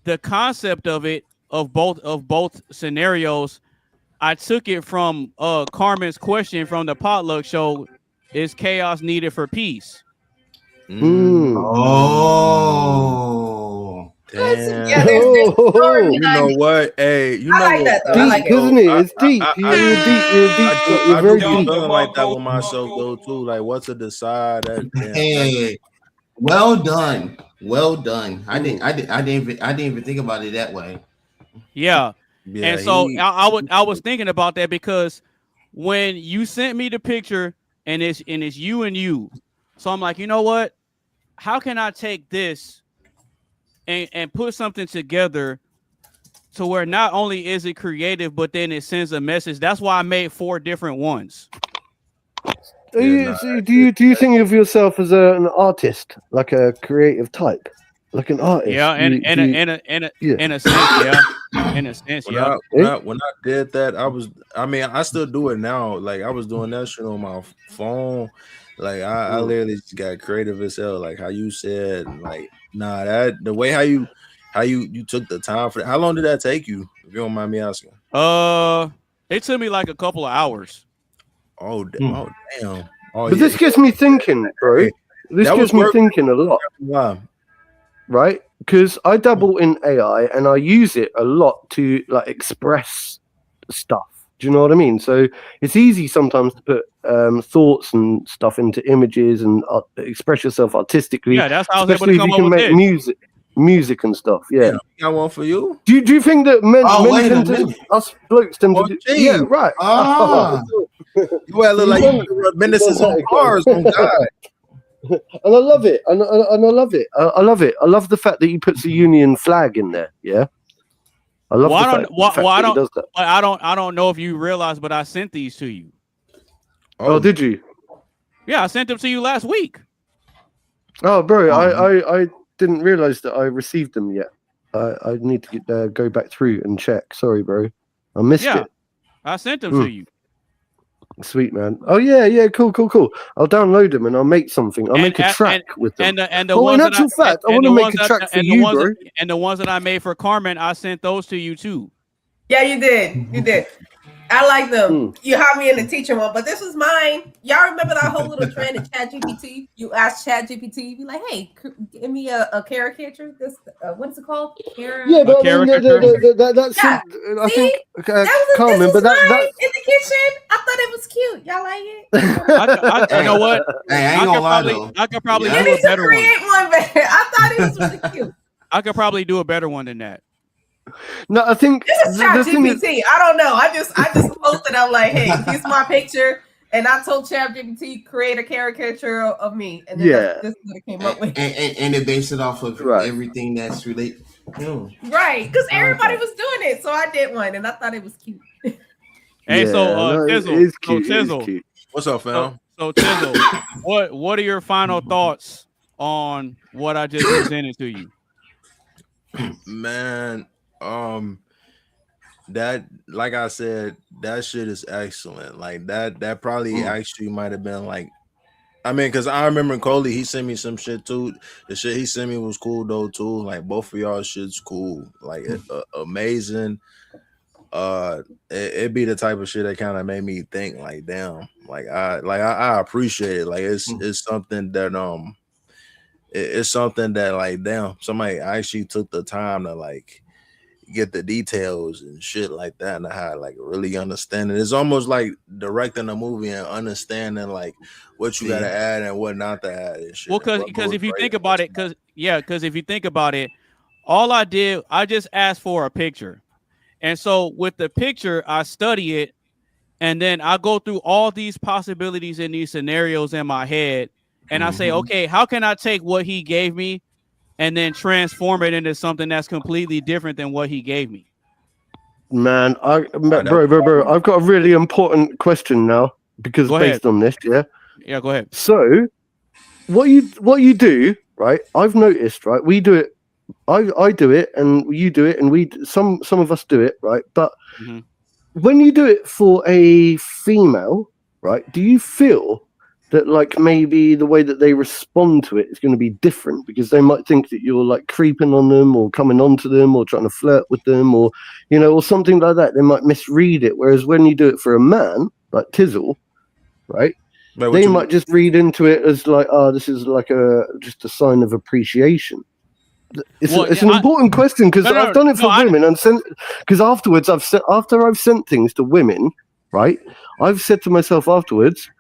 the concept of it of both scenarios, I took it from Carmen's question from the potluck show: is chaos needed for peace? Oh, damn. Yeah, there's a story You know behind it. what? Hey, you I know like what? that though. I Bro? like deep, it. isn't it? It's deep. You're deep. You're I very do be deep. feeling like that with myself though too. Like, what to decide? That damn. Hey, well done. Well done. I didn't even think about it that way. Yeah. Yeah, And so I was thinking about that because when you sent me the picture and it's you and you, so I'm like, you know what? How can I take this and put something together to where not only is it creative, but then it sends a message? That's why I made 4 different ones. Do you think of yourself as an artist, like a creative type, like an artist? Yeah, in a sense, yeah. In a sense, yeah. When I did that, I mean, I still do it now. Like, I was doing that shit on my phone. Like, I literally just got creative as hell. Like how you said, like, that the way how you took the time for that. How long did that take you? If you don't mind me asking. It took me like a couple of hours. Oh damn. Oh, but this gets me thinking, bro. This gets me thinking a lot. Wow. Right? Because I dabble in AI and I use it a lot to like express stuff. Do you know what I mean? So it's easy sometimes to put thoughts and stuff into images and express yourself artistically. Yeah, that's how I was able to especially if come you up can with make music and stuff. Yeah. Got one for you. Do you think that men wait tend to, us blokes tend to do? Yeah, right. You look like you menaces on cars. Oh God. And I love it, and I love it. I love it. I love the fact that he puts a Union flag in there. Yeah, I love the fact that he does that. I don't know if you realize, but I sent these to you. Oh, did you? Yeah, I sent them to you last week. Oh, bro, I didn't realize that I received them yet. I need to go back through and check. Sorry, bro, I missed it. I sent them to you. Sweet, man. Oh yeah, cool. I'll download them and I'll make something. I'll make a track with them. And the ones in actual fact, I want to make a track for you, bro. And the ones that I made for Carmen, I sent those to you too. Yeah, you did. I like them. You had me in the teacher one, but this was mine. Y'all remember that whole little trend in ChatGPT? You ask ChatGPT, be like, "Hey, give me a caricature. This what's it called? Yeah, but I mean, that's yeah. I think Carmen, but that in the kitchen, I thought it was cute. Y'all like it? You know what? Hey, I ain't gonna lie though. I could probably do a better one. I thought it was really cute. I could probably do a better one than that. No, I think this is ChatGPT. I don't know. I just posted. I'm like, hey, here's my picture, and I told ChatGPT create a caricature of me, and then this is what it came up with. And it based it off of everything that's related. Right, because everybody was doing it, so I did one, and I thought it was cute. Hey, Tizzle. What's up, fam? So Tizzle, what are your final thoughts on what I just presented to you? Man, that, like I said, that shit is excellent. Like that probably actually might have been like, I mean, because I remember Coley, he sent me some shit too. The shit he sent me was cool though too. Like both of y'all shit's cool, like amazing. It'd be the type of shit that kind of made me think like, damn, I appreciate it. Like it's something that it's something that like, damn, somebody actually took the time to like get the details and shit like that, and how like really understand it. It's almost like directing a movie and understanding like what you gotta add and what not to add and shit. Well, because if you think about it, because if you think about it, all I did, I just asked for a picture, and so with the picture, I study it, and then I go through all these possibilities in these scenarios in my head. And I say, okay, how can I take what he gave me and then transform it into something that's completely different than what he gave me? Man, bro, I've got a really important question now because based on this, yeah, go ahead. So, what you do, right? I've noticed, right? We do it. I do it, and you do it, and some of us do it, right? But when you do it for a female, right? Do you feel that like maybe the way that they respond to it is going to be different because they might think that you're like creeping on them or coming onto them or trying to flirt with them or or something like that. They might misread it. Whereas when you do it for a man like Tizzle, right? Wait, They might just read into it as like, oh, this is like just a sign of appreciation. It's an important question because I've done it for women and because afterwards after I've sent things to women, right? I've said to myself afterwards,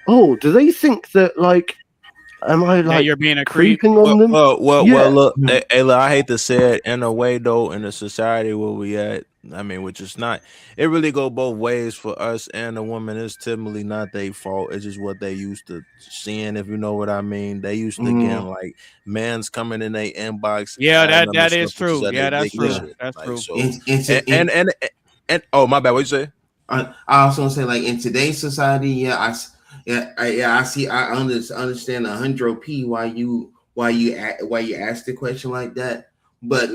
oh, do they think that like, am I like you're being a creep? creeping on them? Well, look, Ayla, I hate to say it in a way though, in the society where we at, I mean, which is not, it really go both ways for us and the woman. It's typically not their fault. It's just what they used to seeing, if you know what I mean. They used to getting like man's coming in their inbox. Yeah, that is true. Yeah, that's true. That's true. So, and oh, my bad. What you say? I also want to say, like, in today's society, I see. I understand 100p why you ask the question like that. But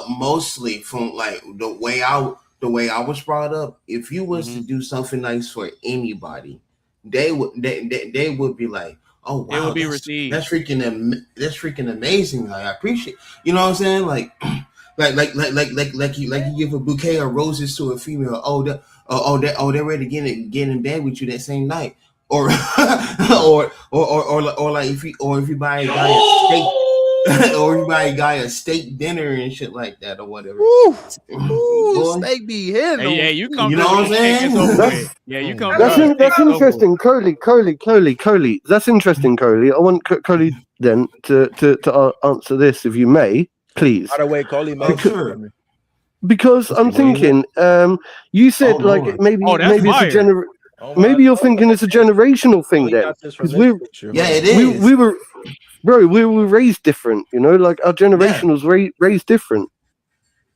mostly from like the way I was brought up, if you was to do something nice for anybody, they would be like, oh wow, it would be received. That's freaking amazing. Like, I appreciate, you know what I'm saying? Like you give a bouquet of roses to a female. They're ready to get in bed with you that same night, or like if you buy a guy a steak, or if you buy a guy a steak dinner and shit like that, or whatever. Ooh, steak be hitting. Hey, you come. You know what I'm saying? Yeah, you come. That's interesting, Coley. That's interesting, Coley. I want Coley then to answer this, if you may. Please. By the way, Coley, because I'm thinking, you said maybe it's a maybe you're thinking it's a generational thing then, because it is. We were raised different, like our generation was raised different.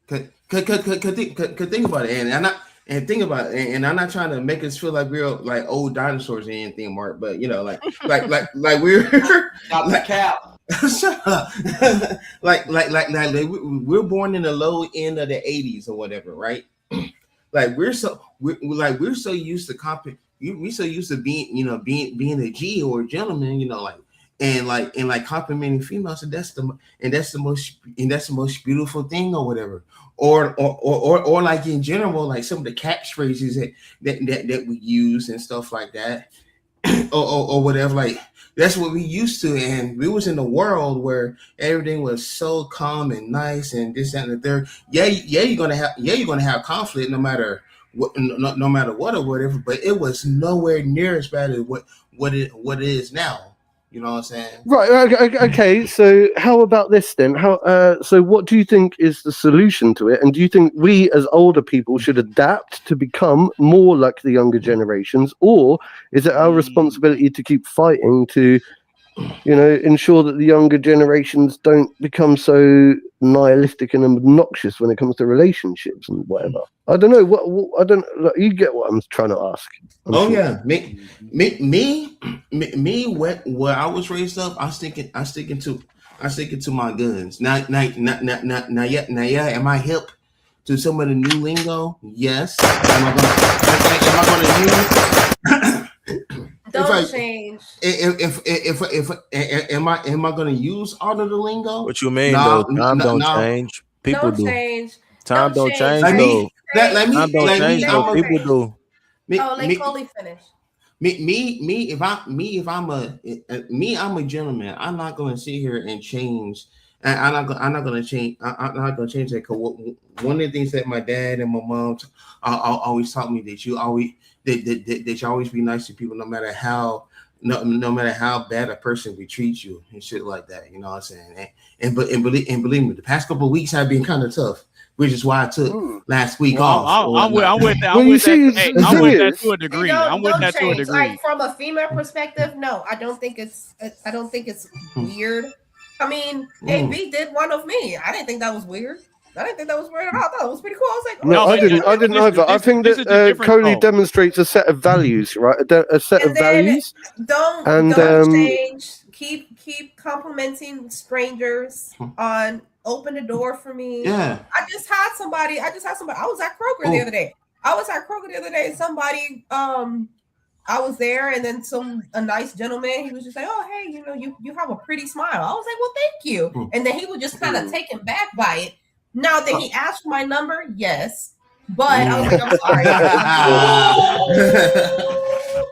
Could think about it, and I'm not trying to make us feel like we're like old dinosaurs or anything, Mark, but like we're like cow. Shut up. like we're born in the low end of the 80s or whatever, right? Like we're so used to we so used to being a G or a gentleman, and complimenting females, and that's the most beautiful thing or whatever. Or like in general, like some of the catchphrases that we use and stuff like that, or whatever, like that's what we used to, and we was in a world where everything was so calm and nice and this that, and the third. You're gonna have conflict no matter what, no matter what or whatever. But it was nowhere near as bad as what it is now. You know what I'm saying? Right. Okay. So how about this then? So what do you think is the solution to it? And do you think we as older people should adapt to become more like the younger generations, or is it our responsibility to keep fighting to, ensure that the younger generations don't become so nihilistic and obnoxious when it comes to relationships and whatever? I don't know. I don't. You get what I'm trying to ask. Yeah, me. Where I was raised up, I sticking to my guns. Now, yeah. Am I hip to some of the new lingo? Yes. Am I going to use? Don't change. If am I going to use all of the lingo? What you mean though? Time don't change. People do. Time don't change though. Let me change though. People do. Let Coley finish. If I'm a gentleman, I'm not going to sit here and change. I'm not going to change. I'm not going to change that. Cause one of the things that my dad and my mom always taught me, that you always be nice to people, no matter how bad a person will treat you and shit like that. You know what I'm saying? And believe me, the past couple of weeks have been kind of tough, which is why I took last week off. I'm with that. I'm with that to a degree. I'm with that to a degree. Like from a female perspective, no, I don't think it's weird. I mean, AB did one of me. I didn't think that was weird. I didn't think that was weird at all. I thought it was pretty cool. I was like, no, I didn't either. I think that Coley demonstrates a set of values, right? A set of values. Don't change. Keep complimenting strangers on. Open the door for me. Yeah. I just had somebody. I was at Kroger the other day. And somebody I was there, and then a nice gentleman, he was just like, "Oh, hey, you have a pretty smile." I was like, "Well, thank you." And then he was just kind of taken back by it. Now that he asked for my number, yes, but I was like, "I'm sorry."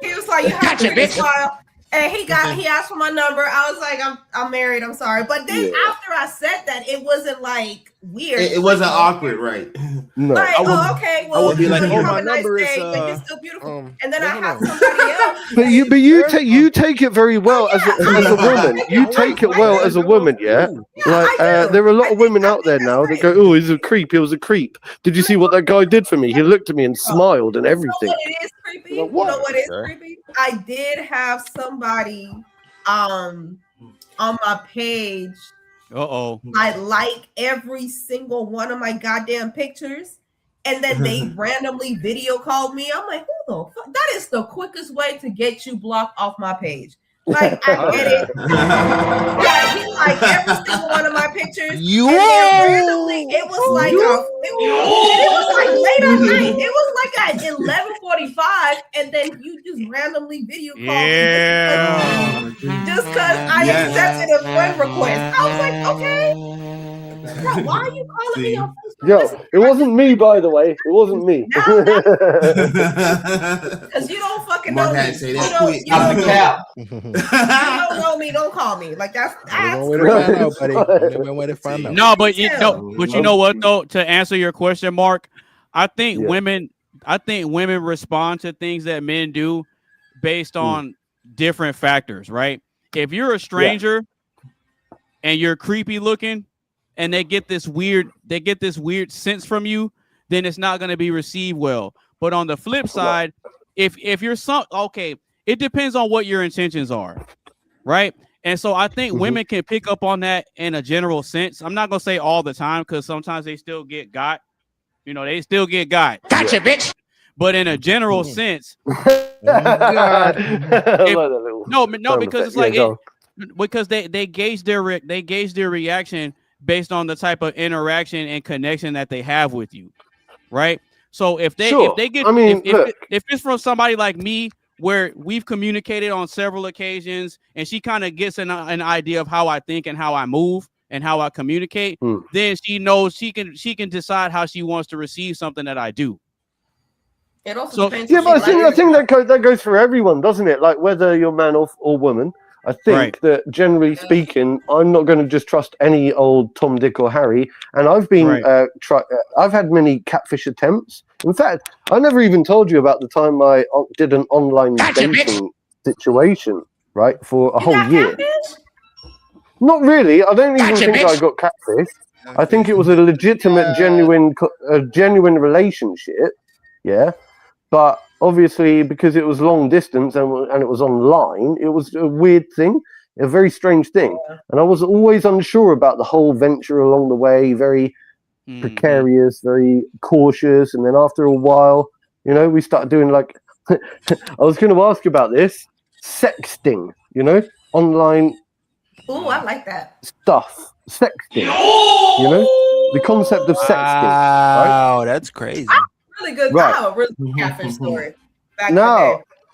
He was like, "You have a pretty smile." And he asked for my number. I was like, I'm married. I'm sorry. But then after I said that, it wasn't like weird. It wasn't awkward, right? No. Like, okay, well, I would be like, you oh, have my a nice number day, is, but you're still beautiful. And then I hold have on. somebody else. But you take it very well as a woman. You take it well as a woman, yeah. Like there are a lot of women out there now that go, "Oh, he's a creep. He was a creep. Did you see what that guy did for me? He looked at me and smiled and everything." You know what it is creepy? You know what is creepy? I did have somebody on my page. I like every single one of my goddamn pictures, and then they randomly video called me. I'm like, who the fuck? That is the quickest way to get you blocked off my page. Like, I get it. Yeah, he liked every single one of my pictures. And then randomly, it was like late at night. It was like at 11:45, and then you just randomly video called me just because I accepted a friend request. I was like, okay. Bro, why are you calling me on Facebook? Yo, it wasn't me, by the way. It wasn't me. Because you don't fucking know me. You don't know me. Don't call me. Like that's No, but you know what though? To answer your question, Mark, I think women respond to things that men do based on different factors, right? If you're a stranger and you're creepy looking, and they get this weird sense from you, then it's not going to be received well. But on the flip side, if you're it depends on what your intentions are, right? And so I think women can pick up on that in a general sense. I'm not gonna say all the time because sometimes they still get got. They still get got. Gotcha, bitch. But in a general sense, because it's like because they gauge their reaction based on the type of interaction and connection that they have with you, right? So if it's from somebody like me, where we've communicated on several occasions, and she kind of gets an idea of how I think and how I move and how I communicate, then she knows she can decide how she wants to receive something that I do. It also depends. Yeah, but I think that goes for everyone, doesn't it? Like whether you're man or woman. I think that generally speaking, I'm not going to just trust any old Tom, Dick, or Harry. And I've been I've had many catfish attempts. In fact, I never even told you about the time I did an online dating situation, right, for a whole year. Not really. I don't even think I got catfish. I think it was a legitimate, genuine relationship. Yeah, but obviously, because it was long distance and it was online, it was a weird thing, a very strange thing. And I was always unsure about the whole venture along the way, very precarious, very cautious. And then after a while, we started doing I was going to ask about this, sexting, online. Oh, I like that. Stuff, sexting, the concept of sexting. Wow, that's crazy. Really good. I have a really good catfish story.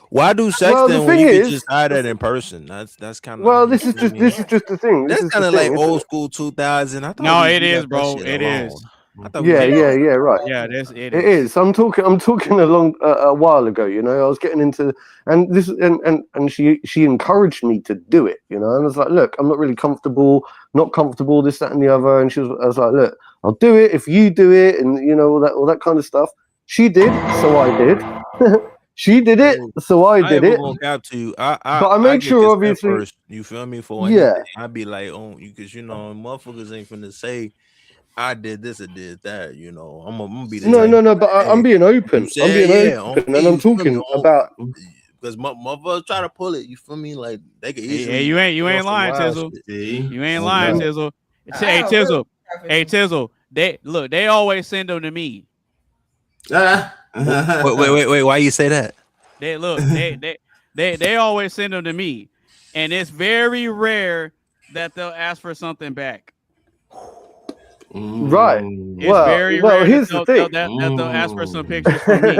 Why do sexting when you can just hide that in person? That's kind of. Well, this is just the thing. That's kind of like old school 2000. No, it is, bro. It is. Yeah, right. Yeah, it is. I'm talking along a while ago. I was getting into and this and she encouraged me to do it. And I was like, look, I'm not really not comfortable, this, that, and the other. And I was like, look, I'll do it if you do it, and all that kind of stuff. She did, so I did. She did it, so I did it. Out to you. But I made sure, obviously. First, you feel me? For I'd be like, because motherfuckers ain't finna say I did this or did that. I'm gonna be the no. But I'm being open. I'm being open, and I'm talking about. Because motherfuckers try to pull it. You feel me? Like they could easily. Hey, you ain't lying, Tizzle. You ain't lying, Tizzle. Hey, Tizzle. Hey, Tizzle. They always send them to me. Wait! Why you say that? They always send them to me, and it's very rare that they'll ask for something back. Right. It's very rare. Here's the thing. That they'll ask for some pictures from me.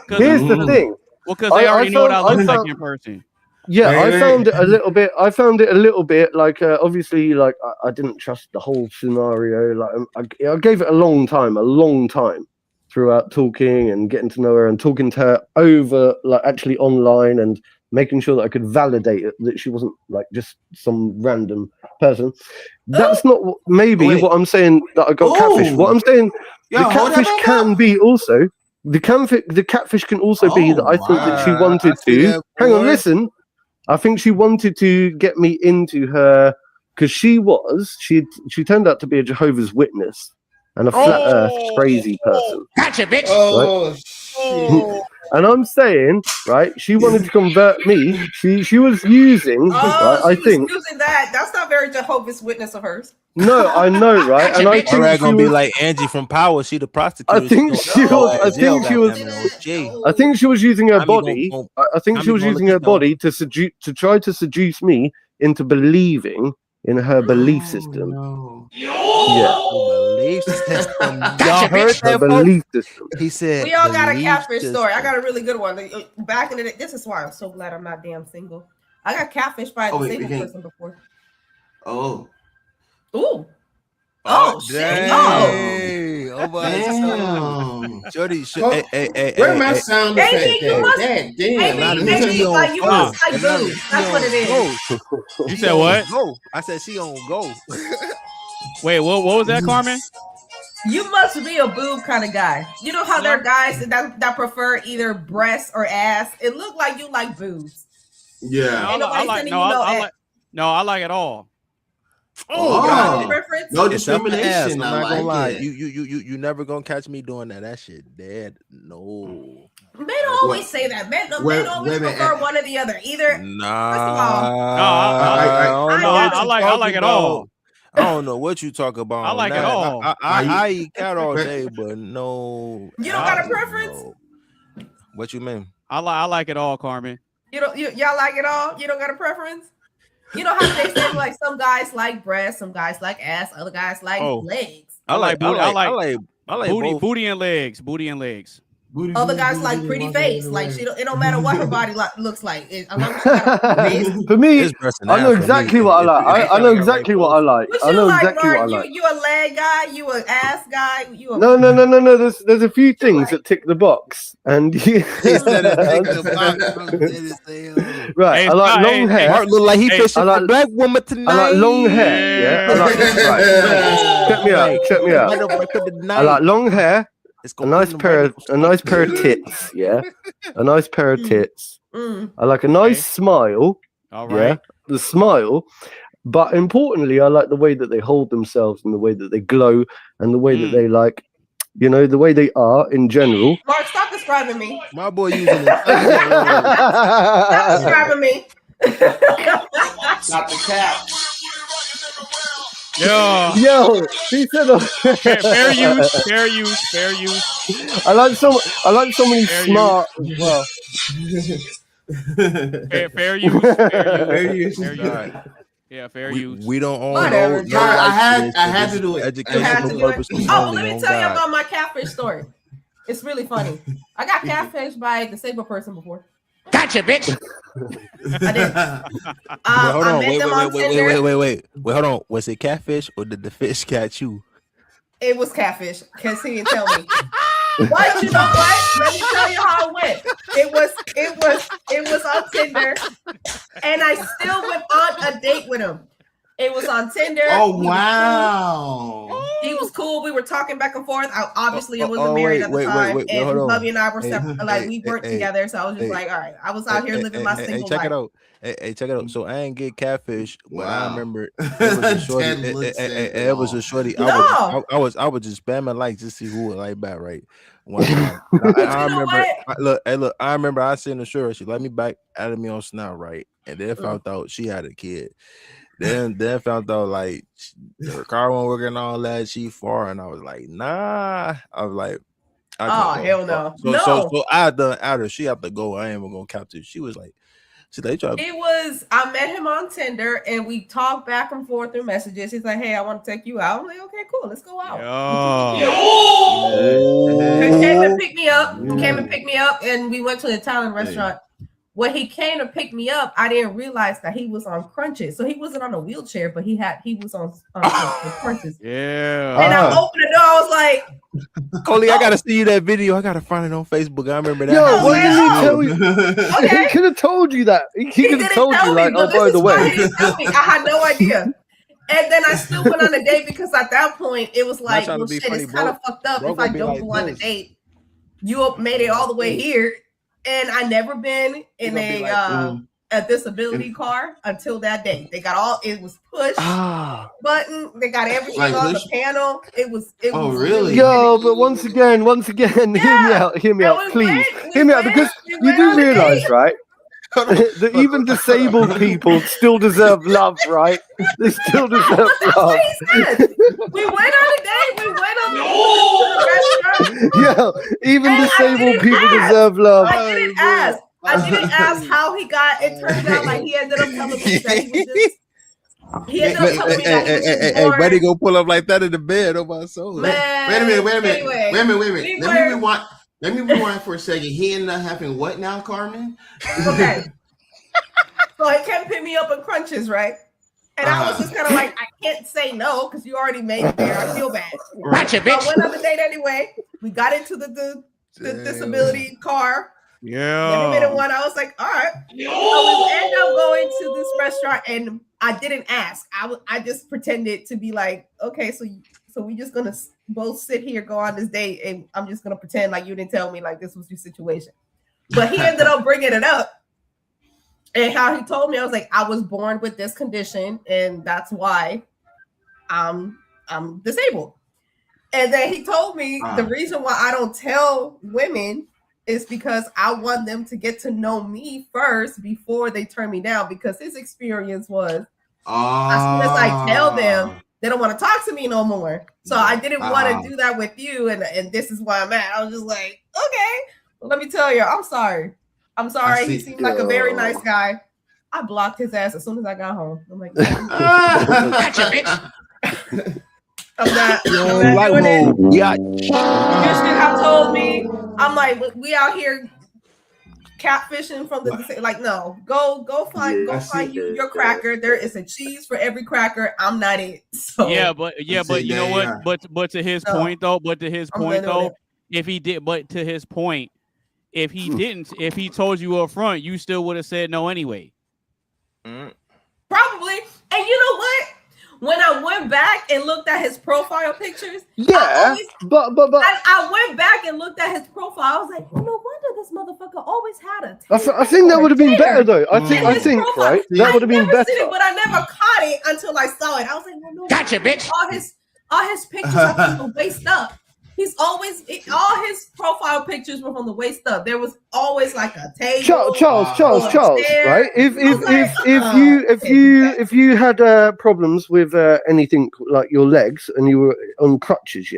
Here's the thing. Well, because they already know what I look like found- in person. Yeah, Right, I found it a little bit. I found it a little bit like obviously, like I didn't trust the whole scenario. Like I gave it a long time throughout talking and getting to know her and talking to her over, like actually online and making sure that I could validate it, that she wasn't like just some random person. That's not what I'm saying that I got catfish. What I'm saying, the catfish can be also the catfish can also be that I thought that she wanted to. Hang on, listen. I think she wanted to get me into her because she turned out to be a Jehovah's Witness and a flat Earth crazy person. Gotcha, bitch. Oh, shit. And I'm saying, right, she wanted to convert me. She was using, right, I think. Using that. That's not very Jehovah's Witness of hers. No, I know, right? And I think Her gonna be like Angie from Power. She the prostitute. I think she was using her body. I think she was using her body to try to seduce me into believing in her belief system. No. Yeah. Belief system. Y'all heard Her that, belief system. He said We all got a belief catfish system. story. I got a really good one. Back in the day, this is why I'm so glad I'm not damn single. I got catfished by a disabled person before. Oh. Ooh. Oh, shit. Dang. Oh. Damn. Shorty, Where my sound effect you must- at? Damn. Maybe like you must like boobs. That's what it is. You said what? Go. I said she on go. Wait, what was that, Carmen? You must be a boob kind of guy. You know how there are guys that prefer either breasts or ass. It looked like you like boobs. Yeah. Ain't nobody sending you no I like it all. Oh, preference. no Except for the ass. discrimination. I'm I not gonna lie. like it. You never gonna catch me doing that. That shit dead. No. Men always say that. Men always prefer one or the other. Either Nah. I like it all. I don't know what you talk about. I like it all. I eat cat all day, but no. You don't got a preference? No. What you mean? I like it all, Carmen. Y'all like it all? You don't got a preference? You know how they say like some guys like breasts, some guys like ass, other guys like legs. I like booty and legs. Other guys like pretty face. Like it don't matter what her body looks like. As long as she got a face. For me, I know exactly what I like. I know exactly what I like. What I you know like, exactly what I Mark? like. You a leg guy? You an ass guy? No. There's a few things that tick the box, and right. I like long hair. Mark look like he fishing for a black woman tonight. I like long hair. Yeah. Check me out. I like long hair. A nice pair of tits. Yeah. A nice pair of tits. I like a nice smile. All right. Yeah. The smile. But importantly, I like the way that they hold themselves and the way that they glow and the way that they like, the way they are in general. Mark, stop describing me. My boy using it. Stop describing me. Not the cap. Yo, he said fair use. I like somebody smart as well. Fair use. Yeah, fair use. We don't own Whatever. no I had to do it. Educational purposes Oh, only. let me tell you about my catfish story. It's really funny. I got catfished by a disabled person before. Gotcha, bitch. I did. Hold on. Wait. Hold on. Was it catfish or did the fish catch you? It was catfish because he didn't tell me. What? You know what? Let me tell you how it went. It was on Tinder, and I still went on a date with him. It was on Tinder. Oh wow! He was cool. We were talking back and forth. Obviously, I wasn't married at the time, and Bubby and I were separate. We worked together, so I was just like, all right. I was out here living my single life. Check it out. So I ain't get catfish, but I remember it was a shorty. It was a shorty. I was just spamming likes to see who would like back, right? I remember. Look. I remember I seen the shirt. She let me back, added me on Snap, right, and then found out she had a kid. Then found out like her car wasn't working and all that. She far, and I was like, nah. I was like, hell no. So I done out her. She had to go. I ain't even gonna capture. She was like, I met him on Tinder and we talked back and forth through messages. He's like, hey, I want to take you out. I'm like, okay, cool, let's go out. He came and picked me up. up, came and picked me up, and we went to an Italian restaurant. When he came to pick me up, I didn't realize that he was on crunches. So he wasn't on a wheelchair, but he was on crunches. Yeah. And I opened the door. I was like, Coley, I gotta see you that video. I gotta find it on Facebook. I remember that. Yo, why didn't he tell you? Okay. He could have told you that. He could have told you, like, but oh, by the way. He didn't tell me. I had no idea. And then I still went on a date because at that point it was like, well, shit, it's kind of fucked up if I don't go on a date. You made it all the way here, and I never been in a disability car until that day. They got all, it was push button. They got everything like on the panel. It was really? Yo, but once again, hear me out, please. Hear me out, because you do realize, right? that even disabled people still deserve love, right? They still deserve love. We went on a date. We went on the restaurant. Yeah, even disabled people deserve love. I didn't ask how he got. It turned out like he ended up telling me that he was just. He ended up telling me that he was just hey, buddy, go pull up like that in the bed on my soul. Wait a minute. Let me rewind for a second. He ended up having what now, Carmen? Okay. So he kept picking me up in crunches, right? And I was just kind of like, I can't say no because you already made it there. I feel bad. Gotcha, bitch. I went on the date anyway. We got into the disability car. Yeah. Every minute one, I was like, all right. So we end up going to this restaurant, and I didn't ask. I just pretended to be like, okay, so we just gonna both sit here, go on this date, and I'm just gonna pretend like you didn't tell me like this was your situation. But he ended up bringing it up, and how he told me, I was like, I was born with this condition, and that's why I'm disabled. And then he told me the reason why I don't tell women is because I want them to get to know me first before they turn me down, because his experience was as soon as I tell them, they don't want to talk to me no more. So I didn't want to do that with you, and this is why I'm at. I was just like, okay, well, let me tell you, I'm sorry. He seemed like a very nice guy. I blocked his ass as soon as I got home. I'm like, Gotcha, bitch. I'm not doing it. Yeah. You should have told me. I'm like, we out here catfishing from the like. No, go find your cracker. There is a cheese for every cracker. I'm not it. So but you know what? But to his point though. If he didn't, if he told you up front, you still would have said no anyway. Probably. And you know what? When I went back and looked at his profile pictures, but I went back and looked at his profile. I was like, well, no wonder this motherfucker always had a. I think that would have been better though. I think right. That would have been better. But I never caught it until I saw it. I was like, well, no. Gotcha, bitch. All his pictures are from the waist up. All his profile pictures were from the waist up. There was always like a table. Charles, right? If you had problems with anything like your legs and you were on crutches,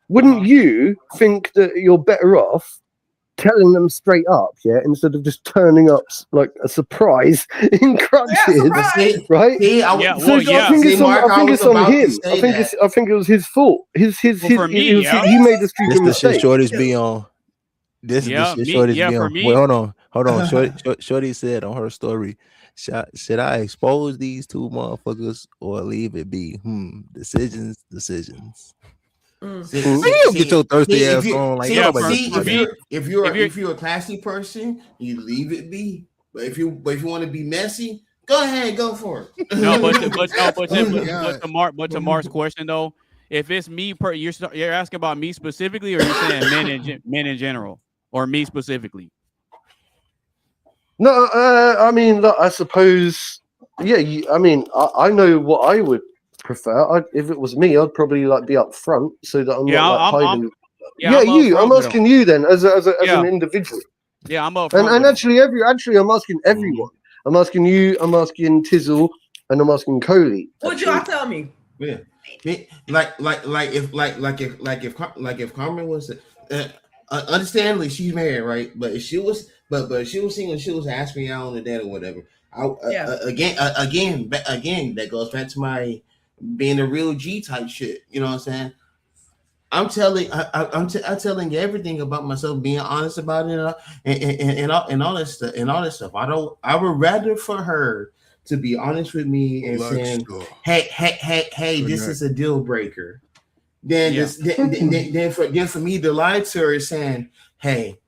wouldn't you think that you're better off telling them straight up, instead of just turning up like a surprise in crutches, right? I think it's on him. I think it was his fault. He made the stupid mistake. This the shit shorties be on. This is the shit shorties be on. Wait, hold on. Shorty said on her story, should I expose these two motherfuckers or leave it be? Decisions. You get your thirsty ass on. Like, if you're a classy person, you leave it be. But if you want to be messy, go ahead, go for it. But to Mark's question though, if it's me, you're asking about me specifically, or you're saying men in general, or me specifically? No, I mean, I suppose, I know what I would prefer. If it was me, I'd probably be up front so that I'm not hiding. I'm asking you then as an individual. Yeah, I'm up front. And actually, I'm asking everyone. I'm asking you. I'm asking Tizzle, and I'm asking Coley. What y'all tell me? Yeah, if Carmen was, understandably she's married, right? But if she was, but she was single, she was asking me out on a date or whatever. Again, that goes back to my being a real G type shit. You know what I'm saying? I'm telling you everything about myself, being honest about it, and all that stuff, I would rather for her to be honest with me and saying, hey, this is a deal breaker. Then for me to lie to her saying, hey,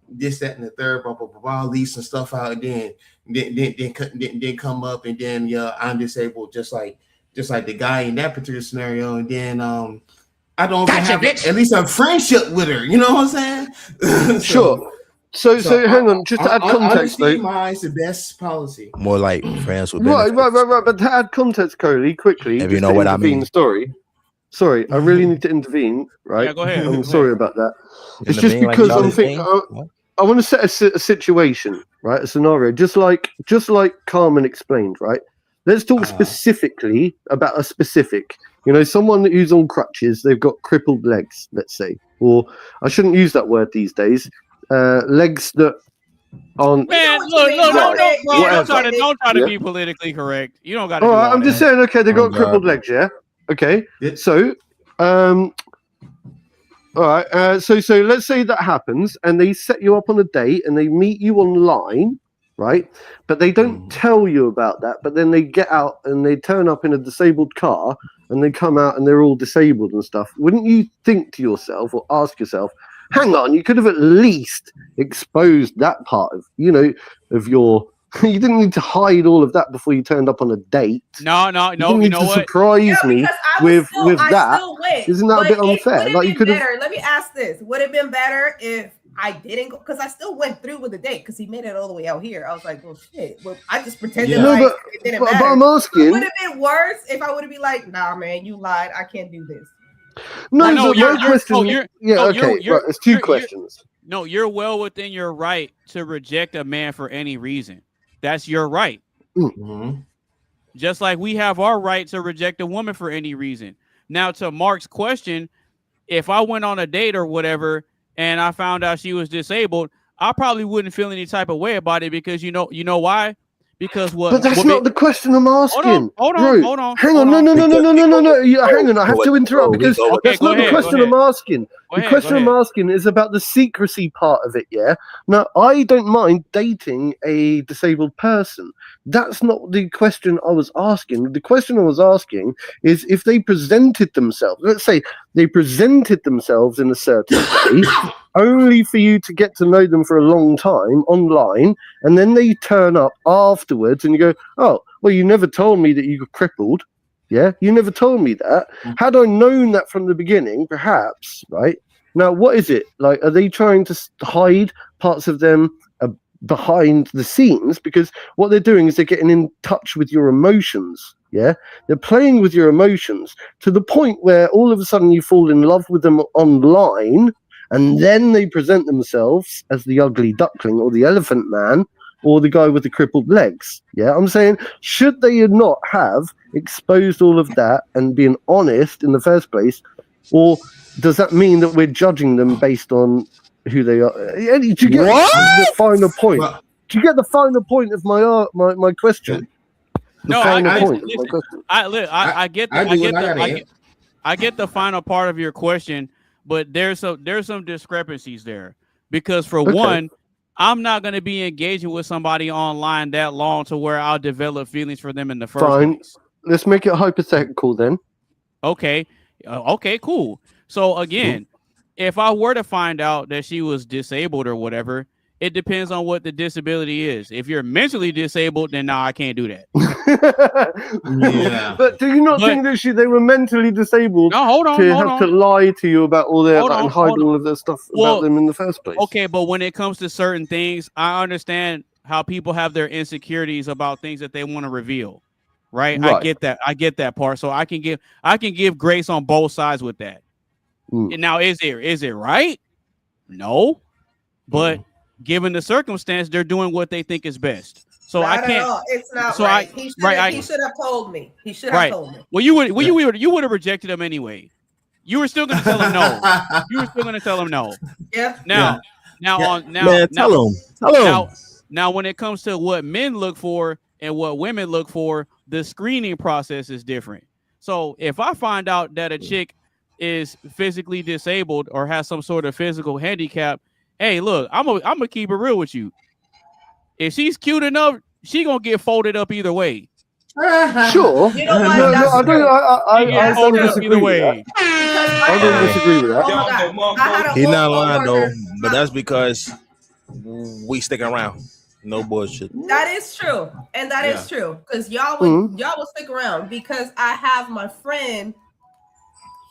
this, that, and the third, blah, blah, blah, blah, leave some stuff out, then come up, and then I'm disabled, just like the guy in that particular scenario, and then I don't even have at least a friendship with her. You know what I'm saying? Sure. So hang on, just to add context, though. Mine's the best policy. More like friends with right. But to add context, Coley, quickly, if you know what I mean. Sorry, I really need to intervene. Right? Yeah, go ahead. I'm sorry about that. It's just because I'm thinking. I want to set a situation, right? A scenario, just like Carmen explained, right? Let's talk specifically about a specific. You know, someone who's on crutches, they've got crippled legs, let's say, or I shouldn't use that word these days. Legs that aren't. Man, look, don't try to be politically correct. You don't got to. All right, I'm just saying. Okay, they got crippled legs, yeah. Okay, so all right, so let's say that happens, and they set you up on a date, and they meet you online, right? But they don't tell you about that. But then they get out and they turn up in a disabled car, and they come out and they're all disabled and stuff. Wouldn't you think to yourself or ask yourself, hang on, you could have at least exposed that part of your. You didn't need to hide all of that before you turned up on a date. No. You know what? Surprise me with that. Isn't that a bit unfair? Like you could have. Let me ask this: would it have been better if I didn't go? Because I still went through with the date because he made it all the way out here. I was like, well, shit. Well, I just pretended like it didn't matter. But I'm asking. Would it have been worse if I would have been like, nah, man, you lied. I can't do this. No, it's two questions. No, you're well within your right to reject a man for any reason. That's your right. Mm-hmm. Just like we have our right to reject a woman for any reason. Now, to Mark's question, if I went on a date or whatever and I found out she was disabled, I probably wouldn't feel any type of way about it because you know why? Because But that's not the question I'm asking. Hold on. Hang on. No. Hang on. I have to interrupt because that's not the question I'm asking. The question I'm asking is about the secrecy part of it, yeah? Now, I don't mind dating a disabled person. That's not the question I was asking. The question I was asking is if they presented themselves, let's say they presented themselves in a certain way, only for you to get to know them for a long time online, and then they turn up afterwards and you go, oh, well, you never told me that you were crippled. Yeah, you never told me that. Had I known that from the beginning, perhaps, right? Now, what is it? Like, are they trying to hide parts of them behind the scenes? Because what they're doing is they're getting in touch with your emotions. Yeah, they're playing with your emotions to the point where all of a sudden you fall in love with them online, and then they present themselves as the ugly duckling or the elephant man or the guy with the crippled legs. Yeah, I'm saying, should they not have exposed all of that and been honest in the first place? Or does that mean that we're judging them based on who they are? Eddie, do you get the final point? Do you get the final point of my question? No, I get the final part of your question, but there's some discrepancies there because for one, I'm not going to be engaging with somebody online that long to where I'll develop feelings for them in the first place. Let's make it hypothetical then. Okay, cool. So again, if I were to find out that she was disabled or whatever, it depends on what the disability is. If you're mentally disabled, then I can't do that. Yeah. But do you not think that they were mentally disabled to lie to you about all their and hide all of their stuff about them in the first place? Okay, but when it comes to certain things, I understand how people have their insecurities about things that they want to reveal. Right? I get that part. So I can give grace on both sides with that. And now, is it right? No, but given the circumstance, they're doing what they think is best. So not I can't. At all. It's not so right. He should have told me. He should have told me. Well, you would have rejected him anyway. You were still going to tell him no. You were still going to tell him no. Yeah. Now, tell him. Now, when it comes to what men look for and what women look for, the screening process is different. So if I find out that a chick is physically disabled or has some sort of physical handicap, hey, look, I'm gonna keep it real with you. If she's cute enough, she gonna get folded up either way. Sure. You know what? No, That's I don't. true. I Get don't folded up disagree either with that. way. Because I don't disagree with that. Oh my God. I had a He's old not lying though, coworker. but that's because we stick around. No bullshit. That is true, and that is true because y'all will stick around because I have my friend.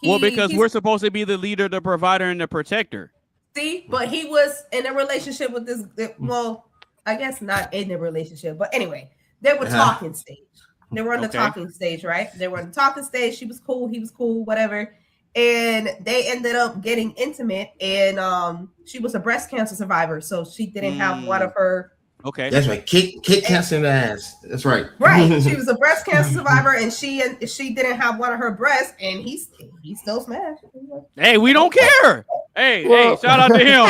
Well, because we're supposed to be the leader, the provider, and the protector. See, but he was in a relationship with this. Well, I guess not in a relationship, but anyway, they were talking stage. They were on the talking stage, right? They were on the talking stage. She was cool. He was cool. Whatever. And they ended up getting intimate. And she was a breast cancer survivor, so she didn't have one of her. Okay, that's right. Kick cancer in the ass. That's right. Right. She was a breast cancer survivor, and she didn't have one of her breasts, and he still smashed. Hey, we don't care. Hey, shout out to him.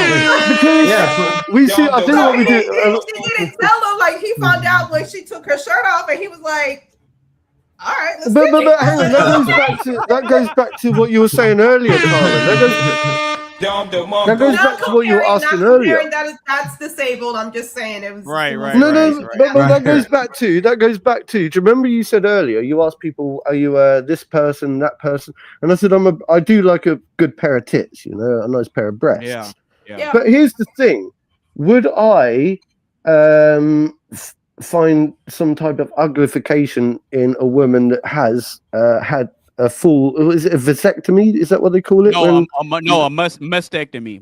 Yeah, we see. I think what we do. She didn't tell him. Like he found out when she took her shirt off, and he was like, "All right, let's But hang on, that goes back to what you were saying earlier, Carla. That goes back to what you were asking earlier. That's disabled. I'm just saying it was right. But that goes back to. Do you remember you said earlier? You asked people, "Are you this person, that person?" And I said, I do like a good pair of tits, a nice pair of breasts. Yeah. But here's the thing: would I find some type of uglification in a woman that has had a full, is it a vasectomy? Is that what they call it? No, a mastectomy.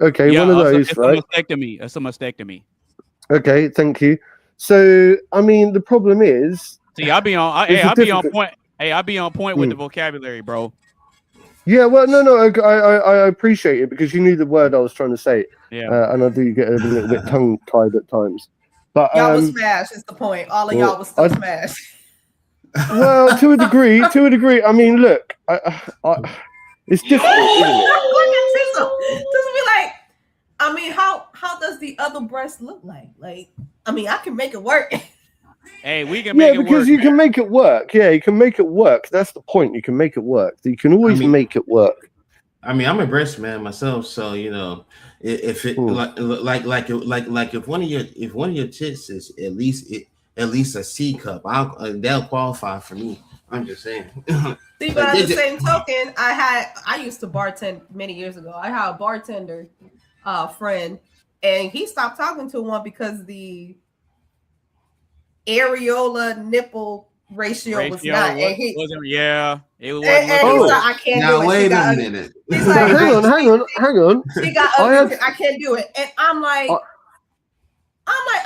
Okay, yeah, one of those, it's right? It's a mastectomy. Okay, thank you. So, I mean, the problem is, see, I'll be on point. Hey, I'll be on point with the vocabulary, bro. Yeah, well, no, I appreciate it because you knew the word I was trying to say. Yeah, and I do get a little bit tongue tied at times. But y'all was smashed. Is the point? All of y'all was still smashed. Well, to a degree. I mean, look, it's difficult, isn't it? Just be like, I mean, how does the other breast look like? Like, I mean, I can make it work. Hey, we can make it work. Yeah, because you can make it work. Yeah, you can make it work. That's the point. You can make it work. You can always make it work. I mean, I'm a breast man myself, so if it like if one of your tits is at least a C cup, that'll qualify for me. I'm just saying. See, but at the same token, I used to bartend many years ago. I had a bartender friend, and he stopped talking to one because the areola nipple ratio was not. And he was. I can't do it. Wait a minute. He's like, hang on. She got ugly. I can't do it. And I'm like,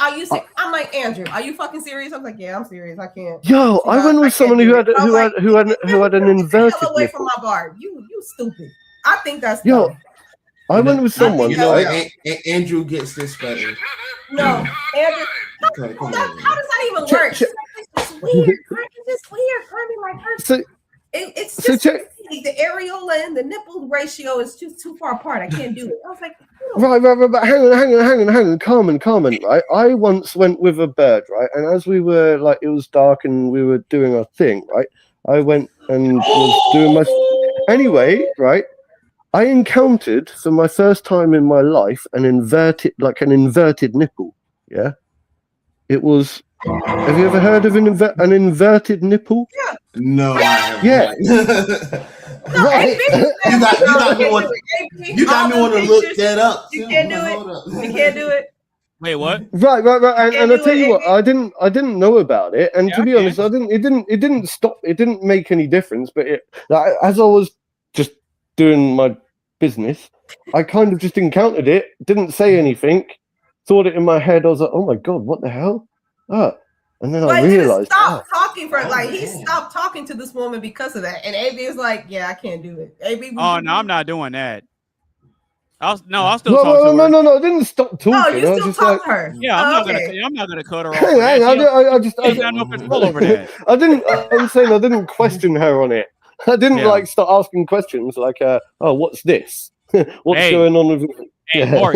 are you? I'm like, Andrew, are you fucking serious? I'm like, yeah, I'm serious. I can't. Yo, I went with someone who had an inverted nipple. Away from my bar. You stupid. I think that's dumb. I went with someone. Andrew gets this better. No, Andrew. How does that even work? It's weird. It's just weird. Like her. It's just the areola and the nipple ratio is just too far apart. I can't do it. I was like, right. But hang on, Carmen. Right. I once went with a bird, right, and as we were like, it was dark and we were doing our thing, right. I went and was doing my anyway, right. I encountered for my first time in my life an inverted nipple. Yeah, it was. Have you ever heard of an inverted nipple? Yeah. No, I haven't. Yeah. Right. You got me want to look that up. You can't do it. You can't do it. Wait, what? Right. And I tell you what, I didn't know about it, and to be honest, It didn't stop. It didn't make any difference. But as I was just doing my business, I kind of just encountered it. Didn't say anything. Thought it in my head. I was like, oh my god, what the hell? And then I realized. Stop talking for he stopped talking to this woman because of that, and AB was like, "Yeah, I can't do it." AB. No, I'm not doing that. I'll still talk to her. No, I didn't stop talking. No, you still talk to her. Yeah, I'm not gonna cut her off. Hang on, I got no control over that. I'm saying I didn't question her on it. I didn't start asking questions like, "Oh, what's this? What's going on with?" Hey, Mark,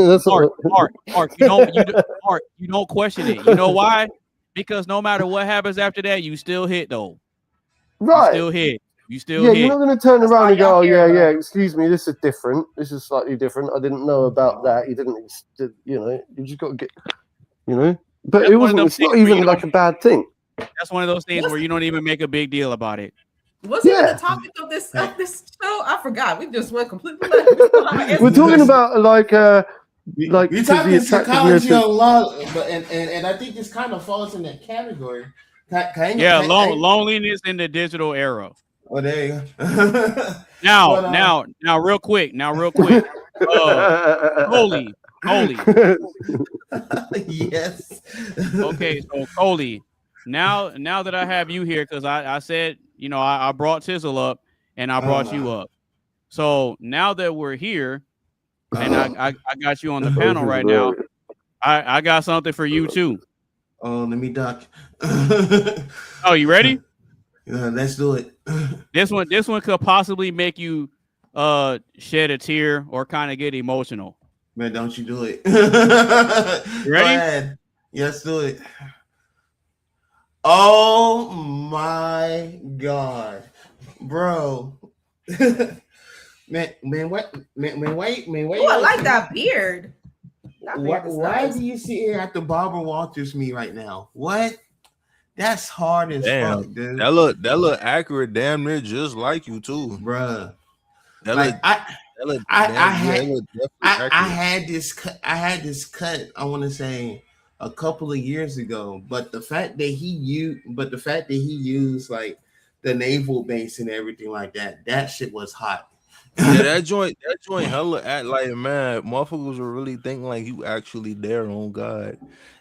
you don't question it. You know why? Because no matter what happens after that, you still hit though. Right. You You still Yeah, hit. you're not going to turn That's around all and go, y'all "Oh care yeah, about. excuse me, this is different. This is slightly different. I didn't know about that." You didn't, you know. You just got to get, you know. But That's it one of wasn't. them It's things not where you even like don't. a bad thing. That's one of those things where you don't even make a big deal about it. What's even the Yeah, topic of this show? I forgot. We just went completely left. we're talking about like we because the talking attractiveness psychology of on law, but and I think this kind of falls in that category. Yeah, loneliness in the digital era. Oh, there you go. Now, But now, real quick. Holy. yes. Okay, so Coley, now that I have you here, because I said, you know, I brought Tizzle up and I brought you up. So now that we're here and I got you on the panel right now, I got something for you too. Oh, let me duck. Oh, you ready? Let's do it. This one could possibly make you shed a tear or kind of get emotional. Man, don't you do it. You ready? Go ahead. Yes, do it. Oh my God, bro. man, what? Man, wait. Oh, I like that beard. Why do you sit here at the Barbara Walters me right now? What? That's hard as fuck, dude. That look accurate, damn near just like you too, bruh. I had this cut. I had this cut. I want to say a couple of years ago, but the fact that he used like the naval base and everything like that shit was hot. Yeah, that joint hella act like, man, motherfuckers will really think like you actually there on God.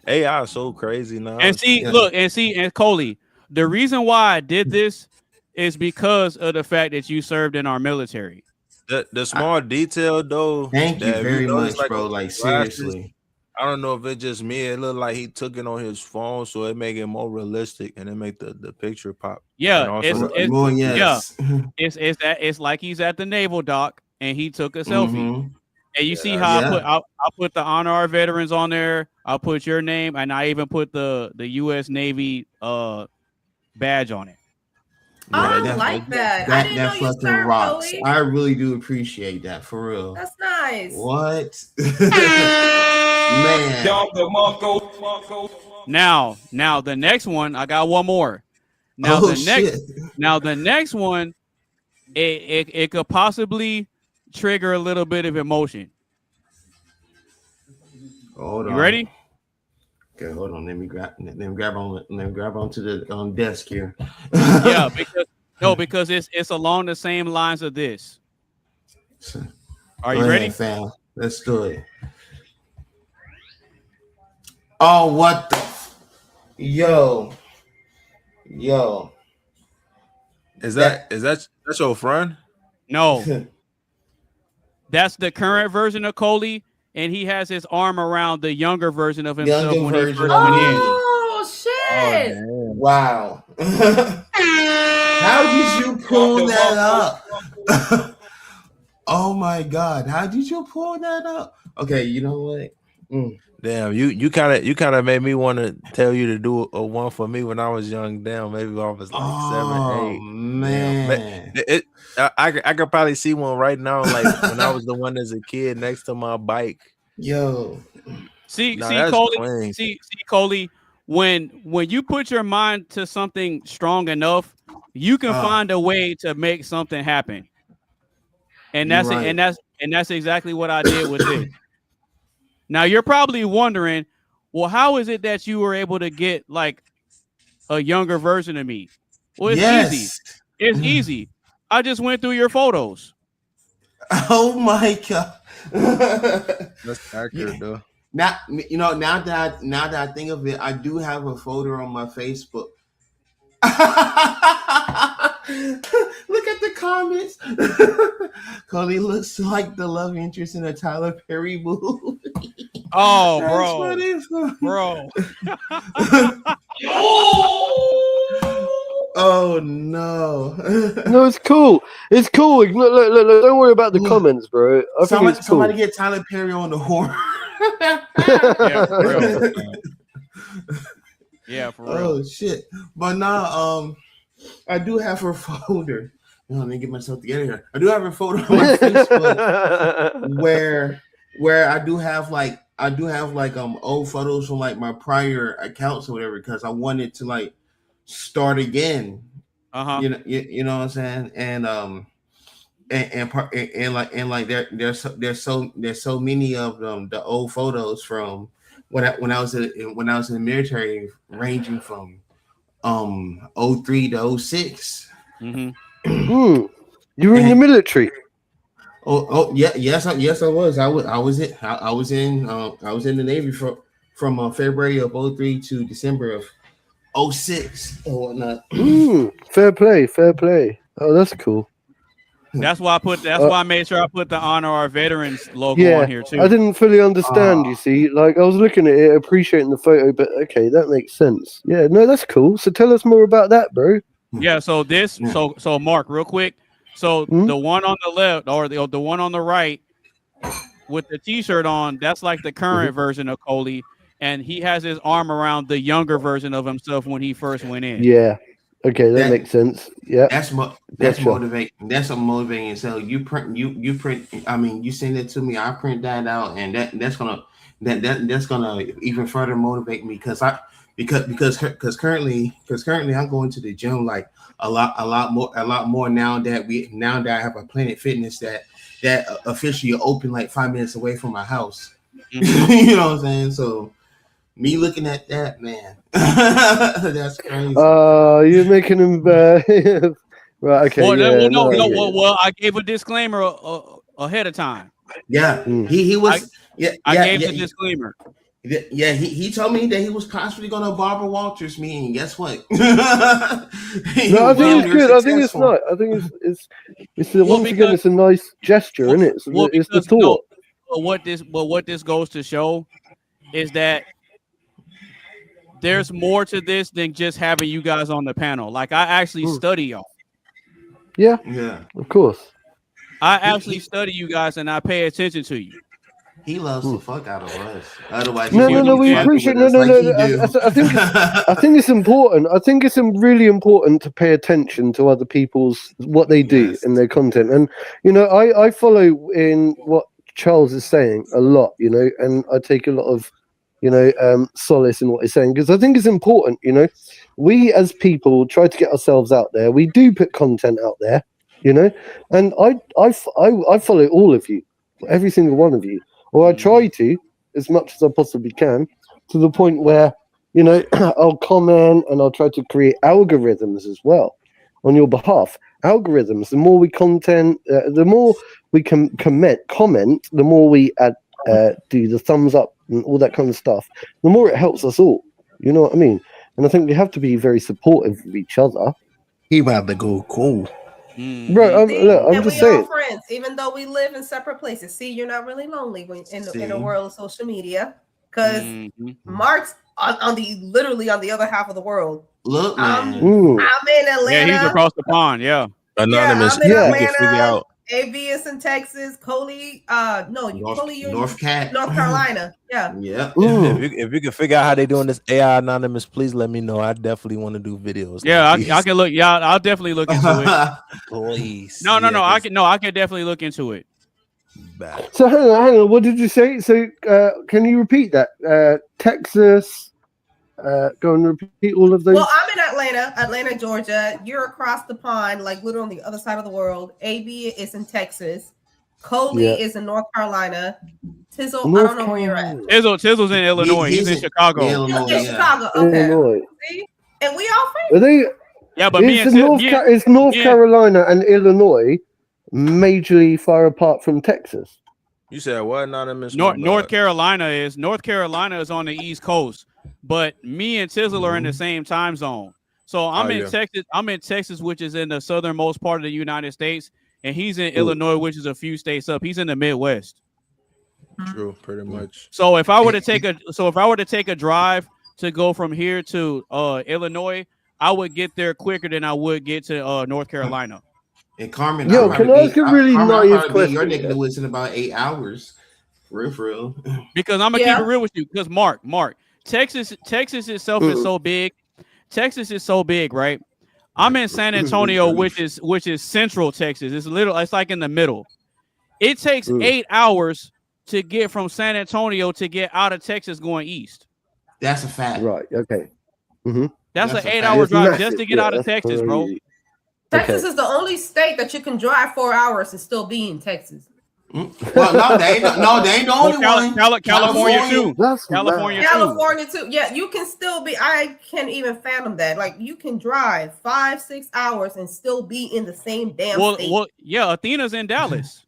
AI is so crazy now. And and Coley, the reason why I did this is because of the fact that you served in our military. The small detail though. Thank you very much, like, bro. Like seriously. I don't know if it's just me. It looked like he took it on his phone, so it make it more realistic and it make the picture pop. Yeah, yes. It's like he's at the naval dock and he took a selfie. Mm-hmm. And you see how I put the honor our veterans on there. I'll put your name and I even put the U.S. Navy badge on it. I like that. I didn't know you served, rocks. Chloe. I really do appreciate that, for real. That's nice. What? Man. Now the next one, I got one more. Now the next one, it could possibly trigger a little bit of emotion. Hold on. You ready? Okay, hold on. Let me grab onto the desk here. Yeah, because it's along the same lines of this. Are you ready, fam? Let's do it. Oh, what the yo. Is that your friend? No. That's the current version of Coley, and he has his arm around the younger version of himself when he first went in. Oh shit! Oh, wow. How did you pull that up? Oh my God. How did you pull that up? Okay, you know what? Damn, you kind of made me want to tell you to do a one for me when I was young. Damn, maybe I was like 7, 8. Man. I could probably see one right now, like when I was the one as a kid next to my bike. Yo. See, Coley, when you put your mind to something strong enough, you can find a way to make something happen. And that's right. and that's exactly what I did with this. Now you're probably wondering, well, how is it that you were able to get like a younger version of me? Well, it's easy. It's easy. I just went through your photos. Oh my God. That's accurate though. Now that I think of it, I do have a photo on my Facebook. Look at the comments. Cody looks like the love interest in a Tyler Perry movie. Oh, bro. Oh no. No, it's cool. It's cool. Look, don't worry about the comments, bro. Somebody get Tyler Perry on the horn. Yeah, for real. Yeah, for real. Oh shit. But now I do have her folder. let me get myself together here. I do have a photo on my Facebook where I do have like old photos from like my prior accounts or whatever, because I wanted to like start again. You know what I'm saying? And like there's so many of them, the old photos from when I was in the military, ranging from 03 to 06. You were in the military. Yes, I was. I was in the Navy from February of 03 to December of 06 and whatnot. Fair play. Oh, that's cool. That's why I made sure I put the Honor Our Veterans logo on here too. I didn't fully understand, you see. Like, I was looking at it, appreciating the photo, but okay, that makes sense. Yeah, no, that's cool. So tell us more about that, bro. Yeah, so so Mark, real quick. So the one on the left or the one on the right with the t-shirt on, that's like the current version of Coley, and he has his arm around the younger version of himself when he first went in. Yeah. Okay, that makes sense. Yeah. That's motivating. That's a motivating. So you print. I mean, you send it to me. I print that out, and that's gonna even further motivate me because currently I'm going to the gym like a lot more now that I have a Planet Fitness that officially open like 5 minutes away from my house. You know what I'm saying? So me looking at that, man, that's crazy. You're making him right. Okay. Well, I gave a disclaimer ahead of time. Yeah, he was. I gave the disclaimer. Yeah, he told me that he was possibly going to Barbara Walters me, and guess what? I think it's good. I think it's nice. I think it's once again, it's a nice gesture, isn't it? It's the thought. What this goes to show is that there's more to this than just having you guys on the panel. Like, I actually study y'all. Yeah, of course. I actually study you guys, and I pay attention to you. He loves the fuck out of us. Otherwise, no, we appreciate. No. I think it's important. I think it's really important to pay attention to other people's what they do in their content. And I follow in what Charles is saying a lot. And I take a lot of solace in what he's saying, because I think it's important. We as people try to get ourselves out there. We do put content out there. And I follow all of you, every single one of you. Or I try to, as much as I possibly can, to the point where, I'll comment and I'll try to create algorithms as well on your behalf. Algorithms, the more we the more we can comment, the more we do the thumbs up and all that kind of stuff, the more it helps us all. You know what I mean? And I think we have to be very supportive of each other. He about to go cool. Bro, I'm just saying. All friends, even though we live in separate places. See, you're not really lonely in the world of social media, because Mark's literally on the other half of the world. Look, man. I'm in Atlanta. Yeah, he's across the pond. Yeah, anonymous. I'm in Atlanta. AB is in Texas. Coley, North Carolina. Yeah. If you can figure out how they doing this AI anonymous, please let me know. I definitely want to do videos. Yeah, I can look. Yeah, I'll definitely look into it. Please. No. I can definitely look into it. Bad. So hang on. What did you say? So can you repeat that? Texas. Go and repeat all of those. Well, I'm in Atlanta, Georgia. You're across the pond, like literally on the other side of the world. AB is in Texas. Coley is in North Carolina. Tizzle, I don't know where you're at. Tizzle's in Illinois. He's in Chicago. Chicago. Okay. Illinois. See? And we all friends. Are they? Yeah, but is North Carolina and Illinois majorly far apart from Texas? You said what? Anonymous. North Carolina is on the East Coast. But me and Tizzle are in the same time zone. So I'm in Texas. I'm in Texas, which is in the southernmost part of the United States, and he's in Illinois, which is a few states up. He's in the Midwest. True, pretty much. So if I were to take a drive to go from here to Illinois, I would get there quicker than I would get to North Carolina. And Carmen, can I ask a really naive question? Your neck of the woods in about 8 hours. For real. Because I'm gonna keep it real with you. Because Mark, Texas itself is so big. Texas is so big, right? I'm in San Antonio, which is central Texas. It's like in the middle. It takes 8 hours to get from San Antonio to get out of Texas going east. That's a fact. Right. Okay. Mm-hmm. That's an a 8-hour fact. drive Massive, just to get out of Texas, bro. crazy. Texas is the only state that you can drive 4 hours and still be in Texas. Well, no, they ain't the only one. California too. That's California too. Yeah, you can still be. I can't even fathom that. Like you can drive 5-6 hours and still be in the same damn state. Well, yeah. Athena's in Dallas.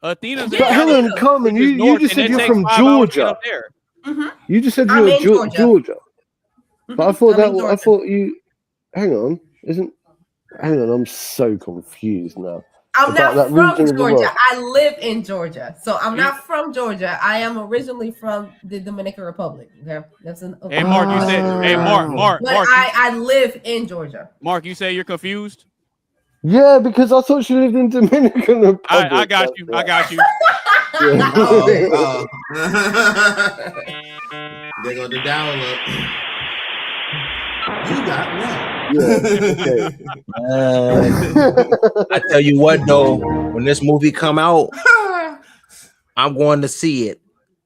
Athena's in But hang Dallas. on, Carmen, which is you north, just and said it you're takes from 5 hours to get Georgia. up there. You just said I'm you're in Georgia. Georgia. But I thought I'm in I Georgia. thought you. Hang on, hang on, I'm so confused now. I'm about not that region from of the world. Georgia. I live in Georgia, so I'm not from Georgia. I am originally from the Dominican Republic. Okay, that's an. Hey, Mark, you said. Hey, Mark. But I live in Georgia. Mark, you say you're confused. Yeah, because I thought she lived in Dominican Republic. I got you. I got you. Oh. There go the download. You got one. Okay. I tell you what, though, when this movie come out, I'm going to see it.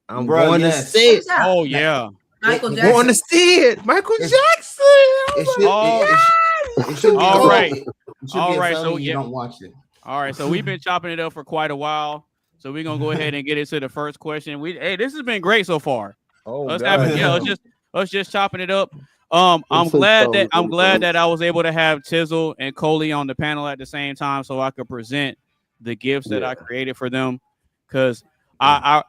I'm going to see it. Oh yeah, Michael I'm Jackson. going to see it. Michael Jackson. It should be all right. All right. So you don't watch it. All right, so we've been chopping it up for quite a while. So we're gonna go ahead and get into the first question. This has been great so far. Oh, Let's God. us just chopping it up. I'm glad that I was able to have Tizzle and Coley on the panel at the same time, so I could present the gifts that I created for them. Because I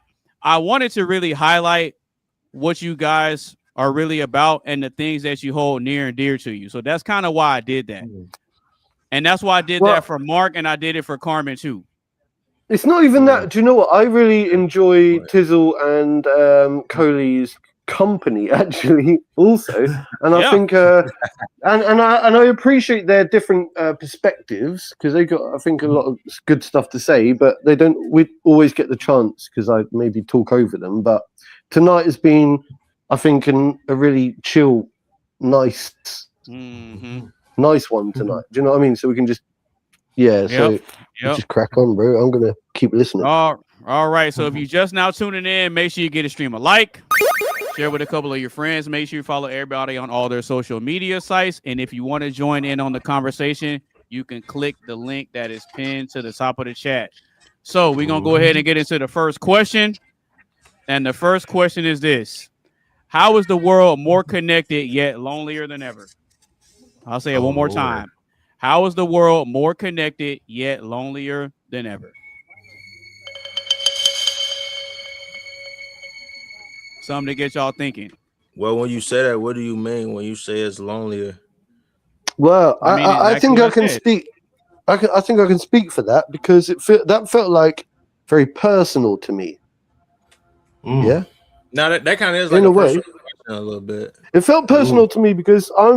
wanted to really highlight what you guys are really about and the things that you hold near and dear to you. So that's kind of why I did that. And that's why I did that for Mark, and I did it for Carmen too. It's not even that. Do you know what? I really enjoy Tizzle and Coley's company, actually, also. And I think, and I appreciate their different perspectives, because they got, I think, a lot of good stuff to say, but we always get the chance because I maybe talk over them. But tonight has been, I think, a really chill, nice. Nice one tonight. Do you know what I mean? So we can just, just crack on, bro. I'm gonna keep listening. All right. So if you just now tuning in, make sure you get a stream a like, share with a couple of your friends. Make sure you follow everybody on all their social media sites. And if you want to join in on the conversation, you can click the link that is pinned to the top of the chat. So we're gonna go ahead and get into the first question. And the first question is this: how is the world more connected yet lonelier than ever? I'll say it one more time. How is the world more connected yet lonelier than ever? Something to get y'all thinking. Well, when you say that, what do you mean when you say it's lonelier? Well, I think I can speak. I think I can speak for that because that felt like very personal to me. Yeah. Now that kind of is like in a way a little bit. It felt personal to me because I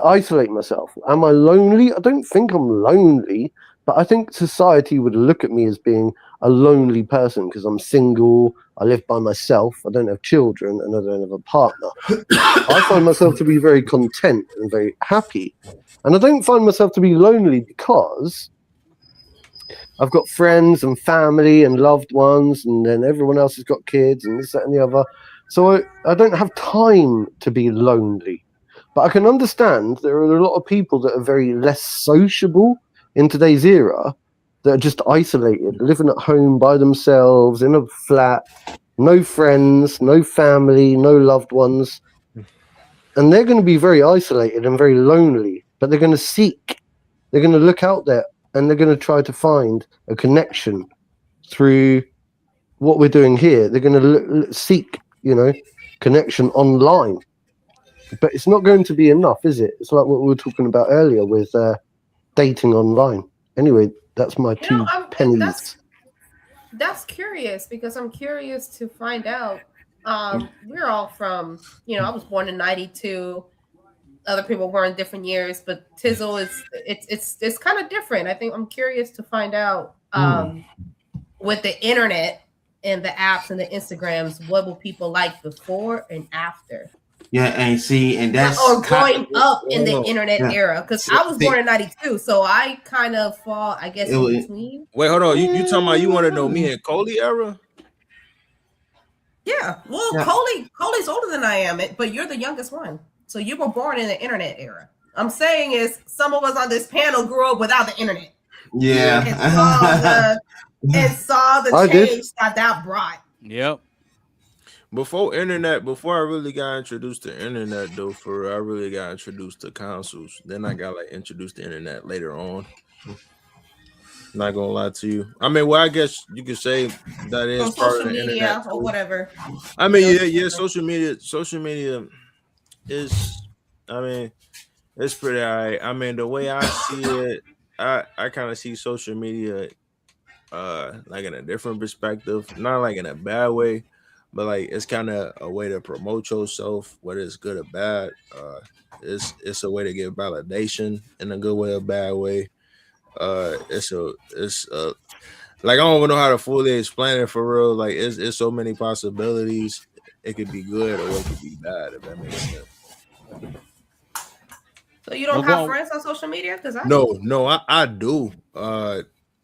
isolate myself. Am I lonely? I don't think I'm lonely, but I think society would look at me as being a lonely person because I'm single, I live by myself, I don't have children, and I don't have a partner. I find myself to be very content and very happy. And I don't find myself to be lonely because I've got friends and family and loved ones, and then everyone else has got kids and this, that, and the other. So I don't have time to be lonely. But I can understand there are a lot of people that are very less sociable in today's era that are just isolated, living at home by themselves in a flat, no friends, no family, no loved ones. And they're going to be very isolated and very lonely, but they're going to seek, they're going to look out there and they're going to try to find a connection through what we're doing here. They're going to seek, connection online. But it's not going to be enough, is it? It's like what we were talking about earlier with dating online. Anyway, that's my two pennies. That's curious because I'm curious to find out. We're all from, I was born in '92. Other people were in different years, but Tizzle it's kind of different. I think I'm curious to find out with the internet and the apps and the Instagrams, what will people like before and after? Yeah, and see, and that's or growing up in the Oh, internet yeah. era, because I was born in '92, so I kind of fall, I guess, It in was- between. wait, hold on. You talking about you want to know me and Coley era? Yeah, well, Yeah. Coley's older than I am, but you're the youngest one, so you were born in the internet era. I'm saying is some of us on this panel grew up without the internet Yeah. and saw the I did. change that brought. Yep. Before I really got introduced to internet though, for real, I really got introduced to consoles. Then I got like introduced to internet later on. Not gonna lie to you. I mean, well, I guess you could say that is From part of social the media internet or too. whatever. I mean, You know, yeah. Social media is. I mean, it's pretty alright. I mean, the way I see it, I kind of see social media like in a different perspective, not like in a bad way, but like it's kind of a way to promote yourself, whether it's good or bad. It's a way to get validation in a good way or bad way. It's like I don't even know how to fully explain it for real. Like it's so many possibilities. It could be good or it could be bad, if that makes sense. So you don't Well, have go on. friends on social media? Because No, I do.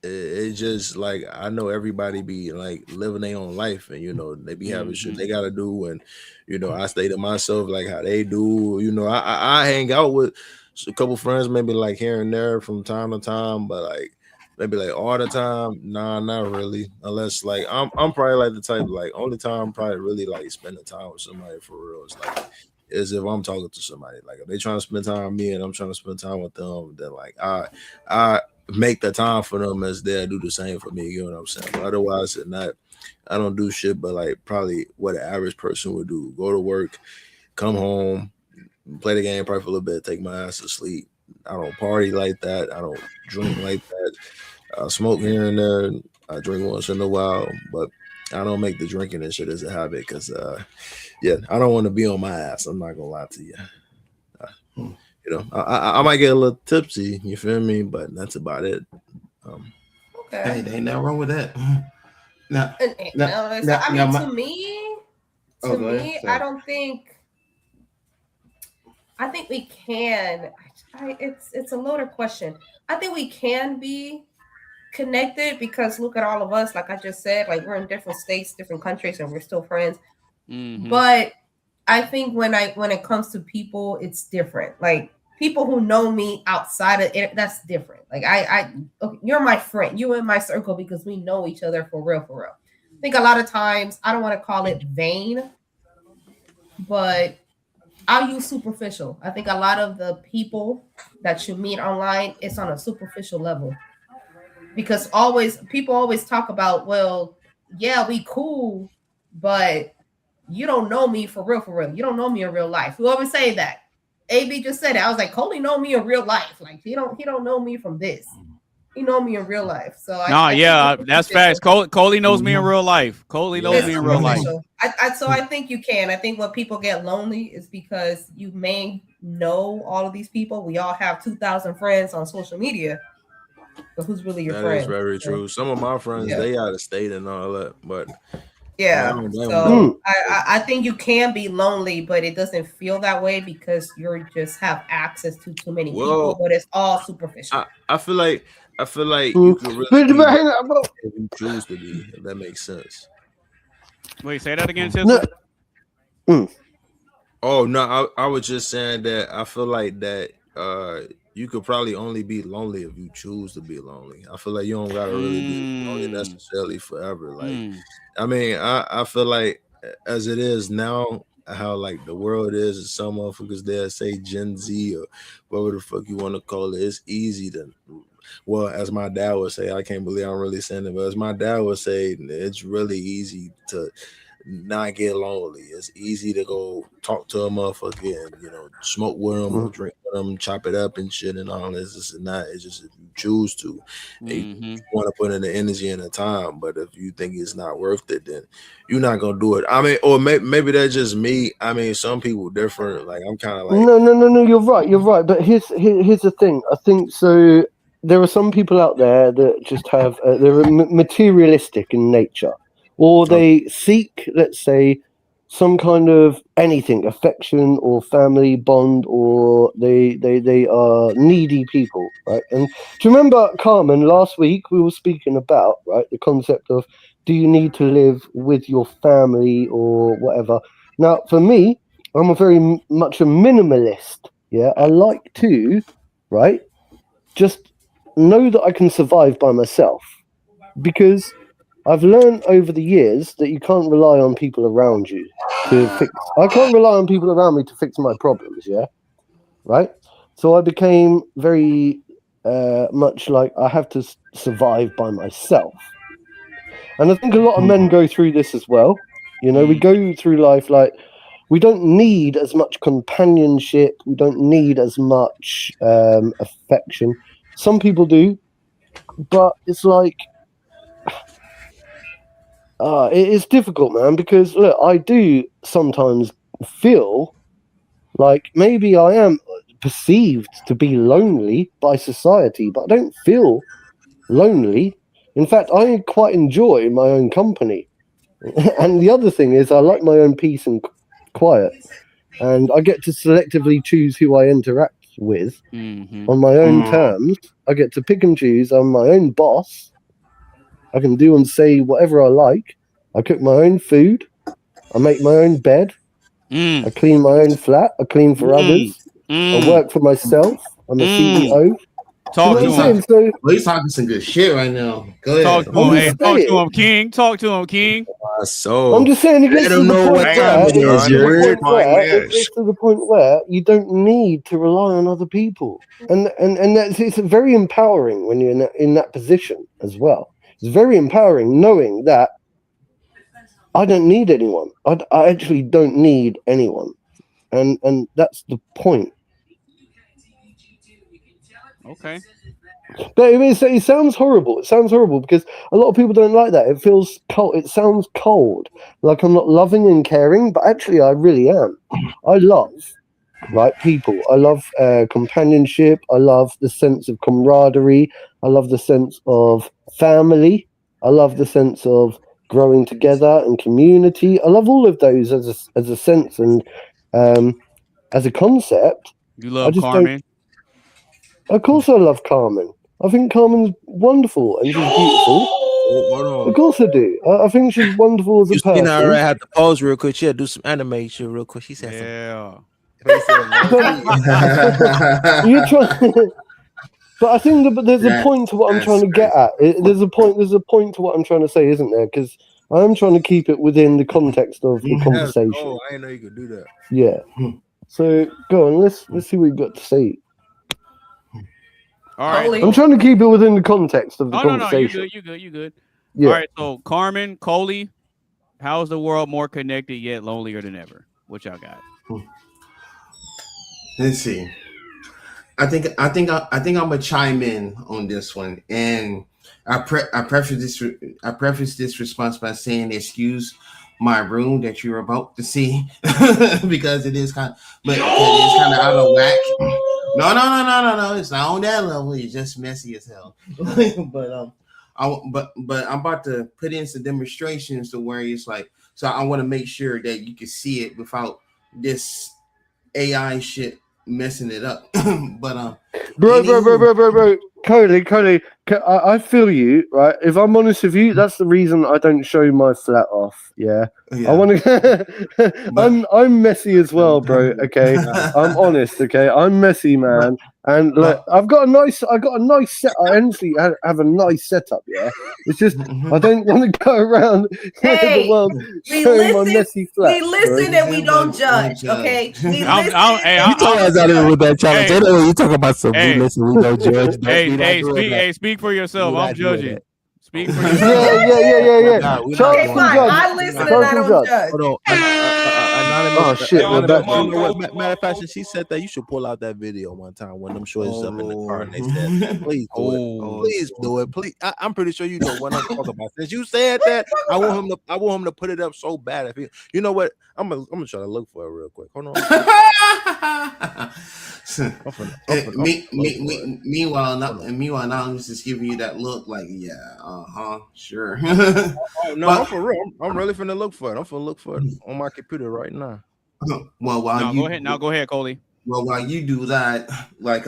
It's just like I know everybody be like living their own life, and you know they be having shit they gotta do, and you know I stay to myself like how they do. You know I hang out with a couple friends, maybe like here and there from time to time, but like maybe like all the time, nah, not really. Unless like I'm probably like the type like only time I'm probably really like spending time with somebody for real is like is if I'm talking to somebody. Like if they trying to spend time with me and I'm trying to spend time with them, then like I make the time for them as they'll do the same for me. You know what I'm saying? But otherwise, I don't do shit. But like probably what an average person would do: go to work, come home, play the game probably for a little bit, take my ass to sleep. I don't party like that. I don't drink like that. I smoke here and there. I drink once in a while, but I don't make the drinking and shit as a habit because yeah, I don't want to be on my ass. I'm not gonna lie to you. You know, I might get a little tipsy. You feel me? But that's about it. okay. Hey, there ain't nothing wrong with that. Now, To me, go ahead. Sorry. I don't think. I think we can. It's a loaded question. I think we can be connected because look at all of us. Like I just said, like we're in different states, different countries, and we're still friends. But I think when it comes to people, it's different. Like people who know me outside of it, that's different. Like okay, you're my friend. You in my circle because we know each other for real, for real. I think a lot of times I don't want to call it vain, but I'll use superficial. I think a lot of the people that you meet online, it's on a superficial level. Because people always talk about, well, yeah, we cool, but you don't know me for real, for real. You don't know me in real life. We always say that. AB just said it. I was like, Coley know me in real life. Like he don't know me from this. He know me in real life. So that's facts. Coley knows me in real life. Coley knows me in real life. I think you can. I think when people get lonely is because you may know all of these people. We all have 2,000 friends on social media. But who's really your friend? That is very true. Some of my friends, they out of state and all that, but I think you can be lonely, but it doesn't feel that way because you just have access to too many people, but it's all superficial. I feel like you can really be if you choose to be, if that makes sense. Wait, say that again, Tizzle? Oh no, I was just saying that I feel like that you could probably only be lonely if you choose to be lonely. I feel like you don't gotta really be lonely necessarily forever. Like I mean, I feel like as it is now, how like the world is, some motherfuckers there say Gen Z or whatever the fuck you want to call it. It's easy to, well, as my dad would say, I can't believe I'm really saying it, but as my dad would say, it's really easy to not get lonely. It's easy to go talk to a motherfucker and, you know, smoke with them or drink with them, chop it up and shit and all this. This and that. It's just if you choose to, you want to put in the energy and the time. But if you think it's not worth it, then you're not gonna do it. I mean, or maybe that's just me. I mean, some people different. Like I'm kind of like no. You're right. But here's the thing. I think so. There are some people out there that just have they're materialistic in nature. Or they seek, let's say, some kind of anything, affection or family bond, or they are needy people, right? And do you remember, Carmen, last week we were speaking about, right, the concept of, do you need to live with your family or whatever? Now, for me, I'm a very much a minimalist. Yeah, I like to, right, just know that I can survive by myself, because I've learned over the years that you can't rely on people around you to fix. I can't rely on people around me to fix my problems. Yeah, right. So I became very much like I have to survive by myself, and I think a lot of men go through this as well. You know, we go through life like we don't need as much companionship. We don't need as much affection. Some people do, but it's like. It is difficult, man, because look, I do sometimes feel like maybe I am perceived to be lonely by society, but I don't feel lonely. In fact, I quite enjoy my own company. And the other thing is, I like my own peace and quiet, and I get to selectively choose who I interact with on my own terms. I get to pick and choose. I'm my own boss. I can do and say whatever I like. I cook my own food. I make my own bed. I clean my own flat. I clean for others. I work for myself. I'm a CEO. Talk to him. So, well, he's talking some good shit right now. Go ahead. Talk to him. Hey, talk to him, King. Talk to him, King. So I'm just saying, it gets to the point where it's to the point where you don't need to rely on other people, and that's, it's very empowering when you're in that position as well. It's very empowering knowing that I don't need anyone. I actually don't need anyone, and that's the point. Okay. But it sounds horrible. It sounds horrible because a lot of people don't like that. It feels cold. It sounds cold, like I'm not loving and caring. But actually, I really am. I love, right, people. I love companionship. I love the sense of camaraderie. I love the sense of family. I love the sense of growing together and community. I love all of those as a sense and as a concept. You love Carmen? Of course I love Carmen. I think Carmen's wonderful and she's beautiful. hold on. Of course I do. I think she's wonderful as a person. You know, I had to pause real quick. She'll do some anime shit real quick. She said You're trying, but I think that there's a point to what I'm trying to get at. There's a point to what I'm trying to say, isn't there? Because I am trying to keep it within the context of the conversation. Oh, I didn't know you could do that. Yeah. So go on. Let's see what you've got to say. All right. I'm trying to keep it within the context of the conversation. No, you good. Yeah. All right, so Carmen, Coley, how is the world more connected yet lonelier than ever? What y'all got? Let's see. I think I'm gonna chime in on this one, and I preface this response by saying, excuse my room that you're about to see because it is kind of out of whack. No. It's not on that level. It's just messy as hell. but I'm about to put in some demonstrations to where it's like. So I want to make sure that you can see it without this AI shit messing it up. But bro, Cody, I feel you, right? If I'm honest with you, that's the reason I don't show my flat off. Yeah. I want to. I'm messy as well, bro. Okay, I'm honest. Okay, I'm messy, man. And look, I've got a nice set. I honestly have a nice setup. Yeah, it's just I don't want to go around the world showing my messy flat. We listen and we don't judge. Okay, we listen. You talking about with that challenge? You talking about some we listen, we don't judge. Speak for yourself. I'm judging. Speak for yourself. Yeah. Okay, fine. I listen and I don't judge. Hold on. Oh shit, we're back. You know what? Matter of fact, since she said that, you should pull out that video one time when them shorties up in the car and they said, "Please do it, please do it, please." I'm pretty sure you know what I'm talking about. Since you said that, I want him to put it up so bad. If you know what, I'm gonna try to look for it real quick. Hold on. Meanwhile, now I'm just giving you that look like, yeah, sure. No, I'm for real. I'm really finna look for it. I'm finna look for it on my computer right now. Well, go ahead, Coley. Well, while you do that, like,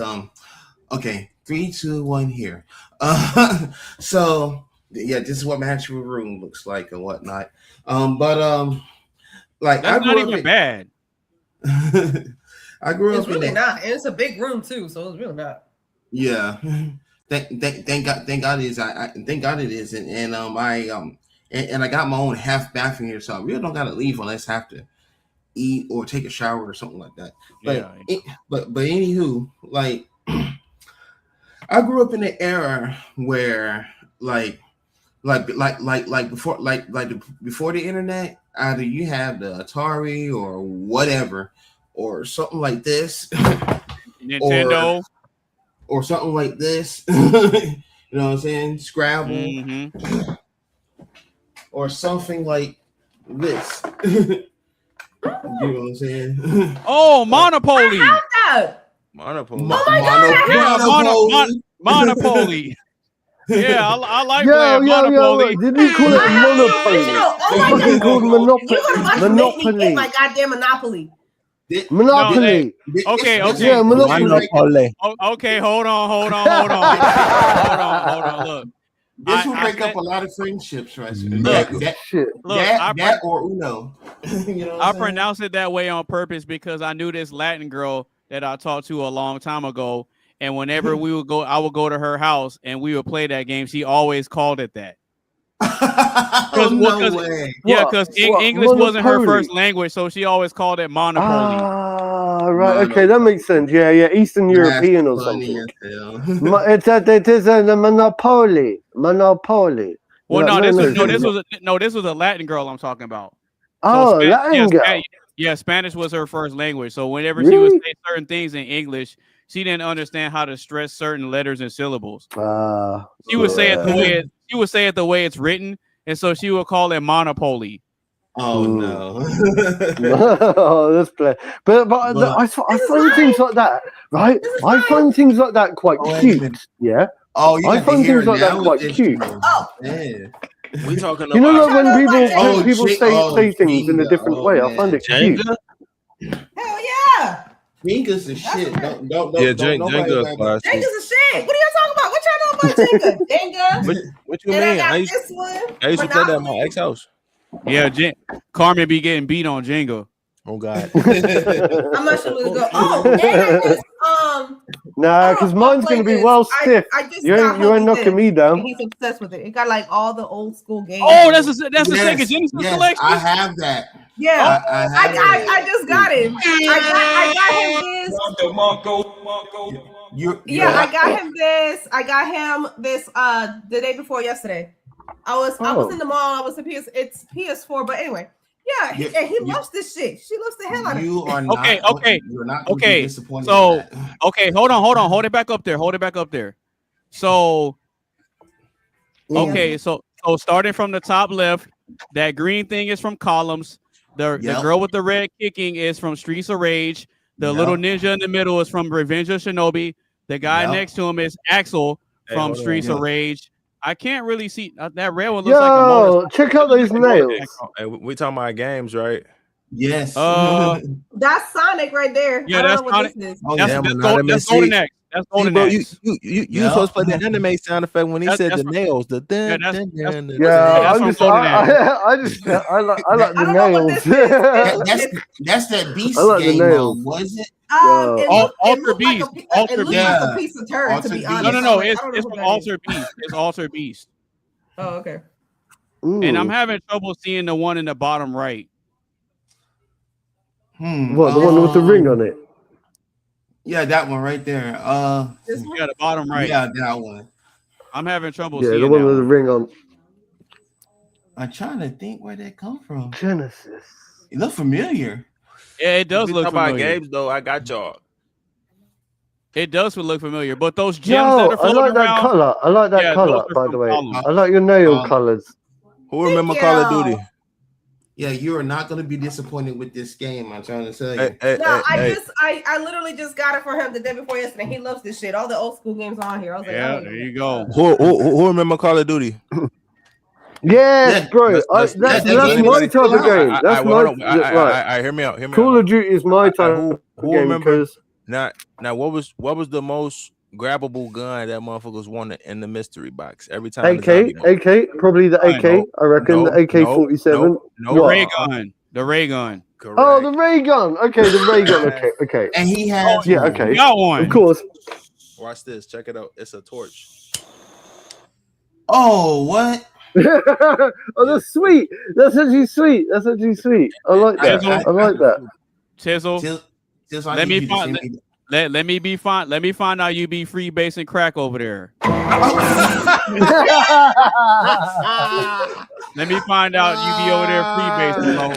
okay, 3, 2, 1, here. So yeah, this is what my actual room looks like and whatnot. Like that's not even bad. I grew it's up really in not. And it's a big room too, so it's really not. Yeah. Thank God it is. Thank God it is. And I got my own half bathroom here, so I really don't gotta leave unless I have to eat or take a shower or something like that. But anywho, like I grew up in an era where before the internet, either you have the Atari or whatever, or something like this, Nintendo, or something like this. You know what I'm saying? Scrabble, or something like this. You know what I'm saying? Oh, Monopoly. Monopoly. Monopoly. Yeah, I like playing Monopoly. Didn't you call it Monopoly? Oh Fucking called Monopoly. You're gonna make me get my goddamn Monopoly. Monopoly. Okay. Yeah, Monopoly. Okay, hold on. Look. This will break up a lot of friendships, right? That or Uno. You know I pronounced it that way on purpose because I knew this Latin girl that I talked to a long time ago, and whenever I would go to her house and we would play that game. She always called it that. No way. Yeah, because English wasn't her first language, so she always called it Monopoly. Ah, right. Okay, that makes sense. Yeah, Eastern European or something. It is a Monopoly. Well, this was a Latin girl I'm talking about. Oh, Latin girl. Yeah, Spanish was her first language. So whenever she would say certain things in English, she didn't understand how to stress certain letters and syllables. She would say it the way it's written, and so she would call it Monopoly. Oh no! Oh, that's play. But I find things like that, right? I find things like that quite cute. Yeah. Oh, you I find things like that quite cute. Oh, yeah. We talking about, you know, like when people say things in a different way, I find it cute. Hell yeah! Jenga's a shit. Don't Jenga's a shit. What are y'all talking about? What y'all know about Jenga? Jenga. What you mean? I used to play that at my ex house. Yeah, Carmen be getting beat on Jenga. Oh God. How much should we go? Oh, nah, because mine's gonna be well stiff. You ain't knocking me down. He's obsessed with it. It got like all the old school games. Oh, that's the Sega Genesis collection. I have that. Yeah, I just got it. I got him this. I got him this the day before yesterday. I was in the mall. I was it's PS4, but anyway. Yeah, he loves this shit. She loves the hell out of it. You are not You're not okay. Disappointed so okay, hold on. Hold it back up there. So okay, so starting from the top left, that green thing is from Columns. The girl with the red kicking is from Streets of Rage. The little ninja in the middle is from Revenge of Shinobi. The guy next to him is Axel from Streets of Rage. I can't really see that red one. Looks like a motorcycle. Check out those nails. Hey, we talking about games, right? Yes. That's Sonic right there. Yeah, that's Sonic. That's Golden Axe. That's Golden Axe. You supposed to play the anime sound effect when he said the nails. I like the nails. That's that Beast game, was it? Alter Beast. It looks like a piece of turd, to be honest. No. It's from Alter Beast. It's Alter Beast. Oh, okay. And I'm having trouble seeing the one in the bottom right. What, the one with the ring on it? Yeah, that one right there. The bottom right. Yeah, that one. I'm having trouble seeing the one with the ring on. I'm trying to think where that come from. Genesis. It looked familiar. Yeah, it does We look talk about familiar. games though. I got y'all. It does look familiar. But those gems Yo, that are I floating like that around, color. I like that yeah, color, those are by from the way. Gollum. I like your nail Um, colors. Who remember Thank Call of you. Duty? Yeah, you are not going to be disappointed with this game. I'm trying to tell you. No, I literally just got it for him the day before yesterday. He loves this shit. All the old school games on here. I was like, Yeah, oh, there you go. Who remember Call of Duty? Yes, Yeah, bro. Let's- That's does my anybody type of still game. out? That's well, hold my on. right. Hear me out. Hear me Call out. of Duty is my type Who of game remember? because Now, what was the most grabbable gun that motherfuckers wanted in the mystery box every time? AK, probably the AK. I reckon the AK-47. No, The What? ray gun. The ray gun. Correct. Oh, the ray gun. Okay, the ray gun. Okay. And he has Yeah, one. okay. You got one. Of course. Watch this. Check it out. It's a torch. Oh, what? Oh, that's sweet. That's actually sweet. I like that. I like that. Chisel. Just like Let me you find. just- Let me be fine. Let me find out you be freebasing crack over there. Let me find out you be over there freebasing, bro.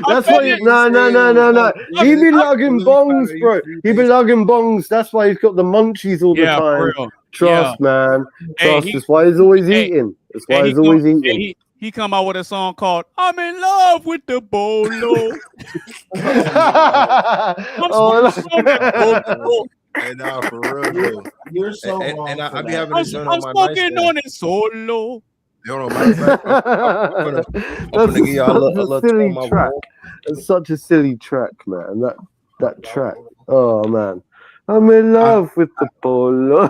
That's why. No. He be lugging bongs, bro. He be lugging bongs. That's why he's got the munchies all the Yeah, for time. real. Trust, man. Hey, Trust. That's why he's always eating. That's why he's always eating. He come out with a song called "I'm in Love with the Bolo." Hey, nah, for real, bro. You're so And wrong. I for be that. having this joint I'm on my smoking nightstand. on it solo. Hold on, matter of fact, I'm That's gonna give y'all a little such a silly tone of track. voice. It's such a silly track, man. That track. Oh man, I'm in love with the polo.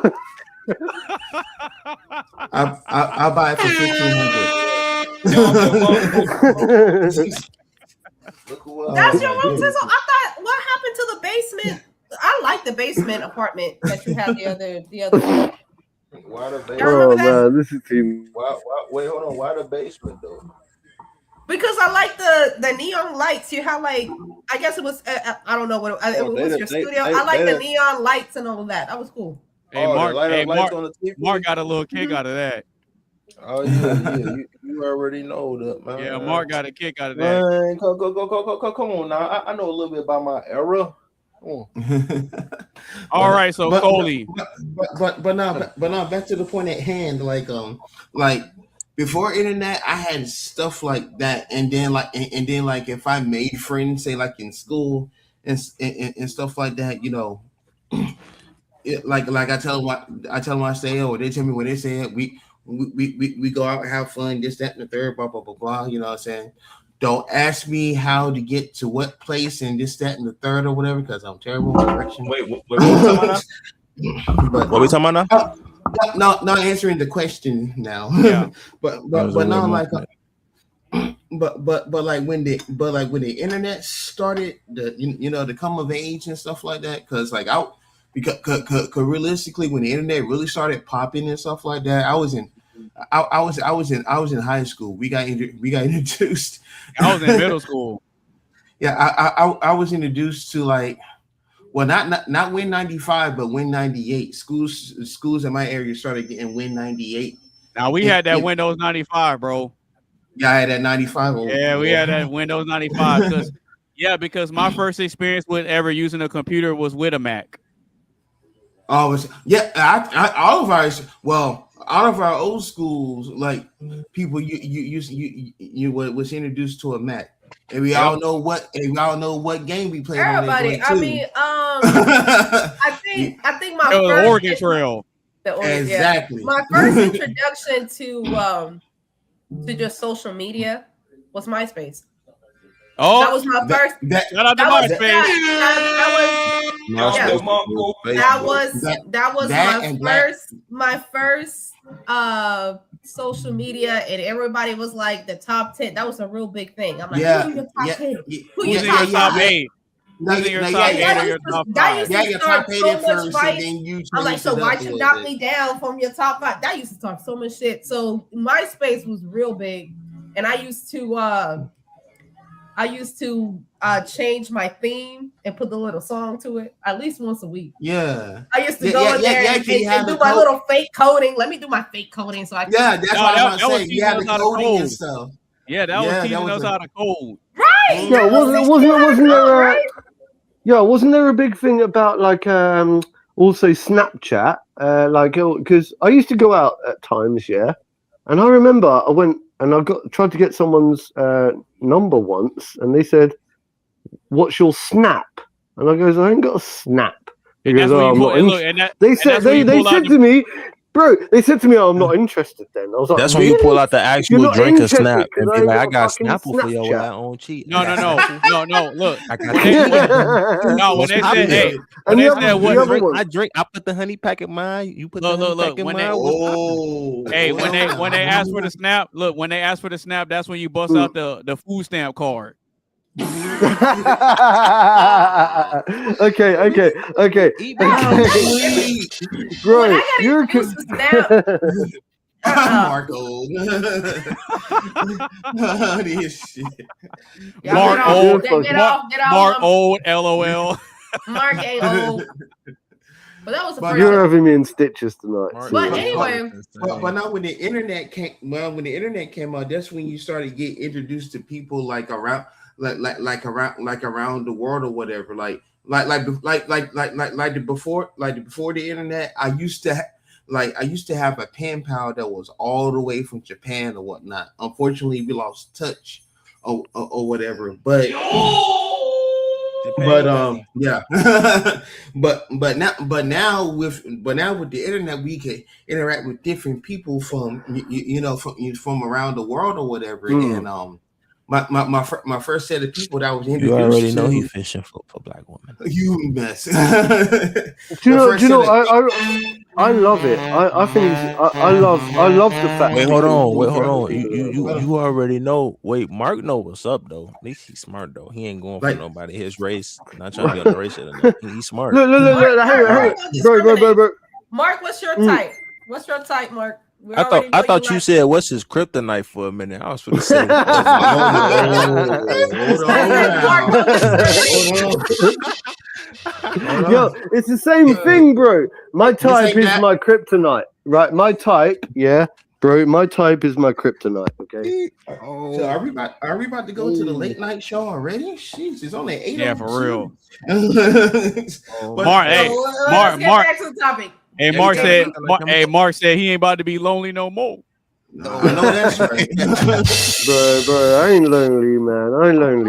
I'll buy it for 1,500. That's your room, Tizzle. I thought, what happened to the basement? I like the basement apartment that you had the other. Why the basement? Y'all remember that? Man, this is too. Wait, hold on. Why the basement though? Because I like the neon lights. You have like, I guess it was, I don't know what it was your studio. I like the neon lights and all of that. That was cool. Hey, Mark. Hey, lights on the TV? Mark got a little kick out of that. Oh yeah. You already know that, man. Yeah, Mark got a kick out of that. Man, go, come on now. I know a little bit about my era. All right, so Coley. But now back to the point at hand. Like before internet, I had stuff like that, and then like if I made friends, say like in school and stuff like that, you know, like I tell them I say, or they tell me what they say. We go out and have fun, this, that, and the third, blah blah blah blah. You know what I'm saying? Don't ask me how to get to what place and this, that, and the third or whatever, because I'm terrible with direction. Wait, what we talking about now? What we talking about now? Not answering the question now. Yeah. but now like but like when the internet started to come of age and stuff like that, because realistically when the internet really started popping and stuff like that, I was in high school. We got introduced. I was in middle school. Yeah, I was introduced to like, well, not Win 95, but Win 98. Schools in my area started getting Win 98. Now we had that Windows 95, bro. Yeah, I had that 95. Yeah, we had that Windows 95 because my first experience with ever using a computer was with a Mac. Oh, yeah. All of our old schools, like people, you was introduced to a Mac, and we all know what game we played. Everybody, on I think my It was first Oregon Trail. Exactly. Yeah. My first introduction to just social media was MySpace. Oh, that was my first. Shout out to MySpace. That was my first social media, and everybody was like the top 10. That was a real big thing. I'm like, who's your top 10? Who's your top 8? That used to start so much fight. I'm like, so why'd you knock me down from your top 5? That used to start so much shit. So MySpace was real big, and I used to change my theme and put the little song to it at least once a week. Yeah, I used to go in there and do my little fake coding. Let me do my fake coding so I can. Yeah, that's what I was saying. You had the coding and stuff. Yeah, that was teaching us how to code. Right. Right. Yeah, wasn't there a big thing about like also Snapchat? Like because I used to go out at times, yeah, and I remember I went and I tried to get someone's number once, and they said, "What's your snap?" And I goes, "I ain't got a snap." He goes, "Oh, I'm not interested." They said to me, bro. They said to me, "Oh, I'm not interested." Then I was like, That's really? when you pull out the actual drink and snap and be like, "I got Snapple Snapple for your own cheat." No. Look, I got when they said, hey, when they said what? I drink. I put the honey pack in mine. You put the honey pack in mine. Hey, when they ask for the snap, look, when they ask for the snap, that's when you bust out the food stamp card. Okay. Bro, you're Marco. This shit. Mark old, Mark old, LOL. Mark ain't old. But that was the first. You're having me in stitches tonight. But anyway, but now when the internet came out, that's when you started to get introduced to people like around around the world or whatever. Like before the internet, I used to have a pen pal that was all the way from Japan or whatnot. Unfortunately, we lost touch or whatever. But yeah. but now with the internet, we can interact with different people from from around the world or whatever. And my first set of people that was introduced. You already know he fishing for black women. You mess. Do you know? I love it. I think I love the fact. Wait, hold on. You already know. Wait, Mark know what's up though. At least he's smart though. He ain't going for nobody his race. Not trying to be on the race shit. He's smart. Look. Bro. Mark, what's your type? What's your type, Mark? I thought you said what's his kryptonite for a minute. I was for the same. Yo, it's the same thing, bro. My type is my kryptonite, right? My type, yeah, bro. My type is my kryptonite. Okay. So are we about to go to the late night show already? Jeez, it's only 8. Yeah, for real. Mark, back to the topic. Hey, Mark said he ain't about to be lonely no more. No, I know that's right. bro, I ain't lonely, man. I ain't lonely.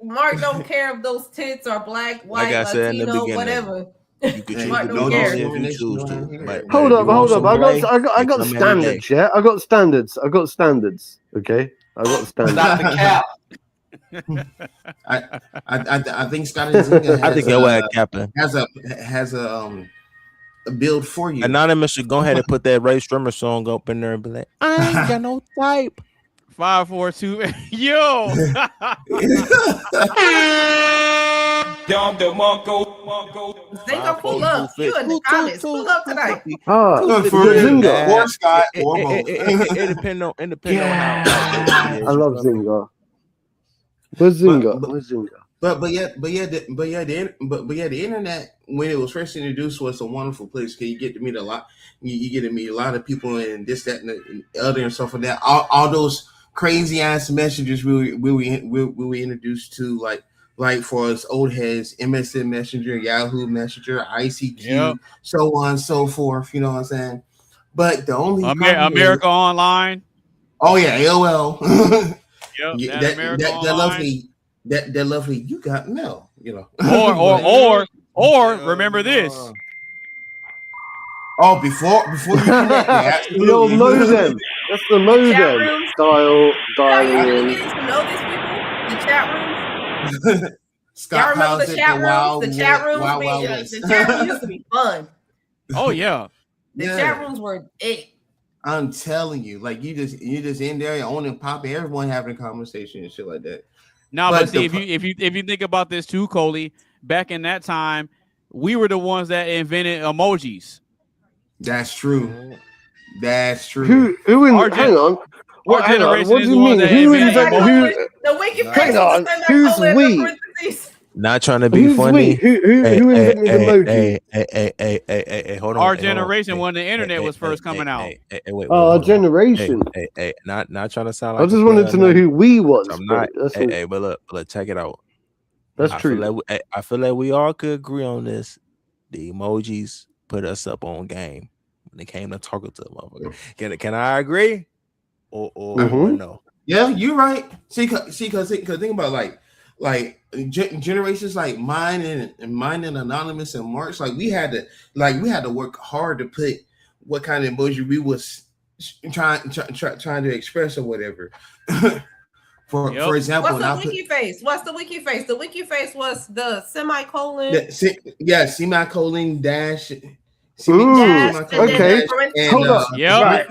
Mark don't care if those tits are black, white, like I said Latino, whatever. You can Mark don't care. if you choose to. Hold up. I got standards, yeah. I got standards. Okay, I got standards. Stop the cap. I think Scott and Zinga has a build for you. Anonymous should go ahead and put that Ray Strimmer song up in there and be like, I ain't got no type. 5, 4, 2, yo. Zinga, pull up. You in the comments. Pull up tonight. Zinga. Or Scott or both. It depends on how. I love Zinga. Where's Zinga? But the internet when it was first introduced was a wonderful place because you get to meet a lot. You get to meet a lot of people and this, that, and the other and stuff like that. All those crazy ass messages we introduced to like for us old heads, MSN Messenger, Yahoo Messenger, ICQ, so on and so forth. You know what I'm saying? But the only America Online. Oh yeah, AOL. Yep, that lovely you got mail, you know. Or remember this. Oh, before you connect, the old modem. That's the modem style dialing. You to know these people, the chat rooms. Scott Y'all remember the chat rooms? The chat rooms used to be fun. Oh yeah. The chat rooms were it. I'm telling you, like you just in there, you owning pop, everyone having a conversation and shit like that. No, but see, if you think about this too, Coley, back in that time, we were the ones that invented emojis. That's true. That's true. Hang on. Our generation what is do the you one mean? that Who invented invented? The Wikipedia. Hang on. Who's we? Not trying to be Who's funny. we? Who invented emoji? Hey, hold on. Our hey, hold on. generation Hey, when the internet was first coming out. Wait, Our hold on. generation. Hey, not trying to sound I like just wanted to know who we was. I'm But not. that's all. Hey, but look, check it out. That's I true. feel like we all could agree on this. The emojis put us up on game when it came to talking to a motherfucker. Can I agree? Or no? Yeah, you're right. See, cause think about generations like mine and Anonymous and Mark's. Like we had to work hard to put what kind of emoji we was trying to express or whatever. For example, what's the wiki face? What's the wiki face? The wiki face was the semicolon. Semicolon dash. Okay. Hold up. Yep.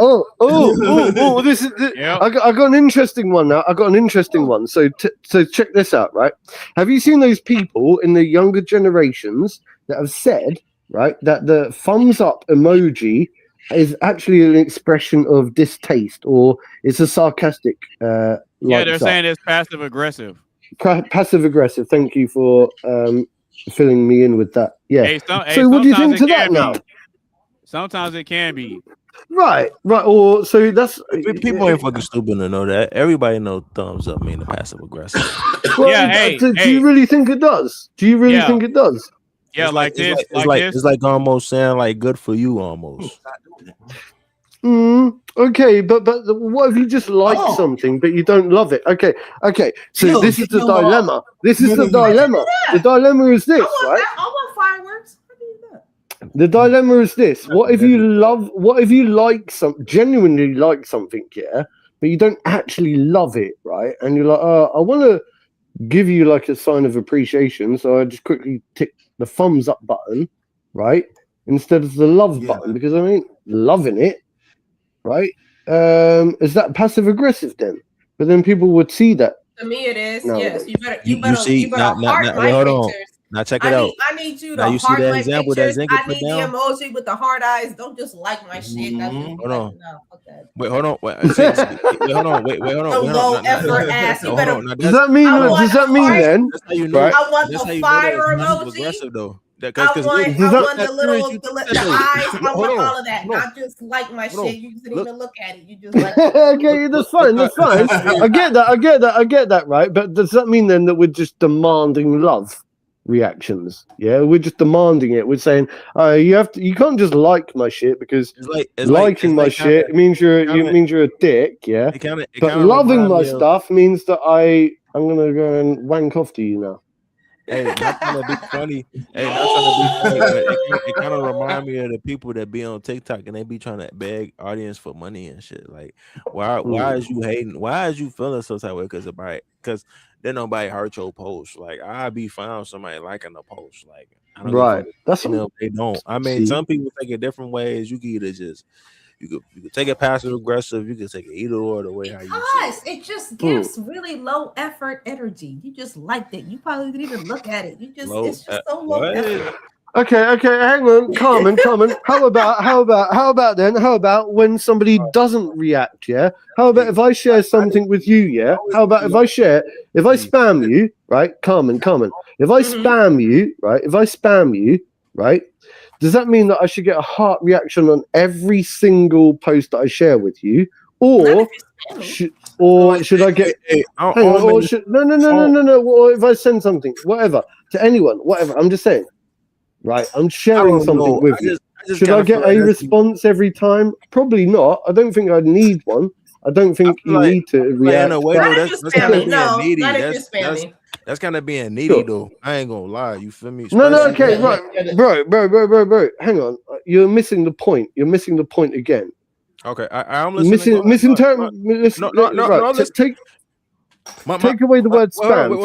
Oh, this is. I got an interesting one now. I got an interesting one. So check this out, right? Have you seen those people in the younger generations that have said, right, that the thumbs up emoji is actually an expression of distaste, or it's a sarcastic? Yeah, they're saying it's passive aggressive. Passive aggressive. Thank you for filling me in with that. Yeah. So what do you think to that now? Sometimes it can be. Right. Or so that's people ain't fucking stupid to know that. Everybody know thumbs up mean the passive aggressive. Well, do you really think it does? Do you really think it does? Yeah, it's like this. It's like almost saying like good for you almost. Okay, but what if you just like something but you don't love it? Okay. So this is the dilemma. This is the dilemma. The dilemma is this, right? I want fireworks. How do you do that? The dilemma is this. What if you like genuinely like something, yeah, but you don't actually love it, right? And you're like, I want to give you like a sign of appreciation, so I just quickly tick the thumbs up button, right? Instead of the love button, because I ain't loving it. Right? Is that passive aggressive then? But then people would see that. To me, it is. No. Yes, you better heart my hold on. pictures. Now check it out. I need you to now you heart see that my example pictures. that I need the emoji with the heart eyes. Don't just like my shit. Hold on. No, fuck that. Wait, hold on. Wait, hold on. Wait, hold on. Low effort ass. You better. Does that mean then? That's how you know. Right? I want the fire emoji. Aggressive though. I want the eyes. I want all of that. Not just like my shit. You didn't even look at it. You just like okay, that's fine. I get that, right? But does that mean then that we're just demanding love reactions? Yeah, we're just demanding it. We're saying, you can't just like my shit because liking my shit means you're a dick, yeah. But loving my stuff means that I'm gonna go and wank off to you now. Hey, not trying to be funny. Hey, not trying to be funny, but it kind of remind me of the people that be on TikTok and they be trying to beg audience for money and shit. Like, why is you hating? Why is you feeling some type of way? Because then nobody hurt your post. Like, I be found somebody liking a post. Like, I don't right. That's they don't. I mean, some people take it different ways. You can either just you could take it passive aggressive. You can take it either or the way how you see it just gives really low effort energy. You just liked it. You probably didn't even look at it. It's just so low effort. Okay, hang on, Carmen. How about when somebody doesn't react? Yeah. How about if I share something with you? Yeah. How about if I spam you, right, Carmen? If I spam you, right? Does that mean that I should get a heart reaction on every single post that I share with you, or should I get? No. Or if I send something, whatever, to anyone, whatever. I'm just saying, right? I'm sharing something with you. Should I get a response every time? Probably not. I don't think I'd need one. I don't think you need to react. In a way, that's kind of being needy. That's kind of being needy, though. I ain't gonna lie. You feel me? No, okay, right, bro. Hang on, you're missing the point. You're missing the point again. Okay, I'm listening. Misinterpret. No. Take away the word spam.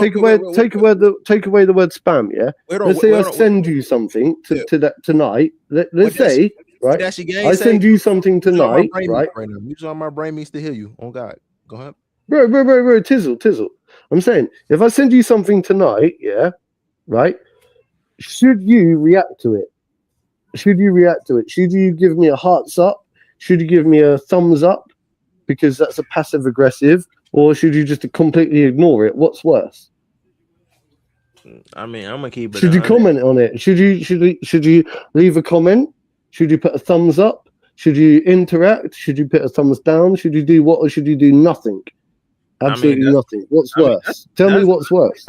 Take away the word spam. Yeah. Let's say I send you something to that tonight. Let's say. Right, I send you something tonight, right? Music on my brain means to hear you. Oh God, go ahead, bro, tizzle. I'm saying, if I send you something tonight, yeah, right? Should you react to it? Should you give me a hearts up? Should you give me a thumbs up? Because that's a passive aggressive, or should you just completely ignore it? What's worse? I mean, I'm gonna keep it. Should you 100. comment on it? Should you leave a comment? Should you put a thumbs up? Should you interact? Should you put a thumbs down? Should you do what, or should you do nothing? Absolutely nothing. What's worse? Tell me what's worse.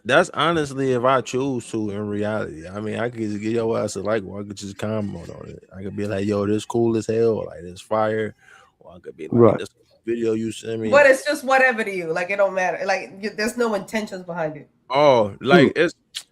That's honestly if I choose to in reality. I mean, I could just get your ass a like, or I could just comment on it. I could be like, yo, this cool as hell, or like this fire, or I could be like, this video you sent me. But it's just whatever to you. Like it don't matter. Like there's no intentions behind it. Oh, like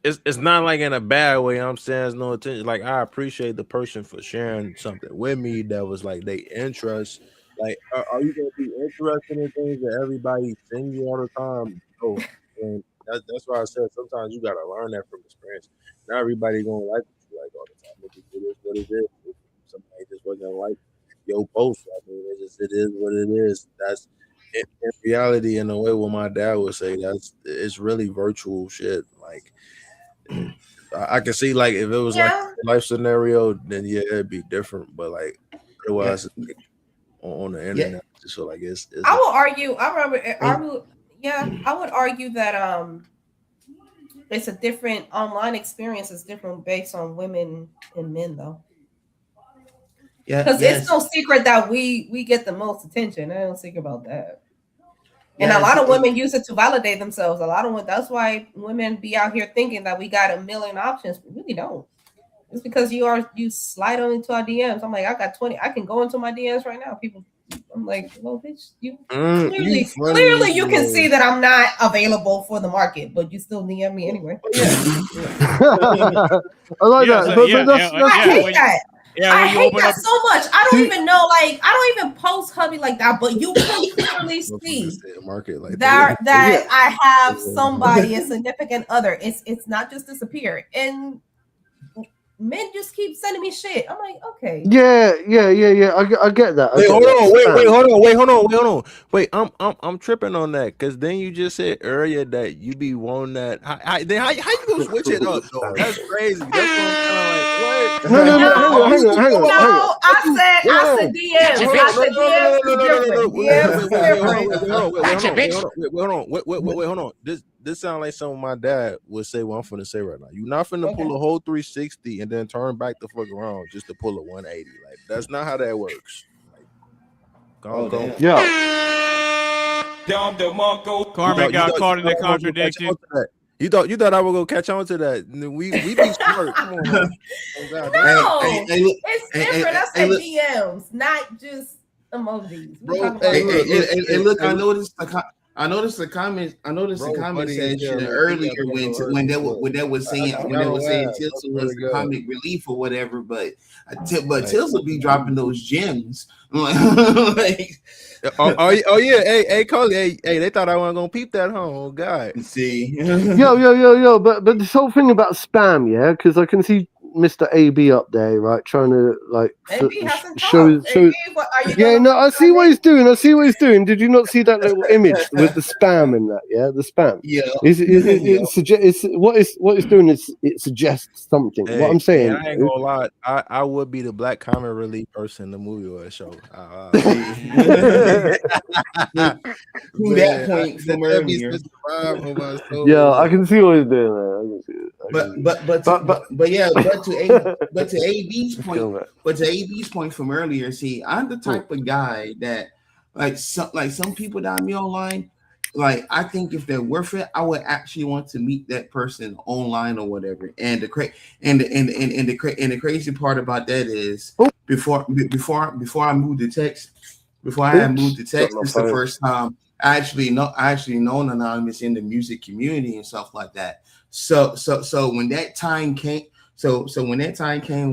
it's not like in a bad way. I'm saying there's no attention. Like I appreciate the person for sharing something with me that was like they interest. Like, are you gonna be interested in things that everybody send you all the time? No, and that's why I said sometimes you gotta learn that from experience. Not everybody gonna like what you like all the time. It is what it is. If somebody just wasn't like your post, I mean, it is what it is. That's in reality, in a way, what my dad would say, it's really virtual shit. Like I can see, like if it was like a life scenario, then yeah, it'd be different. But like otherwise, on the internet, just feel like it's I will argue. I would argue that it's a different online experience. Is different based on women and men, though. Yeah, because it's no secret that we get the most attention. I don't think about that. And a lot of women use it to validate themselves. A lot of women. That's why women be out here thinking that we got a million options. We really don't. It's because you slide on into our DMs. I'm like, I got 20. I can go into my DMs right now. People, I'm like, well, bitch, you clearly you can see that I'm not available for the market, but you still DM me anyway. Yeah. I like that. I hate that. Yeah, I hate that so much. I don't even know, like, I don't even post hubby like that, but you can clearly see that I have somebody, a significant other. It's not just disappear. And men just keep sending me shit. I'm like, okay. Yeah. I get that. Hold on. Wait, I'm tripping on that because then you just said earlier that you be wanting that. How you gonna switch it up? Though? That's crazy. That's what I'm kind of like. What? Hang on. No, I said DMs. I said DMs. Wait, hold on. This sounds like something my dad would say what I'm finna say right now. You're not finna pull a whole 360 and then turn back the fuck around just to pull a 180. Like that's not how that works. Like, go. Yeah. Carmen got caught in the contradiction. You thought I would go catch on to that? We be smart. Come on, man. No, it's different. I said DMs, not just emojis. Look, I noticed the comment section earlier when they were saying Tilsa was the comic relief or whatever, but Tilsa be dropping those gems. Like, oh yeah, hey, Coley, hey, they thought I wasn't gonna peep that home. Oh God, see, yo, but this whole thing about spam, yeah, because I can see Mr. AB up there, right, trying to like show. Yeah, no, I see what he's doing. Did you not see that little image with the spam in that? Yeah, the spam. Yeah. What it's doing is it suggests something. Hey, what I'm saying. I ain't gonna lie. I would be the black comic relief person in the movie or a show. To that point from earlier. Yeah, I can see what he's doing. Man. I can see it. But to AB's point from earlier, see, I'm the type of guy that like some people that I meet online, like I think if they're worth it, I would actually want to meet that person online or whatever. And the crazy part about that is before I moved to Texas, this is the first time I actually known Anonymous in the music community and stuff like that. So when that time came,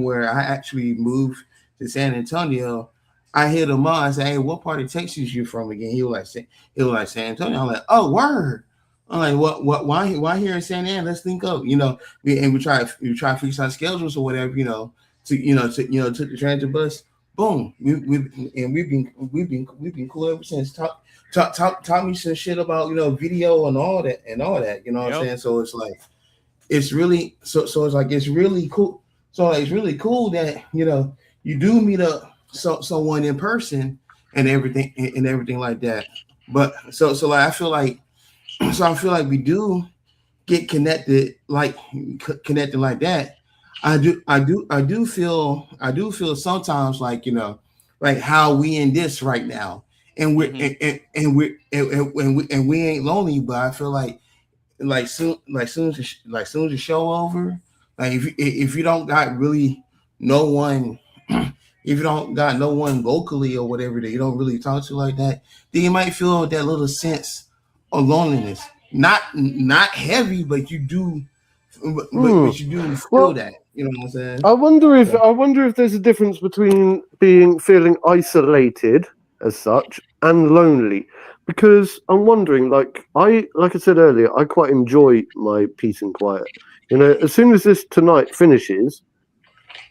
where I actually moved to San Antonio, I hit him up. I said, "Hey, what part of Texas you from again?" He was like San Antonio. I'm like, "Oh, word." I'm like, "What? Why here in San Antonio? Let's link up." You know, we try to fix our schedules or whatever. You know, took the transit bus. Boom. We've been cool ever since. Taught me some shit about video and all that. You know what I'm saying? So it's like it's really it's like it's really cool. So like, it's really cool that you do meet up someone in person and everything like that. But so like I feel like we do get connected connected like that, I do feel sometimes like, you know, like how we in this right now, and we're and we ain't lonely, but I feel like soon as the show over, like if you don't got really no one, if you don't got no one vocally or whatever that you don't really talk to like that, then you might feel that little sense of loneliness. Not heavy, but you do, but you do feel that. You know what I'm saying? I wonder if there's a difference between feeling isolated as such and lonely, because I'm wondering, like I said earlier, I quite enjoy my peace and quiet. You know, as soon as this tonight finishes,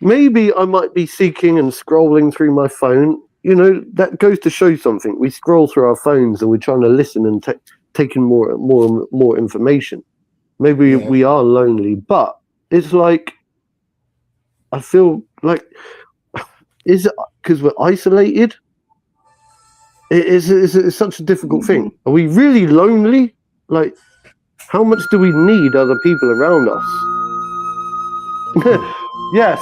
maybe I might be seeking and scrolling through my phone. You know, that goes to show something. We scroll through our phones and we're trying to listen and taking more information. Maybe we are lonely, but it's like I feel like, is it because we're isolated? It's such a difficult thing. Are we really lonely? Like, how much do we need other people around us? Yes,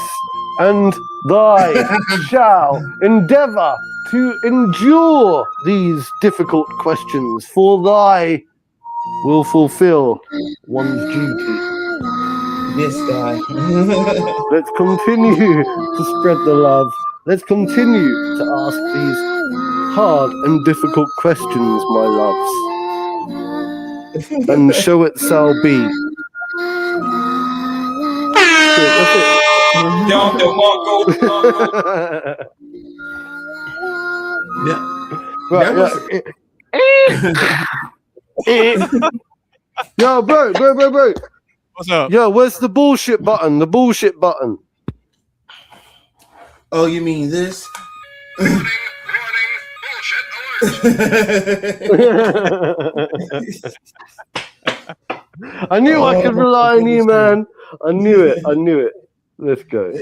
and thy shall endeavor to endure these difficult questions, for thy will fulfill one's duty. This guy. Let's continue to spread the love. Let's continue to ask these hard and difficult questions, my loves. And so it shall be. Yeah. Right, Yo, bro. What's up? Yo, where's the bullshit button? The bullshit button. Oh, you mean this? I knew I could rely on you, man. I knew it. Let's go.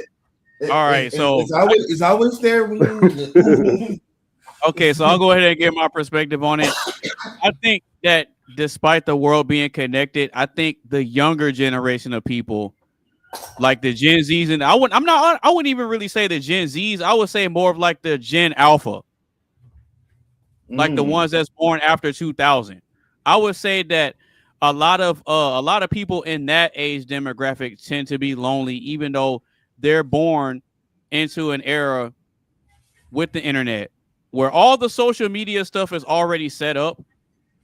All right, so it's always there. Okay, so I'll go ahead and give my perspective on it. I think that despite the world being connected, I think the younger generation of people, like the Gen Zs, and I wouldn't even really say the Gen Zs. I would say more of like the Gen Alpha, like the ones that's born after 2000. I would say that a lot of people in that age demographic tend to be lonely, even though they're born into an era with the internet where all the social media stuff is already set up.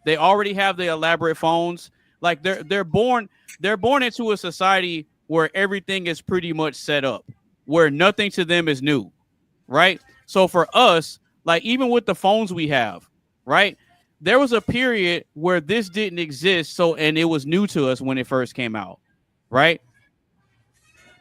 They already have the elaborate phones. Like they're born into a society where everything is pretty much set up, where nothing to them is new, right? So for us, like even with the phones we have, right? There was a period where this didn't exist, and it was new to us when it first came out, right?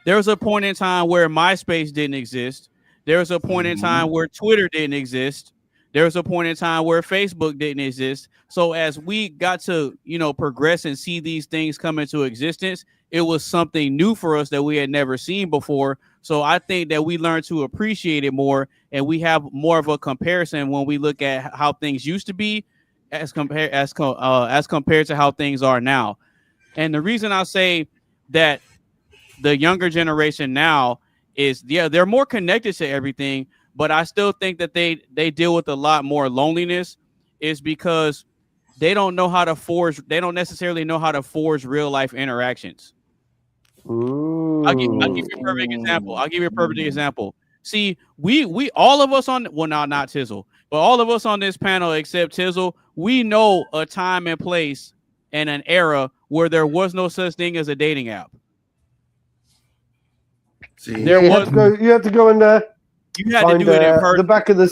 There was a point in time where MySpace didn't exist. There was a point in time where Twitter didn't exist. There was a point in time where Facebook didn't exist. So as we got to, progress and see these things come into existence, it was something new for us that we had never seen before. So I think that we learned to appreciate it more, and we have more of a comparison when we look at how things used to be as compared to how things are now. And the reason I say that the younger generation now is, they're more connected to everything, but I still think that they deal with a lot more loneliness, is because they don't necessarily know how to forge real life interactions. I'll give you a perfect example. See, we all of us not Tizzle, but all of us on this panel except Tizzle, we know a time and place and an era where there was no such thing as a dating app. See, you had to go in there. You had to do it in person. The back of the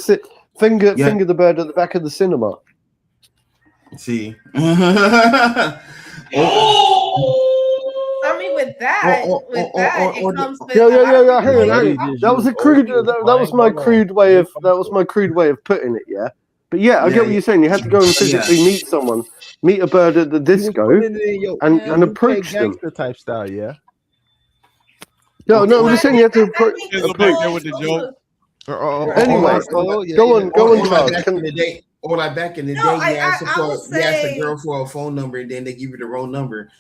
finger the bird at the back of the cinema. See. I mean, with that, it comes with hang on. That was a crude. That was my crude way of. That was my crude way of putting it. Yeah, but I get what you're saying. You had to go and physically meet someone, meet a bird at the disco, and approach them. Type style, yeah. No, I'm just saying you have to approach there with the joke. Anyway, go on, Charles. Back in the day, you asked a girl for a phone number, and then they give you the wrong number,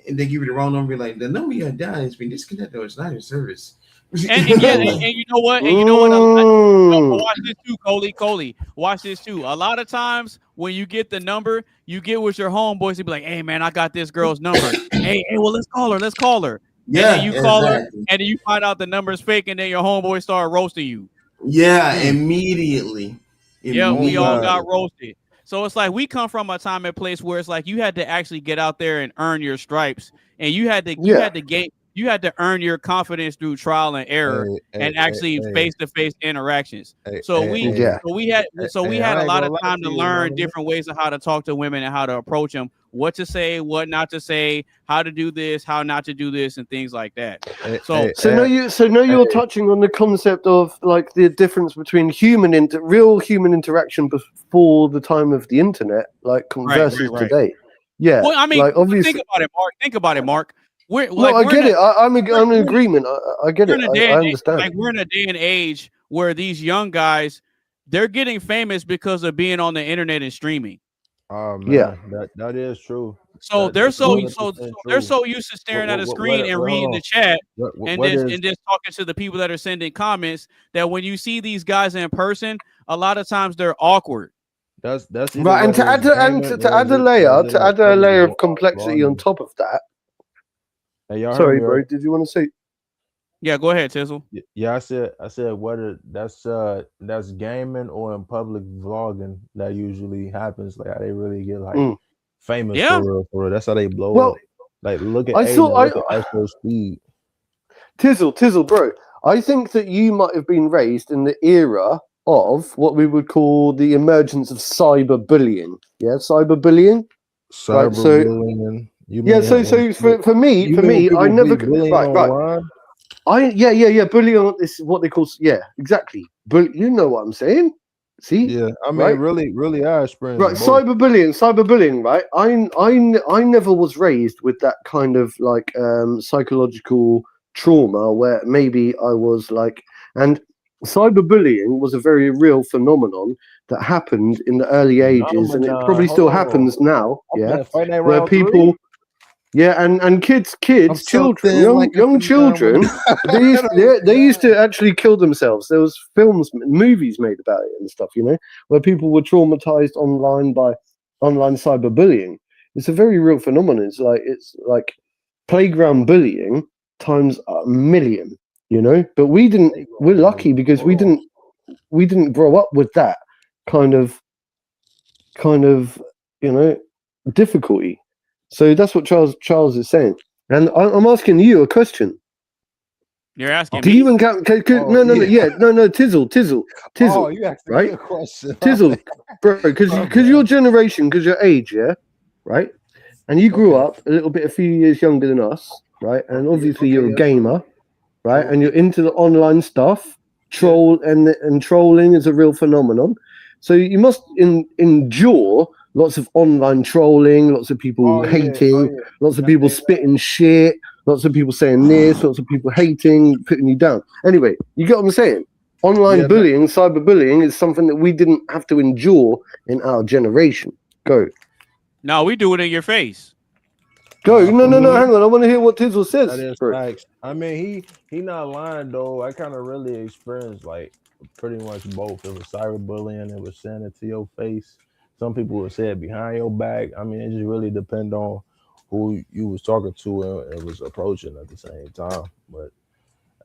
and they give you the wrong number, like the number you have dialed has been disconnected or it's not in service. And yeah, and you know what? And you know what? Watch this too, Coley. Watch this too. A lot of times when you get the number, you get with your homeboys and be like, "Hey man, I got this girl's number. hey, well, let's call her. Yeah, and then you call her, and then you find out the number's fake, and then your homeboys start roasting you. Yeah, immediately. Yeah, we all got roasted. So it's like we come from a time and place where it's like you had to actually get out there and earn your stripes, and you had to gain your confidence through trial and error and actually face-to-face interactions. So we had a lot of time to learn different ways of how to talk to women and how to approach them, what to say, what not to say, how to do this, how not to do this, and things like that. So now you're touching on the concept of like the difference between real human interaction before the time of the internet, like versus today. Yeah. Well, I mean, like, obviously, think about it, Mark. I get it. I'm in agreement. I get it. I understand. Like we're in a day and age where these young guys, they're getting famous because of being on the internet and streaming. Oh man, yeah, that is true. So they're so used to staring at a screen and reading the chat and just talking to the people that are sending comments that when you see these guys in person, a lot of times they're awkward. That's right. And to add a layer of complexity on top of that. Hey, sorry, bro. Right? Did you want to say? Yeah, go ahead, Tizzle. Yeah, I said whether that's gaming or in public vlogging that usually happens. Like how they really get like famous for real. That's how they blow up. Like look at Astro Speed. Tizzle, bro. I think that you might have been raised in the era of what we would call the emergence of cyberbullying. Yeah, cyberbullying. Cyberbullying. For me, I never right. Bullying is what they call exactly. But you know what I'm saying? See? Yeah, I mean, really, I experienced right. Cyberbullying, right? I never was raised with that kind of like psychological trauma where maybe I was like, and cyberbullying was a very real phenomenon that happened in the early ages, and it probably still happens now. Yeah, where people. Yeah, and kids, children, young children, they used to actually kill themselves. There was movies made about it and stuff, where people were traumatized online by online cyberbullying. It's a very real phenomenon. It's like playground bullying times a million, But we're lucky because we didn't grow up with that kind of difficulty. So that's what Charles is saying, and I'm asking you a question. You're asking do me? You even count? No, Tizzle. Oh, you asked me a question, Tizzle, bro, because your generation, because your age, yeah, right, and you grew up a few years younger than us, right, and obviously you're a gamer, right, and you're into the online stuff, and trolling is a real phenomenon, so you must endure lots of online trolling, lots of people hating, lots of people spitting shit, lots of people saying this, lots of people hating, putting you down. Anyway, you get what I'm saying? Online bullying, cyberbullying is something that we didn't have to endure in our generation. Go. No, we do it in your face. Go. No, hang on. I want to hear what Tizzle says. That is facts. I mean, he not lying though. I kind of really experienced like pretty much both. It was cyberbullying, it was saying it to your face. Some people would say it behind your back. I mean, it just really depends on who you was talking to and was approaching at the same time. But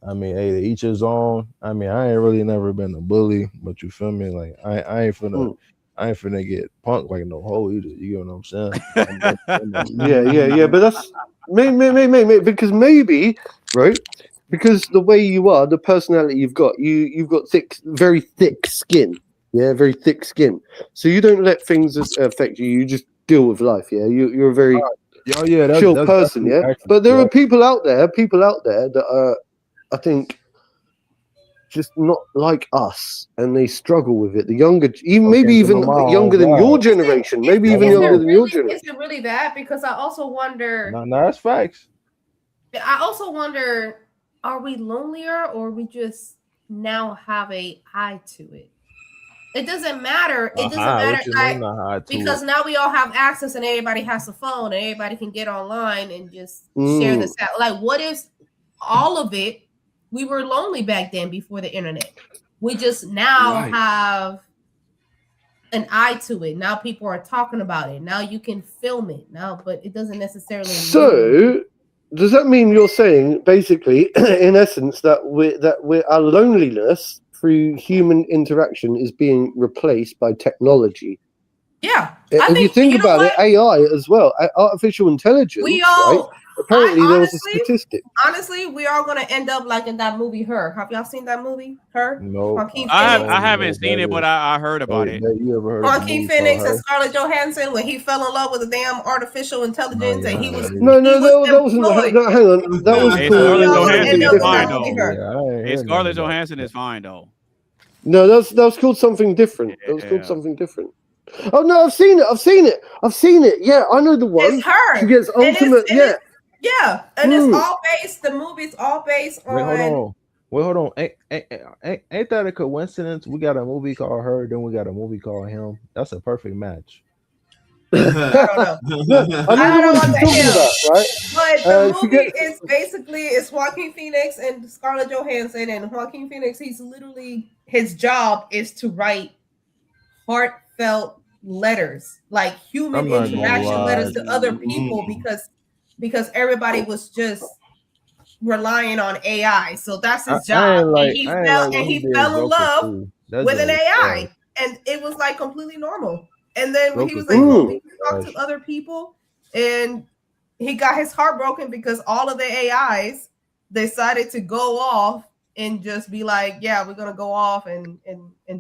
I mean, hey, to each his own. I mean, I ain't really never been a bully, but you feel me? Like I ain't finna get punked like no hoe either. You get what I'm saying? Yeah. But that's maybe because maybe right. Because the way you are, the personality you've got very thick skin. Yeah, very thick skin. So you don't let things affect you. You just deal with life. Yeah, you're a very chill person. Yeah, but there are people out there that are, I think, just not like us, and they struggle with it. The younger, maybe even younger than your generation. Maybe even younger than your generation. Is it really that? Because I also wonder. No, that's facts. I also wonder: are we lonelier, or we just now have an eye to it? It doesn't matter. It doesn't Aha, matter. what you mean aha to Because it? now we all have access and everybody has a phone and everybody can get online and just share the sound. Like, what is all of it? We were lonely back then before the internet. We just now have an eye to it. Now people are talking about it. Now you can film it now, but it doesn't necessarily So does that mean you're saying basically in essence that our loneliness through human interaction is being replaced by technology? Yeah. If you think about it, AI as well, artificial intelligence, we all right? Apparently there was a statistic. Honestly, we are gonna end up like in that movie Her. Have y'all seen that movie? Her? No, I haven't seen it, but I heard about it. You ever heard Joaquin Phoenix and Scarlett Johansson when he fell in love with a damn artificial intelligence and he was No, that wasn't. No, hang on, that was Hey, called Scarlett Johansson is different. fine though. Hey, Scarlett Johansson is fine though. No, that was called something different. That was called something different. Oh no, I've seen it. Yeah, I know the one. It's Her. She gets ultimate. Yeah, and it's all based. The movie's all based on. Wait, hold on. Ain't that a coincidence? We got a movie called Her, then we got a movie called Him. That's a perfect match. I don't know. I know what you're talking about, right? But the movie is basically it's Joaquin Phoenix and Scarlett Johansson, and Joaquin Phoenix. He's literally his job is to write heartfelt letters, like human interaction letters to other people, because everybody was just relying on AI. So that's his job. He fell in love with an AI, and it was like completely normal. And then when he was like, well, we can talk to other people, and he got his heart broken because all of the AIs decided to go off and just be like, yeah, we're gonna go off and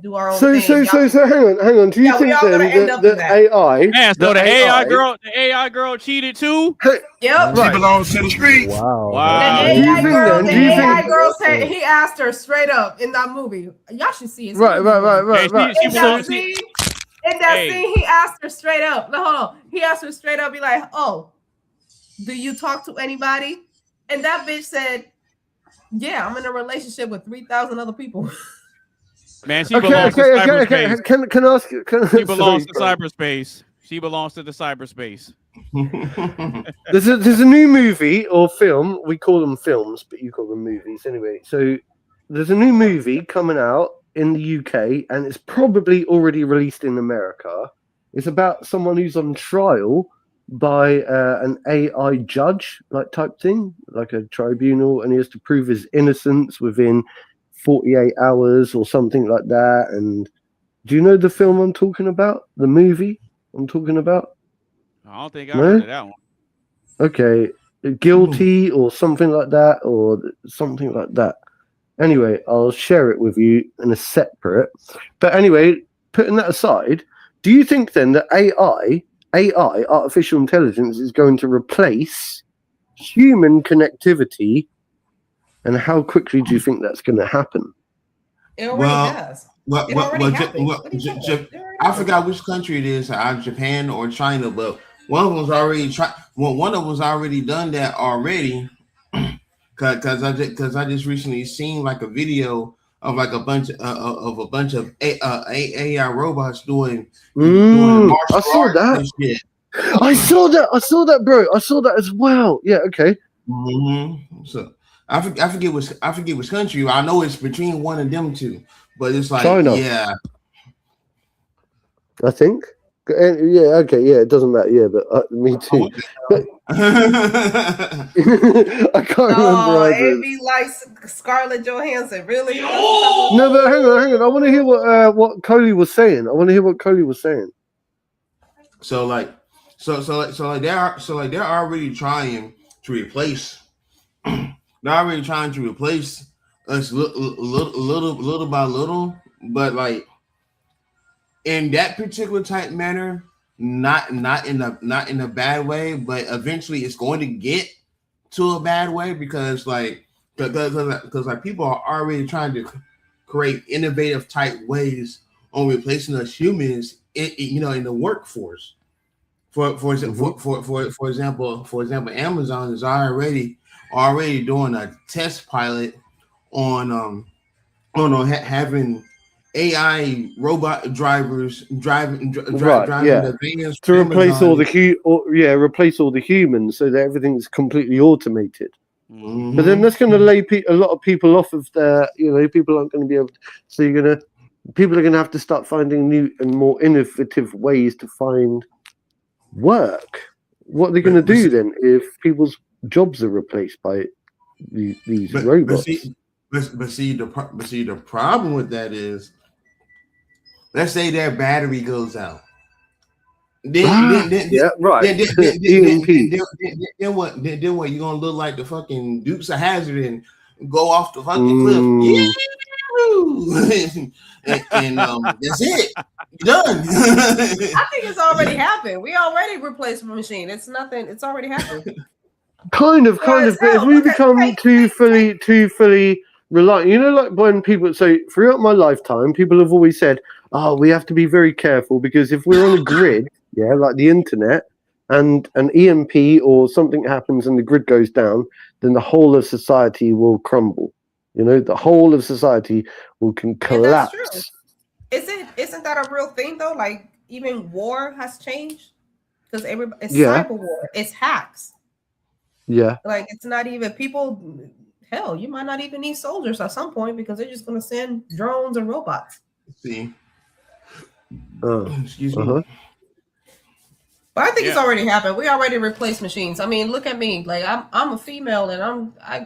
do our own thing. So hang on. Do you think then that AI? Man, so the AI girl cheated too? Yep. Right. She belongs to the streets. Wow. The AI girl said he asked her straight up in that movie. Y'all should see it. Right. In that scene, he asked her straight up. No, hold on. He asked her straight up, be like, "Oh, do you talk to anybody?" And that bitch said, "Yeah, I'm in a relationship with 3,000 other people." Man, she belongs to cyberspace. Can I ask you? She belongs to cyberspace. She belongs to the cyberspace. There's a new movie or film. We call them films, but you call them movies anyway. So there's a new movie coming out in the UK, and it's probably already released in America. It's about someone who's on trial by an AI judge, like type thing, like a tribunal, and he has to prove his innocence within 48 hours or something like that. And do you know the film I'm talking about? The movie I'm talking about? I don't think I heard of that one. Okay, Guilty or something like that, or something like that. Anyway, I'll share it with you in a separate. But anyway, putting that aside, do you think then that AI, artificial intelligence, is going to replace human connectivity? And how quickly do you think that's going to happen? It already has. I forgot which country it is, Japan or China, but one of them's already done that already. Because I just recently seen like a video of like a bunch of AI robots doing martial arts and shit. I saw that, bro. I saw that as well. Yeah. Okay. Mm-hmm. So I forget which country. I know it's between one of them two, but it's like China. Yeah, I think. Yeah. Okay. Yeah. It doesn't matter. Yeah, but me too. But, I can't remember. It'd be like Scarlett Johansson, really? No, but hang on. I want to hear what Coley was saying. So they're already trying to replace. They're already trying to replace us little by little, but like in that particular type manner. Not in a bad way, but eventually it's going to get to a bad way because people are already trying to create innovative type ways on replacing us humans in the workforce. For example, Amazon is already doing a test pilot on having AI robot drivers driving Right, yeah. the vans To from replace all Amazon. replace all the humans so that everything's completely automated. Mhm. But then that's going to lay a lot of people off of their, people aren't going to be able to, so people are going to have to start finding new and more innovative ways to find work. What are they going to do then if people's jobs are replaced by these robots? But see the problem with that is, let's say their battery goes out. Then yeah, right. EMP. Then what? Then what? You gonna look like the fucking Dukes of Hazzard and go off the fucking cliff? And that's it. You're done. I think it's already happened. We already replaced the machine. It's nothing. It's already happened. Kind of. But if we become too fully reliant, like when people say throughout my lifetime, people have always said, "Oh, we have to be very careful because if we're on a grid, like the internet, and an EMP or something happens and the grid goes down, then the whole of society will crumble. The whole of society can collapse." And that's true. Isn't that a real thing though? Like even war has changed because it's cyber war. It's hacks. Yeah. Like it's not even people. Hell, you might not even need soldiers at some point because they're just going to send drones and robots. See. Excuse me. But I think it's already happened. We already replaced machines. I mean, look at me. Like I'm a female, and I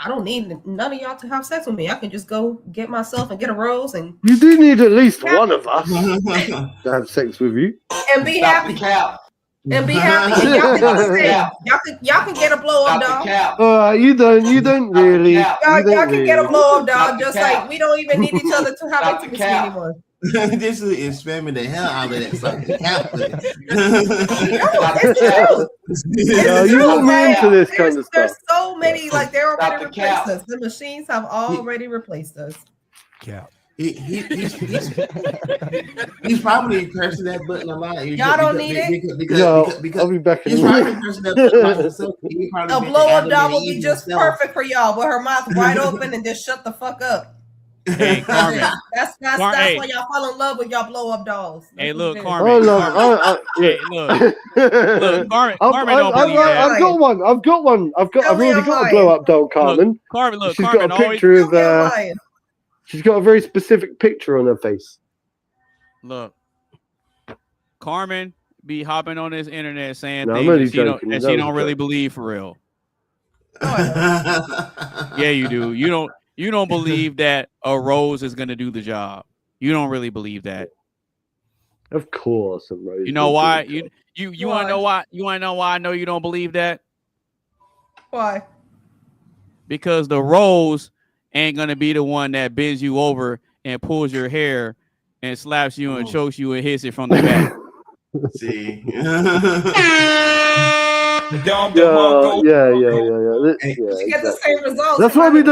don't need none of y'all to have sex with me. I can just go get myself and get a rose, and you do need at least one of us to have sex with you and be happy. And be happy. And y'all can get a blow up dog. You don't really. Y'all can get a blow up dog. Just like we don't even need each other to have intimacy anymore. This is spamming the hell out of that fucking cat. You want me into this kind of stuff. There's so many, like they're already replaced us. The machines have already replaced us. Yeah. He's probably pressing that button a lot. Y'all don't need it. Because I'll be back in he's probably pressing that button like himself. A blow up doll would be just perfect for y'all, with her mouth wide open and just shut the fuck up. Hey, Carmen. That's why y'all fall in love with y'all blow up dolls. Hey, look, Carmen. Hey, look, Carmen. I've got one. I've already got a blow up doll, Carmen. Carmen, look, she's Carmen got a picture of. She's got a very specific picture on her face. Look, Carmen be hopping on this internet saying things that she don't really believe for real. Yeah, you do. You don't believe that a rose is going to do the job. You don't really believe that. Of course, a rose. You know why? You want to know why? You want to know why I know you don't believe that? Why? Because the rose ain't going to be the one that bends you over and pulls your hair and slaps you and chokes you and hits it from the back. See. Yeah. You get the same results. That's why we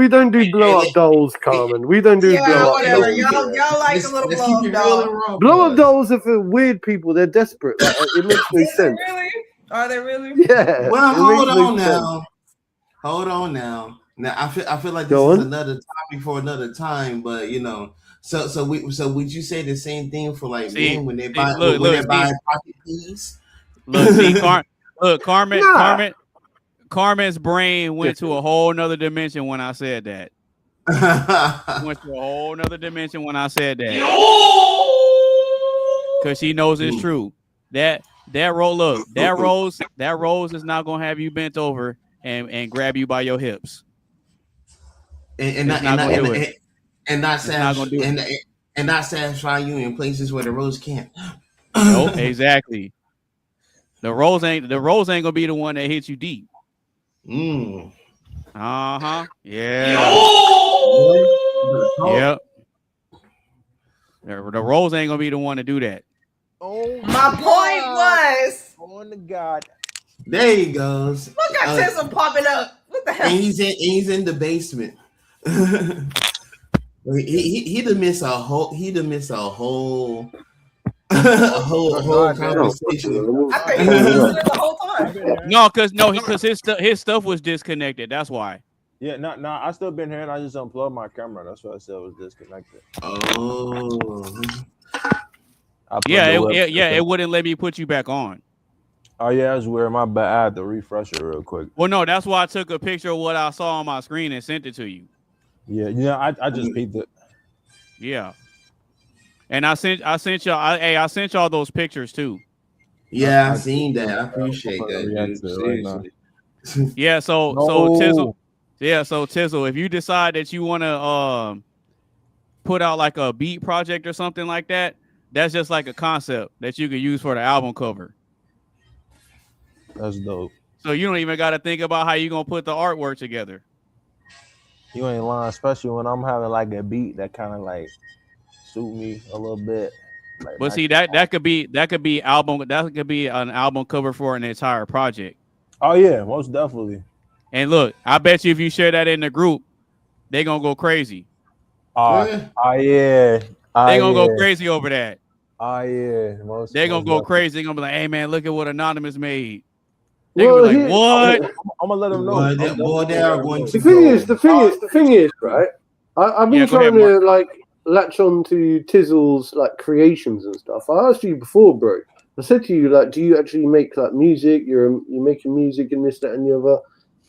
don't do blow up dolls, Carmen. We don't do blow up dolls. Y'all like a little blow up doll. Blow up dolls are for weird people. They're desperate. It makes no sense. Really? Are they really? Yeah. Well, hold on now. Now I feel like this is another topic for another time, but So would you say the same thing for like men when they buy pocket tees? Carmen's brain went to a whole nother dimension when I said that. Went to a whole nother dimension when I said that. Because she knows it's true. That rose is not gonna have you bent over and grab you by your hips. And not satisfy you in places where the rose can't. Nope, exactly. The rose ain't gonna be the one that hits you deep. Yeah. Yep. The rose ain't gonna be the one to do that. My point was. Oh my God. There he goes. Look at Tessa popping up. What the hell? And he's in the basement. He'd have missed a whole conversation. I think he was listening the whole time. Because his stuff was disconnected. That's why. Yeah, no, I still been here, and I just unplugged my camera. That's why I said it was disconnected. Oh. It wouldn't let me put you back on. Oh yeah, that's weird. My bad. I had to refresh it real quick. Well, no, that's why I took a picture of what I saw on my screen and sent it to you. Yeah, I just peeped it. Yeah, and I sent y'all those pictures too. Yeah, I seen that. I appreciate that, dude. Seriously. Yeah, so Tizzle, so Tizzle, if you decide that you want to put out like a beat project or something like that, that's just like a concept that you can use for the album cover. That's dope. So you don't even got to think about how you're gonna put the artwork together. You ain't lying, especially when I'm having like a beat that kind of like suit me a little bit. Like, but see that could be an album cover for an entire project. Oh yeah, most definitely. And look, I bet you if you share that in the group, they're gonna go crazy. Yeah. They're gonna go crazy over that. Oh yeah. They're gonna go crazy. They're gonna be like, hey man, look at what Anonymous made. They're gonna be like, what? I'm gonna let them know. The thing is, right? I've been trying to like latch on to Tizzle's like creations and stuff. I asked you before, bro. I said to you, like, do you actually make like music? You're making music and this, that, and the other.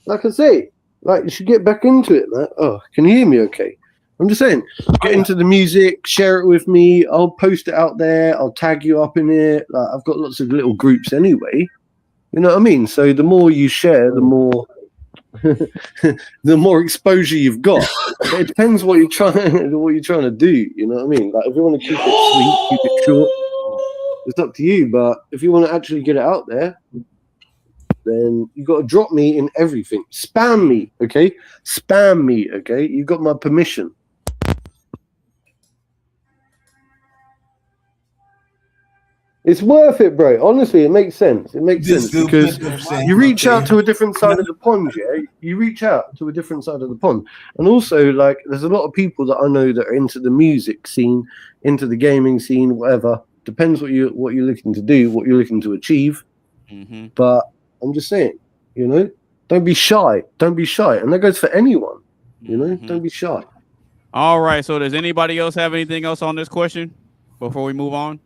Like I say, like you should get back into it, man. Oh, can you hear me? Okay. I'm just saying, get into the music, share it with me. I'll post it out there. I'll tag you up in it. Like I've got lots of little groups anyway. You know what I mean? So the more you share, the more the more exposure you've got. But it depends what you're trying to do. You know what I mean? Like if you want to keep it sweet, keep it short, it's up to you. But if you want to actually get it out there, then you got to drop me in everything. Spam me, okay? Spam me, okay? You got my permission. It's worth it, bro. Honestly, it makes sense. It makes sense because you reach out to a different side of the pond, yeah? You reach out to a different side of the pond. And also, like, there's a lot of people that I know that are into the music scene, into the gaming scene, whatever. Depends what you're looking to do, what you're looking to achieve. Mm-hmm. But I'm just saying, you know, don't be shy. Don't be shy. And that goes for anyone, you know? Don't be shy. All right. So does anybody else have anything else on this question before we move on?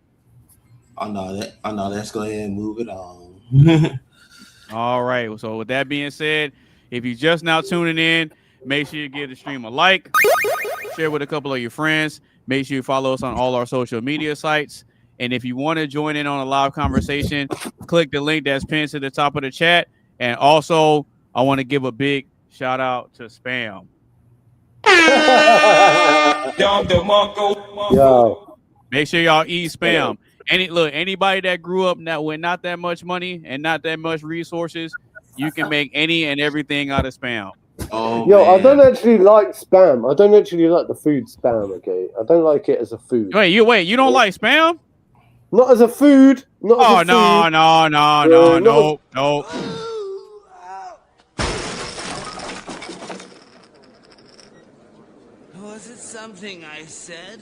I know that. Let's go ahead and move it on. All right. So with that being said, if you're just now tuning in, make sure you give the stream a like, share with a couple of your friends. Make sure you follow us on all our social media sites. And if you want to join in on a live conversation, click the link that's pinned to the top of the chat. And also, I want to give a big shout out to Spam. Yo. Make sure y'all eat Spam. Anybody that grew up with not that much money and not that much resources, you can make any and everything out of Spam. Oh, yo, man. I don't actually like Spam. I don't actually like the food Spam, okay? I don't like it as a food. Wait, you don't like Spam? Not as a food. Not as a food. No. Was it something I said?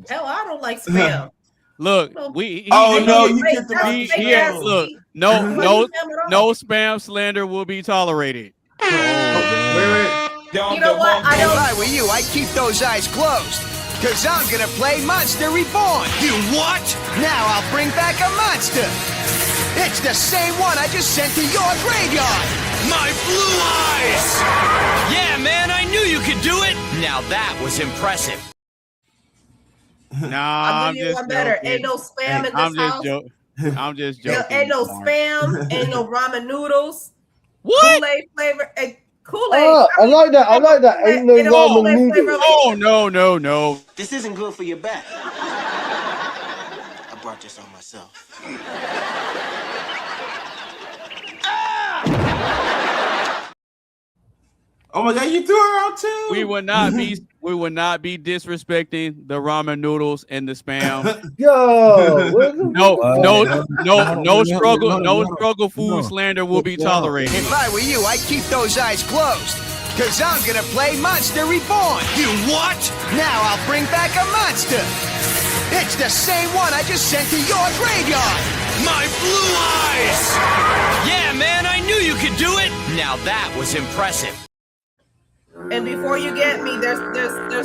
Hell, I don't like Spam. Look, you get the look, no spam slander will be tolerated. You know what? I don't. If I were you, I'd keep those eyes closed. Cause I'm gonna play Monster Reborn. You what? Now I'll bring back a monster. It's the same one I just sent to your graveyard. My blue eyes! Yeah, man, I knew you could do it. Now that was impressive. Nah, I'm just better. Ain't no spam in this house. I'm just joking. Ain't no spam. Ain't no ramen noodles. What? Kool-Aid flavor. Kool-Aid. Oh, I like that. Ain't no ramen noodles. Oh, no. This isn't good for your back. I brought this on myself. Oh my God, you threw her out too. We would not be disrespecting the ramen noodles and the spam. Yo, no struggle food slander will be tolerated. If I were you, I'd keep those eyes closed. Cause I'm gonna play Monster Reborn. You what? Now I'll bring back a monster. It's the same one I just sent to your graveyard. My blue eyes! Yeah, man, I knew you could do it! Now that was impressive. And before you get me, there's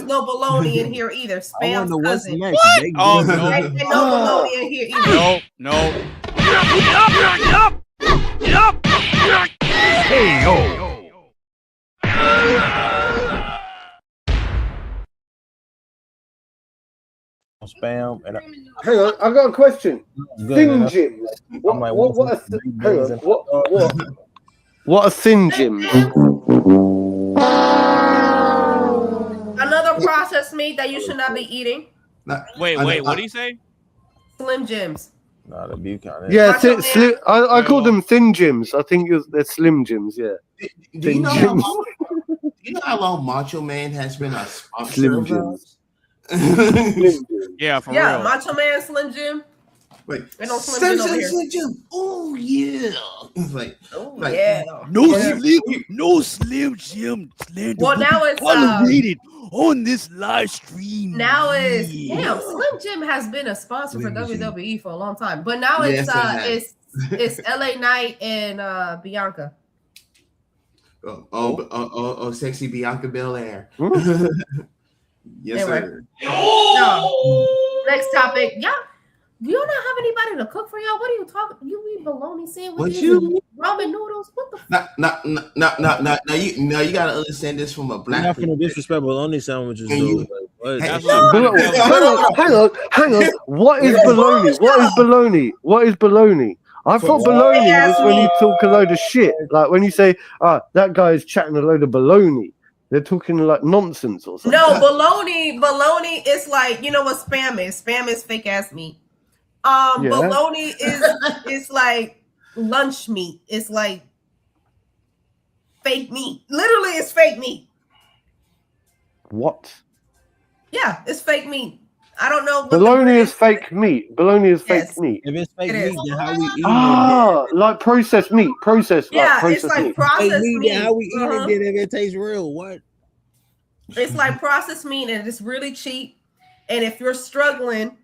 no baloney in here either. I Spam's wonder what's cousin. next. What? They Oh, good. no. Ain't no baloney in here either. No. Hey, yo! Spam and Hang on, I got a question. Thin gyms. I'm like, what's What are thin gyms? Another processed meat that you should not be eating. Wait, what do you say? Slim Jims. nah, the beef kind. Yeah, Macho Man. I call them thin gyms. I think they're slim gyms. Yeah, Do you thin know gyms. how long Macho Man has been a sponsor Slim of gyms. ours? Yeah, for Yeah, real. Macho Man, Slim Jim. Like, Ain't no Slim Jim over here. Jim. Oh yeah. It's like, Oh like, yeah. No Slim Jim slander. Well, now it's on this live stream. now it's damn. Slim Jim has been a sponsor for WWE for a long time, but now Yes, it has. it's LA Knight and Bianca. Oh, sexy Bianca Belair. Yes, Anyway. sir. No. Next topic. Yeah. Do y'all not have anybody to cook for y'all? What are you talking? You eat bologna sandwiches, and ramen noodles. What the? Now you gotta understand this from a I'm black. not gonna disrespect bologna sandwiches And though. you- Like, what? Hey, That's what Hang on. What is bologna? What is bologna? What is bologna? I thought bologna was when you talk a load of shit. Like when you say, that guy is chatting a load of bologna. They're talking like nonsense or something. No, bologna is like, you know what spam is? Spam is fake ass meat. Yeah. Bologna is like lunch meat. It's like fake meat. Literally, it's fake meat. What? Yeah, it's fake meat. I don't know. What Bologna is fake meat. Bologna is Yes. fake meat. If it's fake It meat, is. then how we eat Like processed meat. Yeah, Processed it's like meat. it? Fake processed meat, meat. then how we eat Uh-huh. it? Then if it tastes real, what? It's like processed meat, and it's really cheap. And if you're struggling,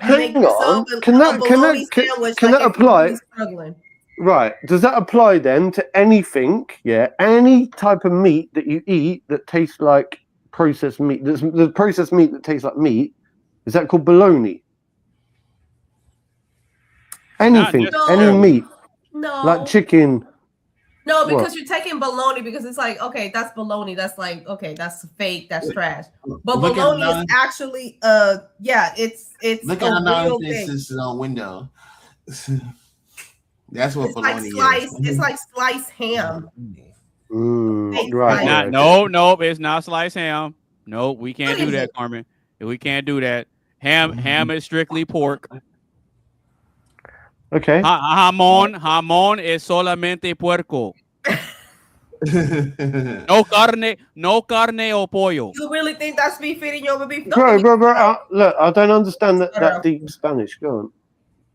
you Hang make yourself on. a Can that bologna sandwich. can like that if you're apply? really struggling. Right. Does that apply then to anything? Yeah. Any type of meat that you eat that tastes like processed meat. There's processed meat that tastes like meat. Is that called bologna? Anything, Not any necessarily. meat, No, like chicken. no, because What? you're taking bologna because it's like, okay, that's bologna. That's like, okay, that's fake. That's trash. But Look at bologna is nine. actually, yeah, it's Look a at the real nonsense thing. is on window. That's what It's like bologna sliced. is. It's like sliced ham. Fake Right. slice. Not, right. no, it's not sliced ham. No, we can't What do is that, it? Carmen. We can't do that. Ham is strictly pork. Okay. Jamón es solamente puerco. No carne o pollo. You really think that's beef eating your beef? Bro, look, I don't understand that deep Spanish. Go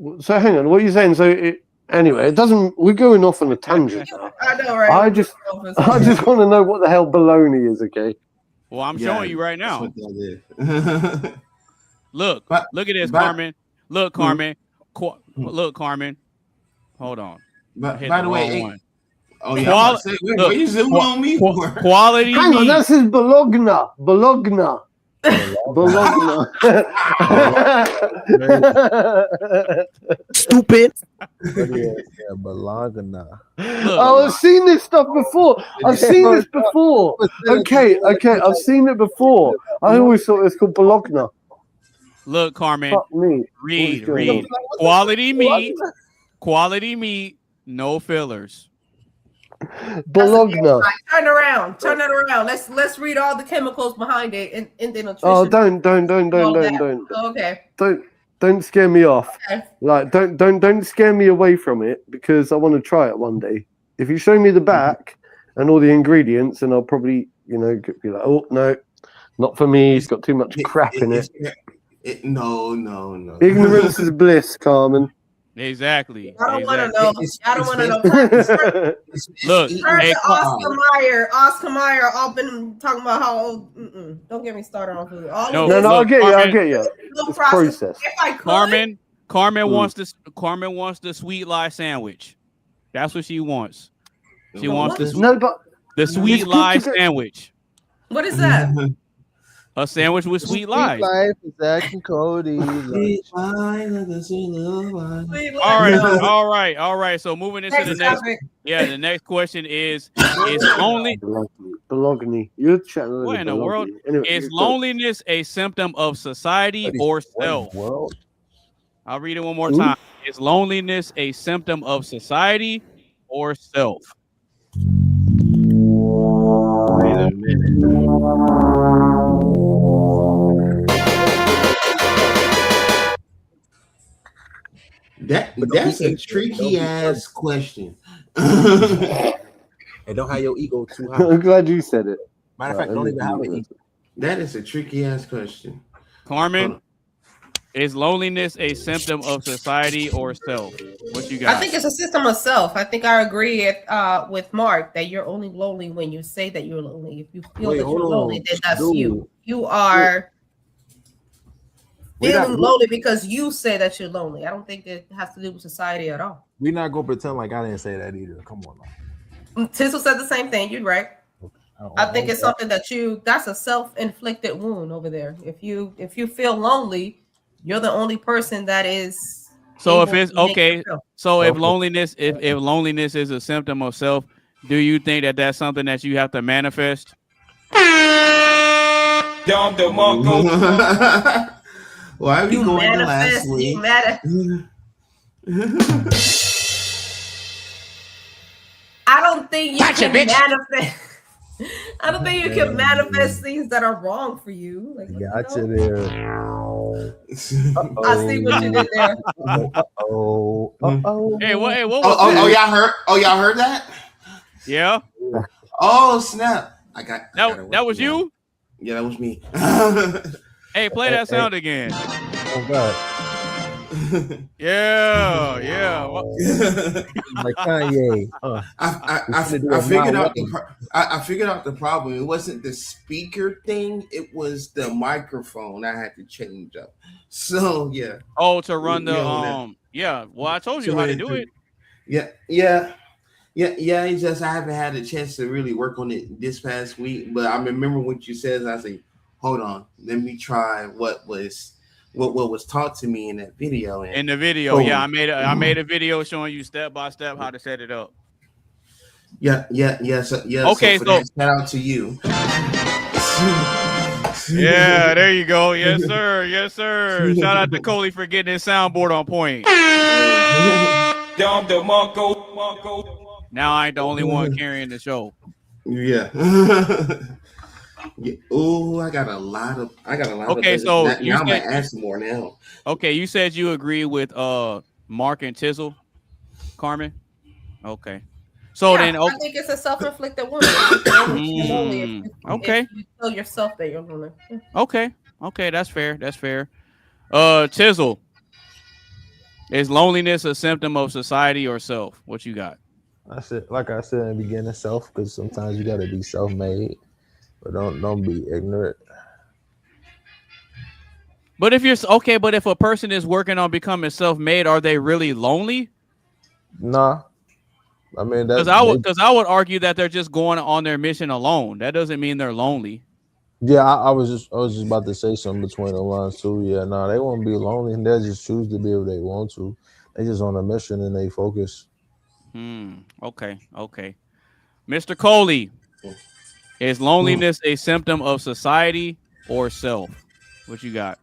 on. So hang on, what are you saying? Anyway, it doesn't. We're going off on a tangent now. I know, right? I just want to know what the hell bologna is. Okay. Well, I'm showing you right now. That's what that is. Look at this, Carmen. Look, Carmen. Look, Carmen. Hold on. By Hit the the way, wrong one. oh yeah, I'm about to say, wait, what you zooming on me for? Quality Hang on, meat. that says Bologna. Bologna. Stupid. Bologna. Oh, I've seen this stuff before. I've seen this before. Okay, I've seen it before. I always thought it was called Bologna. Look, Carmen. Fuck me. Read. What's going Quality meat. No fillers. Bologna. Turn around. Turn it around. Let's read all the chemicals behind it and the nutrition. Oh, don't. Okay. Don't scare me off. Okay. Like, don't scare me away from it because I want to try it one day. If you show me the back and all the ingredients, and I'll probably, be like, oh no, not for me. It's got too much crap in it. No. Ignorance is bliss, Carmen. Exactly. I don't want to know. I don't want to know. Look, Turn hey, to Oscar Mayer. Oscar Mayer, all been talking about how. Don't get me started on food. All No, of this, No, I look, get Carmen. you. no It's process. processed. If I could, Carmen wants the sweet lie sandwich. That's what she wants. She wants the sweet lie sandwich. What is that? A sandwich with sweet lies. Life is Zach and Cody. All right. So moving into the next. topic. Yeah, the next question is only. Bologna. You're chatting. What in the world? Is loneliness a symptom of society or self? I'll read it one more time. Is loneliness a symptom of society or self? Wait a minute. That's a tricky ass question. And don't have your ego too high. I'm glad you said it. Matter of fact, don't even have an ego. That is a tricky ass question. Carmen, is loneliness a symptom of society or self? What you got? I think it's a system of self. I think I agree with Mark that you're only lonely when you say that you're lonely. If you feel that you're lonely, then that's you. You are feeling lonely because you say that you're lonely. I don't think it has to do with society at all. We're not gonna pretend like I didn't say that either. Come on now. Tizzle said the same thing. You're right. I think it's something that's a self-inflicted wound over there. If you feel lonely, you're the only person that is. So if it's okay, so if loneliness is a symptom of self, do you think that that's something that you have to manifest? Why are we going to last week? I don't think you can manifest. I don't think you can manifest things that are wrong for you. Like, Gotcha there. I see what you did there. Hey, what? Y'all heard that? Yeah. Oh snap! That was you? Yeah, that was me. Hey, play that sound again. Oh God. Yeah. Like Kanye. I figured out the problem. It wasn't the speaker thing. It was the microphone. I had to change up. So yeah. Oh, to run the yeah. Well, I told you how to do it. Yeah. It's just I haven't had a chance to really work on it this past week. But I remember what you said. I say, hold on, let me try what was taught to me in that video. In the video, yeah, I made a video showing you step by step how to set it up. Yeah. Okay, so shout out to you. Yeah, there you go. Yes, sir. Shout out to Coley for getting his soundboard on point. Now I ain't the only one carrying the show. Yeah. Oh, I got a lot of. Okay, so now I'm gonna ask more now. Okay, you said you agree with Mark and Tizzle, Carmen. Okay, so then I think it's a self-inflicted wound. Okay, if you tell yourself that you're lonely. Okay, that's fair. Tizzle, is loneliness a symptom of society or self? What you got? Like I said in the beginning, self, because sometimes you gotta be self-made. But don't be ignorant. But if a person is working on becoming self-made, are they really lonely? Nah. I mean, because I would argue that they're just going on their mission alone. That doesn't mean they're lonely. Yeah, I was just about to say something between the lines too. Yeah, no, they won't be lonely. They'll just choose to be if they want to. They just on a mission and they focus. Okay. Mr. Coley. Is loneliness a symptom of society or self? What you got?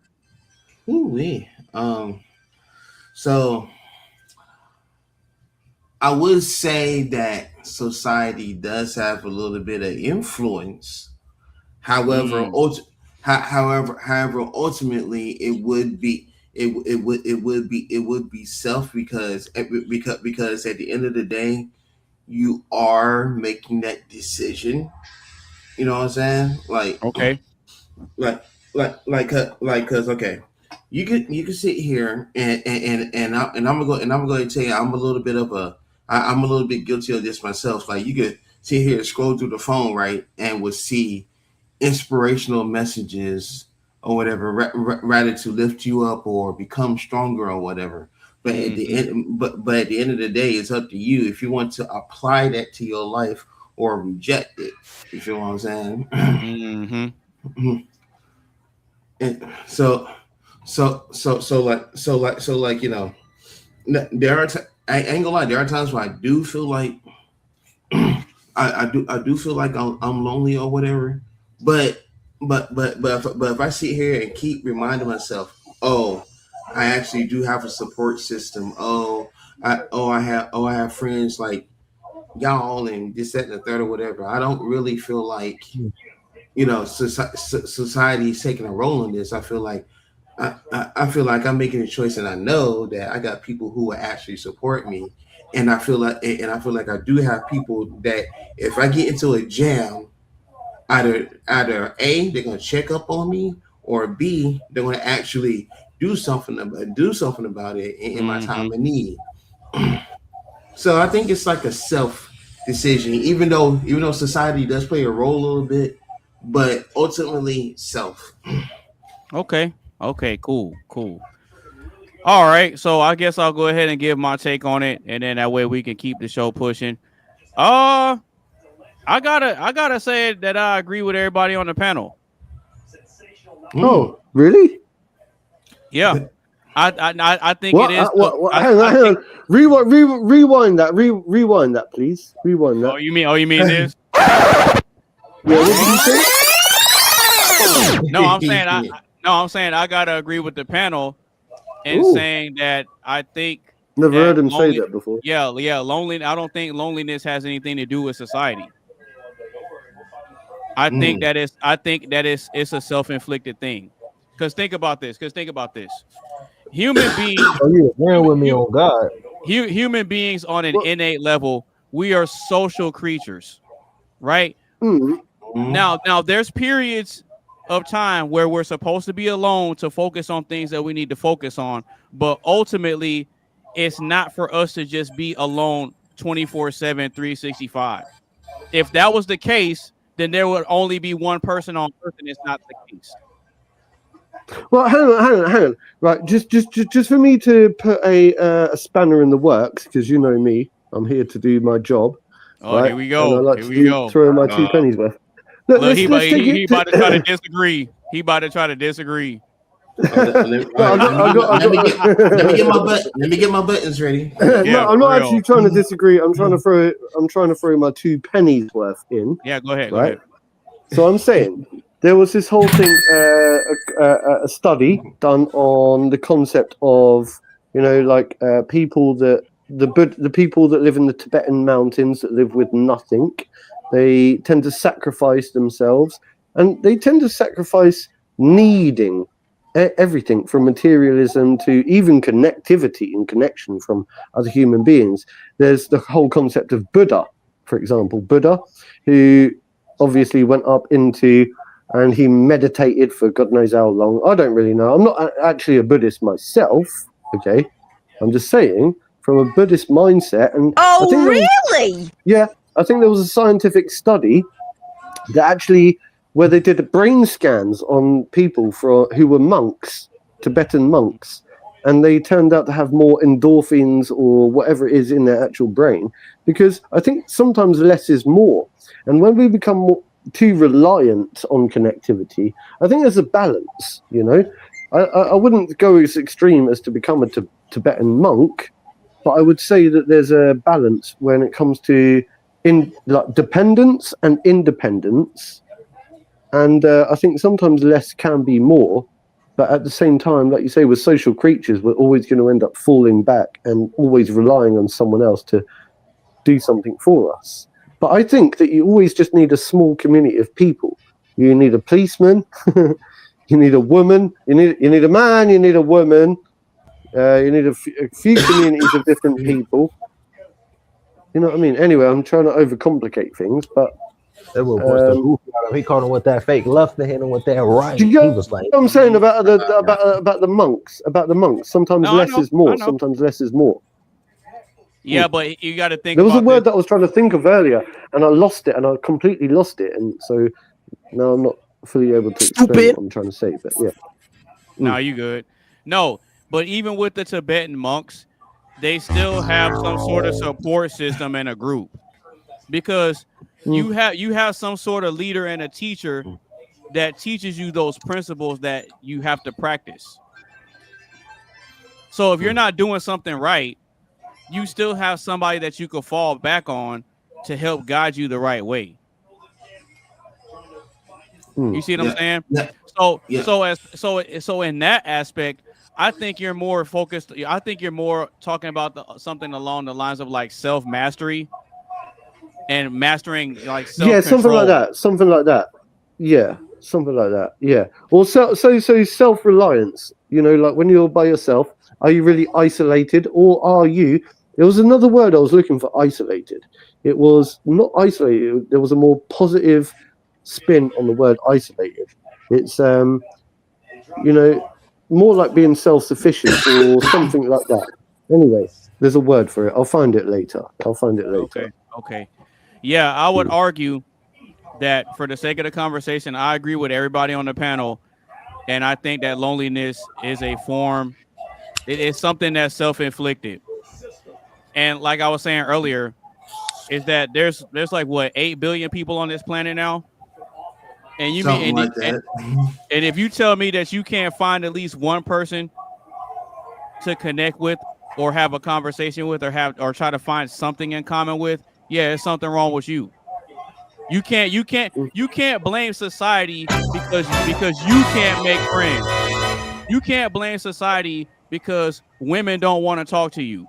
So I would say that society does have a little bit of influence. However, ultimately, it would be self because at the end of the day, you are making that decision. You know what I'm saying? Like, okay, cause okay, you can sit here and I'm gonna go and tell you I'm a little bit guilty of this myself. Like, you could sit here and scroll through the phone, right, and would see inspirational messages or whatever, rather to lift you up or become stronger or whatever. But at the end, but at the end of the day, it's up to you if you want to apply that to your life or reject it. You feel what I'm saying? And so you know, there are I ain't gonna lie, there are times where I do feel like I do feel like I'm lonely or whatever, but if I sit here and keep reminding myself, oh, I actually do have a support system. I have friends like y'all and this, that, and the third or whatever. I don't really feel like, you know, society is taking a role in this. I feel like I feel like I'm making a choice, and I know that I got people who will actually support me. And I feel like I do have people that if I get into a jam, either A, they're gonna check up on me, or B, they're gonna actually do something about it in my time of need. So I think it's like a self decision, even though society does play a role a little bit, but ultimately self. Okay, cool. All right, so I guess I'll go ahead and give my take on it, and then that way we can keep the show pushing. I gotta say that I agree with everybody on the panel. Oh, really? Yeah, I think it is. Hang on. Rewind that. Rewind that, please. Rewind that. Oh, you mean this? Yeah, what did you say? I'm saying I gotta agree with the panel in saying that I think never heard him say that before. Yeah. Loneliness. I don't think loneliness has anything to do with society. I think that it's a self-inflicted thing. Because think about this. Human beings. Oh, you agreeing with me on God? Human beings on an innate level, we are social creatures, right? Now, there's periods of time where we're supposed to be alone to focus on things that we need to focus on, but ultimately, it's not for us to just be alone 24/7, 365. If that was the case, then there would only be one person on Earth, and it's not the case. Well, hang on. Right, just for me to put a spanner in the works, because you know me, I'm here to do my job. Oh, right? Here we go. And I like to throw my 2 pennies worth. Look, he about to try to disagree. Let me get my buttons ready. No, I'm not actually trying to disagree. I'm trying to throw my 2 pennies worth in. Yeah, go ahead. Right. So I'm saying there was this whole thing, a study done on the concept of, you know, like people that the people that live in the Tibetan mountains that live with nothing. They tend to sacrifice themselves, and they tend to sacrifice needing everything from materialism to even connectivity and connection from other human beings. There's the whole concept of Buddha, for example. Buddha, who obviously went up into and he meditated for God knows how long. I don't really know. I'm not actually a Buddhist myself, okay? I'm just saying from a Buddhist mindset. And really? I think there was a scientific study that actually, where they did brain scans on people who were monks, Tibetan monks, and they turned out to have more endorphins or whatever it is in their actual brain, because I think sometimes less is more. And when we become too reliant on connectivity, I think there's a balance, you know. I wouldn't go as extreme as to become a Tibetan monk, but I would say that there's a balance when it comes to dependence and independence, and I think sometimes less can be more, but at the same time, like you say, we're social creatures. We're always going to end up falling back and always relying on someone else to do something for us. But I think that you always just need a small community of people. You need a policeman, you need a woman, you need a man, you need a woman, you need a few communities of different people. You know what I mean? Anyway, I'm trying to overcomplicate things, but he called him with that fake love to hit him with that right. He was like, what I'm saying about the monks. Sometimes less is more. Sometimes less is more. Yeah, but you got to think. There was a word that I was trying to think of earlier, and I lost it, and I completely lost it, and so now I'm not fully able to explain what I'm trying to say, but yeah. No, you good. No, but even with the Tibetan monks, they still have some sort of support system and a group because you have some sort of leader and a teacher that teaches you those principles that you have to practice. So if you're not doing something right, you still have somebody that you could fall back on to help guide you the right way. You see what I'm saying? Yeah. So in that aspect, I think you're more focused. I think you're more talking about something along the lines of like self mastery and mastering like self Yeah, control. something like that. Yeah, something like that. Yeah. Or so self reliance. You know, like when you're by yourself, are you really isolated, or are you? There was another word I was looking for. Isolated. It was not isolated. There was a more positive spin on the word isolated. It's you know, more like being self-sufficient or something like that. Anyway, there's a word for it. I'll find it later. Okay. Yeah, I would argue that for the sake of the conversation, I agree with everybody on the panel, and I think that loneliness is a form. It is something that's self-inflicted, and like I was saying earlier, is that there's like what 8 billion people on this planet now, and you Something mean like that. and if you tell me that you can't find at least one person to connect with or have a conversation with or try to find something in common with, yeah, there's something wrong with you. You can't blame society because you can't make friends. You can't blame society because women don't want to talk to you.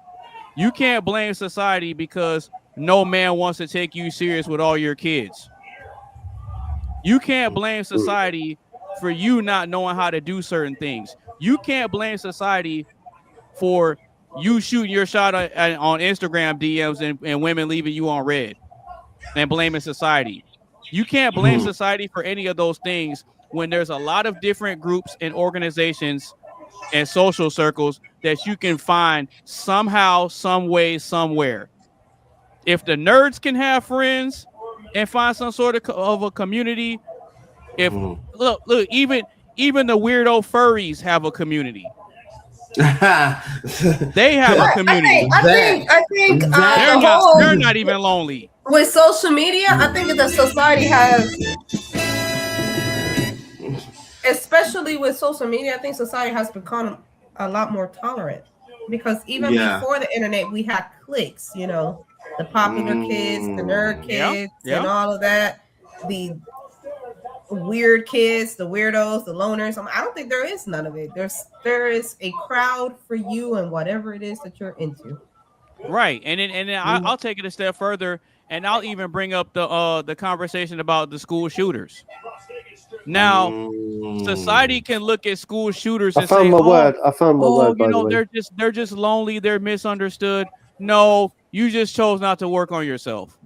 You can't blame society because no man wants to take you serious with all your kids. You can't blame society for you not knowing how to do certain things. You can't blame society for you shooting your shot on Instagram DMs and women leaving you on red and blaming society. You can't blame society for any of those things when there's a lot of different groups and organizations and social circles that you can find somehow, some way, somewhere. If the nerds can have friends and find some sort of a community, if look, even the weirdo furries have a community. They have a community. I think they're not even lonely. With social media, I think that society has, especially with social media, I think society has become a lot more tolerant because even before the internet, we had cliques, you know, the popular kids, the nerd kids, and all of that, the weird kids, the weirdos, the loners. I don't think there is none of it. There is a crowd for you and whatever it is that you're into. Right, and then I'll take it a step further, and I'll even bring up the conversation about the school shooters. Now, society can look at school shooters and I found my word. you know, they're just lonely, they're misunderstood. No, you just chose not to work on yourself.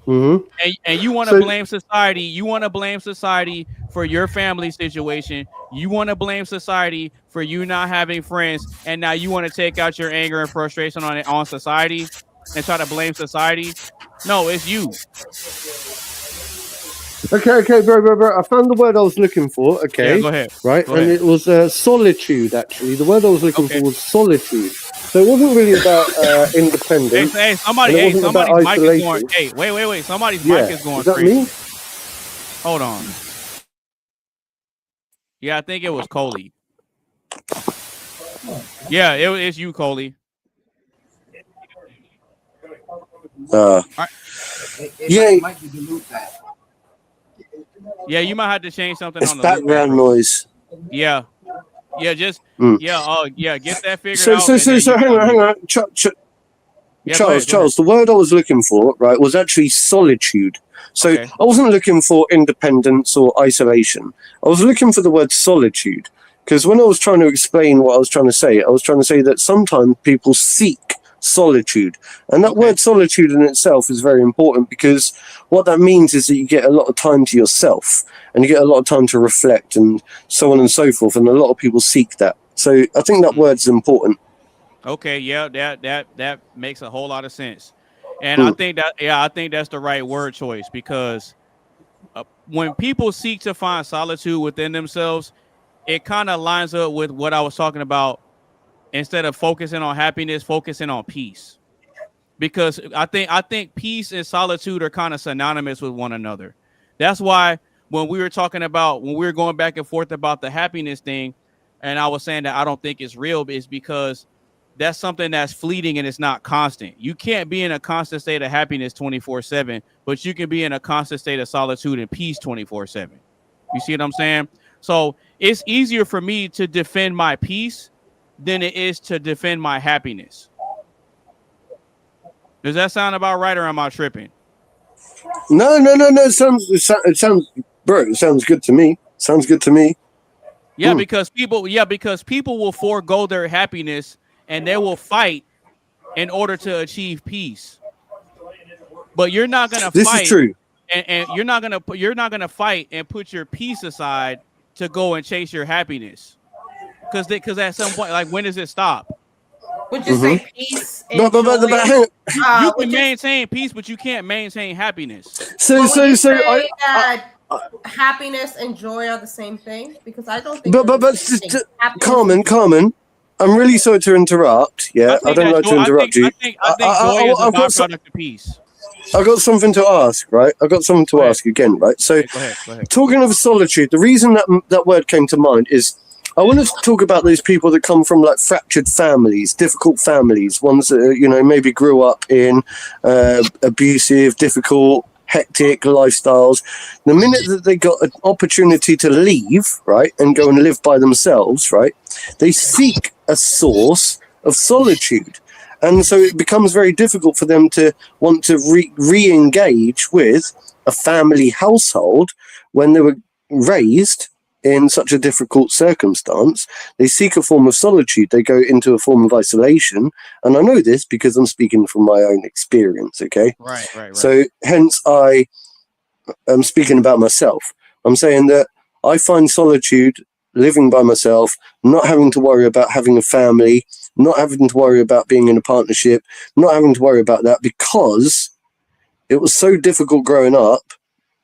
And you want to blame society. You want to blame society for your family situation. You want to blame society for you not having friends. And now you want to take out your anger and frustration on society and try to blame society. No, it's you. Okay, bro. I found the word I was looking for. Okay, yeah, go ahead. Right, go ahead. It was solitude. Actually, the word I was looking for was solitude. So it wasn't really about independence. Hey, somebody's mic is going. Hey, wait. Somebody's mic is going. Is that me? Hold on. Yeah, I think it was Coley. Yeah, it's you, Coley. Yeah, you might have to change something on the background noise. Yeah, just get that figured out. So hang on. Charles, the word I was looking for, right, was actually solitude. So I wasn't looking for independence or isolation. I was looking for the word solitude because when I was trying to explain what I was trying to say that sometimes people seek solitude, and that word solitude in itself is very important because what that means is that you get a lot of time to yourself and you get a lot of time to reflect and so on and so forth, and a lot of people seek that. So I think that word's important. Okay, yeah, that makes a whole lot of sense, and I think that's the right word choice because when people seek to find solitude within themselves, it kind of lines up with what I was talking about. Instead of focusing on happiness, focusing on peace. Because I think peace and solitude are kind of synonymous with one another. That's why when we were going back and forth about the happiness thing, and I was saying that I don't think it's real, is because that's something that's fleeting and it's not constant. You can't be in a constant state of happiness 24/7, but you can be in a constant state of solitude and peace 24/7. You see what I'm saying? So it's easier for me to defend my peace than it is to defend my happiness. Does that sound about right, or am I tripping? No. It sounds, bro. It sounds good to me. Sounds good to me. Yeah, because people will forego their happiness and they will fight in order to achieve peace. But you're not gonna fight. This is true. And you're not gonna fight and put your peace aside to go and chase your happiness. Because at some point, like, when does it stop? Would you say peace? And But you can maintain peace, but you can't maintain happiness. So happiness and joy are the same thing, because I don't think. But Carmen, I'm really sorry to interrupt. Yeah, I don't like to interrupt you. I think joy is a byproduct of peace. I got something to ask, right? I got something to ask again, right? So, go ahead. Talking of solitude, the reason that word came to mind is I want to talk about those people that come from like fractured families, difficult families, ones that maybe grew up in abusive, difficult, hectic lifestyles. The minute that they got an opportunity to leave, right, and go and live by themselves, right, they seek a source of solitude. And so it becomes very difficult for them to want to re-engage with a family household when they were raised in such a difficult circumstance. They seek a form of solitude. They go into a form of isolation. And I know this because I'm speaking from my own experience, okay? Right. So hence I am speaking about myself. I'm saying that I find solitude living by myself, not having to worry about having a family, not having to worry about being in a partnership, not having to worry about that, because it was so difficult growing up,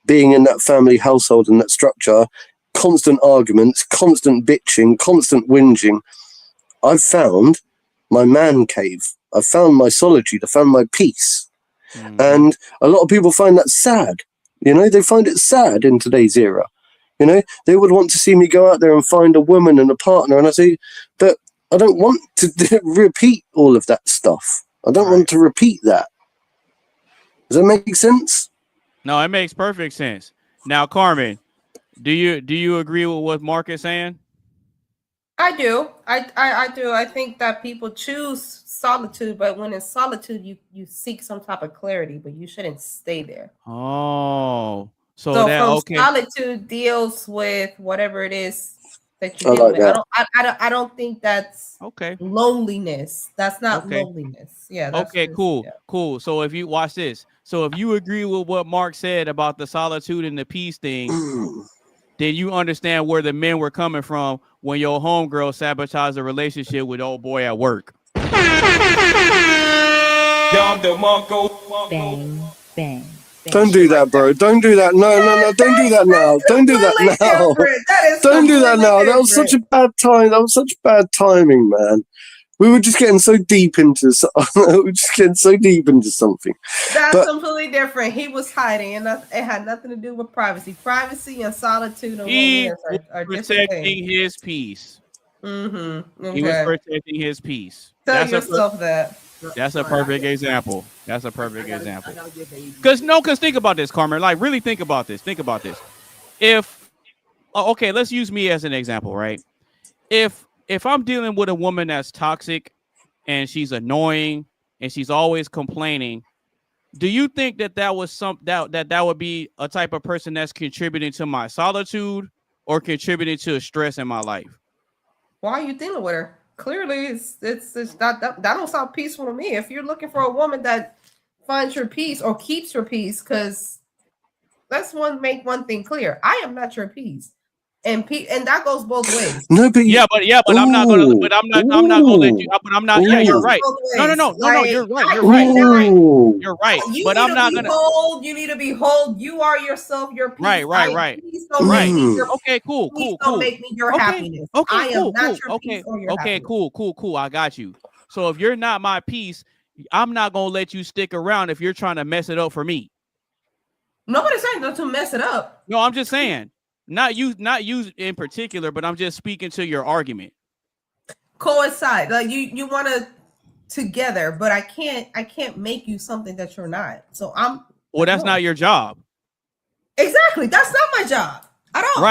being in that family household and that structure, constant arguments, constant bitching, constant whinging. I've found my man cave. I found my solitude. I found my peace. And a lot of people find that sad. They find it sad in today's era. They would want to see me go out there and find a woman and a partner. And I say, but I don't want to repeat all of that stuff. I don't want to repeat that. Does that make sense? No, it makes perfect sense. Now, Carmen, do you agree with what Mark is saying? I do. I do. I think that people choose solitude, but when in solitude, you seek some type of clarity, but you shouldn't stay there. Oh. So solitude deals with whatever it is that you're dealing with. I don't think that's loneliness. That's not loneliness. Yeah. Okay, cool. So if you watch this, so if you agree with what Mark said about the solitude and the peace thing, then you understand where the men were coming from when your homegirl sabotaged a relationship with old boy at work. Bang, bang. Don't do that, bro. Don't do that. No. Don't do that now. Don't do that now. Don't do that now. That was such a bad time. That was such bad timing, man. We were just getting so deep into something. That's completely different. He was hiding, and it had nothing to do with privacy. Privacy and solitude and loneliness are protecting his peace. Mm-hmm. Okay. He was protecting his peace. Tell yourself that. That's a perfect example. Because think about this, Carmen. Like, really think about this. Okay, let's use me as an example, right? If I'm dealing with a woman that's toxic and she's annoying and she's always complaining, do you think that was that would be a type of person that's contributing to my solitude or contributing to stress in my life? Why are you dealing with her? Clearly, it's that don't sound peaceful to me. If you're looking for a woman that finds your peace or keeps your peace, because make one thing clear: I am not your peace. and that goes both ways. No, but but I'm not gonna. But I'm not gonna let you. But I'm not. Yeah, you're right. Both No. ways. You're right. I You're right. cannot- You're right. You But need I'm to not be gonna. whole. You need to be whole. You are yourself. Your peace. Right. Please don't make me your. Okay, cool. Please don't make me your happiness. I am not your peace or your happiness. Cool. I got you. So if you're not my peace, I'm not gonna let you stick around if you're trying to mess it up for me. Nobody's saying not to mess it up. No, I'm just saying, not you in particular, but I'm just speaking to your argument. Coincide, like you want to together, but I can't make you something that you're not. So Well, that's not your job. Exactly, that's not my job at all.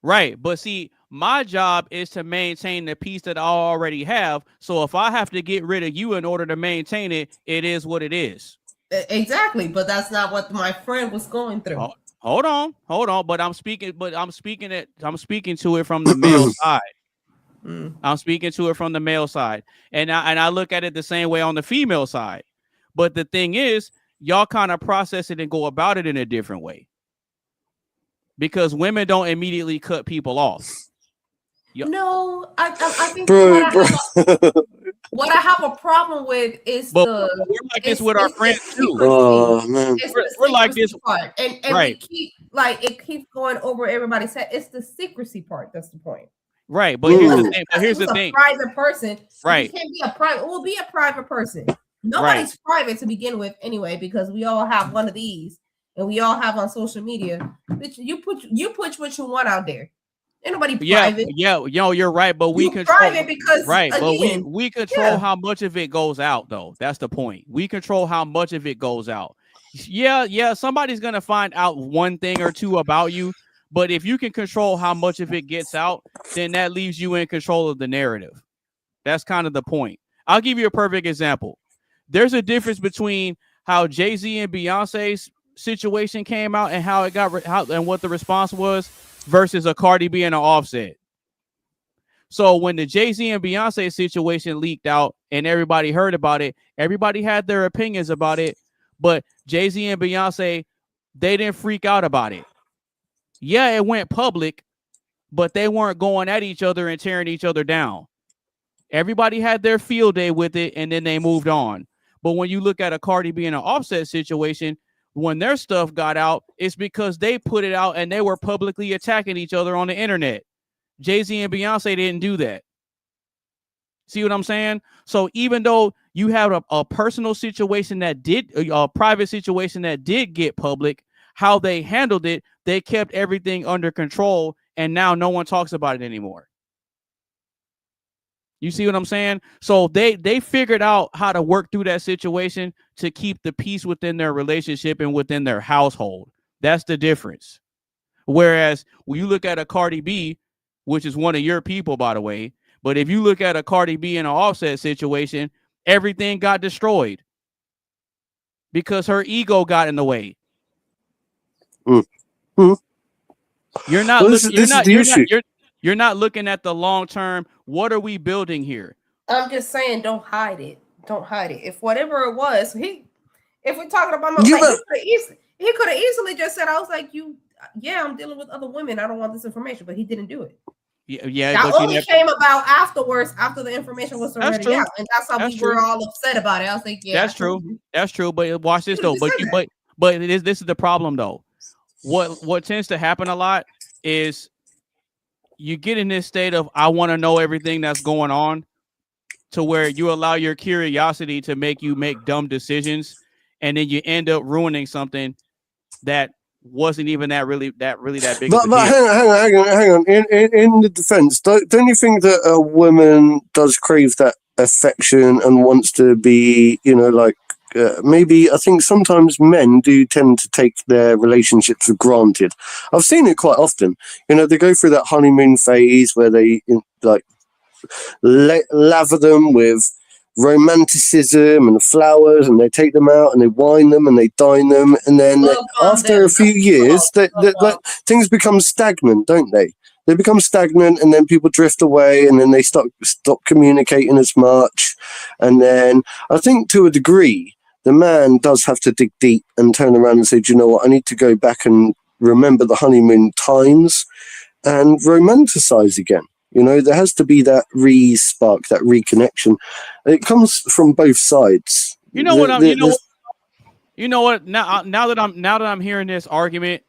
Right. But see, my job is to maintain the peace that I already have. So if I have to get rid of you in order to maintain it, it is what it is. Exactly, but that's not what my friend was going through. Hold on. But I'm speaking to it from the male side. I'm speaking to it from the male side. And I look at it the same way on the female side. But the thing is, y'all kind of process it and go about it in a different way. Because women don't immediately cut people off. No, I think what I have a problem with is we're like this with our friends too. Oh man, we're like this part, and we keep it keeps going over everybody's head. It's the secrecy part that's the point. Right, but here's the thing. Private person, right? You can't be a private. We'll be a private person. Nobody's private to begin with, anyway, because we all have one of these, and we all have on social media. Bitch, you put what you want out there. Ain't nobody private. You're right, but we control private because but we control how much of it goes out, though. That's the point. We control how much of it goes out. Yeah, somebody's gonna find out one thing or two about you, but if you can control how much of it gets out, then that leaves you in control of the narrative. That's kind of the point. I'll give you a perfect example. There's a difference between how Jay-Z and Beyonce's situation came out and how it got and what the response was versus a Cardi B and an Offset. So when the Jay-Z and Beyonce situation leaked out and everybody heard about it, everybody had their opinions about it, but Jay-Z and Beyonce, they didn't freak out about it. Yeah, it went public, but they weren't going at each other and tearing each other down. Everybody had their field day with it, and then they moved on. But when you look at a Cardi B and an Offset situation, when their stuff got out, it's because they put it out and they were publicly attacking each other on the internet. Jay-Z and Beyonce didn't do that. See what I'm saying? So even though you have a personal situation that did, a private situation that did get public, how they handled it, they kept everything under control, and now no one talks about it anymore. You see what I'm saying? So they figured out how to work through that situation to keep the peace within their relationship and within their household. That's the difference. Whereas when you look at a Cardi B, which is one of your people, by the way, but if you look at a Cardi B and an Offset situation, everything got destroyed because her ego got in the way. You're not looking. You're not looking at the long term. What are we building here? I'm just saying, don't hide it. Don't hide it. If whatever it was, if we're talking about my he could have easily just said, I was like, I'm dealing with other women. I don't want this information, but he didn't do it. Yeah. That only came about afterwards, after the information was already out. And that's how we were all upset about it. I was like, that's true. That's true. But watch this though. But this is the problem though. What tends to happen a lot is you get in this state of I want to know everything that's going on, to where you allow your curiosity to make you make dumb decisions, and then you end up ruining something that wasn't even that big. But hang on. In the defense, don't you think that a woman does crave that affection and wants to be, maybe I think sometimes men do tend to take their relationships for granted. I've seen it quite often. They go through that honeymoon phase where they lather them with romanticism and flowers, and they take them out and they wine them and they dine them, and then after a few years, things become stagnant, don't they? They become stagnant, and then people drift away, and then they stop communicating as much. And then I think to a degree, the man does have to dig deep and turn around and say, do you know what? I need to go back and remember the honeymoon times and romanticize again. You know, there has to be that re-spark, that reconnection. It comes from both sides. You know what? You know what? Now that I'm hearing this argument,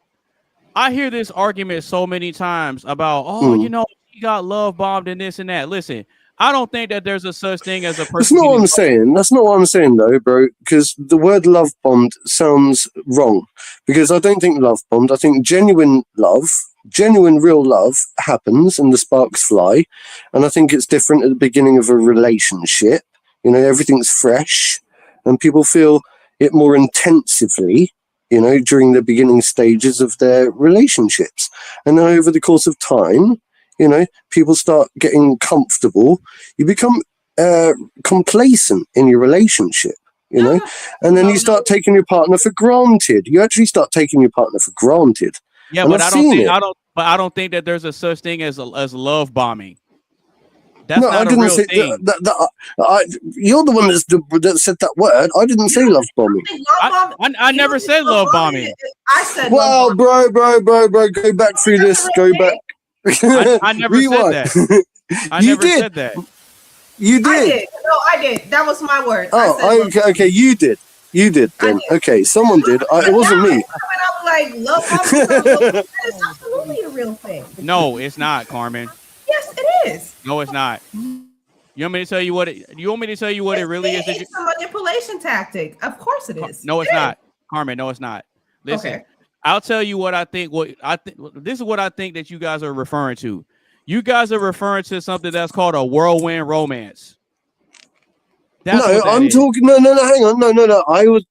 I hear this argument so many times about, you know, he got love bombed and this and that. Listen, I don't think that there's a such thing as a person. That's not what I'm saying. That's not what I'm saying, though, bro. Because the word love bombed sounds wrong. Because I don't think love bombed. I think genuine love, genuine real love happens and the sparks fly. And I think it's different at the beginning of a relationship. You know, everything's fresh and people feel it more intensively, you know, during the beginning stages of their relationships. And then over the course of time, you know, people start getting comfortable. You become complacent in your relationship, you know, and then you start taking your partner for granted. You actually start taking your partner for granted. Yeah, and but I don't think that there's a such thing as love bombing. That's no, not I didn't a real say thing. You're the one that said that word. I didn't say love bombing. I never said love bombing. I said well, bro, go back through this. Go back. I never said that. I never said that. You did. I did. No, I did. That was my word. Oh, okay. You did. You did then. Okay, someone did. It wasn't me. I'm like, love bombing. That is absolutely a real thing. No, it's not, Carmen. Yes, it is. No, it's not. You want me to tell you what it? You want me to tell you what it really is? It's a manipulation tactic. Of course, it is. No, it's not, Carmen. No, it's not. Listen, okay. I'll tell you what I think. This is what I think that you guys are referring to. You guys are referring to something that's called a whirlwind romance. No, I'm talking. No. Hang on.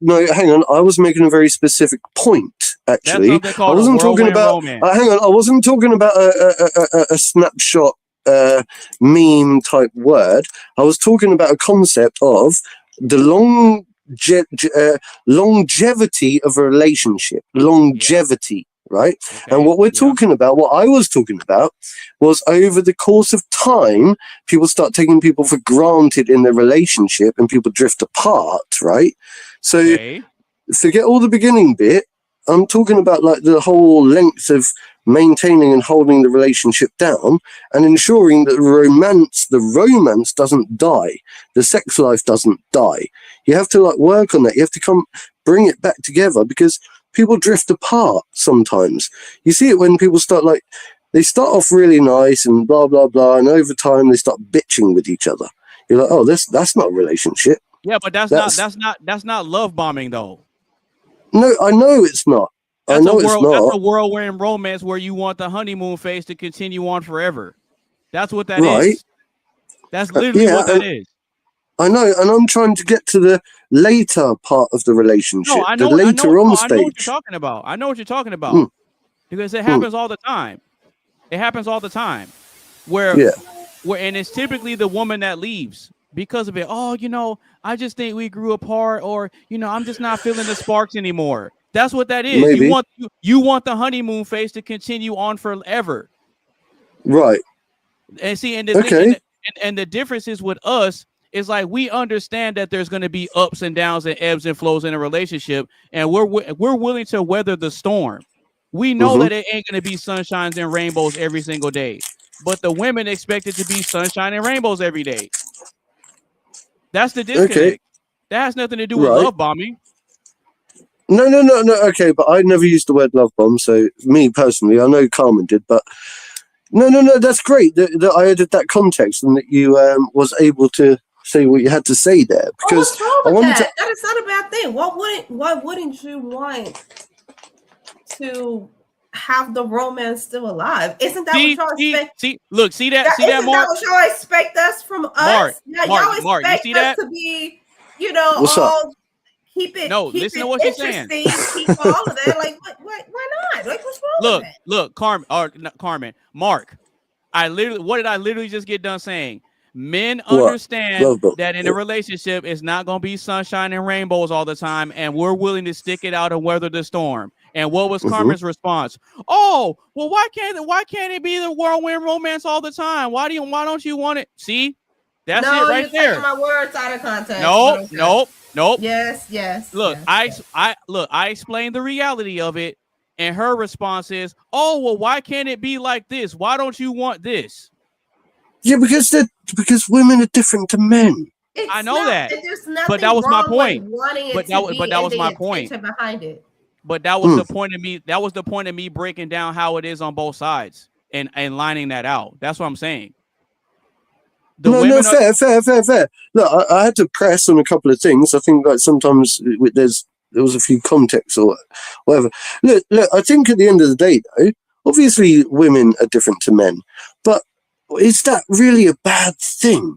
No. Hang on. I was making a very specific point. Actually, I wasn't talking about. Hang on. I wasn't talking about a snapshot meme type word. I was talking about a concept of the longevity of a relationship. Longevity. Right. Okay, and what we're talking about, what I was talking about, was over the course of time, people start taking people for granted in their relationship and people drift apart. Right. So forget all the beginning bit. I'm talking about like the whole length of maintaining and holding the relationship down and ensuring that the romance doesn't die. The sex life doesn't die. You have to like work on that. You have to bring it back together because people drift apart sometimes. You see it when people they start off really nice and blah, blah, blah. And over time they start bitching with each other. You're like, oh, that's not a relationship. Yeah, but that's not love bombing though. No, I know it's not. That's a whirlwind romance where you want the honeymoon phase to continue on forever. That's what that is. That's literally what that is. I know, and I'm trying to get to the later part of the relationship. No, I know, the later on stage. I know what you're talking about. I know what you're talking about. Because it happens all the time. It happens all the time. Where and it's typically the woman that leaves because of it. Oh, you know, I just think we grew apart, or you know, I'm just not feeling the sparks anymore. That's what that is. Maybe. You want the honeymoon phase to continue on forever. Right. And see, and the difference is with us. It's like we understand that there's going to be ups and downs and ebbs and flows in a relationship, and we're willing to weather the storm. We know that it ain't going to be sunshines and rainbows every single day, but the women expect it to be sunshine and rainbows every day. That's the disconnect. Okay. That has nothing to do with love bombing. No. Okay, but I never used the word love bomb. So me personally, I know Carmen did, but no. That's great that I added that context and that you was able to say what you had to say there, because I wanted to. That is not a bad thing. Why wouldn't you want to have the romance still alive? Isn't that what y'all expect? See that, Mark? That what y'all expect us from us? Mark, y'all expect you see us that? to be, you know, What's all keep it. No, keep listen it to what she's saying. Keep all of that. Like, why not? Like, what's wrong with that? Look, Carmen, Mark. What did I literally just get done saying? Men understand that in a relationship, it's not going to be sunshine and rainbows all the time, and we're willing to stick it out and weather the storm. And what was Carmen's response? Oh, well, why can't it be the whirlwind romance all the time? Why don't you want it? See, that's it right there. Taking my words out of context. Nope. Yes. Look, yes. I explained the reality of it, And her response is, "Oh, well, why can't it be like this? Why don't you want this?" Yeah, because women are different to men. I know that, but that was my point. But that was my point behind it. But that was the point of me. That was the point of me breaking down how it is on both sides and lining that out. That's what I'm saying. Fair. Look, I had to press on a couple of things. I think like sometimes there was a few contexts or whatever. Look, I think at the end of the day, though, obviously women are different to men, but is that really a bad thing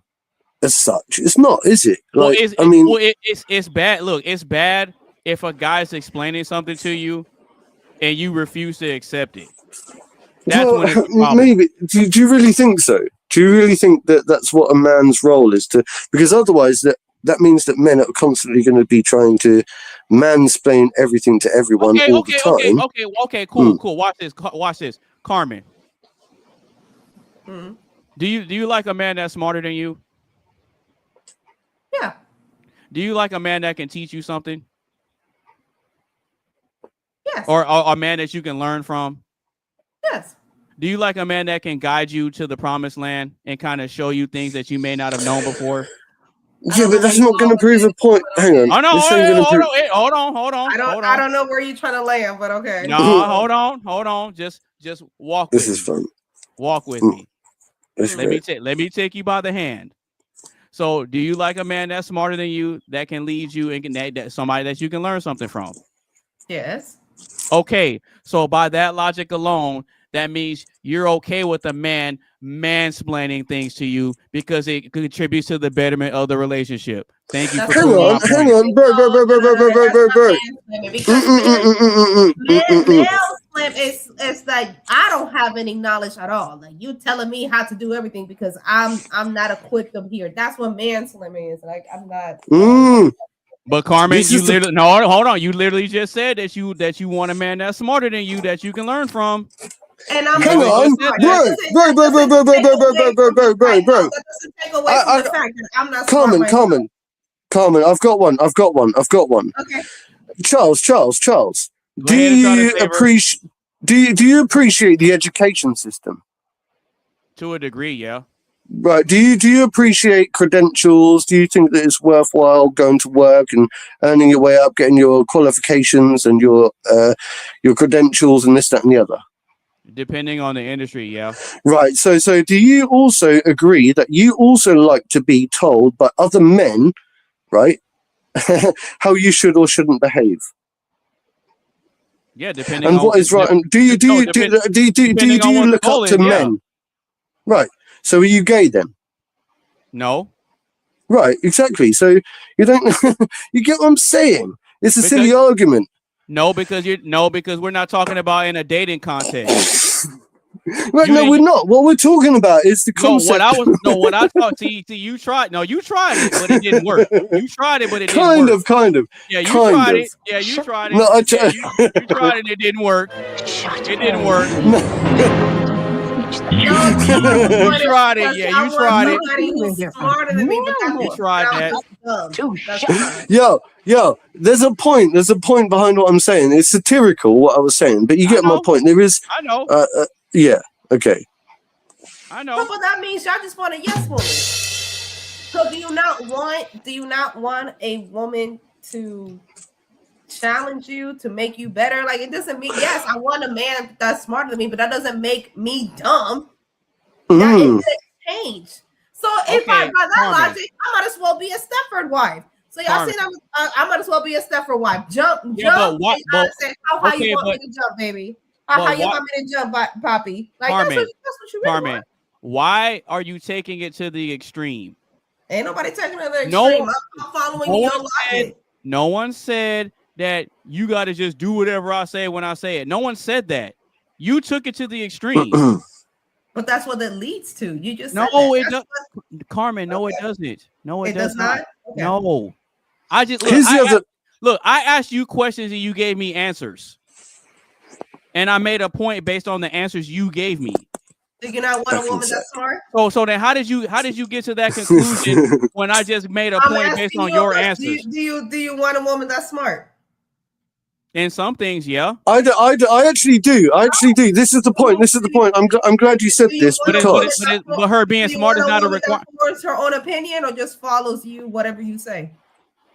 as such? It's not, is it? Like, it's bad. Look, it's bad if a guy's explaining something to you and you refuse to accept it. That's when it's a problem. Maybe. Do you really think so? Do you really think that that's what a man's role is to? Because otherwise, that means that men are constantly going to be trying to mansplain everything to everyone all the time. Okay, cool. Watch this, Carmen. Mm-hmm. Do you like a man that's smarter than you? Yeah. Do you like a man that can teach you something? Yes. Or a man that you can learn from? Yes. Do you like a man that can guide you to the promised land and kind of show you things that you may not have known before? Yeah, but that's not going to prove a point. Hang on. Oh no! Hold on. I don't know where you're trying to land, but okay. No, hold on. Just walk. This is fun. Walk with me. Let me take you by the hand. So, do you like a man that's smarter than you, that can lead you, and that somebody that you can learn something from? Yes. Okay. So, by that logic alone, that means you're okay with a man mansplaining things to you because it contributes to the betterment of the relationship. Thank you for hang on, bro. It's like I don't have any knowledge at all. Like you telling me how to do everything because I'm not equipped up here. That's what mansplaining is. Like I'm not. But Carmen, hold on. You literally just said that you want a man that's smarter than you that you can learn from. And I'm hang on, bro. That doesn't take away from the fact that I'm not smart. Carmen, I've got one. Okay. Charles. Do you appreciate the education system? To a degree, yeah. Right. Do you appreciate credentials? Do you think that it's worthwhile going to work and earning your way up, getting your qualifications and your credentials and this, that, and the other? Depending on the industry, yeah. Right. So do you also agree that you also like to be told by other men, right, how you should or shouldn't behave? Yeah, depending and on what is right. And do you look up to men? Right. So are you gay then? No. Right. Exactly. So you don't. You get what I'm saying? It's a silly argument. No, because we're not talking about in a dating context. Right, we're not. What we're talking about is the concept. What I thought. See, you tried. No, you tried it, but it didn't work. You tried it, but it didn't work. Kind of. Yeah, you tried it. Yeah, you tried it. No, you tried it. It didn't work. It didn't work. You tried it. Yeah, you tried it. Smarter than me, but you tried that. Yo, there's a point behind what I'm saying. It's satirical what I was saying, but you get my point. There is. I know. Yeah. Okay. I know. But that means y'all just want a yes woman. So do you not want a woman to challenge you, to make you better? Like it doesn't mean yes, I want a man that's smarter than me, but that doesn't make me dumb. That is change. So if by that logic, I might as well be a Stepford wife. So y'all saying I might as well be a Stepford wife. Jump. How high you want me to jump, baby? How you want me to jump, Poppy? Like Carmen, that's what you really want. Why are you taking it to the extreme? Ain't nobody taking it to the extreme. I'm following your logic. No one said that you got to just do whatever I say when I say it. No one said that. You took it to the extreme. But that's what it leads to. You just it does. Carmen, no, it doesn't. No, it does not. Okay. No, I just I asked you questions and you gave me answers, and I made a point based on the answers you gave me. Do you not want a woman that's smart? So then how did you get to that conclusion when I just made a point based on your answers? Do you want a woman that's smart? In some things, yeah. I actually do. I actually do. This is the point. This is the point. I'm glad you said Do you this want a woman because But her being do you smart want is a not a woman that requirement. forms her own opinion or just follows you, whatever you say?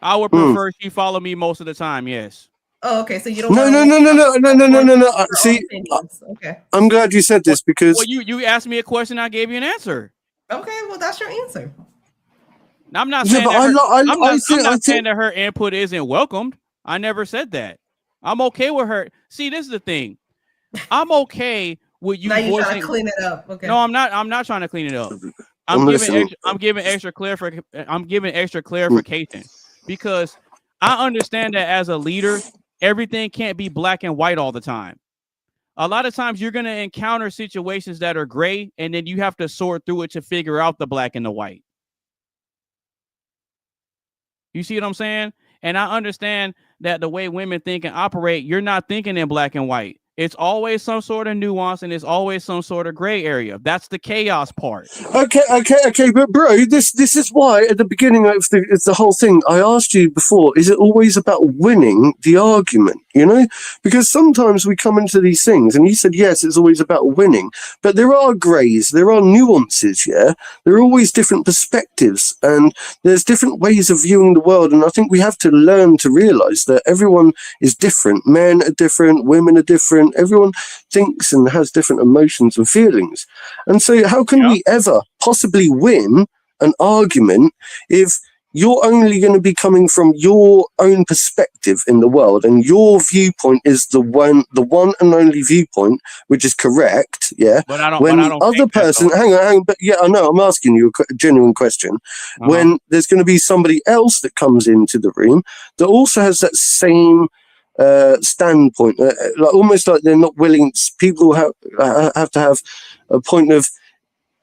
I would prefer she follow me most of the time. Yes. Oh, okay. So you don't no, want a no, woman no, no, no, no, no, no, no, no. her own See, opinions. Okay. I'm glad you said this because Well, you asked me a question, I gave you an answer. Okay. Well, that's your answer. I'm not yeah, saying but that I I'm not think saying that her input isn't welcomed. I never said that. I'm okay with her. See, this is the thing. I'm okay with you Now you're trying voicing. to clean it up. Okay. No, I'm not. I'm not trying to clean it up. I'm listening. I'm giving extra clarification because I understand that as a leader, everything can't be black and white all the time. A lot of times you're going to encounter situations that are gray, and then you have to sort through it to figure out the black and the white. You see what I'm saying? And I understand that the way women think and operate, you're not thinking in black and white. It's always some sort of nuance and it's always some sort of gray area. That's the chaos part. Okay. But bro, this is why at the beginning of the whole thing, I asked you before: is it always about winning the argument? You know, because sometimes we come into these things, and you said yes, it's always about winning, but there are grays, there are nuances. Yeah, there are always different perspectives, and there's different ways of viewing the world. And I think we have to learn to realize that everyone is different. Men are different, women are different. Everyone thinks and has different emotions and feelings. And so how can we ever possibly win an argument if you're only going to be coming from your own perspective in the world, and your viewpoint is the one and only viewpoint, which is correct, yeah? But I don't. When But I the don't other think that, person, though. hang on, but yeah, I know, I'm asking you a genuine question. When there's going to be somebody else that comes into the room that also has that same standpoint, like almost like they're not willing. People have to have a point of,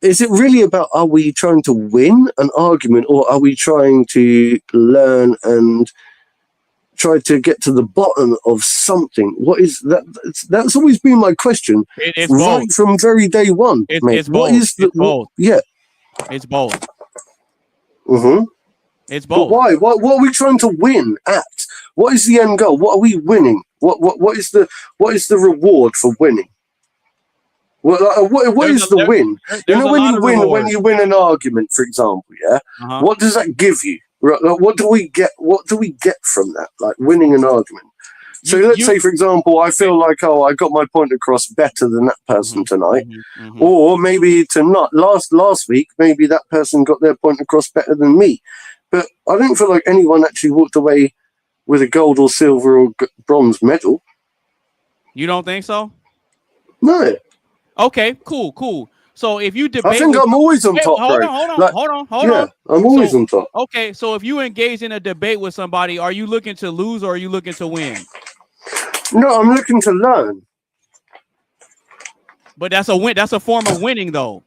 is it really about, are we trying to win an argument, or are we trying to learn and try to get to the bottom of something? What is that? That's always been my question, It's right both. from very day one, mate. It's What both. is the It's both. yeah? It's both. It's But both. why? What are we trying to win at? What is the end goal? What are we winning? What is the reward for winning? What is the win? You know, when you win an argument, for example, yeah. What does that give you? Right, like, what do we get? What do we get from that? Like winning an argument. So let's say, for example, I feel like, oh, I got my point across better than that person tonight, or maybe tonight, last week, maybe that person got their point across better than me. But I don't feel like anyone actually walked away with a gold or silver or bronze medal. You don't think so? No. Okay, cool. So if you debate, I think I'm always on top, bro. Hold on. I'm always on top. Okay, so if you engage in a debate with somebody, are you looking to lose or are you looking to win? No, I'm looking to learn. But that's a win. That's a form of winning, though.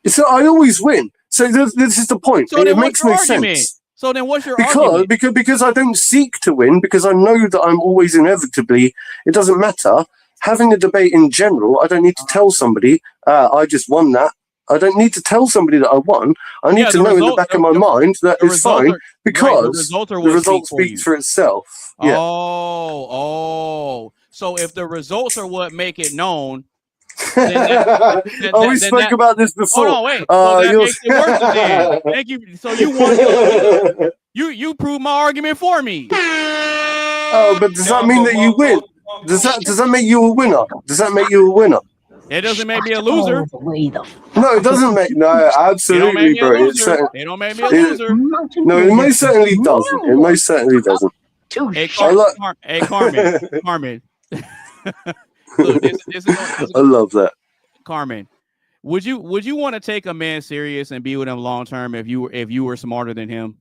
So I always win. So this is the point. So it makes no sense. So then what's your argument? Because I don't seek to win, because I know that I'm always inevitably, it doesn't matter. Having a debate in general, I don't need to tell somebody, I just won that. I don't need to tell somebody that I won. I need to know in the back of my mind that it's fine, because the result speaks for itself. Yeah. Oh. So if the results are what make it known, we spoke about this before. Hold on, wait. So that makes it worse again. Thank you. So you won. You proved my argument for me. Oh, but does that mean that you win? Does that make you a winner? Does that make you a winner? It doesn't make me a loser. No, it doesn't make. No, absolutely, bro. They don't make me a loser. No, it most certainly doesn't. It most certainly doesn't. Hey, Carmen. Look, I love that. Carmen, would you want to take a man serious and be with him long term if you were smarter than him?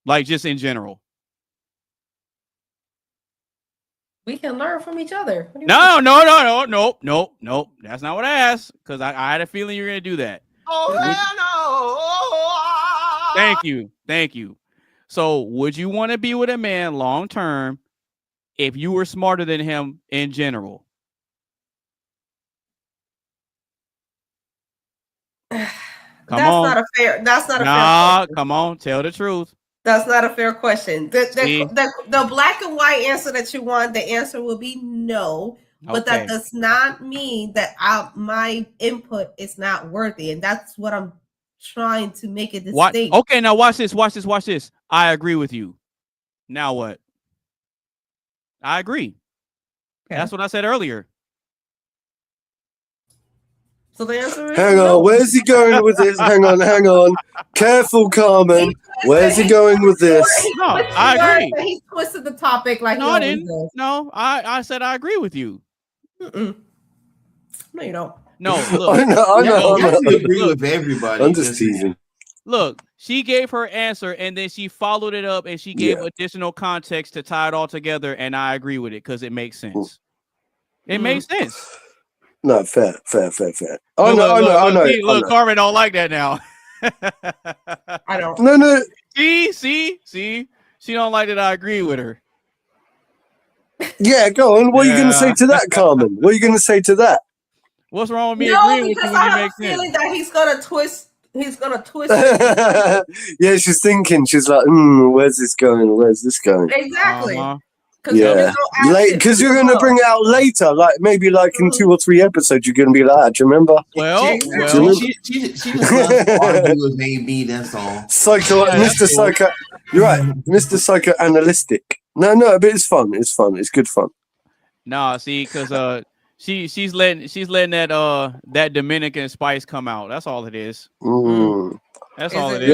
Like, just in general. We can learn from each other. No. That's not what I asked, because I had a feeling you were going to do that. Thank you. So would you want to be with a man long term if you were smarter than him in general? That's not a fair. Nah, come on, tell the truth. That's not a fair question. See? The black and white answer that you want, the answer will be no. But that Okay. does not mean that my input is not worthy, and that's what I'm trying to make it What? distinct. Okay, now watch this. Watch this. Watch this. I agree with you. Now what? I agree. Okay. That's what I said earlier. So the answer is Hang no. on, where's he going with this? Hang on. Careful, Carmen. Where's he going with this? No, I agree. He twisted the topic like No, he I always didn't. does. No, I said I agree with you. Mm-mm. No, you don't. No, look. I know. I agree Look. with everybody. I'm just teasing. Look, she gave her answer and then she followed it up and she gave additional context to tie it all together, and I agree with it because it makes sense. It makes sense. No, fair. I know. Look, Carmen don't like that now. I don't. No. See, she don't like that I agree with her. Yeah, go on. What are you going to say to that, Carmen? What are you going to say to that? What's wrong with me No, agreeing with you because when I it have a makes feeling sense? that he's gonna twist. He's gonna twist it. Yeah, she's thinking. She's like, where's this going? Exactly. Yeah, because you're going to bring it out later, maybe in 2 or 3 episodes. You're going to be like, do you remember? Well, she just loves to argue with AB. That's all. Psycho, Mr. Psycho. You're right, Mr. Psychoanalytic. No, but it's fun. It's good fun. Nah, see, because she's letting that Dominican spice come out. That's all it is. That's all it is.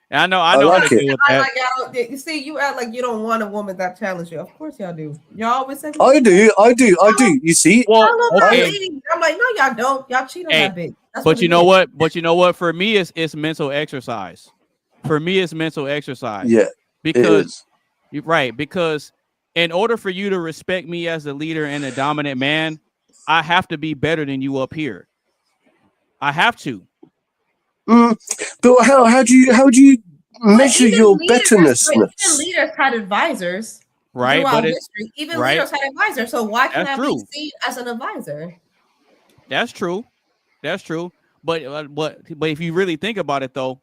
Yeah, I know like how to deal with that. You see, you act like you don't want a woman that challenges you. Of course, y'all do. Y'all always say. I do. You see? Well, okay. I'm like, no, y'all don't. Y'all cheat on that bitch. But you know what? For me, it's mental exercise. For me, it's mental exercise. Yeah. Because you're right. Because in order for you to respect me as a leader and a dominant man, I have to be better than you up here. I have to. But how do you measure your betterness? Even leaders had advisors, right? But history. Even leaders had advisors. So why can't I be seen as an advisor? That's true. But if you really think about it, though,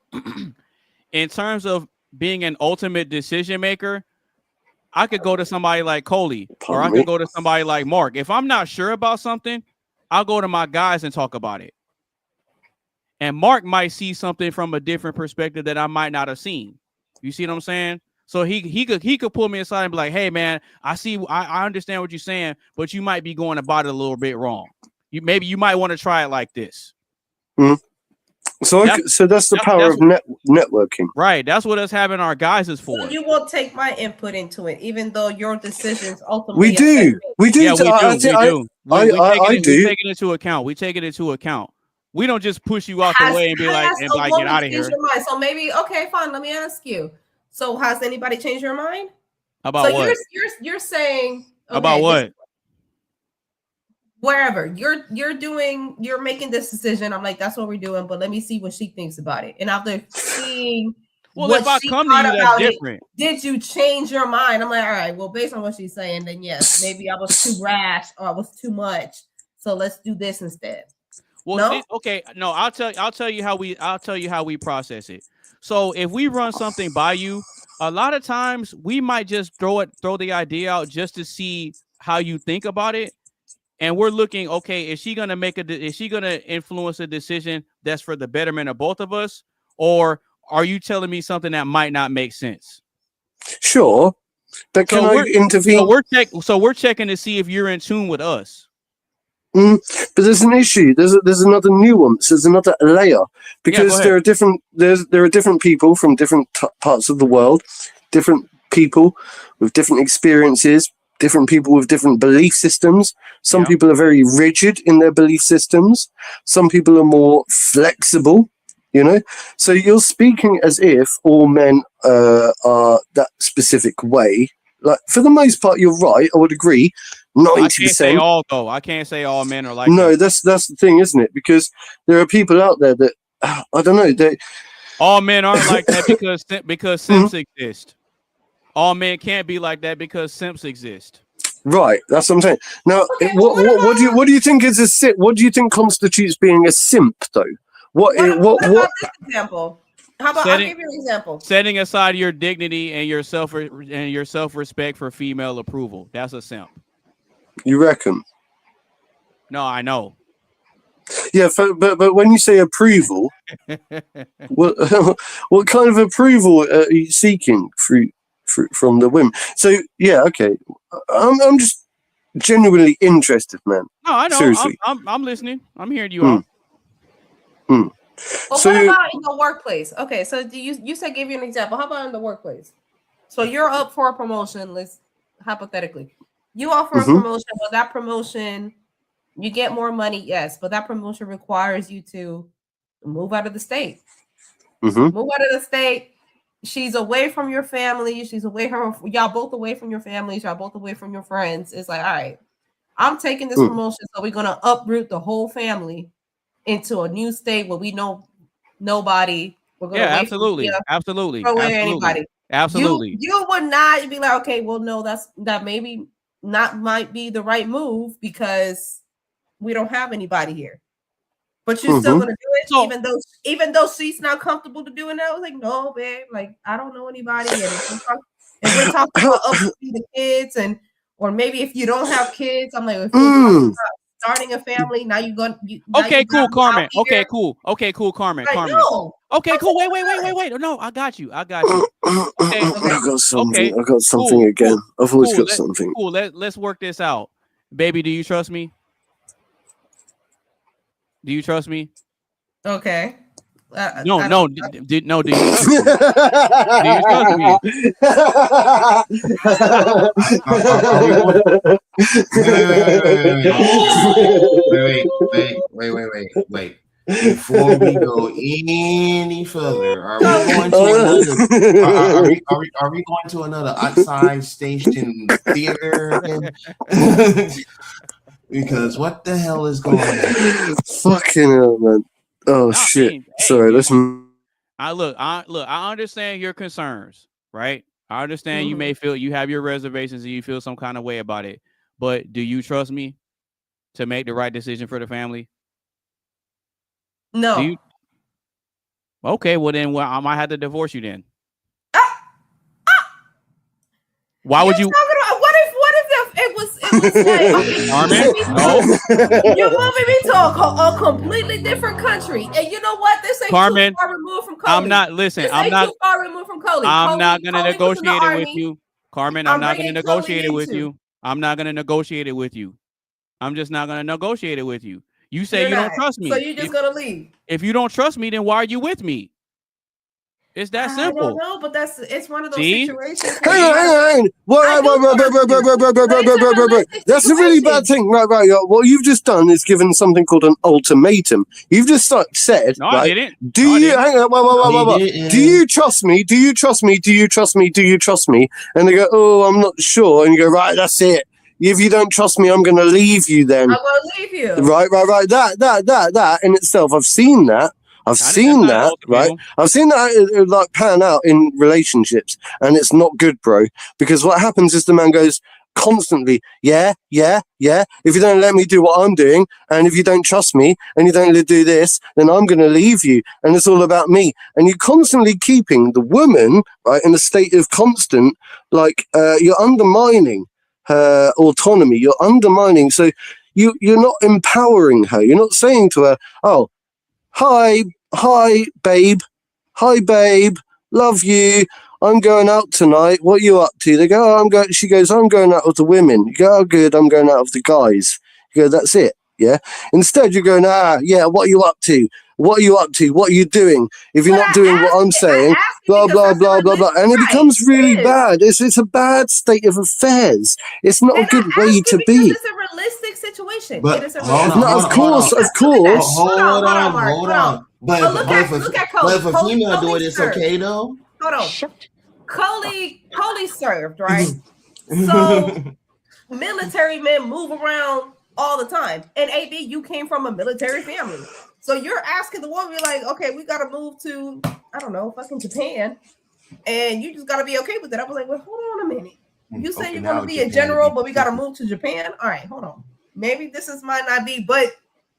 in terms of being an ultimate decision maker, I could go to somebody like Coley, or I could go to somebody like Mark. If I'm not sure about something, I'll go to my guys and talk about it. And Mark might see something from a different perspective that I might not have seen. You see what I'm saying? So he could pull me aside and be like, "Hey, man, I understand what you're saying, but you might be going about it a little bit wrong. You might want to try it like this." So that's the power of networking, right? That's what us having our guys is for. So you won't take my input into it, even though your decisions ultimately. We do. Yeah, we do. We take it into account. We don't just push you out the way and be like, get out of here. So maybe, okay, fine. Let me ask you. So has anybody changed your mind? About so what? You're saying about what? Wherever you're making this decision. I'm like, that's what we're doing, but let me see what she thinks about it. And after seeing if I come to you, that's different. Did you change your mind? I'm like, all right, well, based on what she's saying, then yes, maybe I was too rash or I was too much. So let's do this instead. Well, no? I'll tell you how we process it. So if we run something by you, a lot of times we might just throw the idea out just to see how you think about it. And we're looking, okay, is she gonna influence a decision that's for the betterment of both of us, or are you telling me something that might not make sense? Sure, but can I intervene? So we're checking to see if you're in tune with us. But there's an issue. There's another nuance. There's another layer because there are different people from different parts of the world, different people with different experiences, different people with different belief systems. Some people are very rigid in their belief systems. Some people are more flexible. So you're speaking as if all men are that specific way. Like for the most part, you're right. I would agree. 90%. I can't say all though. I can't say all men are like that. That's the thing, isn't it? Because there are people out there that I don't know. All men aren't like that because simps exist. All men can't be like that because simps exist. Right, that's what I'm saying. Now, what do you think is a simp? What do you think constitutes being a simp, though? What about this example? How about I'll give you an example? Setting aside your dignity and your self-respect for female approval. That's a simp. You reckon? No, I know. Yeah, but when you say approval, what kind of approval are you seeking from the women? So yeah, okay. I'm just genuinely interested, man. No, I know. Seriously. I'm listening. I'm hearing you out. Well, what about in the workplace? Okay, so you said give you an example. How about in the workplace? So you're up for a promotion. Let's hypothetically, you offer a promotion, but that promotion you get more money, yes, but that promotion requires you to move out of the state. Move out of the state. She's away from your family. She's away from y'all both away from your families. Y'all both away from your friends. It's like, all right, I'm taking this promotion, so we're gonna uproot the whole family into a new state where we know nobody. We're gonna absolutely. Anybody. Absolutely. You would not be like, okay, well, no, that maybe not might be the right move because we don't have anybody here. But you're still gonna do it, even though she's not comfortable to doing that. I was like, no, babe, like I don't know anybody. And if we're talking about upbringing the kids, or maybe if you don't have kids, I'm like, if we're talking about starting a family, now you're going. Okay, cool, Carmen. Okay, cool, Carmen. Like, Carmen. no. Okay, cool. Wait. No, I got you. Okay. I got something. I got something again. I've always got something. Cool. Let's work this out, baby. Do you trust me? Do you trust me? Okay. No. Do you trust me? Wait. Before we go any further, are we going to another Oxide Station theater? Because what the hell is going on? Fucking hell, man. Oh shit. Sorry, listen. I understand your concerns, right? I understand you may feel you have your reservations and you feel some kind of way about it. But do you trust me to make the right decision for the family? No. Okay, well then I might have to divorce you then. Why would you? What if it was like, Carmen? No. You're moving me to a completely different country, and you know what? This ain't Carmen, too far removed from Coley. I'm not. Listen, I'm not too far removed from Coley. I'm not going to negotiate it with you, Carmen. I'm not going to negotiate it with you. I'm not going to negotiate it with you. I'm just not going to negotiate it with you. You say you don't trust me. So you're just going to leave. If you don't trust me, then why are you with me? It's that simple. I don't know, but it's one of those situations. Hang on. That's a really bad thing. Right. What you've just done is given something called an ultimatum. You've just said, no, I didn't. Hang on, do you trust me? Do you trust me? Do you trust me? Do you trust me? And they go, oh, I'm not sure. And you go, right, that's it. If you don't trust me, I'm going to leave you then. I'm going to leave you. Right. That in itself, I've seen that. I've seen that, right? I've seen that like pan out in relationships, and it's not good, bro. Because what happens is the man goes constantly, yeah. If you don't let me do what I'm doing, and if you don't trust me, and you don't do this, then I'm going to leave you, and it's all about me. And you're constantly keeping the woman, right, in a state of constant, like you're undermining her autonomy. You're undermining, so you're not empowering her. You're not saying to her, oh, Hi, babe. Hi, babe. Love you. I'm going out tonight. What are you up to? They go, oh, she goes, I'm going out with the women. You go, oh, good. I'm going out with the guys. You go, that's it. Yeah. Instead, you're going, yeah, what are you up to? What are you up to? What are you doing? If you're not doing what I'm saying, blah, blah, blah, blah, blah. And it becomes really bad. It's a bad state of affairs. It's not a good way to be. It's a realistic situation. But it is a of course. Hold on. But if a female do it, it's okay though. Hold on. Coley served, right? So military men move around all the time. And AB, you came from a military family. So you're asking the woman, you're like, okay, we got to move to, I don't know, fucking Japan. And you just got to be okay with it. I was like, well, hold on a minute. You say you're going to be a general, but we got to move to Japan? All right, hold on. Maybe this might not be, but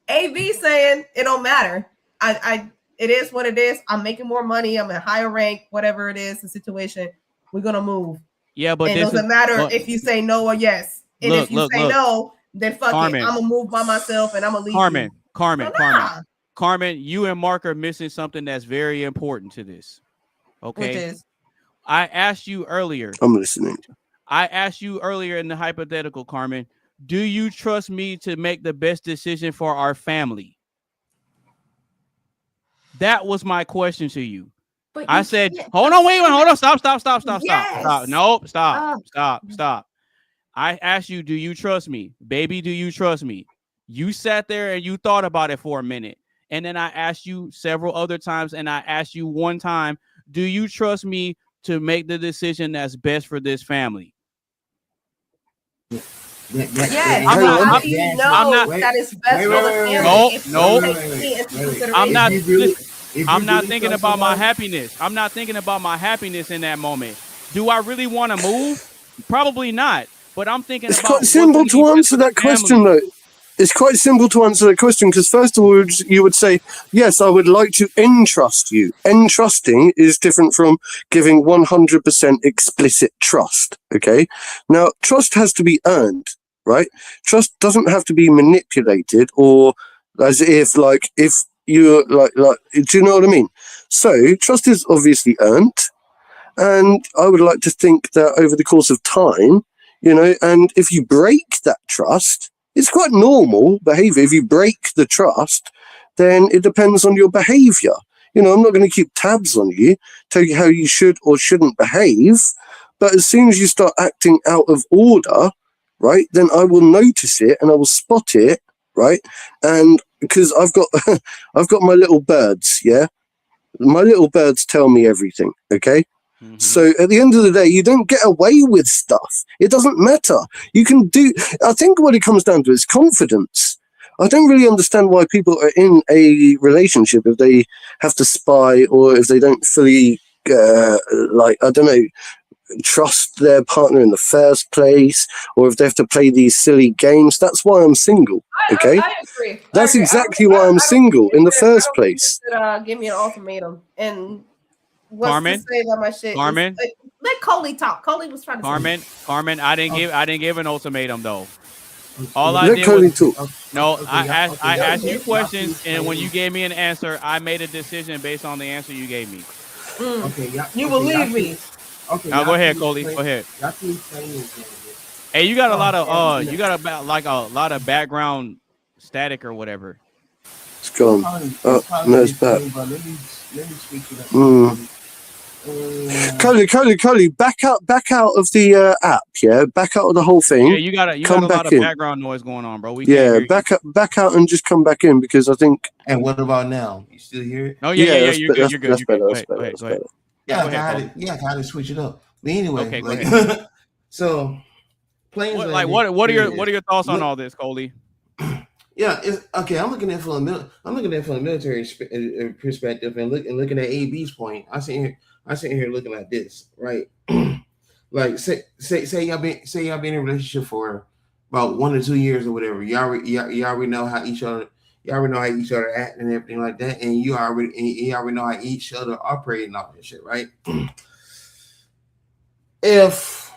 AB saying it don't matter. I it is what it is. I'm making more money. I'm in higher rank, whatever it is, the situation. We're gonna move. Yeah, but it this doesn't matter if you say no or yes. And if you say no, then fuck Carmen, it. I'm gonna move by myself and I'm gonna leave you. Carmen, you and Mark are missing something that's very important to this. Okay. Which is? I asked you earlier. I'm listening. I asked you earlier in the hypothetical, Carmen, do you trust me to make the best decision for our family? That was my question to you. But I said, hold on, wait, hold on, stop. Nope, stop. I asked you, do you trust me? Baby, do you trust me? You sat there and you thought about it for a minute. And then I asked you several other times, and I asked you one time, do you trust me to make the decision that's best for this family? Yes. How do you know that is best for the family? I'm not thinking about my happiness. I'm not thinking about my happiness in that moment. Do I really want to move? Probably not. But I'm thinking it's about quite simple to answer that question, though. It's quite simple to answer that question because first of all, you would say, yes, I would like to entrust you. Entrusting is different from giving 100% explicit trust. Okay. Now, trust has to be earned, right? Trust doesn't have to be manipulated or as if you're like, do you know what I mean? So trust is obviously earned. And I would like to think that over the course of time, and if you break that trust, it's quite normal behavior. If you break the trust, then it depends on your behavior. I'm not going to keep tabs on you, tell you how you should or shouldn't behave. But as soon as you start acting out of order, right, then I will notice it and I will spot it, right? And because I've got my little birds, yeah? My little birds tell me everything, okay? Mm-hmm. So at the end of the day, you don't get away with stuff. It doesn't matter. I think what it comes down to is confidence. I don't really understand why people are in a relationship if they have to spy or if they don't fully, trust their partner in the first place, or if they have to play these silly games. That's why I'm single. Okay, I agree. That's exactly why I'm single in the first place. Give me an ultimatum and what's Carmen, to say that my shit. Carmen, let Coley talk. Coley was trying to. Carmen, I didn't give an ultimatum though. All I did was I asked you questions, and when you gave me an answer, I made a decision based on the answer you gave me. You believe me. Okay. Now go ahead, Coley. Go ahead. Hey, you got a lot of a lot of background static or whatever. It's gone. No, it's back. Let me speak to that. Coley, back out of the app, yeah. Back out of the whole thing. Yeah, you got a lot of background noise going on, bro. Back out and just come back in because I think. And what about now? You still hear it? Oh yeah, you're good. You're good. That's better. Go ahead. Yeah, I had to switch it up. But anyway, okay, go ahead. So planes. What are your thoughts on all this, Coley? Yeah, it's okay. I'm looking at it from a military perspective and looking at AB's point. I sit here looking like this, right? Like say y'all been in a relationship for about 1 or 2 years or whatever. Y'all already know how each other act and everything like that, and you already know how each other operate and all that shit, right? If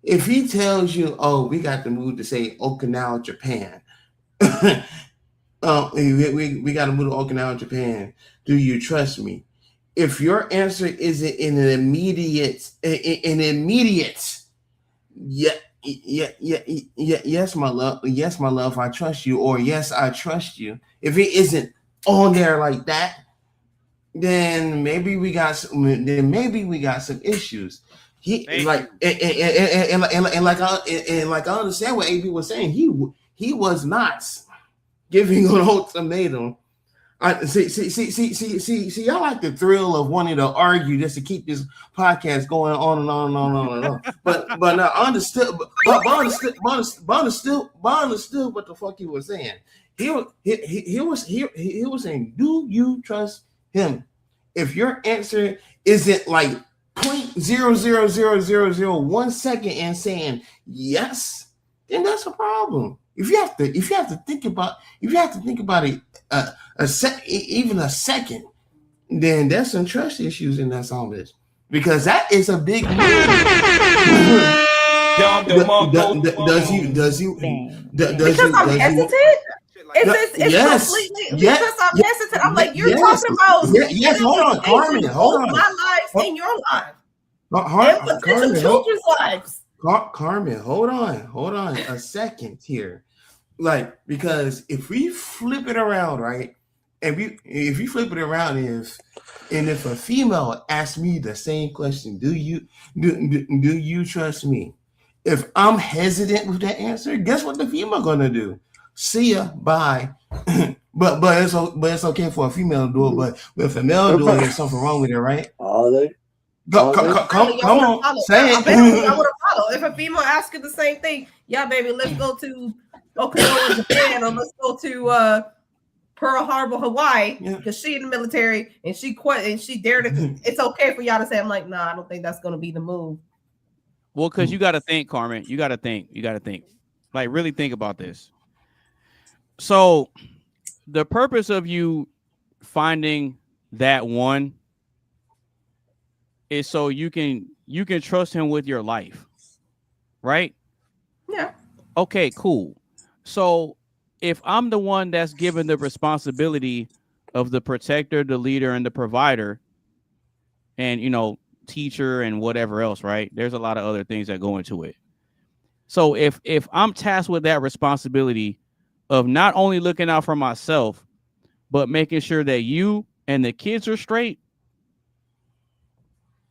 he tells you, oh, we got to move to say Okinawa, Japan. We got to move to Okinawa, Japan. Do you trust me? If your answer isn't an immediate, yes, my love, I trust you, or yes, I trust you. If it isn't on there like that, then maybe we got some issues. I understand what AB was saying. He was not giving an ultimatum. See, y'all like the thrill of wanting to argue just to keep this podcast going on and on and on and on and on. But I understood. But understood what the fuck he was saying. He was saying, do you trust him? If your answer isn't like 0.00001 second and saying yes, then that's a problem. If you have to think about it even a second, then there's some trust issues in that all this, because that is a big move. Does you because I'm hesitant? It's completely because I'm hesitant. I'm like, you're talking about hold on, Carmen, hold on. My life and your life. And potential children's lives. Carmen, hold on a second here. Like, because if we flip it around, right? If you flip it around, if a female asks me the same question, do you trust me? If I'm hesitant with that answer, guess what the female gonna do? See ya, bye. but it's okay for a female to do it, but if a male do it, there's something wrong with it, right? Are they? Come on, say it. I would have followed. If a female asks the same thing, yeah, baby, let's go to Okinawa, Japan, or let's go to Pearl Harbor, Hawaii, because she in the military and she quit and she dared to. It's okay for y'all to say, I'm like, nah, I don't think that's gonna be the move. Well, because you got to think, Carmen. You got to think. Like, really think about this. So, the purpose of you finding that one is so you can trust him with your life, right? Yeah. Okay, cool. So, if I'm the one that's given the responsibility of the protector, the leader, and the provider, and teacher and whatever else, right? There's a lot of other things that go into it. So if I'm tasked with that responsibility of not only looking out for myself, but making sure that you and the kids are straight,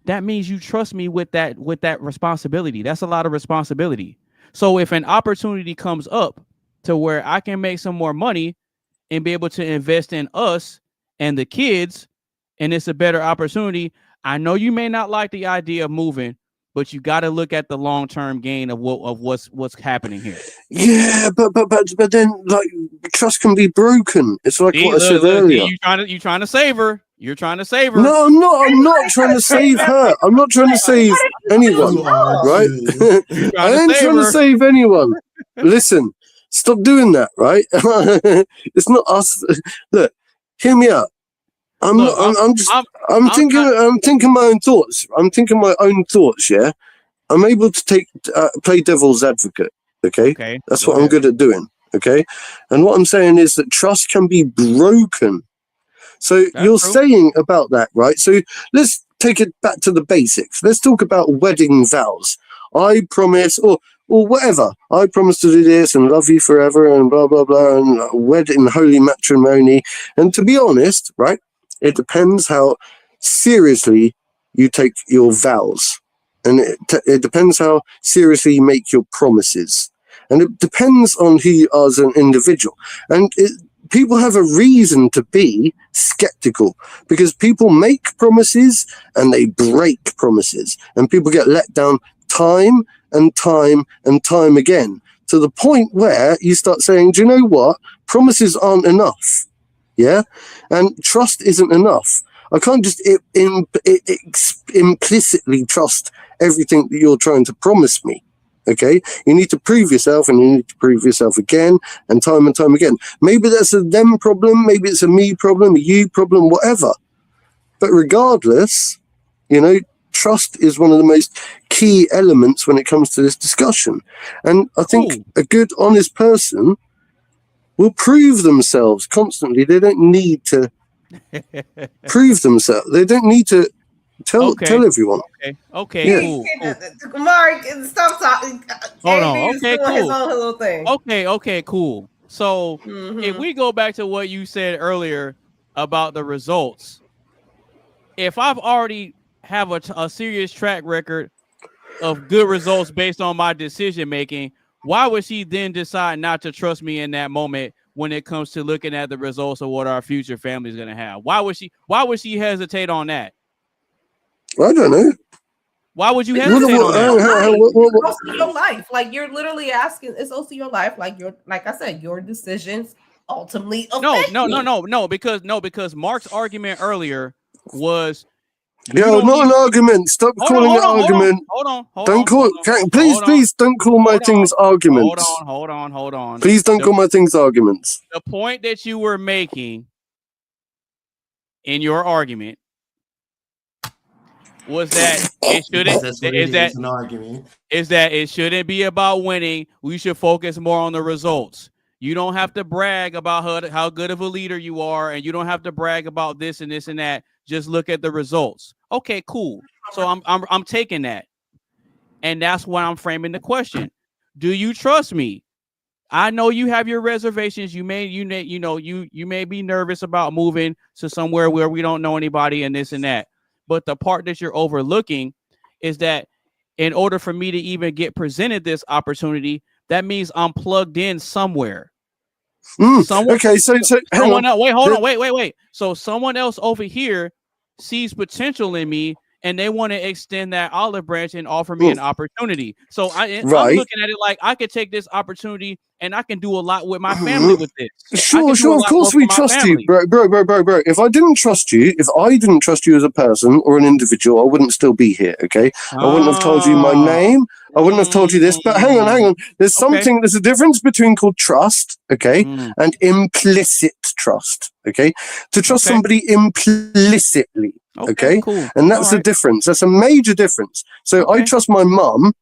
that means you trust me with that responsibility. That's a lot of responsibility. So if an opportunity comes up to where I can make some more money and be able to invest in us and the kids, and it's a better opportunity, I know you may not like the idea of moving, but you got to look at the long-term gain of what's happening here. Yeah, but then, like, trust can be broken. It's like what I said earlier. You trying to save her. You're trying to save her. No, I'm not. I'm not trying to save her. I'm not trying to save anyone, right? I ain't trying to save anyone. Listen, stop doing that, right? It's not us. Look, hear me out. I'm thinking my own thoughts. I'm thinking my own thoughts. Yeah, I'm able to play devil's advocate. Okay, that's what I'm good at doing. Okay, and what I'm saying is that trust can be broken. So you're saying about that, right? So let's take it back to the basics. Let's talk about wedding vows. I promise, or whatever. I promise to do this and love you forever, and blah blah blah, and wed in holy matrimony. And to be honest, right? It depends how seriously you take your vows. And it depends how seriously you make your promises. And it depends on who you are as an individual. And people have a reason to be skeptical, because people make promises and they break promises. And people get let down time and time and time again, to the point where you start saying, do you know what? Promises aren't enough. Yeah, and trust isn't enough. I can't just implicitly trust everything that you're trying to promise me. Okay, you need to prove yourself, and you need to prove yourself again and time again. Maybe that's a them problem, maybe it's a me problem, a you problem, whatever. But regardless, trust is one of the most key elements when it comes to this discussion. And I think a good, honest person will prove themselves constantly. They don't need to prove themselves. They don't need to tell everyone. Okay, yeah. Cool. Mark, stop talking. Hold on. Okay, cool. His own little thing. Okay, cool. So if we go back to what you said earlier about the results, if I've already have a serious track record of good results based on my decision making, why would she then decide not to trust me in that moment when it comes to looking at the results of what our future family is going to have? Why would she hesitate on that? I don't know. Why would you hesitate on that? It's also your life. Like, you're literally asking. It's also your life. Like I said, your decisions ultimately affect No. Because Mark's argument earlier was. Not an argument. Stop calling it argument. Hold on. Don't call. Please don't call my things arguments. Hold on. Please don't call my things arguments. The point that you were making in your argument was that it shouldn't. That's what it is. An argument. Is that it shouldn't be about winning. We should focus more on the results. You don't have to brag about how good of a leader you are, and you don't have to brag about this and this and that. Just look at the results. Okay, cool. So I'm taking that, and that's why I'm framing the question. Do you trust me? I know you have your reservations. You may be nervous about moving to somewhere where we don't know anybody and this and that. But the part that you're overlooking is that in order for me to even get presented this opportunity, that means I'm plugged in somewhere. Okay, so someone else, wait. So someone else over here sees potential in me, and they want to extend that olive branch and offer me an opportunity. So I'm looking at it like I could take this opportunity and I can do a lot with my family with this. Sure. Of course we trust you, bro. If I didn't trust you as a person or an individual, I wouldn't still be here, okay? I wouldn't have told you my name. I wouldn't have told you this, but hang on. There's a difference between called trust, okay, and implicit trust, okay? To trust somebody implicitly, okay? Cool. And that's the difference. That's a major difference. So I trust my mum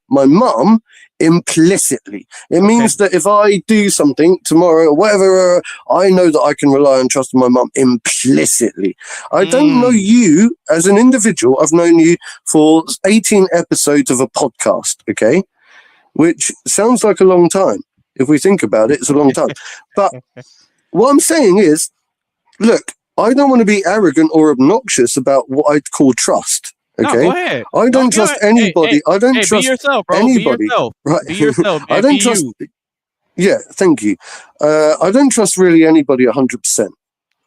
implicitly. It means that if I do something tomorrow or whatever, I know that I can rely on trusting my mum implicitly. I don't know you as an individual. I've known you for 18 episodes of a podcast, okay? Which sounds like a long time. If we think about it, it's a long time. But what I'm saying is, look, I don't want to be arrogant or obnoxious about what I'd call trust. Okay, no, go ahead. I don't trust anybody. I don't trust be yourself, bro. anybody. Be yourself. Right? Be yourself. I don't trust. You. Yeah, thank you. I don't trust really anybody 100%.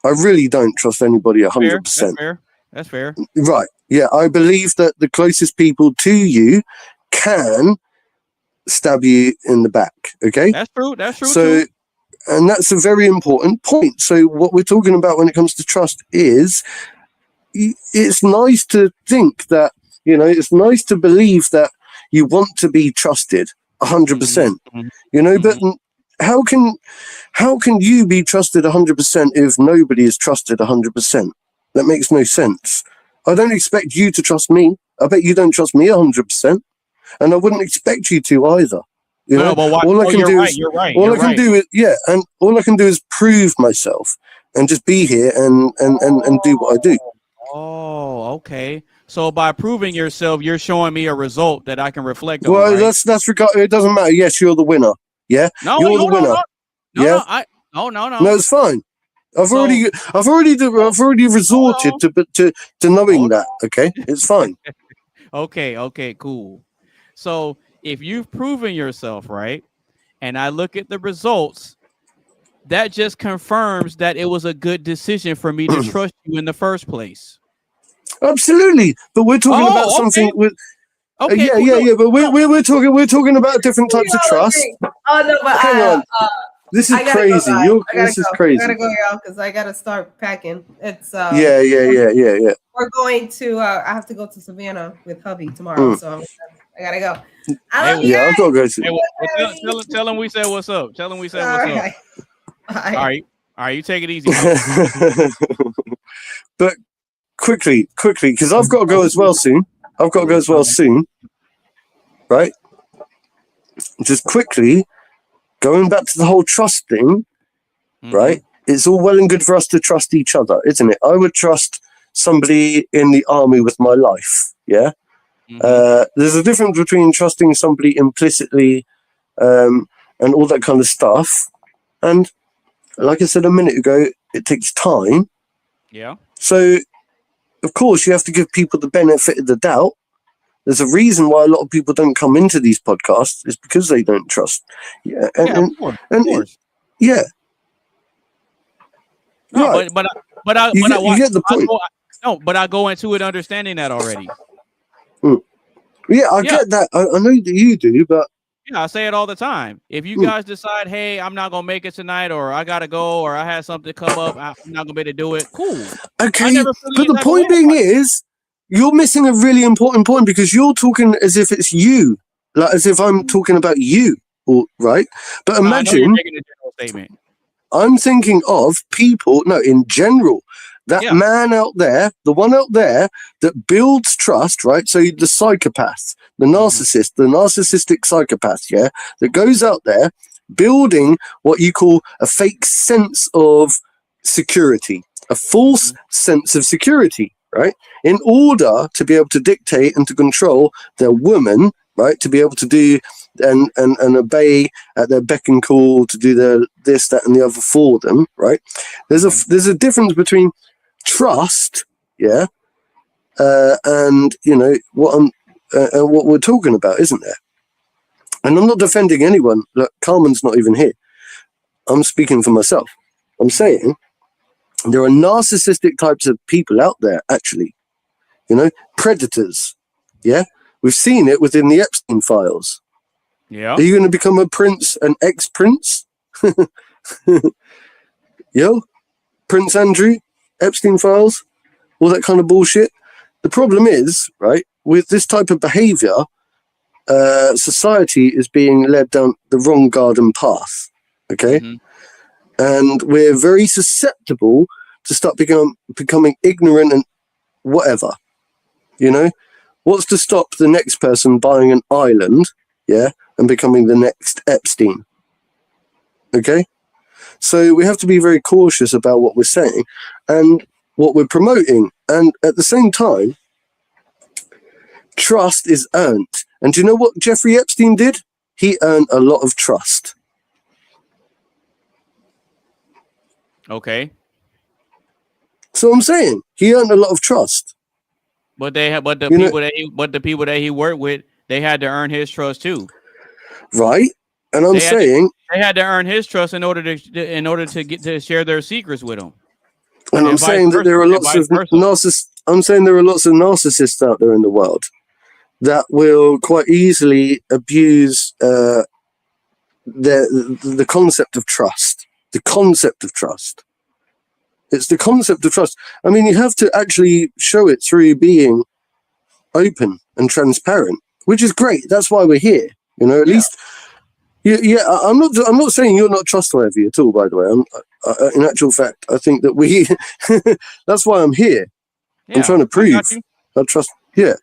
I really don't trust anybody 100%. That's fair. Right. Yeah, I believe that the closest people to you can stab you in the back. Okay. That's true. So, and that's a very important point. So, what we're talking about when it comes to trust is, it's nice to think that, it's nice to believe that you want to be trusted 100%, but how can you be trusted 100% if nobody is trusted 100%? That makes no sense. I don't expect you to trust me. I bet you don't trust me 100%, and I wouldn't expect you to either. But all I can do is prove myself and just be here and do what I do. Oh, okay. So by proving yourself, you're showing me a result that I can reflect on. Well, right? that's it doesn't matter. Yes, you're the winner. Yeah, you're the winner. No, it's fine. I've already resorted to knowing that. Okay, it's fine. Okay, cool. So if you've proven yourself, right, and I look at the results, that just confirms that it was a good decision for me to trust you in the first place. Absolutely, but we're talking about something with. But we're talking about different types of trust. Oh no, but hang on. This is crazy. This is crazy. I gotta go, y'all, because I gotta start packing. It's yeah. We're going to. I have to go to Savannah with hubby tomorrow, so I gotta go. I've got to go. Tell him we said what's up. Tell him we said what's up. All right. You take it easy. But quickly, because I've got to go as well soon. Right? Just quickly, going back to the whole trust thing, right? It's all well and good for us to trust each other, isn't it? I would trust somebody in the army with my life, yeah? There's a difference between trusting somebody implicitly and all that kind of stuff. And like I said a minute ago, it takes time. Yeah. So, of course, you have to give people the benefit of the doubt. There's a reason why a lot of people don't come into these podcasts. It's because they don't trust. Yeah, of course. Yeah. No, right. You get the point. But I go into it understanding that already. Yeah, I get that. I know that you do, but yeah, I say it all the time. If you guys decide, hey, I'm not gonna make it tonight, or I gotta go, or I had something come up, I'm not gonna be able to do it. Cool. Okay, but the point being is, you're missing a really important point because you're talking as if it's you, like as if I'm talking about you, right? But imagine, you're making a general statement. I'm thinking of people, in general, That man out there, the one out there that builds trust, right? So the psychopath, the narcissist, the narcissistic psychopath, yeah, that goes out there building what you call a fake sense of security, a false sense of security, right? In order to be able to dictate and to control their woman, right? To be able to do and obey at their beck and call to do their this, that, and the other for them, right? There's a difference between trust, yeah, and what we're talking about, isn't there? And I'm not defending anyone. Look, Carmen's not even here. I'm speaking for myself. I'm saying there are narcissistic types of people out there, actually. Predators. Yeah, we've seen it within the Epstein files. Yeah. Are you going to become a prince, an ex-prince? Yo, Prince Andrew, Epstein files, all that kind of bullshit. The problem is, right, with this type of behavior, society is being led down the wrong garden path. Okay, and we're very susceptible to start becoming ignorant and whatever. What's to stop the next person buying an island, yeah, and becoming the next Epstein? Okay, so we have to be very cautious about what we're saying and what we're promoting, and at the same time, trust is earned. And do you know what Jeffrey Epstein did? He earned a lot of trust. Okay. So I'm saying he earned a lot of trust. But the people that he worked with, they had to earn his trust too. Right? And I'm saying they had to earn his trust in order to get to share their secrets with him. And I'm saying that there are lots of narcissists. I'm saying there are lots of narcissists out there in the world that will quite easily abuse the concept of trust. The concept of trust. It's the concept of trust. I mean, you have to actually show it through being open and transparent, which is great. That's why we're here. At least. Yeah, I'm not saying you're not trustworthy at all. By the way, in actual fact, I think that we. That's why I'm here. Yeah, I'm trying to prove I trust. Yeah,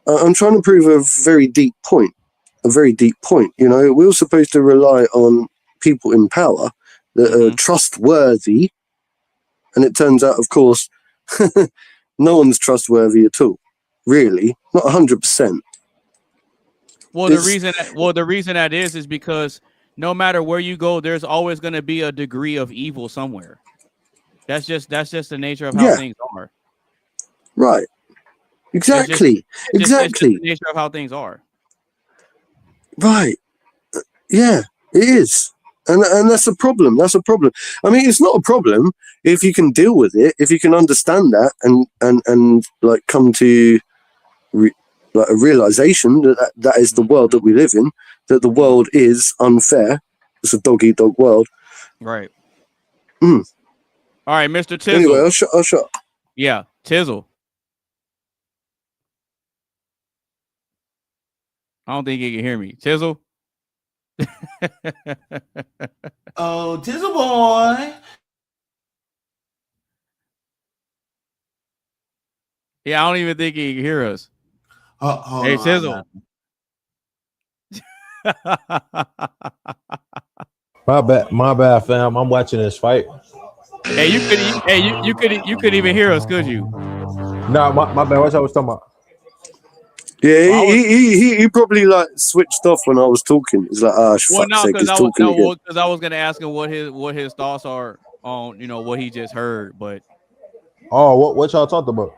I'm trying to prove a very deep point. A very deep point. We're supposed to rely on people in power that are trustworthy, and it turns out, of course, no one's trustworthy at all. Really, not 100%. Well, the reason that is because no matter where you go, there's always going to be a degree of evil somewhere. That's just the nature of how things are. Right. Exactly. It's just the nature of how things are. Right. Yeah, it is. And that's a problem. That's a problem. I mean, it's not a problem if you can deal with it, if you can understand that and like come to like a realization that is the world that we live in, that the world is unfair. It's a dog-eat-dog world. Right. All right, Mr. Tizzle. Anyway, I'll shut. Yeah, Tizzle. I don't think he can hear me. Tizzle. Oh, Tizzle boy. Yeah, I don't even think he can hear us. Hey, Tizzle. My bad, fam. I'm watching this fight. Hey, you couldn't even hear us, could you? No, my bad. What I was talking about? Yeah, he probably like switched off when I was talking. He's like, because I was gonna ask him what his thoughts are on what he just heard, but what y'all talked about?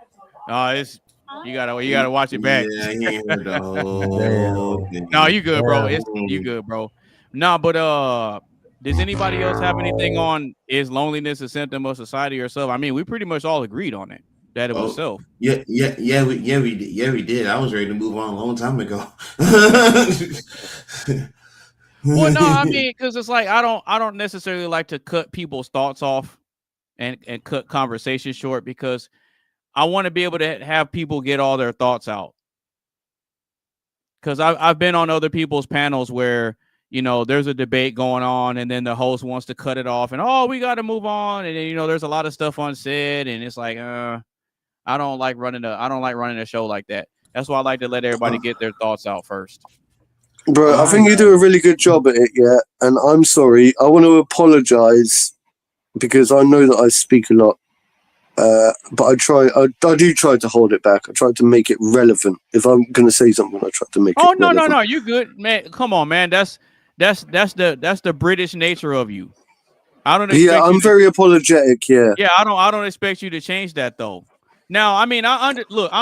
It's you gotta watch it back. Yeah, No, you good, bro. You good, bro. No, but does anybody else have anything on is loneliness a symptom of society or self? I mean, we pretty much all agreed on it. That it was self. We did. I was ready to move on a long time ago. Well, no, I mean, because it's like I don't necessarily like to cut people's thoughts off and cut conversations short, because I want to be able to have people get all their thoughts out. Because I've been on other people's panels where there's a debate going on, and then the host wants to cut it off, and we got to move on, and then there's a lot of stuff unsaid, and it's like, I don't like running a show like that. That's why I like to let everybody get their thoughts out first. Bro, I think you do a really good job at it, yeah. And I'm sorry. I want to apologize because I know that I speak a lot. But I do try to hold it back. I try to make it relevant. If I'm going to say something, I try to make it relevant. No. You good, man. Come on, man. That's the British nature of you. I don't expect I'm very apologetic, yeah. Yeah, I don't expect you to change that though. Now, I mean, I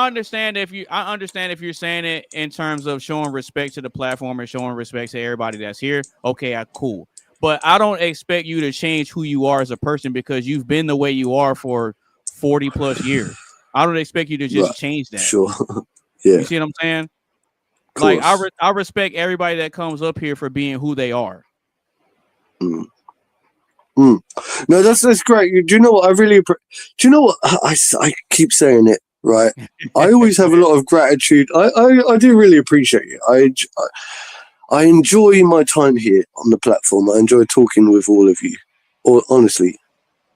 understand if you're saying it in terms of showing respect to the platform and showing respect to everybody that's here. Okay, cool. But I don't expect you to change who you are as a person because you've been the way you are for 40 plus years. I don't expect you to just change that. Sure. Yeah. You see what I'm saying? Like I respect everybody that comes up here for being who they are. No, that's great. Do you know what I really? Do you know what I keep saying it, right? I always have a lot of gratitude. I do really appreciate it. I enjoy my time here on the platform. I enjoy talking with all of you. Or honestly,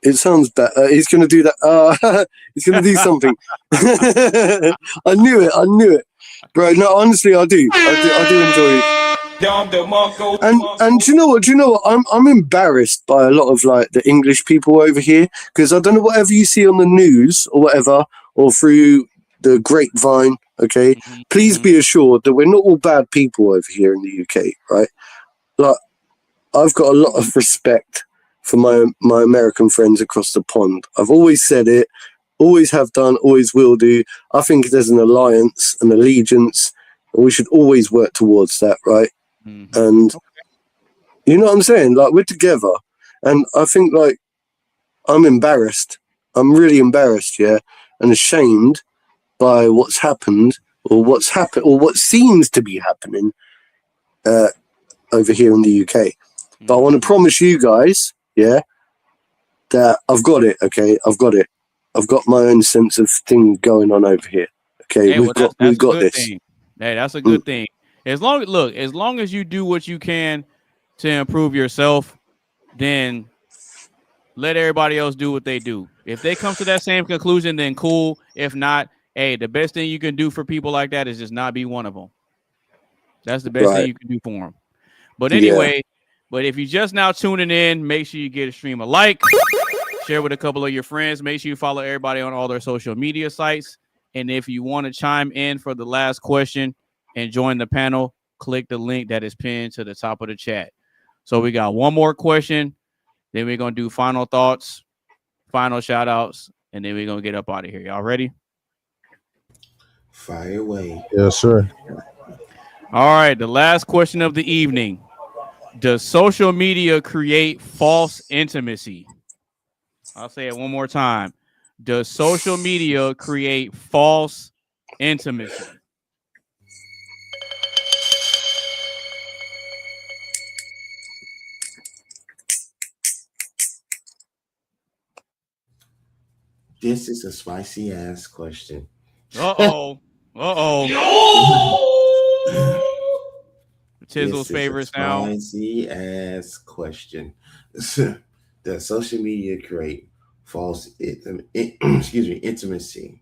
it sounds better. He's going to do that. He's going to do something. I knew it, bro. No, honestly, I do. I do enjoy it. And do you know what? I'm embarrassed by a lot of like the English people over here because I don't know whatever you see on the news or whatever or through the grapevine. Okay, please be assured that we're not all bad people over here in the UK, right? Like, I've got a lot of respect for my American friends across the pond. I've always said it, always have done, always will do. I think there's an alliance, an allegiance, and we should always work towards that, right? And you know what I'm saying? Like, we're together. And I think, like, I'm embarrassed. I'm really embarrassed, yeah, and ashamed by what's happened or what's happened or what seems to be happening over here in the UK. But I want to promise you guys, yeah, that I've got it, okay? I've got it. I've got my own sense of thing going on over here. Okay, hey, we've got this. Thing. Hey, that's a good thing. As long as you do what you can to improve yourself, then let everybody else do what they do. If they come to that same conclusion, then cool. If not, hey, the best thing you can do for people like that is just not be one of them. That's the best thing you can do for them. But anyway, but if you're just now tuning in, make sure you give the stream a like, share with a couple of your friends. Make sure you follow everybody on all their social media sites. And if you want to chime in for the last question and join the panel, click the link that is pinned to the top of the chat. So we got one more question. Then we're going to do final thoughts, final shout outs, and then we're going to get up out of here. Y'all ready? Fire away. Yes, sir. All right. The last question of the evening. Does social media create false intimacy? I'll say it one more time. Does social media create false intimacy? This is a spicy ass question. Uh-oh. Tizzle's favorite sound. Spicy ass question. Does social media create false intimacy?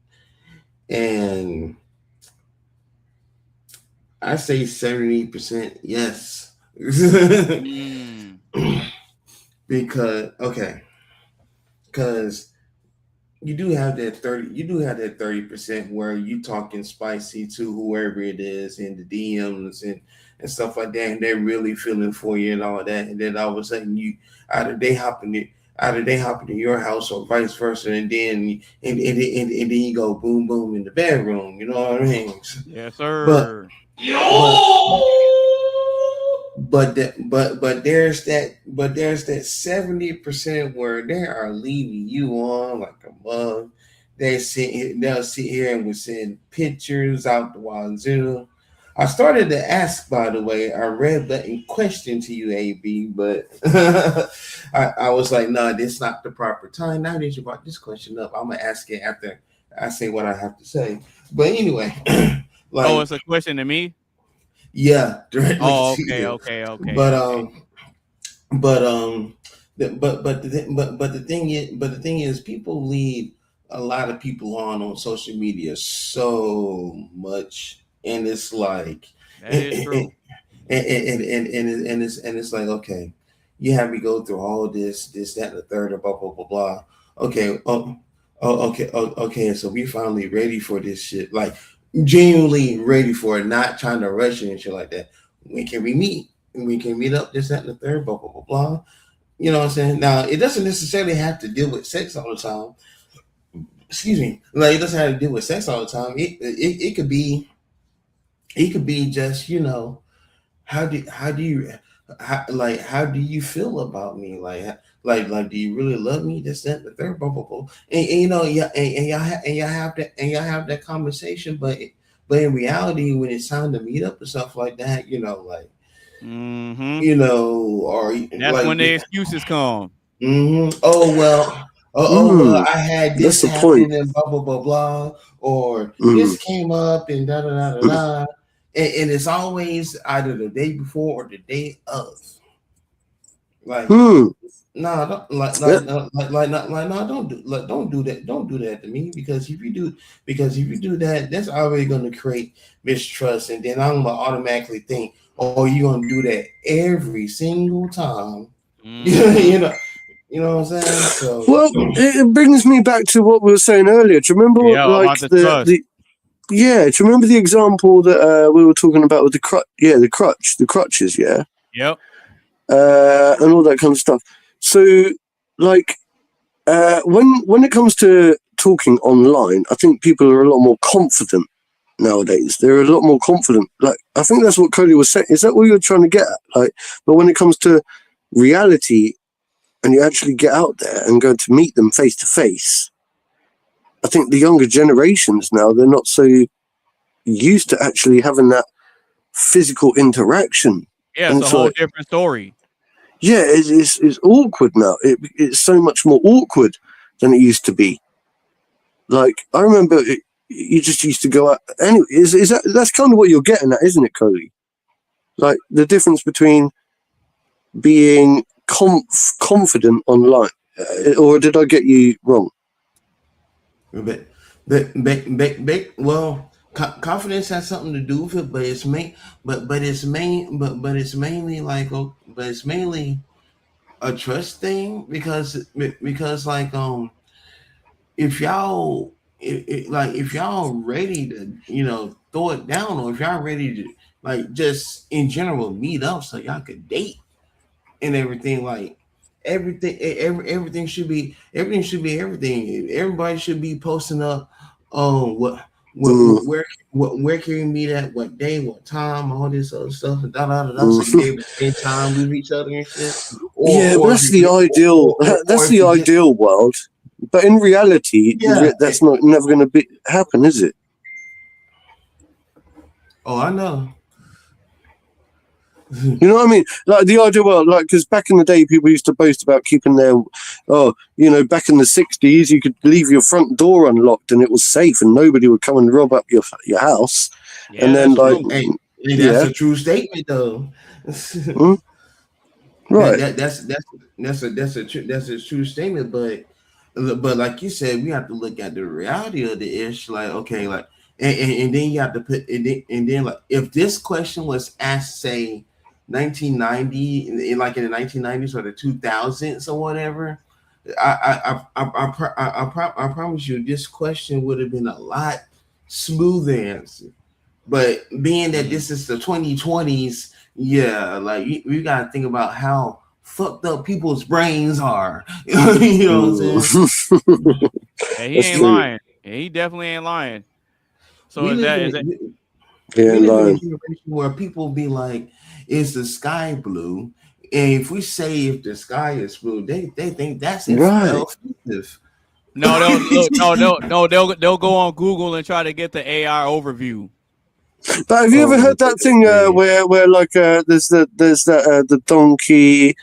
And I say 70% yes. Because you do have that 30% where you talking spicy to whoever it is in the DMs and stuff like that, and they're really feeling for you and all of that, and then all of a sudden either they hop into your house or vice versa, and then you go boom boom in the bedroom, you know what I mean? Yes, sir. But there's that 70% where they are leading you on like a mug. They'll sit here and will send pictures out the wazoo. I started to ask, by the way, a red button question to you, AB, but I was like, no, this is not the proper time. Now that you brought this question up, I'm gonna ask it after I say what I have to say. But anyway, it's a question to me. Yeah, directly Oh, to okay, you. okay. But the thing is, people lead a lot of people on social media so much, and it's like, That is true. and it's like, okay, you have me go through all this, that, and the third, and blah blah blah blah. Okay, okay. So we finally ready for this shit, like genuinely ready for it, not trying to rush it and shit like that. When can we meet? We can meet up, this, that, and the third, blah blah blah blah. You know what I'm saying? Now, it doesn't necessarily have to deal with sex all the time. Excuse me. Like, it doesn't have to deal with sex all the time. It could be just, how do you how do you feel about me? Like do you really love me? This, that, and the third, blah blah blah. And yeah, and y'all have that conversation, but in reality, when it's time to meet up and stuff like that, like, or That's like, when the excuses come. oh well, I had this That's the point. happen and blah blah blah blah, or this came up and da da da da da, and it's always either the day before or the day of. Like, no, don't do that to me, because if you do that, that's already going to create mistrust, and then I'm gonna automatically think, oh, you're gonna do that every single time. You know what I'm saying? So, well, it brings me back to what we were saying earlier. Do you remember, about the trust. do you remember the example that we were talking about with the crutches, yeah? Yep. And all that kind of stuff. So, like, when it comes to talking online, I think people are a lot more confident nowadays. They're a lot more confident. Like, I think that's what Cody was saying. Is that what you're trying to get at? Like, but when it comes to reality, and you actually get out there and go to meet them face to face, I think the younger generations now, they're not so used to actually having that physical interaction. Yeah, it's a whole different story. Yeah, it's awkward now. It's so much more awkward than it used to be. Like, I remember you just used to go out. Anyway, that's kind of what you're getting at, isn't it, Cody? Like, the difference between being confident online, or did I get you wrong? Well, confidence has something to do with it, but it's mainly a trust thing, because like, if y'all ready to throw it down, or if y'all ready to, like, just in general meet up so y'all could date and everything, like, everything should be everything. Everybody should be posting up where can we meet at, what day, what time, all this other stuff, and so you be able to spend time with each other and shit. But that's the ideal. That's the ideal world. But in reality, that's never going to happen, is it? Oh, I know. You know what I mean? Like, the ideal world, like, because back in the day, people used to boast about keeping their, back in the 60s, you could leave your front door unlocked and it was safe and nobody would come and rob up your house. Yeah, and then, like, that's a true statement, though. Right. That's a true statement, but like you said, we have to look at the reality of the ish. Like, okay, like, and then you have to put it, and then, like, if this question was asked, say, 1990, like in the 1990s or the 2000s or whatever, I promise you, this question would have been a lot smoother answer. But being that this is the 2020s, like, we gotta think about how fucked up people's brains are. You know what I'm saying? And he ain't lying. And he definitely ain't lying. So we live in a generation where people be like, "Is the sky blue?" And if we say if the sky is blue, they think that's offensive. No, they'll go on Google and try to get the AI overview. But have you ever heard that thing where like there's the donkey,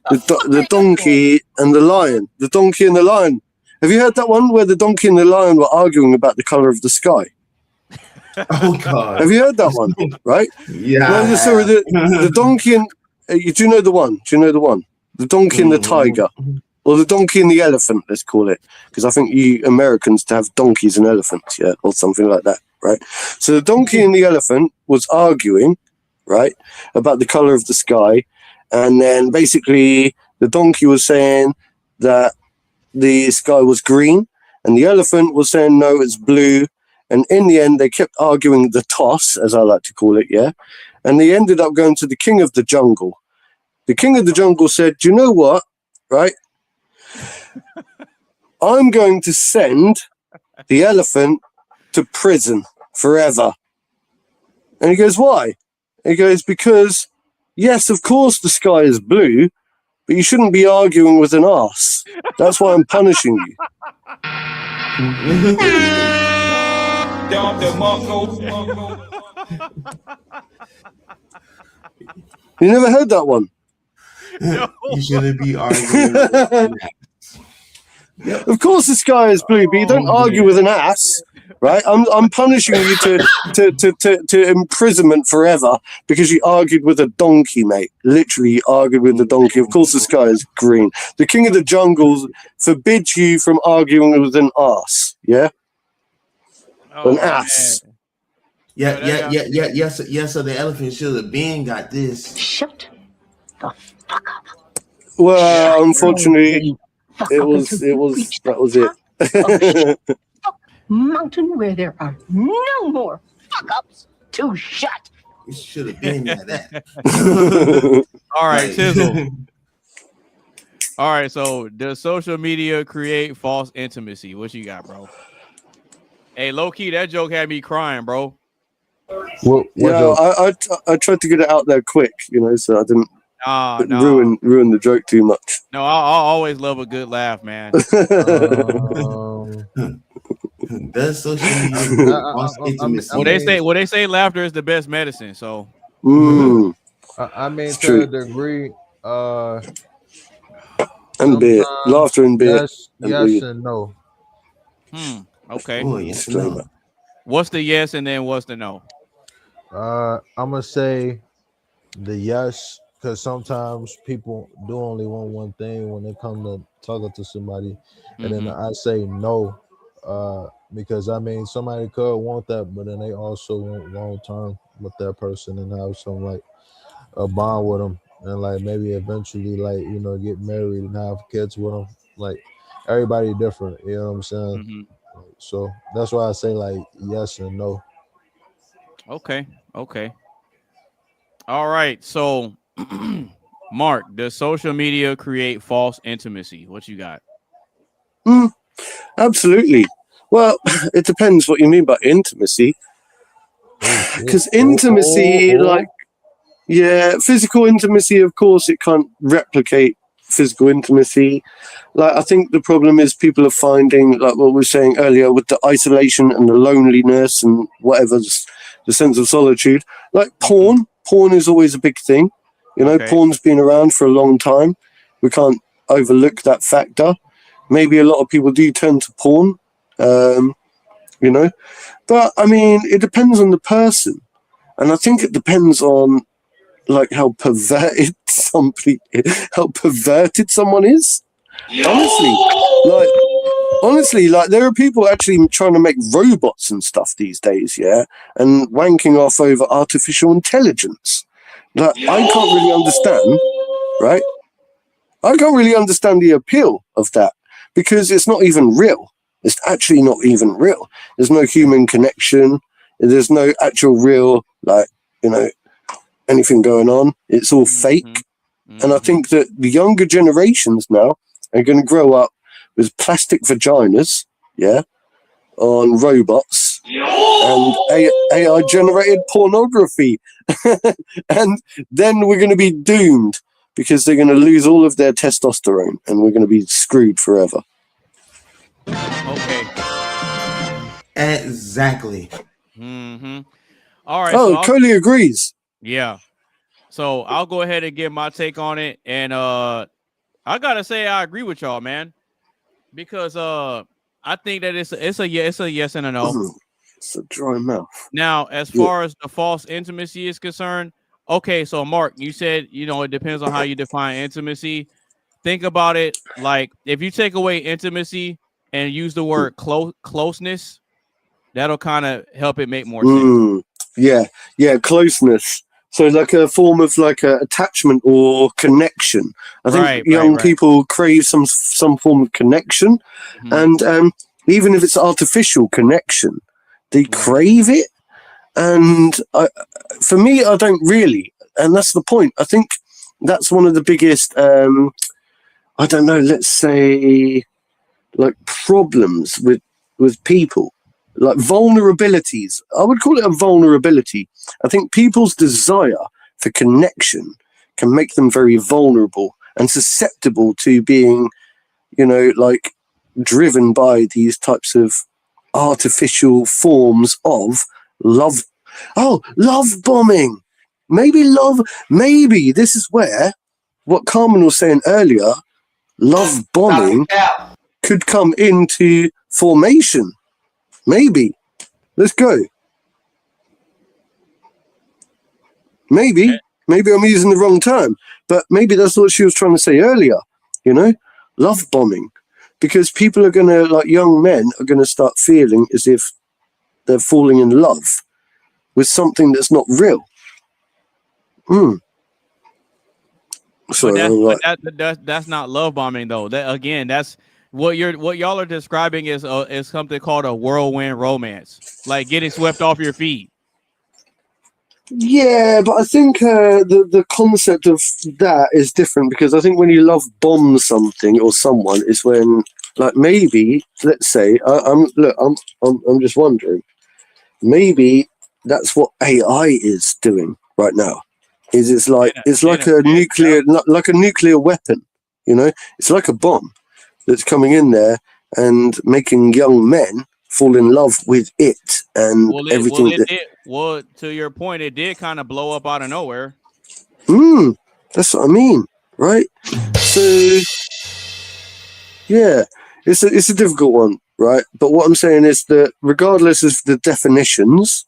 the donkey and the lion, the donkey and the lion? Have you heard that one where the donkey and the lion were arguing about the color of the sky? Oh God. Have you heard that one? Right? Yeah. No, sorry, the donkey and do you know the one? Do you know the one? The donkey and the tiger, or the donkey and the elephant? Let's call it, because I think you Americans to have donkeys and elephants, yeah, or something like that, right? So the donkey and the elephant was arguing, right, about the color of the sky, and then basically the donkey was saying that the sky was green, and the elephant was saying no, it's blue. And in the end, they kept arguing the toss, as I like to call it, yeah. And they ended up going to the king of the jungle. The king of the jungle said, "Do you know what? Right? I'm going to send the elephant to prison forever." And he goes, "Why?" He goes, "Because, yes, of course the sky is blue, but you shouldn't be arguing with an arse. That's why I'm punishing you." You never heard that one? You shouldn't be arguing. Of course the sky is blue, but you don't argue with an ass, right? I'm punishing you to imprisonment forever because you argued with a donkey, mate. Literally, you argued with the donkey. Of course the sky is green. The king of the jungle forbids you from arguing with an ass, yeah? An ass. Man. Yes. So the elephant should have been got this. Shut the fuck up. Well, unfortunately, that was it. Mountain where there are no more fuck ups to shut. It should have been that. All right, Tizzle. All right, so does social media create false intimacy? What you got, bro? Hey, low key, that joke had me crying, bro. What I tried to get it out there quick, so I didn't ruin the joke too much. No, I always love a good laugh, man. Does social media false intimacy? Well, they say laughter is the best medicine. So, I mean, It's to true. a degree, And beer, laughter and beer. yes and no. Okay. Oh, yes, no. What's the yes and then what's the no? I'm gonna say the yes, because sometimes people do only want one thing when they come to talking to somebody, and then I say no, because I mean somebody could want that, but then they also want long term with that person and have some like a bond with them, and like maybe eventually get married and have kids with them. Like everybody different, you know what I'm saying? So that's why I say like yes and no. Okay. All right. So, Mark, does social media create false intimacy? What you got? Absolutely. Well, it depends what you mean by intimacy. Because intimacy, physical intimacy, of course, it can't replicate physical intimacy. Like, I think the problem is people are finding, like what we were saying earlier, with the isolation and the loneliness and whatever, the sense of solitude. Like porn is always a big thing. Porn's been around for a long time. We can't overlook that factor. Maybe a lot of people do turn to porn, but I mean, it depends on the person. And I think it depends on like how perverted someone is. Honestly, like there are people actually trying to make robots and stuff these days, yeah, and wanking off over artificial intelligence. Like I can't really understand, right? I can't really understand the appeal of that because it's not even real. It's actually not even real. There's no human connection. There's no actual real, anything going on. It's all fake. And I think that the younger generations now are going to grow up with plastic vaginas, on robots and AI generated pornography. And then we're going to be doomed because they're going to lose all of their testosterone and we're going to be screwed forever. Okay. Exactly. All right. Oh, Coley agrees. Yeah. So I'll go ahead and give my take on it. And I gotta say I agree with y'all, man. Because I think that it's a yes and a no. It's a dry mouth. Now, as far as the false intimacy is concerned, okay, so Mark, you said, it depends on how you define intimacy. Think about it like if you take away intimacy and use the word closeness, that'll kind of help it make more sense. Yeah, closeness. So like a form of like a attachment or connection. I think young people crave some form of connection, and even if it's artificial connection, they crave it. And for me, I don't really, and that's the point. I think that's one of the biggest, I don't know, let's say, like problems with people. Like vulnerabilities. I would call it a vulnerability. I think people's desire for connection can make them very vulnerable and susceptible to being, like driven by these types of artificial forms of love. Oh, love bombing. Maybe this is where what Carmen was saying earlier, love bombing could come into formation. Maybe. Let's go. Maybe I'm using the wrong term, but maybe that's what she was trying to say earlier, love bombing. Because people are going to, like young men, are going to start feeling as if they're falling in love with something that's not real. So that's not love bombing though. That's what y'all are describing is something called a whirlwind romance, like getting swept off your feet. Yeah, but I think the concept of that is different, because I think when you love bomb something or someone is when, like, maybe let's say I'm just wondering, maybe that's what AI is doing right now. It's like a nuclear weapon, It's like a bomb that's coming in there and making young men fall in love with it and everything. To your point, it did kind of blow up out of nowhere. That's what I mean, right? So, yeah, it's a difficult one, right? But what I'm saying is that regardless of the definitions,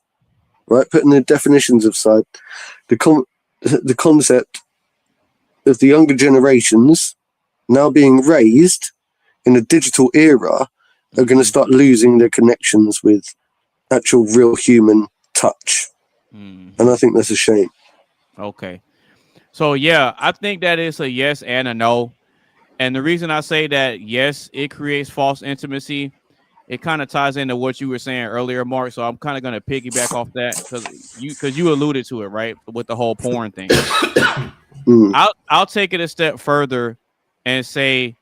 right, putting the definitions aside, the concept of the younger generations now being raised in a digital era are going to start losing their connections with actual real human touch. And I think that's a shame. Okay. So, yeah, I think that is a yes and a no. And the reason I say that, yes, it creates false intimacy, it kind of ties into what you were saying earlier, Mark. So I'm kind of going to piggyback off that because you alluded to it, right, with the whole porn thing. I'll take it a step further and say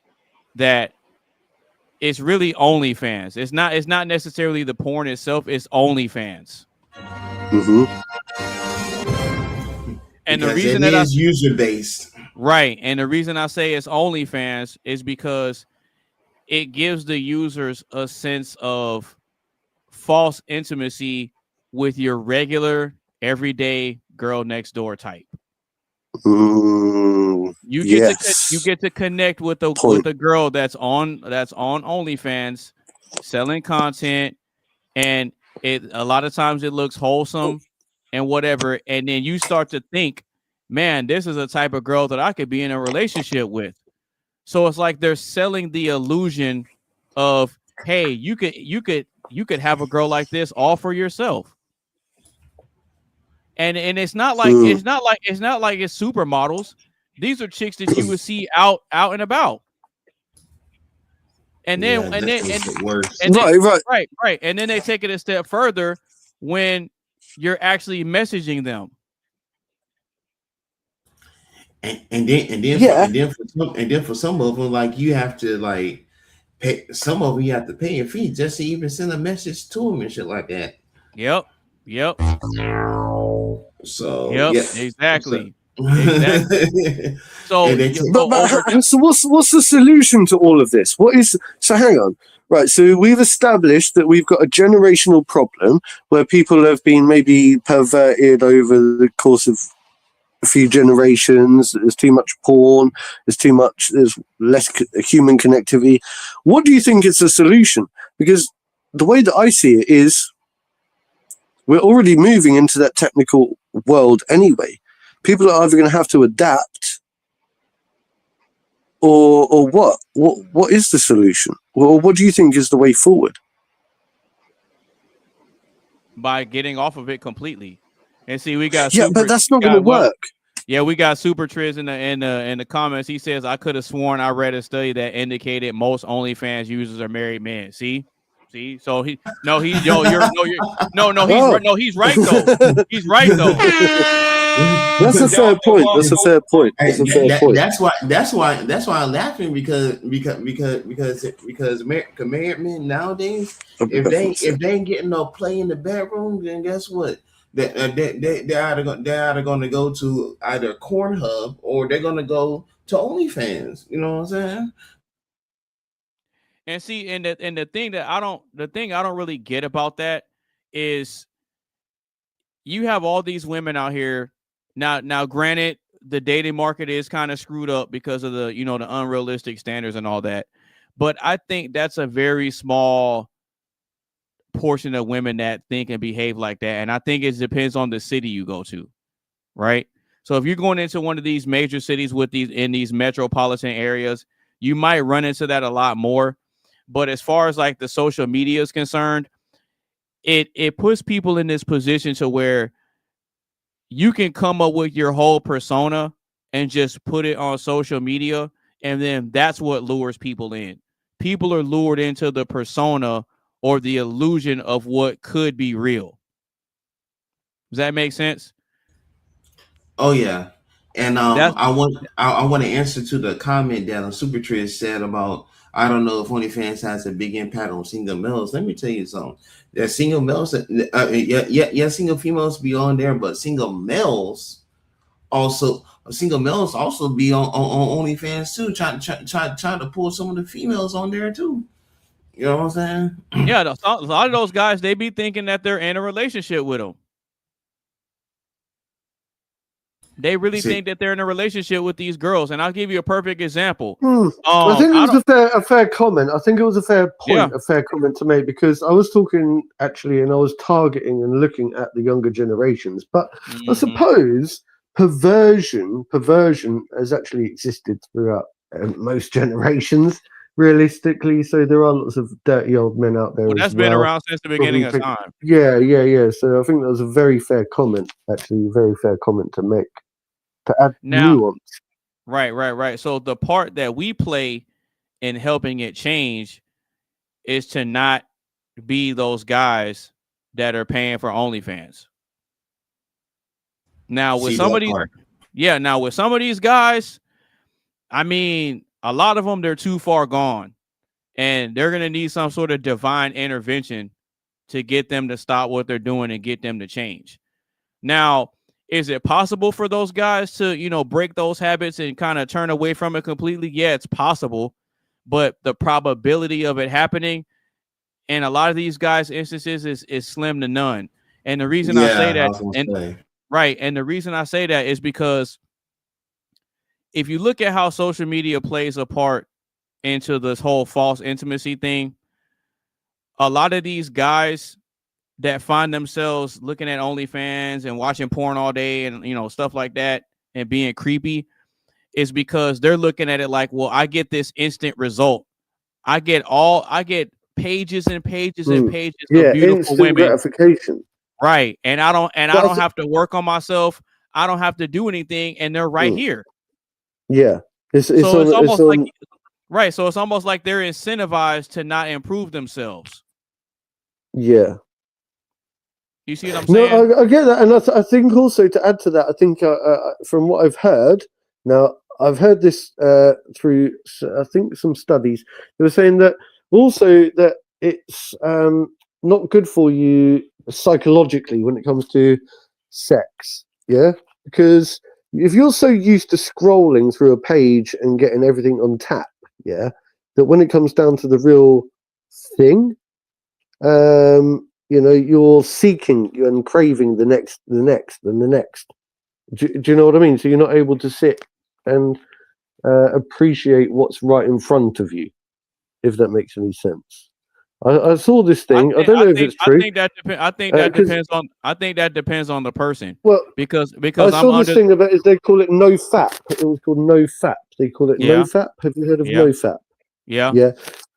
that it's really OnlyFans. It's not necessarily the porn itself. It's OnlyFans. And because the reason it that is user based, right, and the reason I say it's OnlyFans is because it gives the users a sense of false intimacy with your regular, everyday girl next door type. You get to connect with a girl that's on OnlyFans selling content, and a lot of times it looks wholesome and whatever, and then you start to think, man, this is a type of girl that I could be in a relationship with. So it's like they're selling the illusion of, hey, you could have a girl like this all for yourself. And it's not like it's not like it's supermodels. These are chicks that you would see out and about. And then right. And then they take it a step further when you're actually messaging them. And then for some of them, like you have to like pay. Some of them you have to pay a fee just to even send a message to them and shit like that. Yep. So exactly. So what's the solution to all of this? So hang on. Right, so we've established that we've got a generational problem where people have been maybe perverted over the course of a few generations. There's too much porn, there's less human connectivity. What do you think is the solution? Because the way that I see it is We're already moving into that technical world anyway. People are either going to have to adapt, or what? What is the solution? Or what do you think is the way forward? By getting off of it completely. And see, we got Yeah, but that's not going to work. Yeah, we got Super Triz in the comments. He says, I could have sworn I read a study that indicated most OnlyFans users are married men. See? So he's right. No, he's right though. He's right though. That's a fair point. That's a fair point. That's why I'm laughing because married men nowadays, if they ain't getting no play in the bedroom, then guess what? They're either going to go to either Cornhub or they're going to go to OnlyFans. You know what I'm saying? And see, and the thing I don't really get about that is you have all these women out here now. Granted, the dating market is kind of screwed up because of the the unrealistic standards and all that, but I think that's a very small portion of women that think and behave like that. And I think it depends on the city you go to, right? So if you're going into one of these major cities in these metropolitan areas, you might run into that a lot more. But as far as like the social media is concerned, it puts people in this position to where you can come up with your whole persona and just put it on social media, and then that's what lures people in. People are lured into the persona or the illusion of what could be real. Does that make sense? Oh yeah, and I want to answer to the comment that Super Trish said about I don't know if OnlyFans has a big impact on single males. Let me tell you something. That single males, single females be on there, but single males also be on OnlyFans too, trying to pull some of the females on there too. You know what I'm saying? Yeah, a lot of those guys, they be thinking that they're in a relationship with them. They really think that they're in a relationship with these girls, and I'll give you a perfect example. I think it was a fair comment. I think it was a fair point, a fair comment to make, because I was talking actually, and I was targeting and looking at the younger generations. But I suppose perversion has actually existed throughout most generations, realistically. So there are lots of dirty old men out there. That's been around since the beginning of time. Yeah. So I think that was a very fair comment, actually, a very fair comment to make. To add nuance. Right. So the part that we play in helping it change is to not be those guys that are paying for OnlyFans. Now with some of these guys, I mean, a lot of them, they're too far gone, and they're gonna need some sort of divine intervention to get them to stop what they're doing and get them to change. Now, is it possible for those guys to, break those habits and kind of turn away from it completely? Yeah, it's possible, but the probability of it happening in a lot of these guys' instances is slim to none. And the reason I say that, and the reason I say that is because if you look at how social media plays a part into this whole false intimacy thing, a lot of these guys that find themselves looking at OnlyFans and watching porn all day and stuff like that and being creepy is because they're looking at it like, well, I get this instant result. I get pages and pages and pages of beautiful women. Gratification. Right. And I don't have to work on myself. I don't have to do anything, and they're right here. Yeah. So it's almost like they're incentivized to not improve themselves. Yeah. You see what I'm saying? No, I get that, and I think also to add to that, I think from what I've heard, now I've heard this through I think some studies. They were saying that also that it's not good for you psychologically when it comes to sex. Yeah, because if you're so used to scrolling through a page and getting everything on tap, yeah, that when it comes down to the real thing, you're seeking and craving the next, and the next. Do you know what I mean? So you're not able to sit and appreciate what's right in front of you, if that makes any sense. I saw this thing. I don't know if it's true. I think that depends on. I think that depends on the person. Well, because I I'm saw this under. thing about is they call it no fap. It was called no fap. They call it no Yeah. fap. Have you heard of Yeah. no fap? Yeah. Yeah,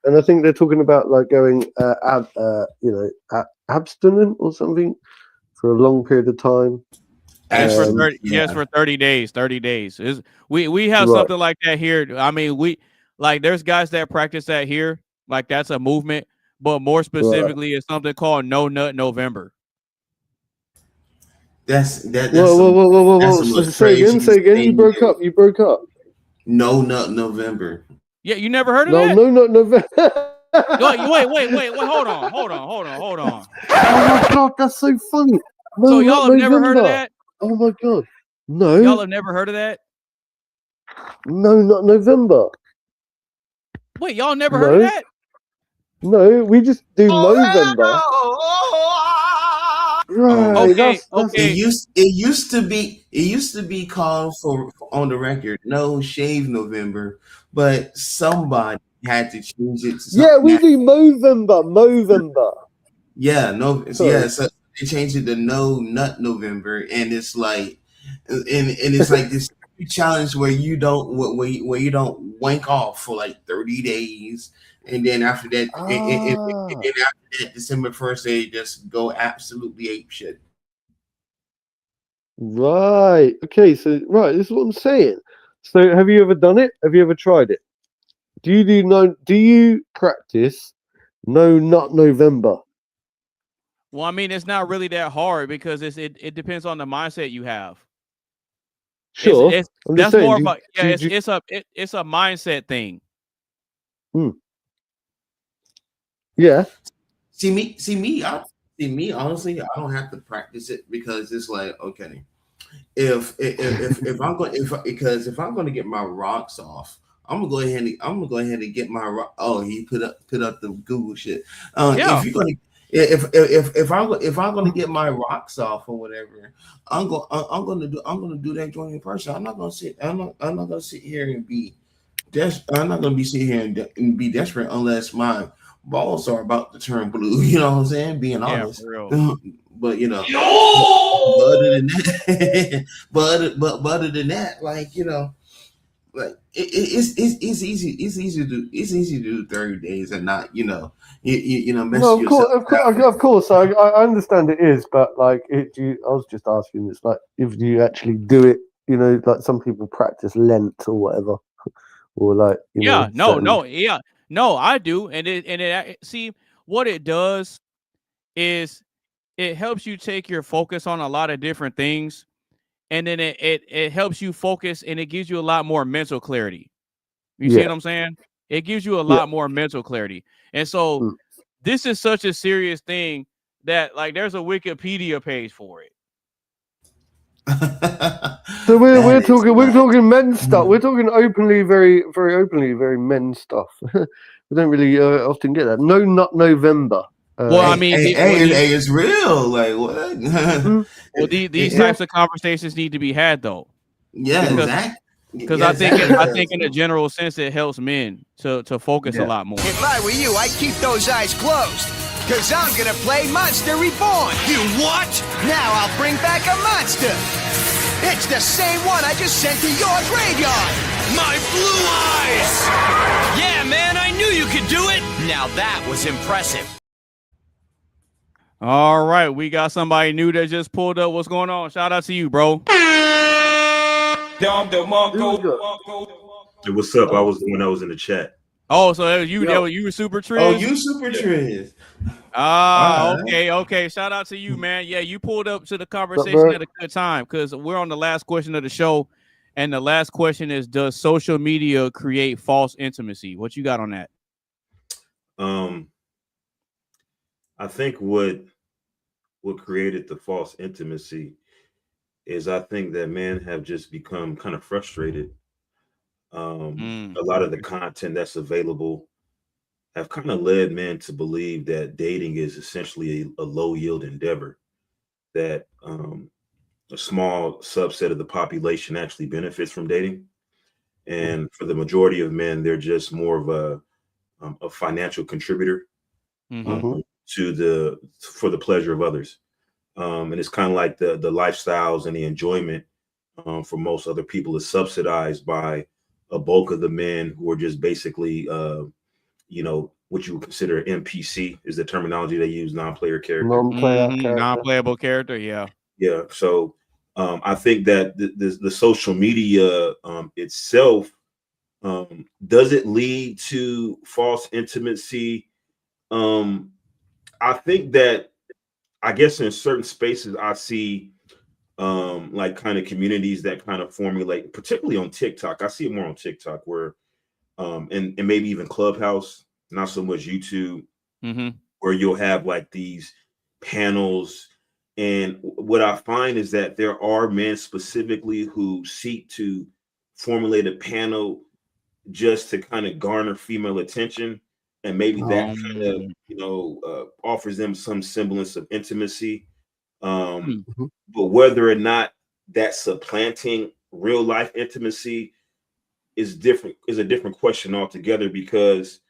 and I think they're talking about like going abstinent or something for a long period of time. Yes, for 30. Yes, for 30 days. 30 days. We have Right. something like that here. I mean, we like there's guys that practice that here. Like that's a movement, but more specifically, it's something called No Nut November. That's Whoa. Say again. You broke up. No Nut November. Yeah, you never heard of No, that? no Nut November. Wait. Hold on. Oh my god, that's so funny. No, So y'all have never heard of that? Oh my god. No. Y'all have never heard of that? No, not November. Wait, y'all never heard of that? No, we just do November. Right. Okay. It used to be called for on the record No Shave November, but somebody had to change it to Yeah, we do Movember. Yeah, Sorry. so they changed it to No Nut November, and it's like and it's like this challenge where you don't where you don't wank off for like 30 days, and then after that, and after that, December 1st, they just go absolutely ape shit. Right. Okay. So this is what I'm saying. So have you ever done it? Have you ever tried it? Do you practice No Nut November? Well, I mean, it's not really that hard because it depends on the mindset you have. Sure. That's more of a it's a mindset thing. Yeah. See me. Honestly, I don't have to practice it because it's like, okay, if I'm going to get my rocks off, I'm gonna go ahead and get my rock. Oh, he put up the Google shit. Yeah. If I'm gonna get my rocks off or whatever, I'm gonna do that joint in person. I'm not gonna sit here and be I'm not gonna be sitting here and be desperate unless my balls are about to turn blue. You know what I'm saying? Being honest. For real. But you know, but other than that, like, you know, like it's easy to do 30 days and not, you know, mess No, of course, I understand it is, but like I was just asking. It's like if you actually do it, you know, like some people practice Lent or whatever, or like no, I do, and it see what it does is it helps you take your focus on a lot of different things. And then it helps you focus and it gives you a lot more mental clarity. You see what I'm saying? It gives you a lot more mental clarity. And so this is such a serious thing that like there's a Wikipedia page for it. So we're talking men's stuff. We're talking openly, very, very openly, very men's stuff. We don't really often get that. No Nut November. Well, I mean, it's real. Like what? Well, these types of conversations need to be had, though. Yeah, exactly. Because I think in a general sense, it helps men to focus a lot more. If I were you, I'd keep those eyes closed, because I'm gonna play Monster Reborn. You what? Now I'll bring back a monster. It's the same one I just sent to your graveyard. My blue eyes! Yeah, man, I knew you could do it. Now that was impressive. All right, we got somebody new that just pulled up. What's going on? Shout out to you, bro. Hey, what's up? I was in the chat. Oh, so that was you. You were Super Triz. Oh, you Super Triz. Okay. Shout out to you, man. Yeah, you pulled up to the conversation at a good time because we're on the last question of the show, and the last question is: does social media create false intimacy? What you got on that? I think what created the false intimacy is I think that men have just become kind of frustrated. A lot of the content that's available have kind of led men to believe that dating is essentially a low yield endeavor, that a small subset of the population actually benefits from dating. And for the majority of men, they're just more of a financial contributor. for the pleasure of others. And it's kind of like the lifestyles and the enjoyment for most other people is subsidized by a bulk of the men who are just basically, what you would consider NPC is the terminology they use, non-player character. Non-playable character, yeah. Yeah. So I think that the social media itself, does it lead to false intimacy? I think that, I guess in certain spaces I see like kind of communities that kind of formulate, particularly on TikTok. I see it more on TikTok where and maybe even Clubhouse, not so much YouTube, where you'll have like these panels. And what I find is that there are men specifically who seek to formulate a panel just to kind of garner female attention. And maybe that kind of, offers them some semblance of intimacy. But whether or not that's supplanting real life intimacy is a different question altogether, because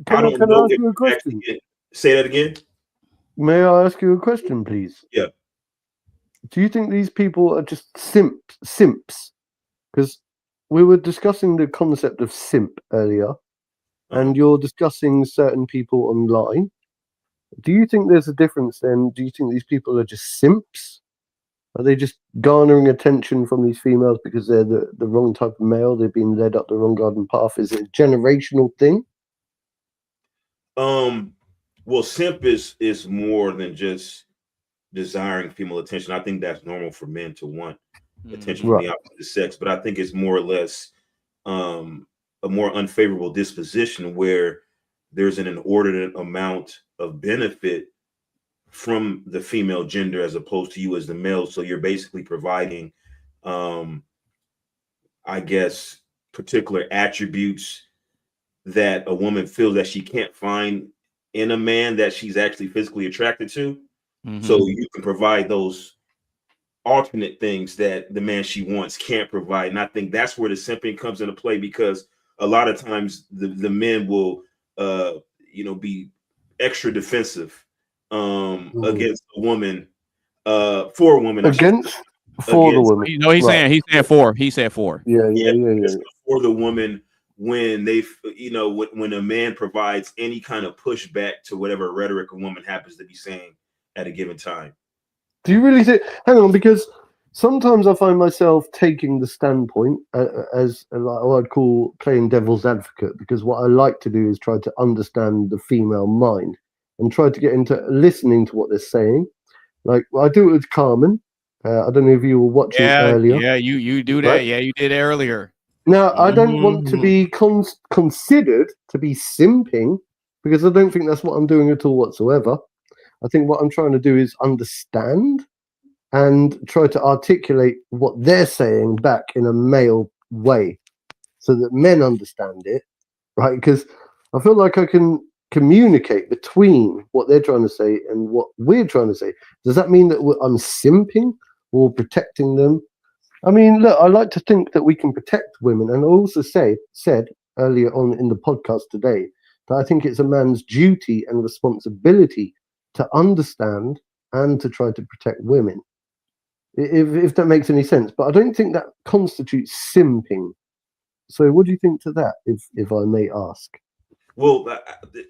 I don't know ask if you a question? Say that again. May I ask you a question, please? Yeah. Do you think these people are just simps? Because we were discussing the concept of simp earlier, and you're discussing certain people online. Do you think there's a difference then? Do you think these people are just simps? Are they just garnering attention from these females because they're the wrong type of male? They've been led up the wrong garden path. Is it a generational thing? Well, simp is more than just desiring female attention. I think that's normal for men to want attention from the opposite sex, but I think it's more or less a more unfavorable disposition where there's an inordinate amount of benefit from the female gender as opposed to you as the male. So you're basically providing, I guess, particular attributes that a woman feels that she can't find in a man that she's actually physically attracted to. So you can provide those alternate things that the man she wants can't provide. And I think that's where the simping comes into play, because a lot of times the men will be extra defensive against a woman, for a woman. For the woman. No, he's saying four. He said four. Yeah. For the woman, when when a man provides any kind of pushback to whatever rhetoric a woman happens to be saying at a given time. Do you really think? Hang on, because sometimes I find myself taking the standpoint as what I'd call playing devil's advocate, because what I like to do is try to understand the female mind and try to get into listening to what they're saying. Like I do it with Carmen. I don't know if you were watching earlier. Yeah, you do that. Right? Yeah, you did earlier. Now, I don't want to be considered to be simping, because I don't think that's what I'm doing at all whatsoever. I think what I'm trying to do is understand and try to articulate what they're saying back in a male way so that men understand it, right? Because I feel like I can communicate between what they're trying to say and what we're trying to say. Does that mean that I'm simping or protecting them? I mean, look, I like to think that we can protect women. And I also said earlier on in the podcast today that I think it's a man's duty and responsibility to understand and to try to protect women, if that makes any sense. But I don't think that constitutes simping. So what do you think to that, if I may ask? Well,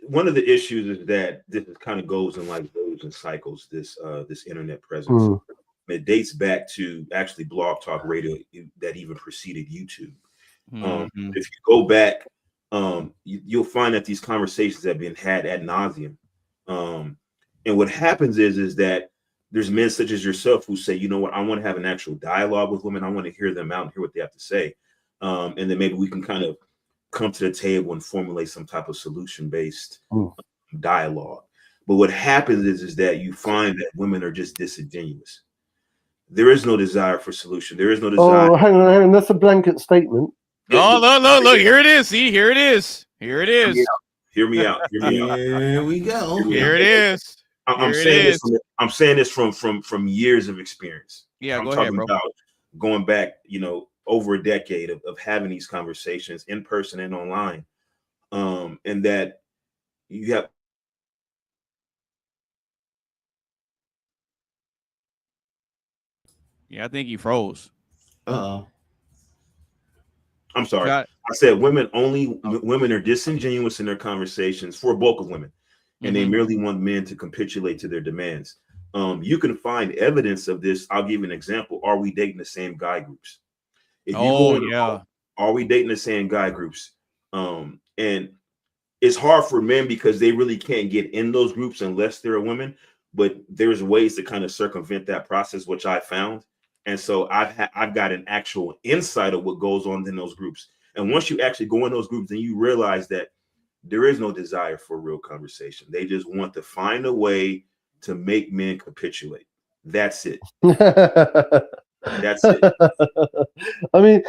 one of the issues is that this kind of goes in like waves and cycles, this internet presence. It dates back to actually Blog Talk Radio that even preceded YouTube. If you go back, you'll find that these conversations have been had ad nauseum. And what happens is that there's men such as yourself who say, you know what, I want to have an actual dialogue with women. I want to hear them out and hear what they have to say. And then maybe we can kind of come to the table and formulate some type of solution-based dialogue. But what happens is that you find that women are just disingenuous. There is no desire for solution. There is no desire. Oh, hang on. That's a blanket statement. Oh, look. Here it is. See, here it is. Hear me out. Here we go. Here it is. I'm saying this from years of experience. Yeah, I'm go talking ahead, bro. about going back, over a decade of having these conversations in person and online. And that you have Yeah, I think he froze. Uh-oh. I'm sorry. Got- I said women are disingenuous in their conversations for a bulk of women, and they merely want men to capitulate to their demands. You can find evidence of this. I'll give you an example. Are we dating the same guy groups? If you go in, are we dating the same guy groups? And it's hard for men because they really can't get in those groups unless they're a woman. But there's ways to kind of circumvent that process, which I found. And so I've got an actual insight of what goes on in those groups. And once you actually go in those groups, then you realize that there is no desire for real conversation. They just want to find a way to make men capitulate. That's it. That's it. I mean,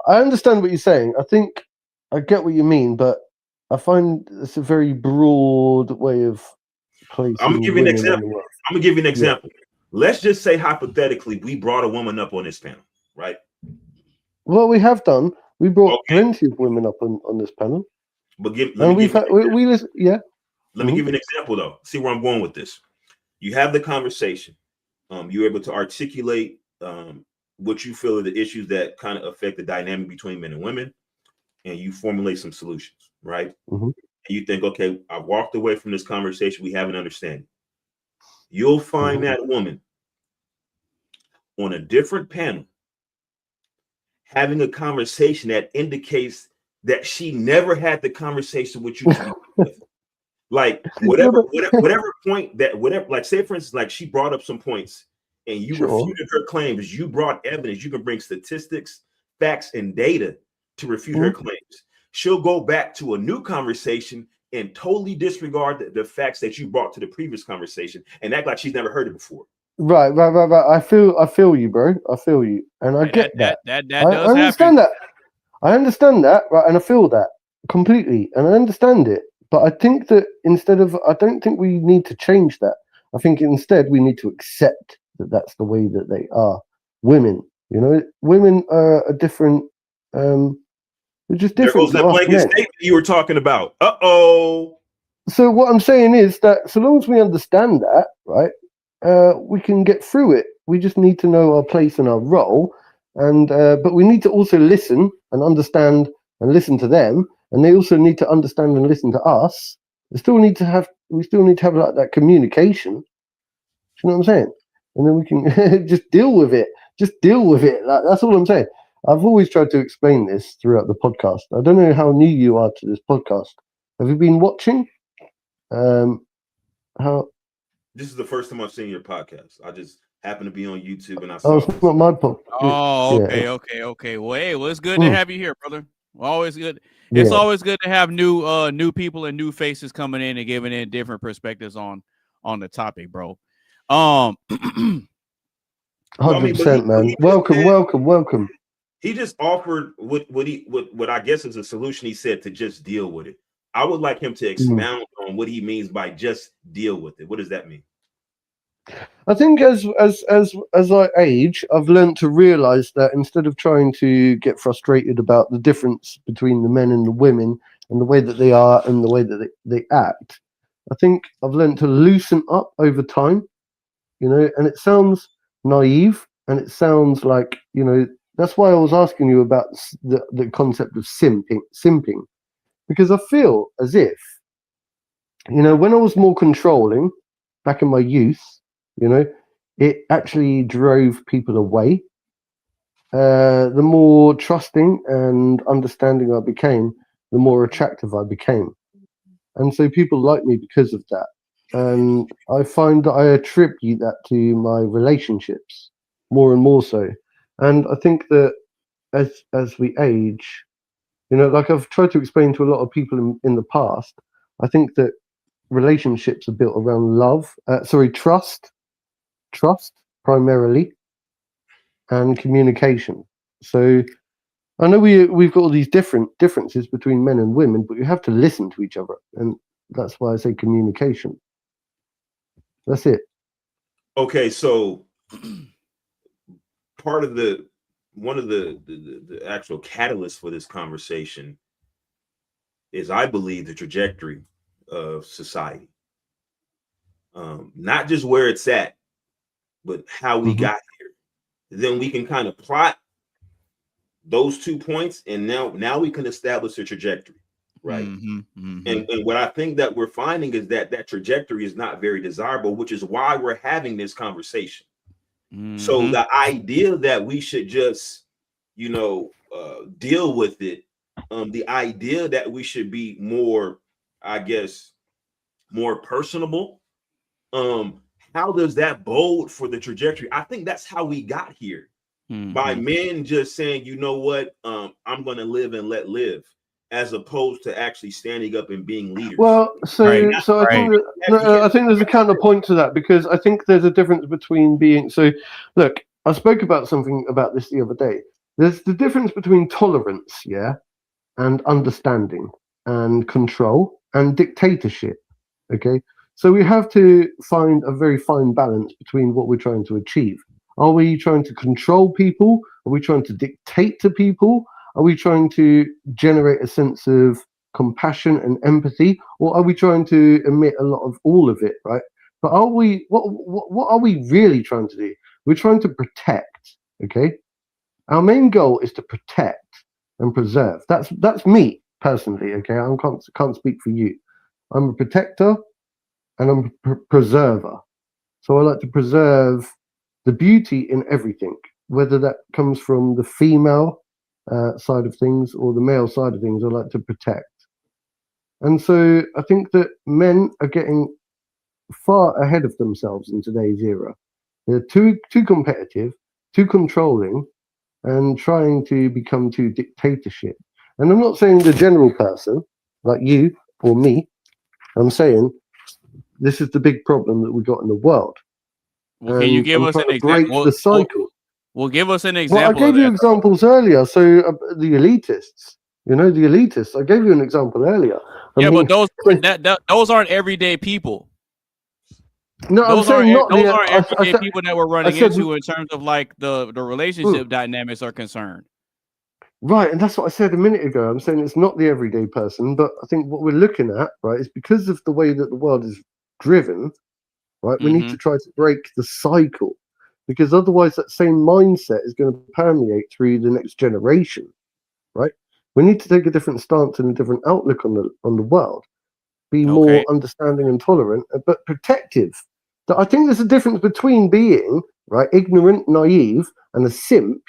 I understand what you're saying. I think I get what you mean, but I find it's a very broad way of placing. I'm gonna give you an example. Yeah. Let's just say hypothetically, we brought a woman up on this panel, right? Well, we have done. We brought plenty of women up on this panel. But let me give you an example though. See where I'm going with this. You have the conversation. You're able to articulate what you feel are the issues that kind of affect the dynamic between men and women, and you formulate some solutions, right? And you think, okay, I walked away from this conversation. We have an understanding. You'll find that woman on a different panel having a conversation that indicates that she never had the conversation with you. Like whatever point like say for instance, like she brought up some points and you refuted her claims. You brought evidence. You can bring statistics, facts, and data to refute her claims. She'll go back to a new conversation and totally disregard the facts that you brought to the previous conversation and act like she's never heard it before. Right. I feel you, bro. I feel you, and I get that. I understand that. I understand that, right? And I feel that completely, and I understand it. But I think that I don't think we need to change that. I think instead we need to accept that that's the way that they are. Women, women are a different. They're just different. There goes that blanket statement you were talking about. So what I'm saying is that so long as we understand that, right, we can get through it. We just need to know our place and our role, and but we need to also listen and understand and listen to them. And they also need to understand and listen to us. We still need to have like that communication. Do you know what I'm saying? And then we can just deal with it. Just deal with it. That's all I'm saying. I've always tried to explain this throughout the podcast. I don't know how new you are to this podcast. Have you been watching? How? This is the first time I've seen your podcast. I just happened to be on YouTube and I saw. Oh, it's not my podcast. Oh, okay. Well, hey, well, it's good to have you here, brother. Always good. It's always good to have new people and new faces coming in and giving in different perspectives on the topic, bro. 100%, man. Welcome. He just offered what I guess is a solution. He said to just deal with it. I would like him to expound on what he means by just deal with it. What does that mean? I think as I age, I've learned to realize that instead of trying to get frustrated about the difference between the men and the women and the way that they are and the way that they act, I think I've learned to loosen up over time, and it sounds naive and it sounds like, that's why I was asking you about the concept of simping, because I feel as if, when I was more controlling back in my youth, it actually drove people away. The more trusting and understanding I became, the more attractive I became. And so people like me because of that. And I find that I attribute that to my relationships more and more so. And I think that as we age, like I've tried to explain to a lot of people in the past, I think that relationships are built around trust primarily, and communication. So I know we've got all these differences between men and women, but you have to listen to each other, and that's why I say communication. That's it. Okay, so one of the actual catalysts for this conversation is, I believe, the trajectory of society. Not just where it's at, but how we got here. Then we can kind of plot those 2 points, and now we can establish a trajectory, right? And what I think that we're finding is that trajectory is not very desirable, which is why we're having this conversation. So the idea that we should just, deal with it, the idea that we should be more, I guess, more personable, how does that bode for the trajectory? I think that's how we got here. By men just saying, you know what, I'm going to live and let live, as opposed to actually standing up and being leaders. Well, so I think I think there's a counterpoint to that, because I think there's a difference between being. So, look, I spoke about something about this the other day. There's the difference between tolerance, and understanding, and control, and dictatorship. Okay, so we have to find a very fine balance between what we're trying to achieve. Are we trying to control people? Are we trying to dictate to people? Are we trying to generate a sense of compassion and empathy? Or are we trying to emit a lot of all of it, right? But are we, what are we really trying to do? We're trying to protect, okay? Our main goal is to protect and preserve. That's me personally, okay? I can't speak for you. I'm a protector and I'm a preserver. So I like to preserve the beauty in everything, whether that comes from the female side of things or the male side of things. I like to protect. And so I think that men are getting far ahead of themselves in today's era. They're too competitive, too controlling, and trying to become too dictatorship. And I'm not saying the general person like you or me. I'm saying this is the big problem that we got in the world. Well, can you give us an example? The cycle. Well, give us an example. Well, I gave you examples earlier. So the elitists, the elitists. I gave you an example earlier. I mean, but those aren't everyday people. No, those I'm saying aren't everyday people that we're running into in terms of like the relationship dynamics are concerned. Right, and that's what I said a minute ago. I'm saying it's not the everyday person, but I think what we're looking at, right, is because of the way that the world is driven. Right, we need to try to break the cycle, because otherwise that same mindset is going to permeate through the next generation. Right, we need to take a different stance and a different outlook on the world, be more understanding and tolerant, but protective. I think there's a difference between being ignorant, naive, and a simp,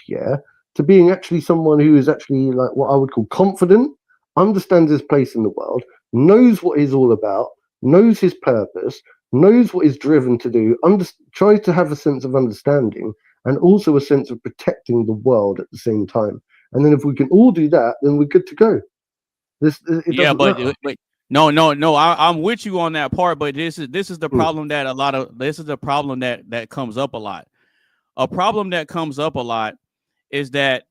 to being actually someone who is actually like what I would call confident, understands his place in the world, knows what he's all about, knows his purpose, knows what he's driven to do, tries to have a sense of understanding, and also a sense of protecting the world at the same time. And then if we can all do that, then we're good to go. No, I'm with you on that part, but this is the problem that that comes up a lot. A problem that comes up a lot is that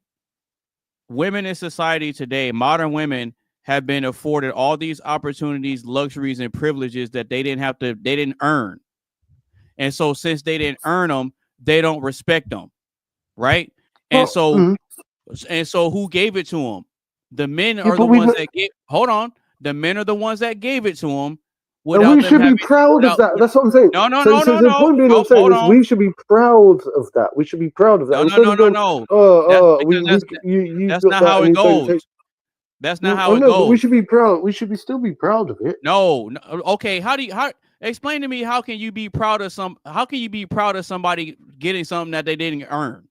women in society today, modern women, have been afforded all these opportunities, luxuries, and privileges that they didn't earn. And so since they didn't earn them, they don't respect them. Right. And so who gave it to them? The men are the ones that gave. Hold on. The men are the ones that gave it to them. And we should be proud of that. That's what I'm saying. No. The point being I'm saying is we should be proud of that. We should be proud of that. No. That's not how it goes. That's not how it goes. But we should be proud. We should still be proud of it. No. Okay. How explain to me, how can you be proud of somebody getting something that they didn't earn?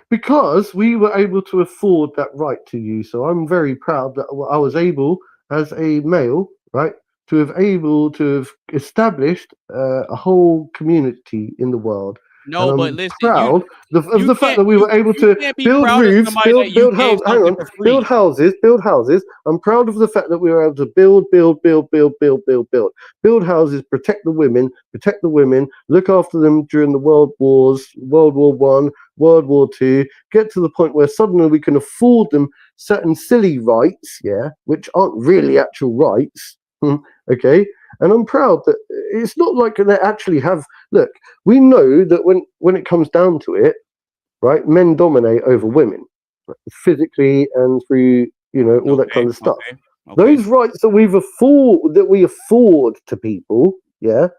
Because we were able to afford that right to you. So I'm very proud that I was able, as a male, right, to have established a whole community in the world. No, but listen, proud of the fact that we were able to build roofs, build houses. I'm proud of the fact that we were able to build houses, protect the women, look after them during the world wars, World War I, World War II, get to the point where suddenly we can afford them certain silly rights, which aren't really actual rights. Okay, and I'm proud that it's not like they actually have. Look, we know that when it comes down to it, right, men dominate over women, physically and through all that kind of stuff. Those rights that we afford to people, they're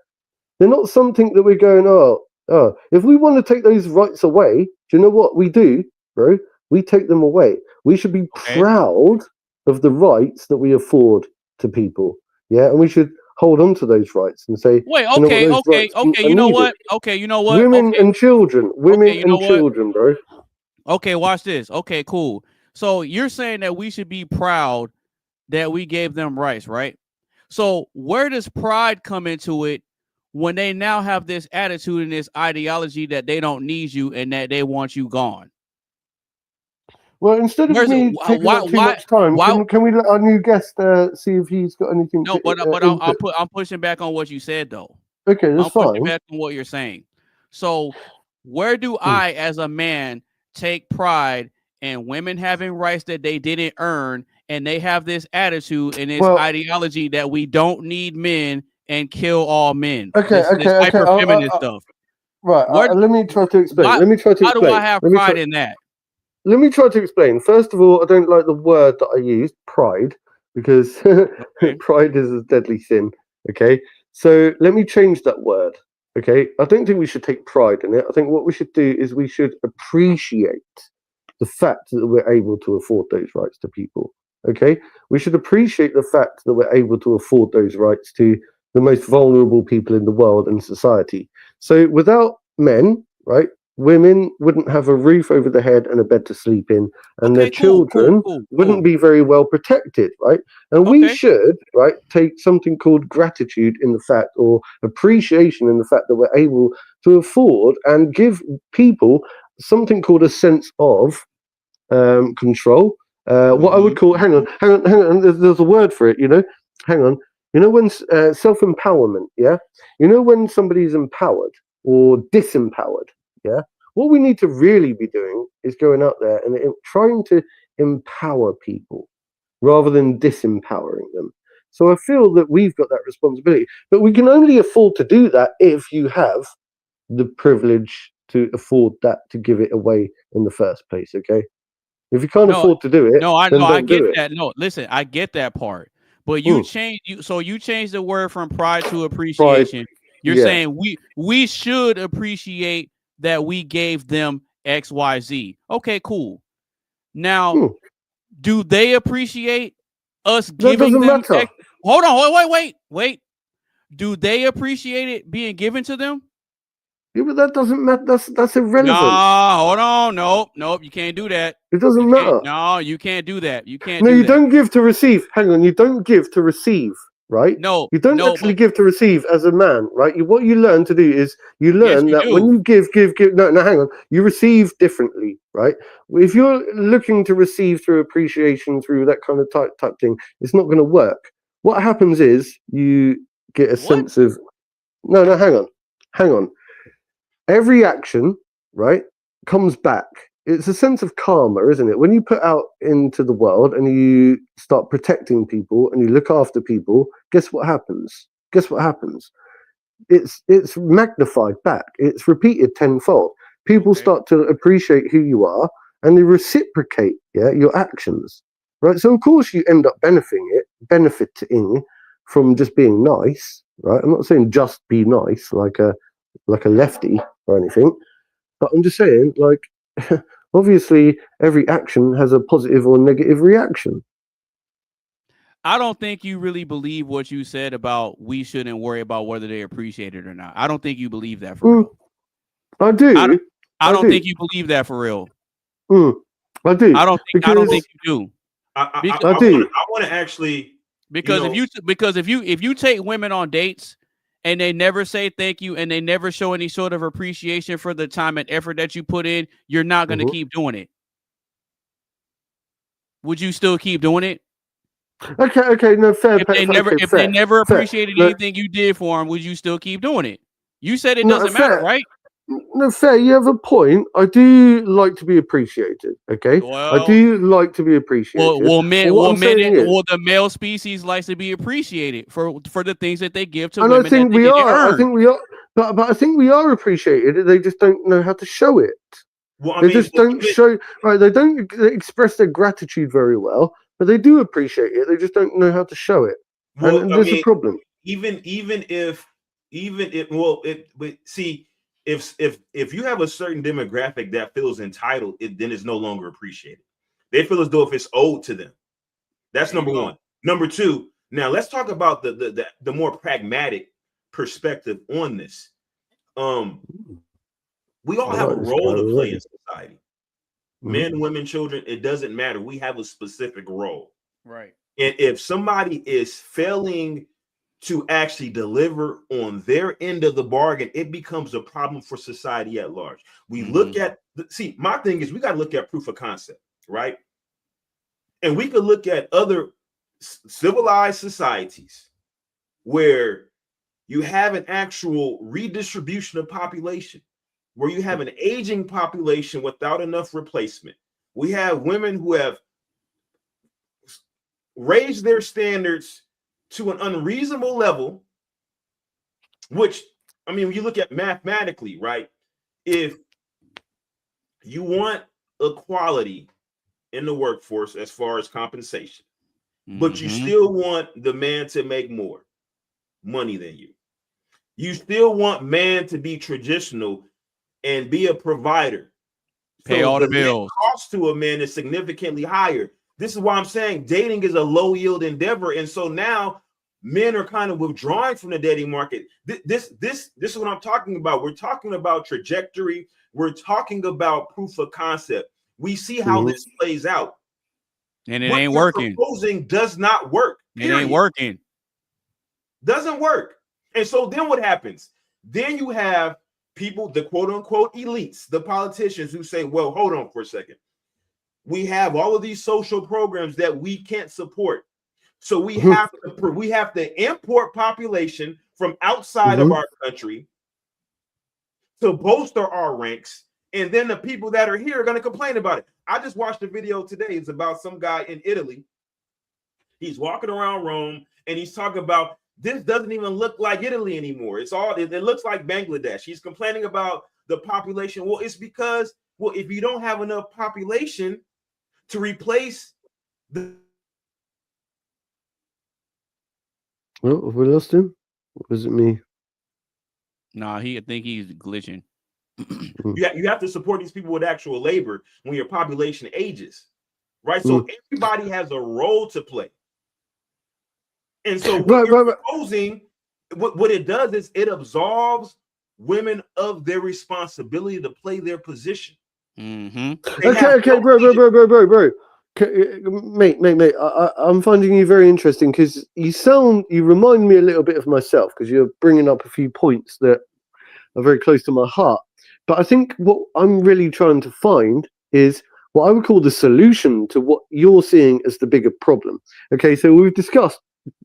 not something that we're going, If we want to take those rights away, do you know what we do, bro? We take them away. We should be proud of the rights that we afford to people. Yeah, and we should hold on to those rights and say, Wait, you know what, those rights are you know needed. what? Okay, you know what? Women and children. Women you know and children, bro. Okay, watch this. Okay, cool. So you're saying that we should be proud that we gave them rights, right? So where does pride come into it when they now have this attitude and this ideology that they don't need you and that they want you gone? Well, instead of me taking up too much time, can we let our new guest see if he's got anything? No, but I'm pushing back on what you said though. Okay, that's fine. Pushing back on what you're saying. So where do I, as a man, take pride in women having rights that they didn't earn, and they have this attitude and this ideology that we don't need men and kill all men? This hyper feminist stuff. Right. Let me try to explain. How do I have pride in that? Let me try to explain. First of all, I don't like the word that I used, pride, because pride is a deadly sin. Okay. So let me change that word. Okay. I don't think we should take pride in it. I think what we should do is we should appreciate the fact that we're able to afford those rights to people. Okay. We should appreciate the fact that we're able to afford those rights to the most vulnerable people in the world and society. So without men, right, women wouldn't have a roof over their head and a bed to sleep in, and their children wouldn't be very well protected, right? And we should, right, take something called gratitude in the fact, or appreciation in the fact that we're able to afford and give people something called a sense of control. What I would call, hang on, there's a word for it, you know, hang on. You know, when self-empowerment, yeah? You know, when somebody's empowered or disempowered, yeah? What we need to really be doing is going out there and trying to empower people rather than disempowering them. So I feel that we've got that responsibility, but we can only afford to do that if you have the privilege to afford that, to give it away in the first place, okay? If you can't afford to do it, I get that. No, listen, I get that part. But you changed the word from pride to appreciation. You're saying we should appreciate that we gave them XYZ. Okay, cool. Now, do they appreciate us giving them Hold on, wait. Do they appreciate it being given to them? Yeah, but that doesn't matter. That's irrelevant. Nah, hold on. Nope. You can't do that. It doesn't matter. No, you can't do that. You can't. No, you don't give to receive. Hang on, you don't give to receive, right? No, you don't actually give to receive as a man, right? What you learn to do is you learn that when you give. No, hang on. You receive differently, right? If you're looking to receive through appreciation, through that kind of type thing, it's not going to work. What happens is you get a sense of. No, hang on. Every action, right, comes back. It's a sense of karma, isn't it? When you put out into the world and you start protecting people and you look after people, guess what happens? It's magnified back. It's repeated tenfold. People start to appreciate who you are and they reciprocate, your actions, right? So of course you end up benefiting from just being nice, right? I'm not saying just be nice like a lefty or anything, but I'm just saying, like, obviously every action has a positive or negative reaction. I don't think you really believe what you said about we shouldn't worry about whether they appreciate it or not. I don't think you believe that for real. I do. I don't think you believe that for real. I do. I don't think you do. I do. I want to actually, because if you take women on dates and they never say thank you and they never show any sort of appreciation for the time and effort that you put in, you're not going to keep doing it. Would you still keep doing it? Okay, no, fair. If they never appreciated anything you did for them, would you still keep doing it? You said it doesn't matter, right? No, fair. You have a point. I do like to be appreciated. Okay, I do like to be appreciated. The male species likes to be appreciated for the things that they give to women. And I think we are. But I think we are appreciated. They just don't know how to show it. Well, they just don't show. Right? They don't express their gratitude very well, but they do appreciate it. They just don't know how to show it. Well, and there's a problem. Even if, see, if you have a certain demographic that feels entitled, then it's no longer appreciated. They feel as though if it's owed to them. That's number one. Number two, now let's talk about the more pragmatic perspective on this. We all have a role to play in society. Men, women, children, it doesn't matter. We have a specific role. Right. And if somebody is failing to actually deliver on their end of the bargain, it becomes a problem for society at large. We look at, see, my thing is we got to look at proof of concept, right? And we could look at other civilized societies where you have an actual redistribution of population, where you have an aging population without enough replacement. We have women who have raised their standards to an unreasonable level, which, I mean, when you look at mathematically, right? If you want equality in the workforce as far as compensation, but you still want the man to make more money than you. You still want man to be traditional and be a provider. Pay all the bills. Cost to a man is significantly higher. This is why I'm saying dating is a low yield endeavor. And so now men are kind of withdrawing from the dating market. This is what I'm talking about. We're talking about trajectory. We're talking about proof of concept. We see how this plays out. And it ain't working. Proposing does not work. It ain't working. Doesn't work. And so then what happens? Then you have people, the quote unquote elites, the politicians who say, well, hold on for a second. We have all of these social programs that we can't support. So we have to import population from outside of our country to bolster our ranks. And then the people that are here are going to complain about it. I just watched a video today. It's about some guy in Italy. He's walking around Rome and he's talking about this doesn't even look like Italy anymore. It looks like Bangladesh. He's complaining about the population. Well, it's because, well, if you don't have enough population to replace the. Oh, have we lost him? Or was it me? Nah, I think he's glitching. You have to support these people with actual labor when your population ages, right? So everybody has a role to play. And so what you're proposing, what it does is it absolves women of their responsibility to play their position. Okay, bro. Mate, I'm finding you very interesting because you remind me a little bit of myself because you're bringing up a few points that are very close to my heart. But I think what I'm really trying to find is what I would call the solution to what you're seeing as the bigger problem. Okay, so we've discussed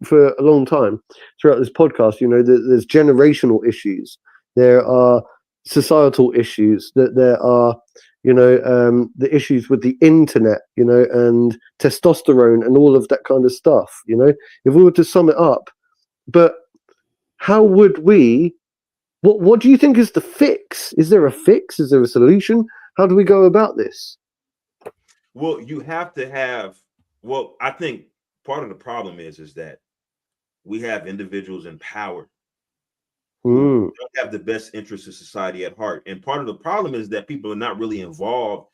for a long time throughout this podcast, there's generational issues, there are societal issues, that there are, the issues with the internet, and testosterone and all of that kind of stuff, if we were to sum it up. But how would we, what do you think is the fix? Is there a fix? Is there a solution? How do we go about this? Well, you have to have, I think part of the problem is that we have individuals in power who don't have the best interests of society at heart. And part of the problem is that people are not really involved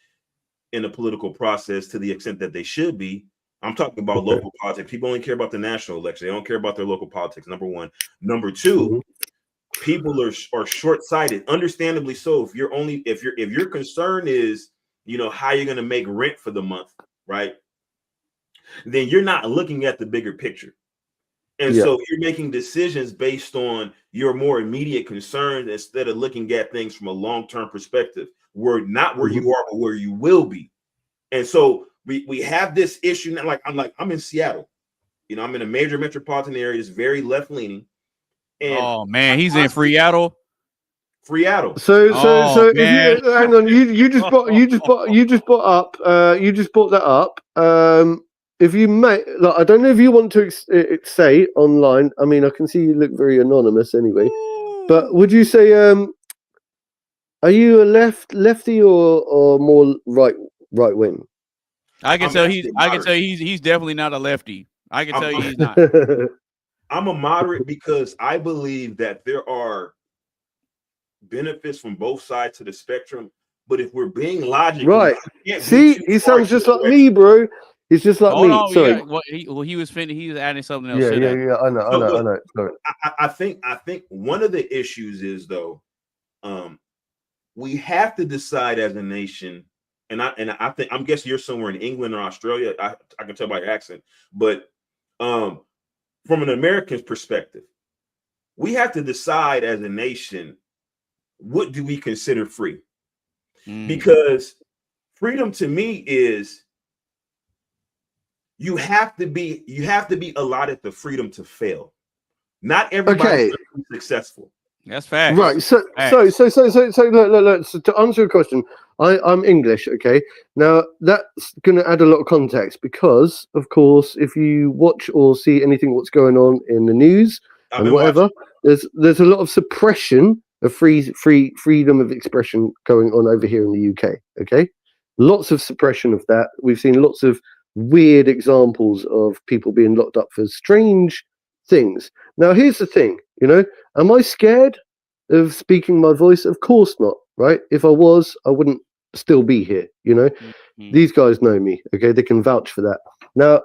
in the political process to the extent that they should be. I'm talking about local politics. People only care about the national election. They don't care about their local politics, number one. Number two, people are short-sighted, understandably so. If your concern is, how you're going to make rent for the month, right? Then you're not looking at the bigger picture. And so you're making decisions based on your more immediate concerns instead of looking at things from a long-term perspective. We're not where you are, but where you will be. And so we have this issue now. I'm in Seattle. I'm in a major metropolitan area. It's very left-leaning. And oh man, he's in Seattle. Seattle. So if you hang on, you just brought that up. If you may, I don't know if you want to say online. I mean, I can see you look very anonymous anyway. But would you say, are you a lefty or more right wing? I can tell he's definitely not a lefty. I can tell you he's not. I'm a moderate because I believe that there are benefits from both sides of the spectrum. But if we're being logical, Right. you can't be See, too he far sounds to just the like west. me, bro. He's just like Hold me. on, Sorry. yeah. He was adding something else. Yeah, to yeah, that. yeah. I know. So, look, I know. Sorry. I think one of the issues is though, we have to decide as a nation, and I think I'm guessing you're somewhere in England or Australia. I can tell by your accent, but from an American's perspective, we have to decide as a nation, what do we consider free? Because freedom to me is you have to be allotted the freedom to fail. Not everybody's going to be successful. That's facts. Right. So look. So to answer your question, I'm English. Okay. Now that's going to add a lot of context because, of course, if you watch or see anything what's going on in the news and whatever, there's a lot of suppression of freedom of expression going on over here in the UK. Okay. Lots of suppression of that. We've seen lots of weird examples of people being locked up for strange things. Now, here's the thing, am I scared of speaking my voice? Of course not, right? If I was, I wouldn't still be here, These guys know me, okay? They can vouch for that. Now,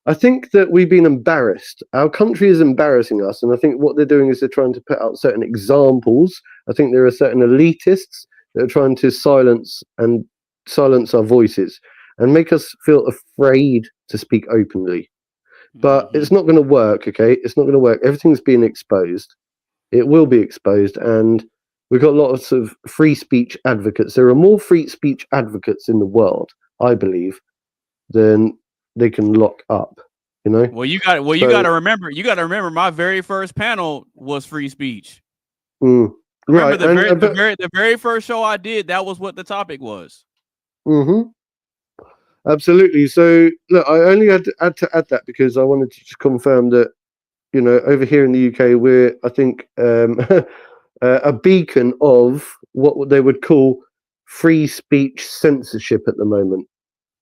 I think that we've been embarrassed. Our country is embarrassing us, and I think what they're doing is they're trying to put out certain examples. I think there are certain elitists that are trying to silence our voices and make us feel afraid to speak openly. But it's not going to work, okay? It's not going to work. Everything's being exposed. It will be exposed, and we've got lots of free speech advocates. There are more free speech advocates in the world, I believe, than they can lock up. Well, you got to remember. You got to remember. My very first panel was free speech. Remember Right. the very first show I did. That was what the topic was. Absolutely. So look, I only had to add that because I wanted to just confirm that, over here in the UK, we're, I think, a beacon of what they would call free speech censorship at the moment,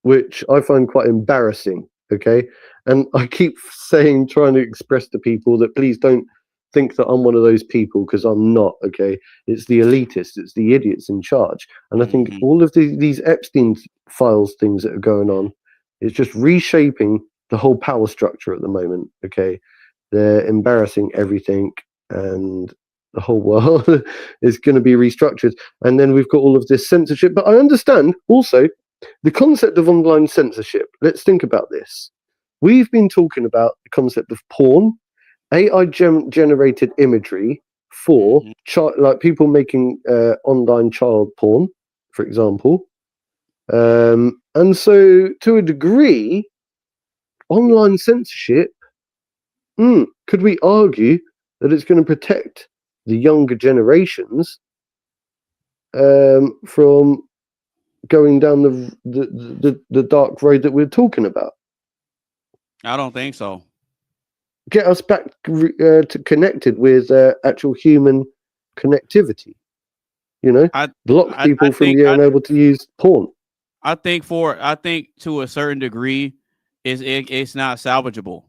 which I find quite embarrassing. Okay. And I keep trying to express to people that please don't think that I'm one of those people, because I'm not. Okay. It's the elitists, it's the idiots in charge. And I think all of these Epstein files things that are going on, it's just reshaping the whole power structure at the moment. Okay. They're embarrassing everything, and the whole world is going to be restructured. And then we've got all of this censorship. But I understand also the concept of online censorship. Let's think about this. We've been talking about the concept of porn, AI generated imagery for like people making online child porn, for example. And so, to a degree, online censorship, could we argue that it's going to protect the younger generations from going down the dark road that we're talking about? I don't think so. Get us back to connected with actual human connectivity. Block people from being able to use porn. I think to a certain degree, it's not salvageable.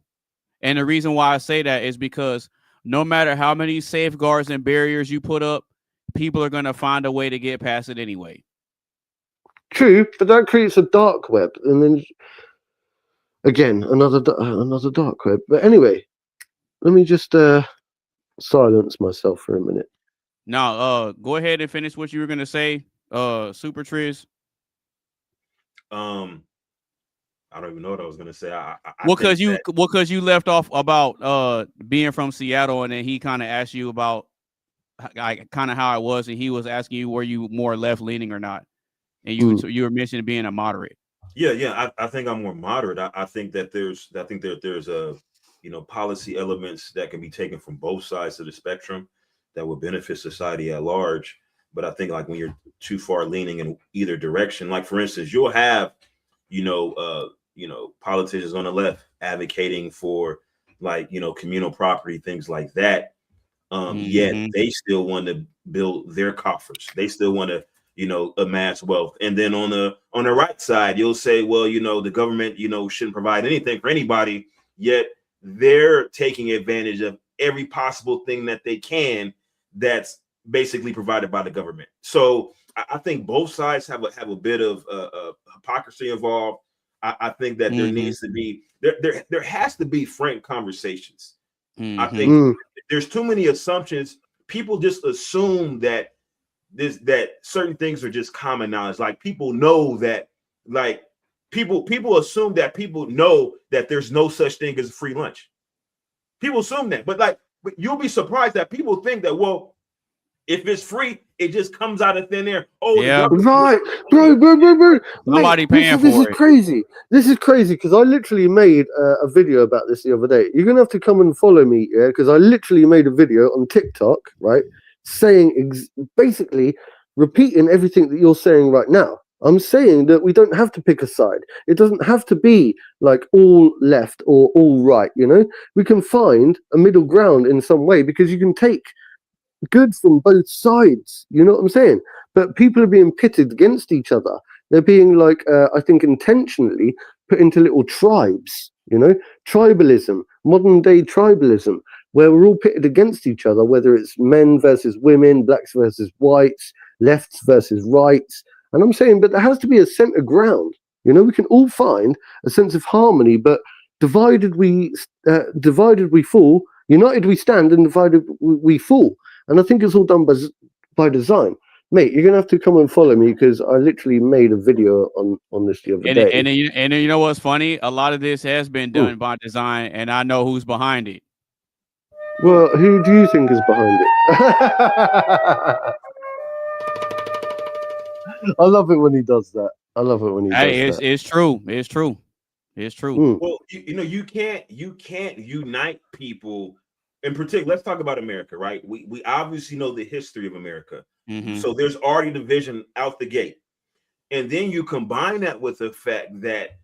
And the reason why I say that is because no matter how many safeguards and barriers you put up, people are going to find a way to get past it anyway. True, but that creates a dark web, and then again another dark web. But anyway, let me just silence myself for a minute. Now, go ahead and finish what you were going to say, Super Triz. I don't even know what I was gonna say. Because you left off about being from Seattle, and then he kind of asked you about kind of how it was, and he was asking you were you more left leaning or not, and you were mentioning being a moderate. Yeah. I think I'm more moderate. I think that there's a policy elements that can be taken from both sides of the spectrum that would benefit society at large. But I think like when you're too far leaning in either direction, like for instance, you'll have politicians on the left advocating for communal property, things like that. Yet they still want to build their coffers. They still want to, amass wealth. And then on the right side, you'll say, well, the government, shouldn't provide anything for anybody. Yet they're taking advantage of every possible thing that they can that's basically provided by the government. So I think both sides have a bit of hypocrisy involved. I think that there needs to be there has to be frank conversations. I think there's too many assumptions. People just assume that that certain things are just common knowledge. Like people know that, like people assume that people know that there's no such thing as a free lunch. People assume that, but you'll be surprised that people think that, well, if it's free, it just comes out of thin air. Oh, Yeah. Right, bro. Somebody Mate, paying this for is it. crazy. This is crazy because I literally made a video about this the other day. You're gonna have to come and follow me, yeah? Because I literally made a video on TikTok, right, saying basically repeating everything that you're saying right now. I'm saying that we don't have to pick a side. It doesn't have to be like all left or all right. You know, we can find a middle ground in some way because you can take good from both sides. You know what I'm saying? But people are being pitted against each other. They're being like, I think, intentionally put into little tribes. You know, tribalism, modern day tribalism, where we're all pitted against each other, whether it's men versus women, blacks versus whites, lefts versus rights. And I'm saying, but there has to be a center ground. You know, we can all find a sense of harmony, but divided we fall, united we stand, and divided we fall. And I think it's all done by design. Mate, you're going to have to come and follow me because I literally made a video on this the other day. And then you know what's funny? A lot of this has been done by design, and I know who's behind it. Well, who do you think is behind it? I love it when he does that. I love it when he does that. It's true. It's true. It's true. Well, you can't unite people. In particular, let's talk about America, right? We obviously know the history of America. So there's already division out the gate. And then you combine that with the fact that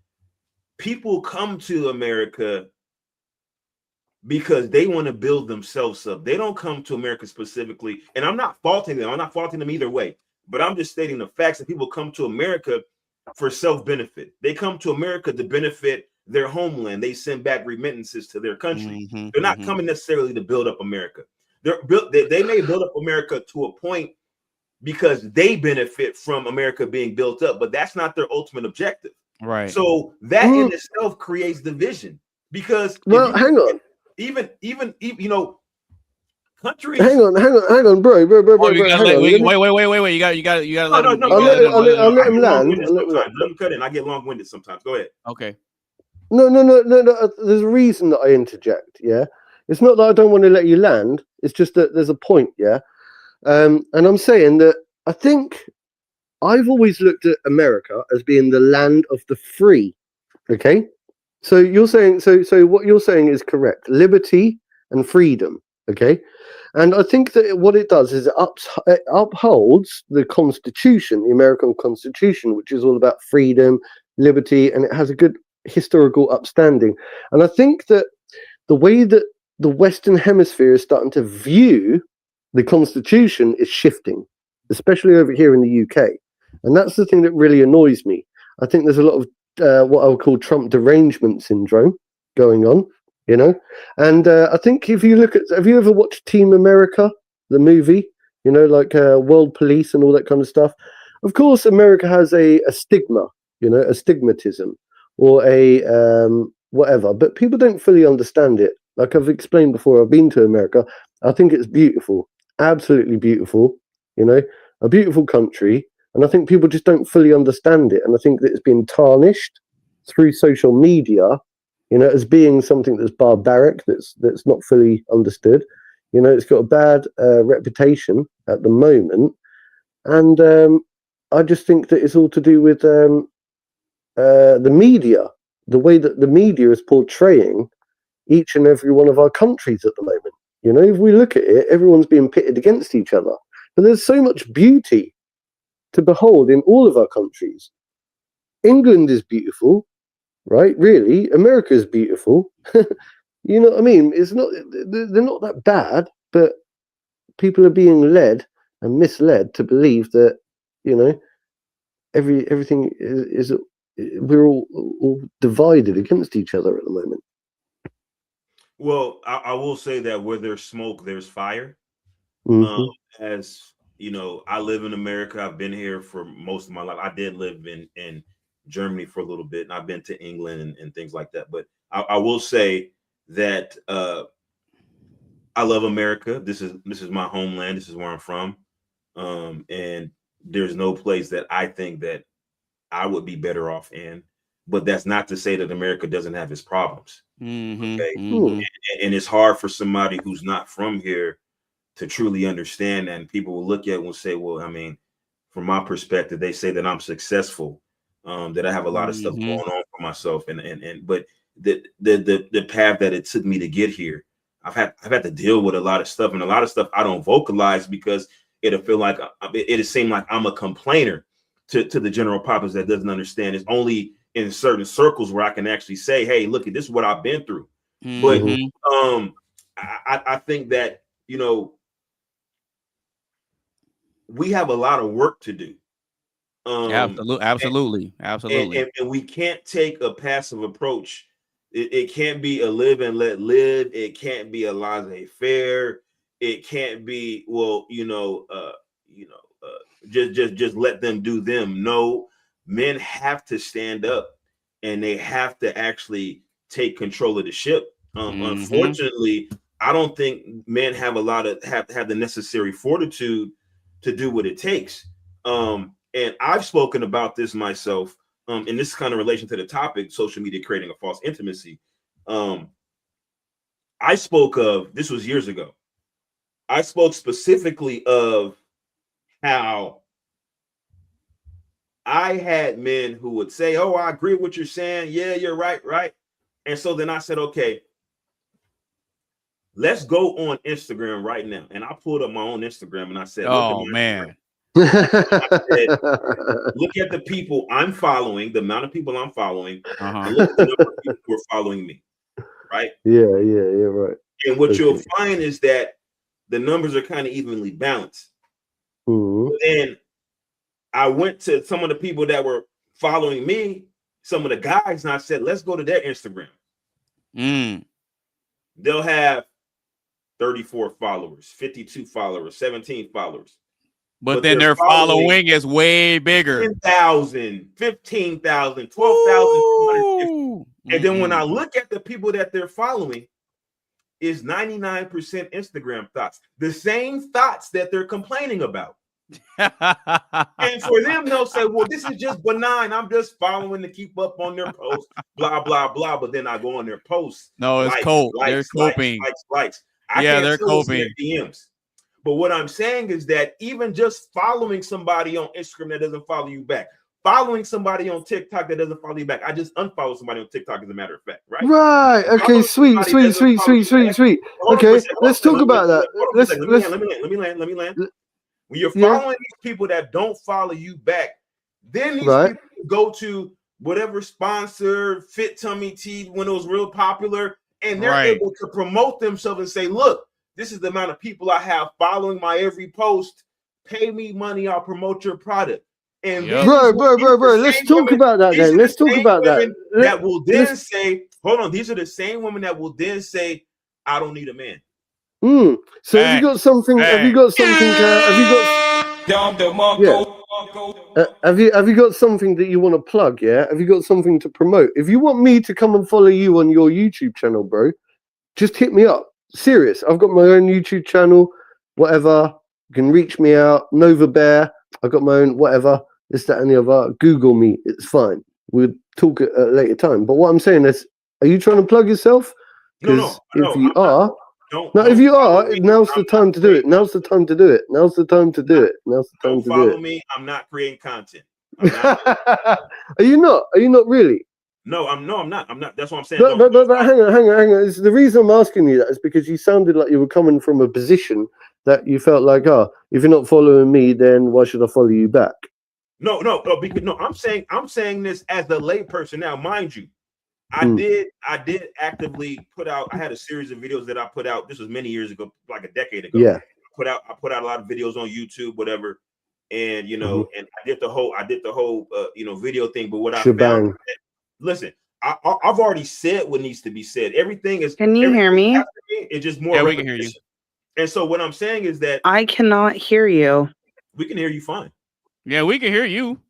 people come to America because they want to build themselves up. They don't come to America specifically. And I'm not faulting them. I'm not faulting them either way. But I'm just stating the facts that people come to America for self-benefit. They come to America to benefit their homeland. They send back remittances to their country. They're not coming necessarily to build up America. They may build up America to a point because they benefit from America being built up, but that's not their ultimate objective. Right. So that in itself creates division because hang on. Even countries. Hang on, bro. Wait. You got to let him. I'll let him land. Let him cut in. I get long-winded sometimes. Go ahead. Okay. No. There's a reason that I interject. Yeah, it's not that I don't want to let you land. It's just that there's a point. Yeah, and I'm saying that I think I've always looked at America as being the land of the free. Okay, so you're saying so what you're saying is correct. Liberty and freedom. Okay, and I think that what it does is it upholds the Constitution, the American Constitution, which is all about freedom, liberty, and it has a good historical upstanding. And I think that the way that the Western Hemisphere is starting to view the Constitution is shifting, especially over here in the UK. And that's the thing that really annoys me. I think there's a lot of what I would call Trump derangement syndrome going on, you know? And I think if you look at, have you ever watched Team America, the movie, you know, like World Police and all that kind of stuff? Of course, America has a stigma, you know, a stigmatism or a whatever, but people don't fully understand it. Like I've explained before, I've been to America. I think it's beautiful, absolutely beautiful, you know, a beautiful country. And I think people just don't fully understand it. And I think that it's been tarnished through social media, you know, as being something that's barbaric, that's not fully understood. You know, it's got a bad reputation at the moment. And I just think that it's all to do with the media, the way that the media is portraying each and every one of our countries at the moment. You know, if we look at it, everyone's being pitted against each other. But there's so much beauty to behold in all of our countries. England is beautiful, right? Really, America is beautiful. You know what I mean? It's not, they're not that bad, but people are being led and misled to believe that, you know, everything is we're all divided against each other at the moment. Well, I will say that where there's smoke, there's fire. As you know, I live in America. I've been here for most of my life. I did live in Germany for a little bit, and I've been to England and things like that. But I will say that I love America. This is my homeland. This is where I'm from. And there's no place that I think that I would be better off in. But that's not to say that America doesn't have its problems. Okay. And it's hard for somebody who's not from here to truly understand that. And people will look at it and say, well, I mean, from my perspective, they say that I'm successful, that I have a lot of stuff going on for myself. But the path that it took me to get here, I've had to deal with a lot of stuff, and a lot of stuff I don't vocalize because it'll feel like it'll seem like I'm a complainer to the general populace that doesn't understand. It's only in certain circles where I can actually say, hey, look, this is what I've been through. But I think that, you know, we have a lot of work to do. Absolutely. And we can't take a passive approach. It can't be a live and let live. It can't be a laissez-faire. It can't be, well, just let them do them. No, men have to stand up, and they have to actually take control of the ship. Unfortunately, I don't think men have have the necessary fortitude to do what it takes. And I've spoken about this myself. And this is kind of relation to the topic, social media creating a false intimacy. I spoke of, this was years ago. I spoke specifically of how I had men who would say, oh, I agree with what you're saying. Yeah, you're right. And so then I said, okay, let's go on Instagram right now. And I pulled up my own Instagram and I said, oh, man. I said, look at the people I'm following, the amount of people I'm following, and look at the number of people who are following me. Right? Yeah, right. And what you'll find is that the numbers are kind of evenly balanced. And I went to some of the people that were following me, some of the guys, and I said, let's go to their Instagram. They'll have 34 followers, 52 followers, 17 followers. But then their following is way bigger. 10,000, 15,000, 12,000. And then when I look at the people that they're following, is 99% Instagram thoughts. The same thoughts that they're complaining about. And for them, they'll say, well, this is just benign. I'm just following to keep up on their posts, blah, blah, blah. But then I go on their posts. No, it's cope. They're coping. Likes. They're coping. DMs. But what I'm saying is that even just following somebody on Instagram that doesn't follow you back, following somebody on TikTok that doesn't follow you back, I just unfollow somebody on TikTok as a matter of fact, right? Right. Okay. Sweet. Okay. Let's talk about that. Let me land. When you're following these people that don't follow you back, then these people go to whatever sponsor, Fit Tummy Tea, when it was real popular, and they're able to promote themselves and say, look, this is the amount of people I have following my every post. Pay me money, I'll promote your product. And bro. Let's talk about that then. Let's talk about that. That will then say, hold on, these are the same women that will then say, I don't need a man. So have you got something? Have you got something? Have you got something that you want to plug? Yeah. Have you got something to promote? If you want me to come and follow you on your YouTube channel, bro, just hit me up. Serious. I've got my own YouTube channel. Whatever. You can reach me out. Nova Bear. I've got my own. Whatever. This, that, and the other. Google me. It's fine. We'll talk at a later time. But what I'm saying is, are you trying to plug yourself? Because if you are. If you are, now's the time to do it. Now's the time to do it. Now's the time to do it. Now's the time to do it. Follow me. I'm not creating content. Are you not? Are you not really? No, I'm not. That's what I'm saying. But hang on. It's the reason I'm asking you that is because you sounded like you were coming from a position that you felt like, if you're not following me, then why should I follow you back? No. I'm saying this as a layperson. Now, mind you, I did actively put out. I had a series of videos that I put out. This was many years ago, like a decade ago. Yeah. I put out a lot of videos on YouTube, whatever, and and I did the whole video thing. But what I found, listen, I've already said what needs to be said. Everything is. Can you hear me? It's just more. Yeah, we can hear you. And so what I'm saying is that I cannot hear you. we can hear you fine. Yeah, we can hear you.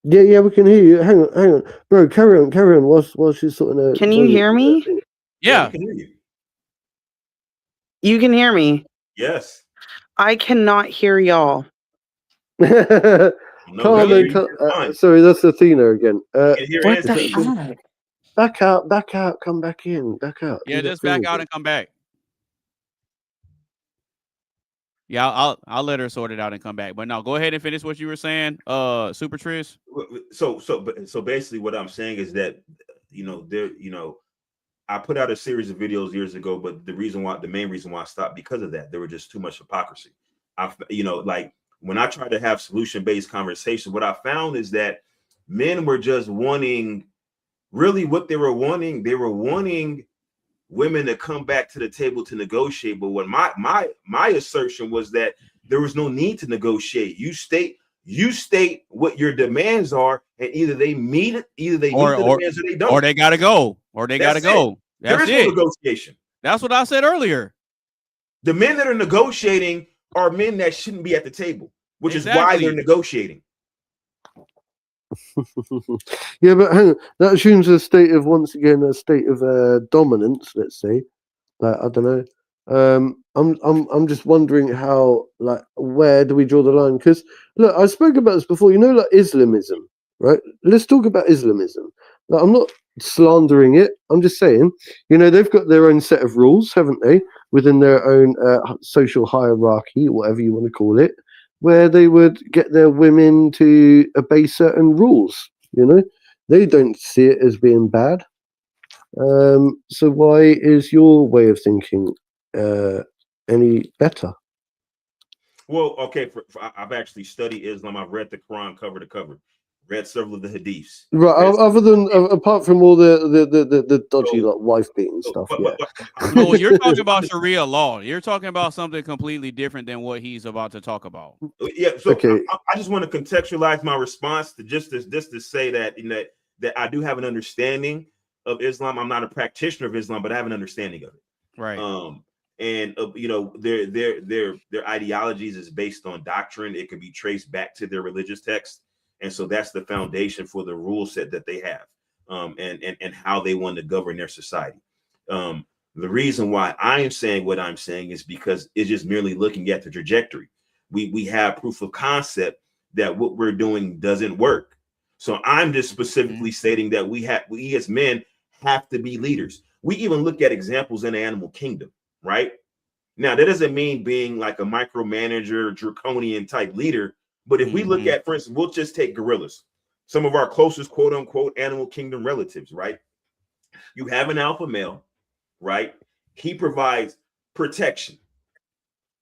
Yeah, we can hear you. Hang on, bro. Carry on. While she's sorting out. Can you hear me? Yeah, we can hear you. You can hear me. Yes. I cannot hear y'all. No, Carmen, sorry, that's Athena again. can hear What the heck? Back out, come back in, back out. Yeah, Do that just thing back out again. and come back. Yeah, I'll let her sort it out and come back. But no, go ahead and finish what you were saying, Super Tris. So basically, what I'm saying is that I put out a series of videos years ago, but the main reason why I stopped because of that, there were just too much hypocrisy. Like when I tried to have solution-based conversations, what I found is that men were just wanting, really what they were wanting women to come back to the table to negotiate. But what my assertion was that there was no need to negotiate. You state what your demands are, and either they meet the demands or they don't. Or they gotta go. That's There is no negotiation. That's what I said earlier. The men that are negotiating are men that shouldn't be at the table, which is why they're negotiating. Yeah, but hang on. That assumes a state of dominance. Let's say, like, I don't know. I'm just wondering how, like, where do we draw the line? Because look, I spoke about this before. You know, like Islamism, right? Let's talk about Islamism. Like, I'm not slandering it. I'm just saying, they've got their own set of rules, haven't they, within their own social hierarchy, whatever you want to call it, where they would get their women to obey certain rules. They don't see it as being bad. So why is your way of thinking any better? Well, okay, I've actually studied Islam. I've read the Quran cover to cover, read several of the hadiths. Right, apart from all the dodgy like wife beating stuff. No, you're talking about Sharia law. You're talking about something completely different than what he's about to talk about. Yeah, so okay. I just want to contextualize my response to just to say that that I do have an understanding of Islam. I'm not a practitioner of Islam, but I have an understanding of it. Right. And their ideologies is based on doctrine. It can be traced back to their religious text. And so that's the foundation for the rule set that they have, and how they want to govern their society. The reason why I am saying what I'm saying is because it's just merely looking at the trajectory. We have proof of concept that what we're doing doesn't work. So I'm just specifically stating that we as men have to be leaders. We even look at examples in the animal kingdom, right? Now, that doesn't mean being like a micromanager, draconian type leader. But if we look at, for instance, we'll just take gorillas, some of our closest quote unquote animal kingdom relatives, right? You have an alpha male, right? He provides protection.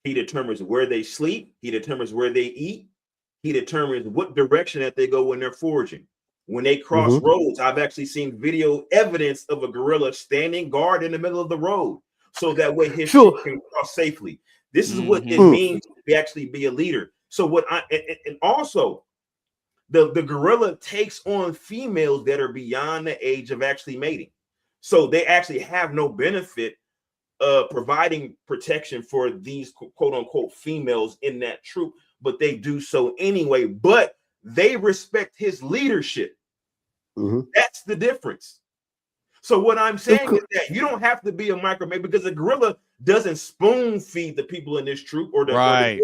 He determines where they sleep. He determines where they eat. He determines what direction that they go when they're foraging. When they cross roads, I've actually seen video evidence of a gorilla standing guard in the middle of the road, so that way his sheep can cross safely. This is what it means to actually be a leader. So and also the gorilla takes on females that are beyond the age of actually mating. So they actually have no benefit of providing protection for these quote unquote females in that troop, but they do so anyway. But they respect his leadership. That's the difference. So what I'm saying is that you don't have to be a microman, because a gorilla doesn't spoon feed the people in this troop or the right.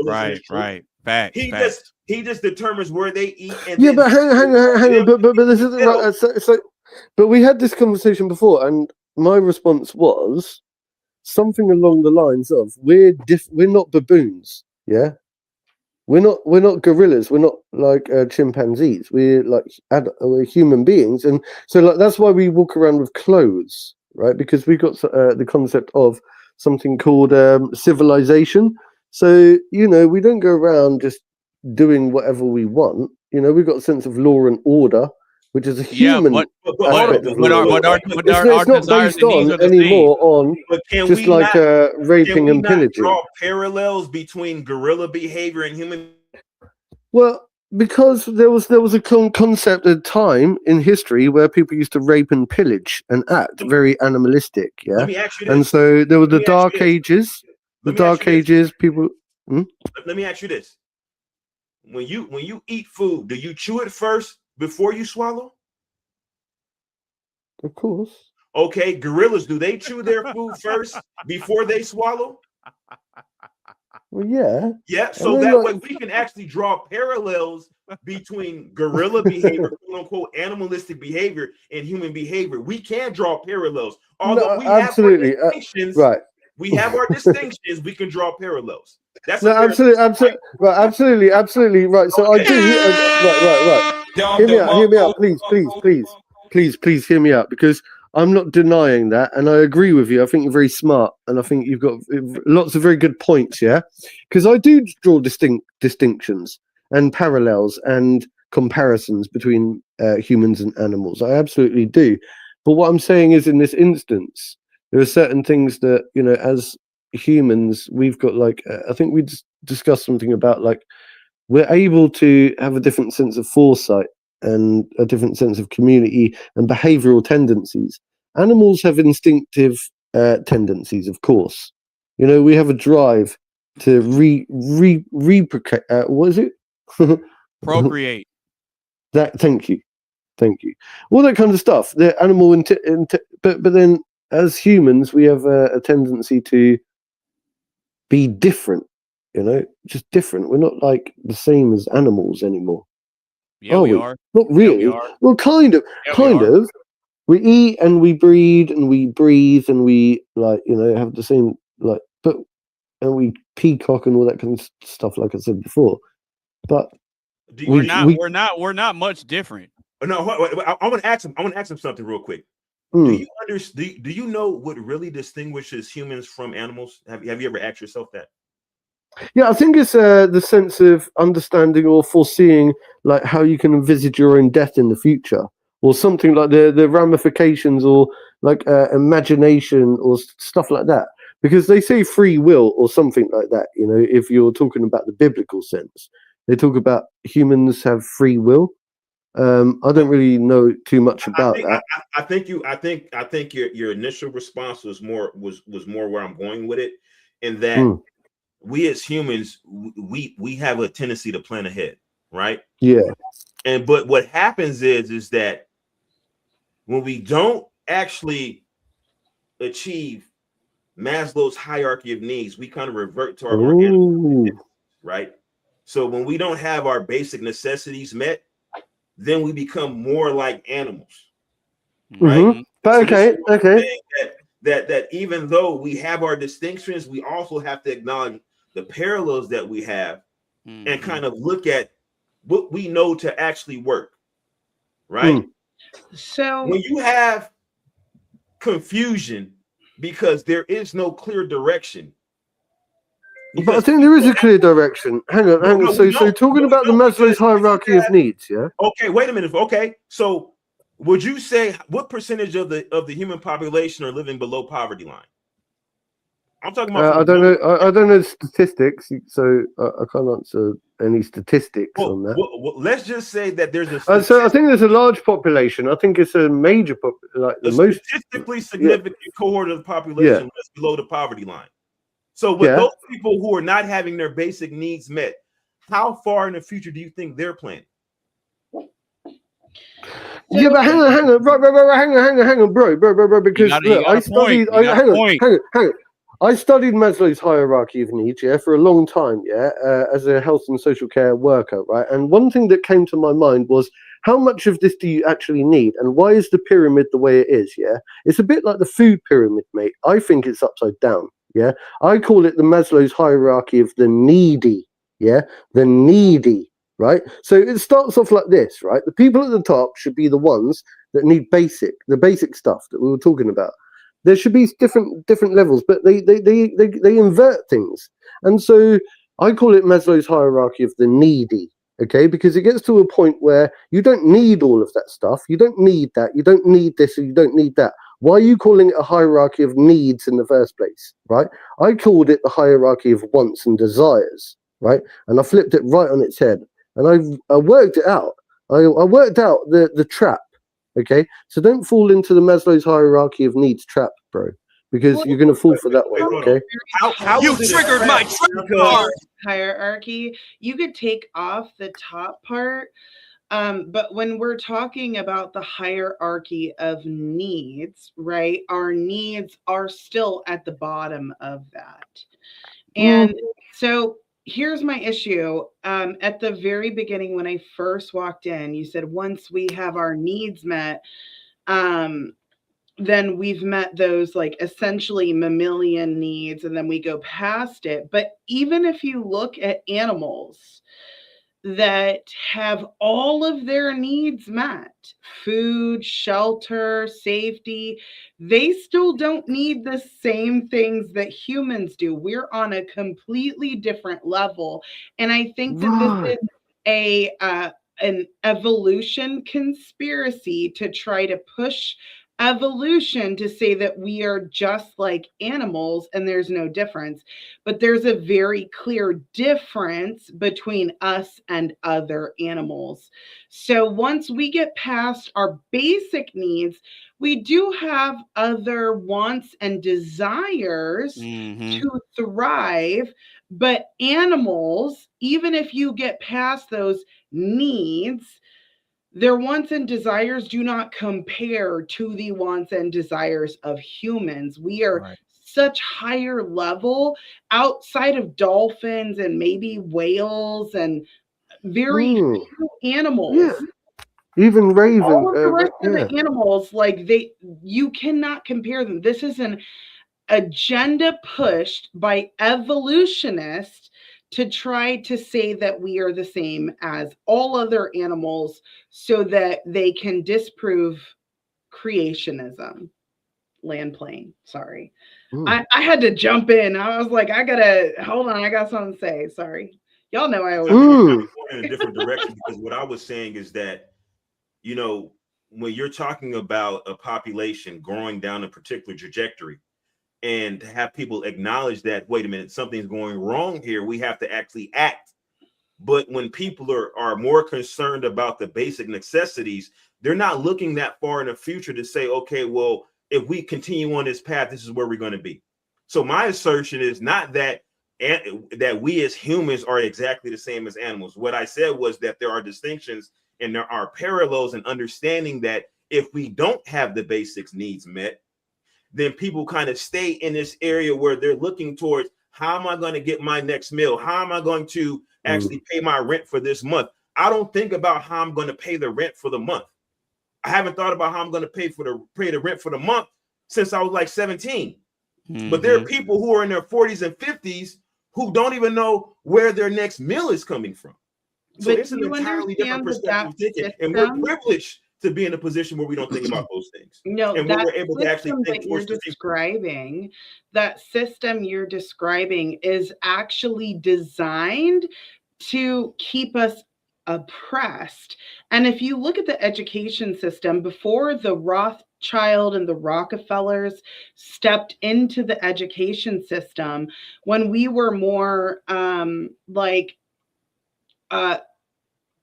Fact. He just determines where they eat. And but hang on. But this isn't right. But we had this conversation before, and my response was something along the lines of we're not baboons, yeah. We're not gorillas. We're not like chimpanzees. We're we're human beings, and so that's why we walk around with clothes, right? Because we got the concept of something called civilization. So we don't go around just doing whatever we want. We've got a sense of law and order, which is a human aspect of law. It's not based on anymore on just like raping and pillaging. Draw parallels between gorilla behavior and human. Well, Because there was a concept at a time in history where people used to rape and pillage and act very animalistic, yeah. Let me ask you this. And so there were the Dark Ages. The Let me ask Dark you this. Ages, people. Let me ask you this: when you eat food, do you chew it first before you swallow? Of course. Okay, gorillas, do they chew their food first before they swallow? Well, yeah. Yeah, And so then, that like- way we can actually draw parallels between gorilla behavior, quote unquote, animalistic behavior, and human behavior. We can draw parallels. Although No, we absolutely. have our distinctions, Right. we have our distinctions, we can draw parallels. That's No, absolutely, absolutely, right. So I do, right. Hear me out, please, hear me out, because I'm not denying that, and I agree with you. I think you're very smart, and I think you've got lots of very good points, yeah. Because I do draw distinctions and parallels and comparisons between humans and animals. I absolutely do. But what I'm saying is, in this instance, there are certain things that, you know, as humans, we've got like I think we discussed something about like we're able to have a different sense of foresight and a different sense of community and behavioral tendencies. Animals have instinctive tendencies, of course. You know, we have a drive to what is it? Procreate. Thank you. All that kind of stuff. The animal, but then as humans, we have a tendency to be different. You know, just different. We're not like the same as animals anymore. Yeah, we are. Not really. Yeah, we are. Well, kind of. Yeah, Kind of. We eat and we breed and we breathe and we like, you know, have the same like, but and we peacock and all that kind of stuff, like I said before. But we're not much different. No, I want to ask him. I want to ask him something real quick. Do you understand? Do you know what really distinguishes humans from animals? Have you ever asked yourself that? Yeah, I think it's the sense of understanding or foreseeing, like how you can envisage your own death in the future, or something like the ramifications, or like imagination, or stuff like that. Because they say free will or something like that. You know, if you're talking about the biblical sense, they talk about humans have free will. I don't really know too much about that. I think your initial response was more where I'm going with it, in that we as humans we have a tendency to plan ahead, right? Yeah. But what happens is that when we don't actually achieve Maslow's hierarchy of needs, we kind of revert to our animal, right? So when we don't have our basic necessities met, then we become more like animals, right? But okay. That even though we have our distinctions, we also have to acknowledge the parallels that we have and kind of look at what we know to actually work, right? So when you have confusion because there is no clear direction. But I think there is a clear direction. Hang on. So talking about the Maslow's hierarchy of needs, yeah? Okay, wait a minute. Okay, so would you say what percentage of the human population are living below poverty line? I'm talking about. I don't know. I don't know statistics, so I can't answer any statistics on that. Well, let's just say that there's a. So I think there's a large population. I think it's a major like the most statistically significant cohort of the population that's below the poverty line. So with those people who are not having their basic needs met, how far in the future do you think they're planning? Yeah, but hang on, right, hang on, bro, because look, I studied. I studied Maslow's hierarchy of needs, for a long time, as a health and social care worker, right? And one thing that came to my mind was, how much of this do you actually need, and why is the pyramid the way it is? It's a bit like the food pyramid, mate. I think it's upside down. I call it the Maslow's hierarchy of the needy. The needy. Right, so it starts off like this, right? The people at the top should be the ones that need the basic stuff that we were talking about. There should be different levels, but they invert things, and so I call it Maslow's hierarchy of the needy. Okay, because it gets to a point where you don't need all of that stuff. You don't need that. You don't need this, or you don't need that. Why are you calling it a hierarchy of needs in the first place? Right? I called it the hierarchy of wants and desires. Right, and I flipped it right on its head. and I worked it out. I worked out the trap. Okay, so don't fall into the Maslow's hierarchy of needs trap, bro, because you're gonna fall for that one. Okay. You triggered my trigger card. Hierarchy. You could take off the top part. But when we're talking about the hierarchy of needs, right, our needs are still at the bottom of that. And so here's my issue. At the very beginning, when I first walked in, you said once we have our needs met, then we've met those like essentially mammalian needs, and then we go past it. But even if you look at animals that have all of their needs met, food, shelter, safety, they still don't need the same things that humans do. We're on a completely different level. And I think that this is an evolution conspiracy to try to push evolution to say that we are just like animals and there's no difference. But there's a very clear difference between us and other animals. So once we get past our basic needs, we do have other wants and desires to thrive. But animals, even if you get past those needs, their wants and desires do not compare to the wants and desires of humans. We are such higher level outside of dolphins and maybe whales and very few animals. Yeah. Even raven. All of the rest of the animals, like you cannot compare them. This is an agenda pushed by evolutionists to try to say that we are the same as all other animals so that they can disprove creationism. Land plane, sorry. I had to jump in. I was like, hold on, I got something to say. Sorry. Y'all know I always going in a different direction, because what I was saying is that, you know, when you're talking about a population growing down a particular trajectory, and to have people acknowledge that, wait a minute, something's going wrong here, we have to actually act. But when people are more concerned about the basic necessities, they're not looking that far in the future to say, okay, well, if we continue on this path, this is where we're going to be. So my assertion is not that we as humans are exactly the same as animals. What I said was that there are distinctions and there are parallels in understanding that if we don't have the basic needs met, then people kind of stay in this area where they're looking towards, how am I going to get my next meal? How am I going to actually pay my rent for this month? I don't think about how I'm going to pay the rent for the month. I haven't thought about how I'm going to pay the rent for the month since I was like 17. But there are people who are in their 40s and 50s who don't even know where their next meal is coming from. So it's an entirely different perspective to take it. And we're privileged to be in a position where we don't think about those things. No, and we're able to actually think towards the future. That system you're describing is actually designed to keep us oppressed. And if you look at the education system, before the Rothschild and the Rockefellers stepped into the education system, when we were more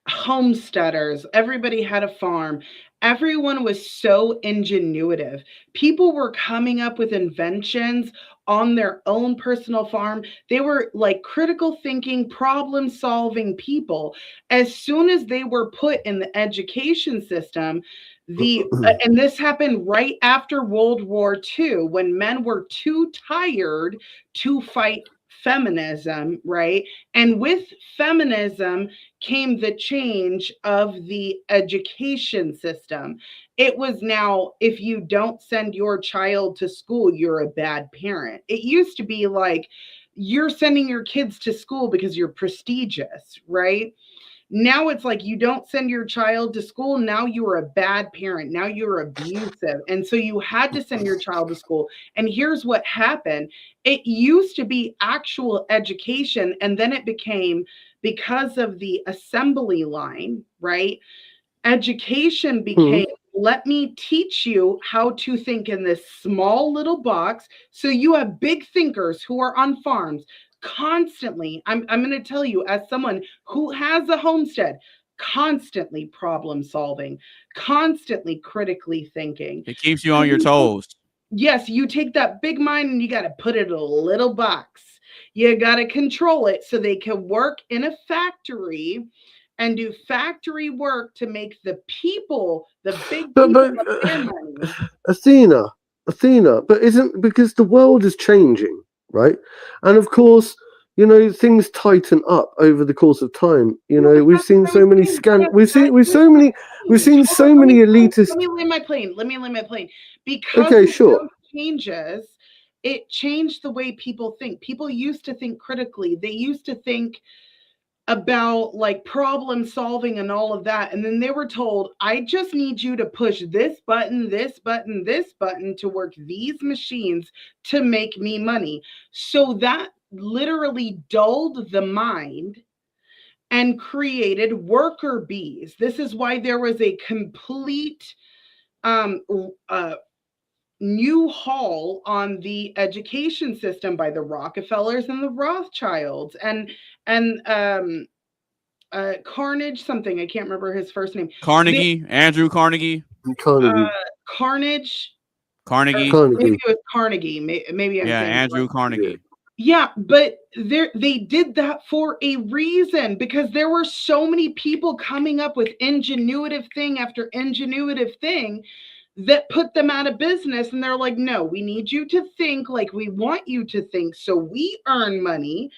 homesteaders, everybody had a farm, everyone was so ingenuitive. People were coming up with inventions on their own personal farm. They were like critical thinking, problem solving people. As soon as they were put in the education system, and this happened right after World War II, when men were too tired to fight feminism, right? And with feminism came the change of the education system. It was now, if you don't send your child to school, you're a bad parent. It used to be like, you're sending your kids to school because you're prestigious, right? Now it's like, you don't send your child to school, now you are a bad parent, now you're abusive. And so you had to send your child to school. And here's what happened. It used to be actual education, and then it became, because of the assembly line, right? Education became, let me teach you how to think in this small little box. So you have big thinkers who are on farms, constantly, I'm going to tell you, as someone who has a homestead, constantly problem solving, constantly critically thinking. It keeps you on your toes. Yes, you take that big mind and you got to put it in a little box. You got to control it so they can work in a factory and do factory work to make the people, the big people of their money. Athena, but isn't, because the world is changing, right? And of course, you know, things tighten up over the course of time. You know, we've seen so many we've seen so many elitist. Let me land my plane. Because okay, of sure. those changes, it changed the way people think. People used to think critically. They used to think about like problem solving and all of that. And then they were told, I just need you to push this button, this button, this button to work these machines to make me money. So that literally dulled the mind and created worker bees. This is why there was a complete new haul on the education system by the Rockefellers and the Rothschilds and Carnage something. I can't remember his first name. Andrew Carnegie. Carnage. Carnegie. Maybe it was Carnegie. Maybe I'm saying Andrew Carnegie. Yeah, but they did that for a reason, because there were so many people coming up with ingenuitive thing after ingenuitive thing that put them out of business. And they're like, no, we need you to think like we want you to think, so we earn money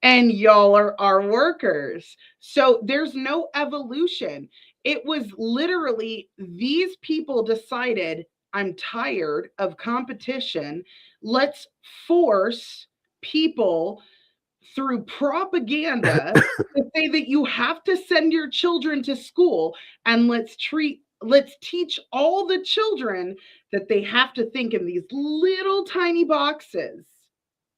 and y'all are our workers. So there's no evolution. It was literally these people decided, I'm tired of competition. Let's force people through propaganda to say that you have to send your children to school, and let's teach all the children that they have to think in these little tiny boxes.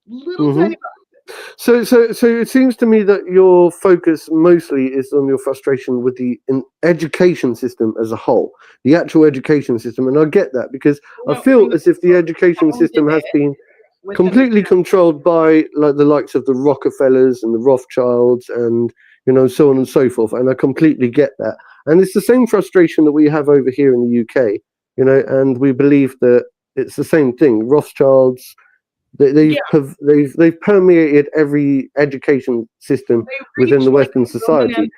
Tiny boxes. So it seems to me that your focus mostly is on your frustration with the education system as a whole, the actual education system, and I get that, because I feel as if the education system has been completely controlled by like the likes of the Rockefellers and the Rothschilds and, you know, so on and so forth, and I completely get that. And it's the same frustration that we have over here in the UK, you know, and we believe that it's the same thing. Rothschilds, they've permeated every education system within the Western society.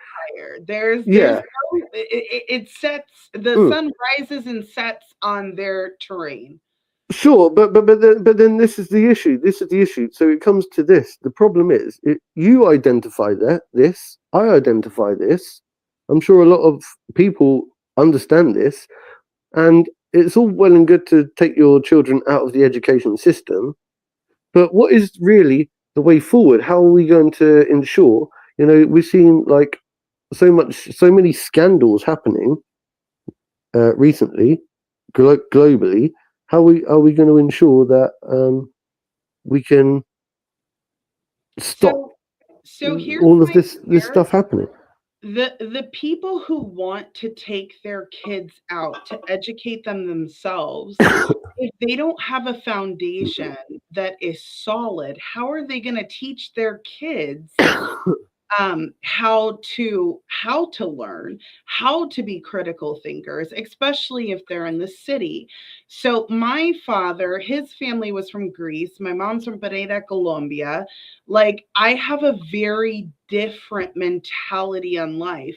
There's it sets, the sun rises and sets on their terrain. Sure, but then this is the issue. So it comes to this. The problem is, you identify this. I identify this. I'm sure a lot of people understand this, and it's all well and good to take your children out of the education system. But what is really the way forward? How are we going to ensure? You know, we've seen like so many scandals happening recently, globally. How are we going to ensure that we can stop all of this stuff happening? The people who want to take their kids out to educate them themselves, if they don't have a foundation that is solid, how are they going to teach their kids how to learn, how to be critical thinkers, especially if they're in the city? So my father, his family was from Greece. My mom's from Pereira, Colombia. Like, I have a very different mentality on life.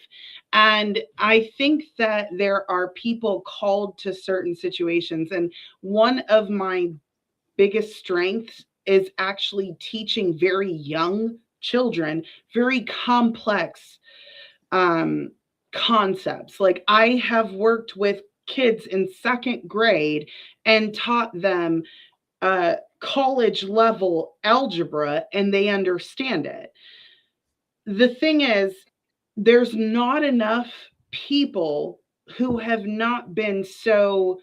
And I think that there are people called to certain situations. And one of my biggest strengths is actually teaching very young children very complex concepts. Like, I have worked with kids in 2nd grade and taught them college level algebra, and they understand it. The thing is, there's not enough people who have not been so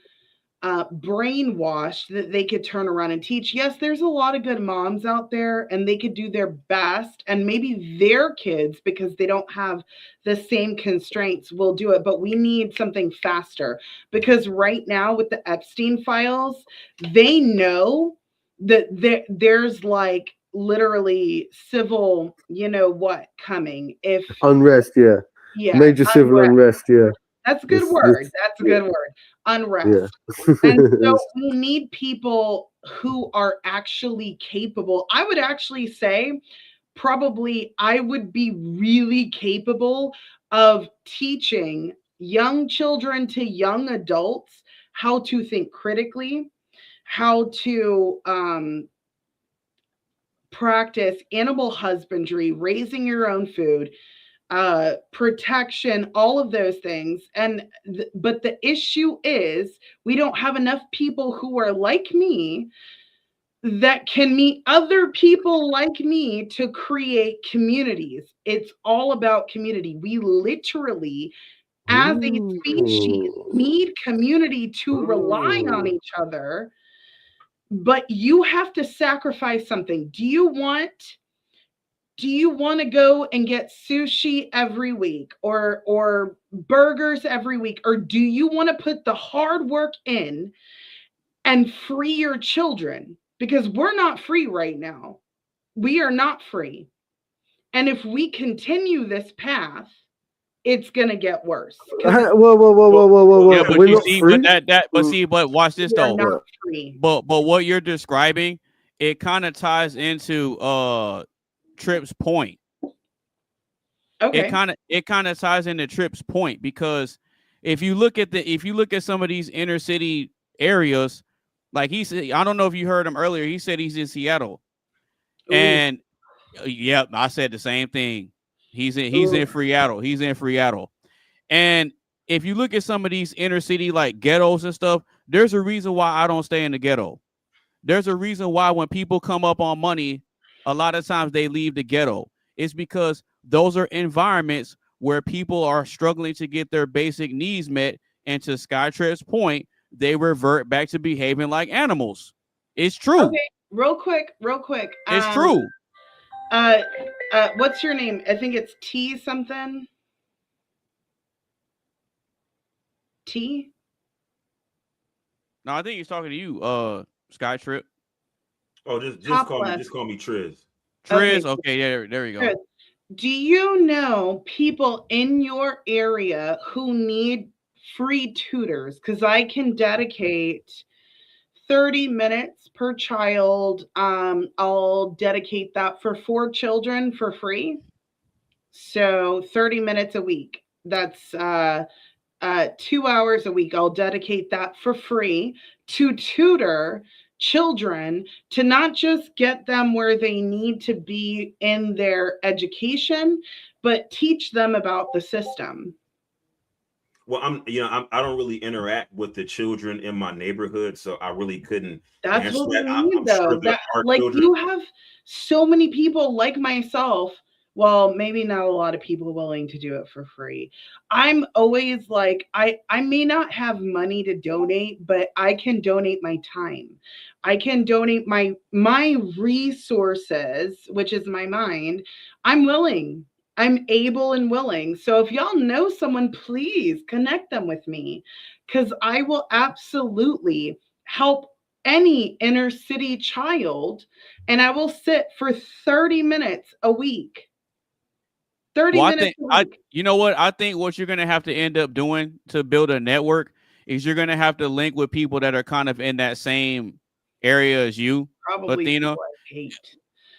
brainwashed that they could turn around and teach. Yes, there's a lot of good moms out there, and they could do their best, and maybe their kids, because they don't have the same constraints, will do it. But we need something faster, because right now with the Epstein files, they know that there's like literally civil, you know what, coming. If Unrest, yeah. yeah, Major civil unrest, yeah. that's a good word. That's a good word. Unrest. Yeah. And so we need people who are actually capable. I would actually say probably I would be really capable of teaching young children to young adults how to think critically, how to practice animal husbandry, raising your own food, protection, all of those things. And but the issue is we don't have enough people who are like me that can meet other people like me to create communities. It's all about community. We literally, as a species, need community to rely on each other. But you have to sacrifice something. Do you want to go and get sushi every week or burgers every week, or do you want to put the hard work in and free your children? Because we're not free right now. We are not free. And if we continue this path, it's going to get worse. Whoa. Yeah, but We're you not see, free? but watch this We are though. not free. But what you're describing, it kind of ties into Tripp's point. Okay. It kind of ties into Tripp's point, because if you look at some of these inner city areas, like he said, I don't know if you heard him earlier. He said he's in Seattle, and yep, I said the same thing. He's in Seattle. He's in Seattle, and if you look at some of these inner city like ghettos and stuff, there's a reason why I don't stay in the ghetto. There's a reason why when people come up on money, a lot of times they leave the ghetto. It's because those are environments where people are struggling to get their basic needs met. And to Skytrip's point, they revert back to behaving like animals. It's true. Okay, real quick. It's true. What's your name? I think it's T something. T? No, I think he's talking to you, Skytrip. Oh, just call me Triz. Triz, okay, there we go. Triz. Do you know people in your area who need free tutors? Because I can dedicate 30 minutes per child. I'll dedicate that for 4 children for free. So 30 minutes a week. That's 2 hours a week. I'll dedicate that for free to tutor children, to not just get them where they need to be in their education, but teach them about the system. Well, I don't really interact with the children in my neighborhood, so I really couldn't. That's what we need, though. You have so many people like myself. Well, maybe not a lot of people willing to do it for free. I'm always like, I may not have money to donate, but I can donate my time. I can donate my resources, which is my mind. I'm willing. I'm able and willing. So if y'all know someone, please connect them with me, because I will absolutely help any inner city child, and I will sit for 30 minutes a week. 30 minutes a week. You know what? I think what you're going to have to end up doing to build a network is you're going to have to link with people that are kind of in that same area as you, probably Latina. I hate.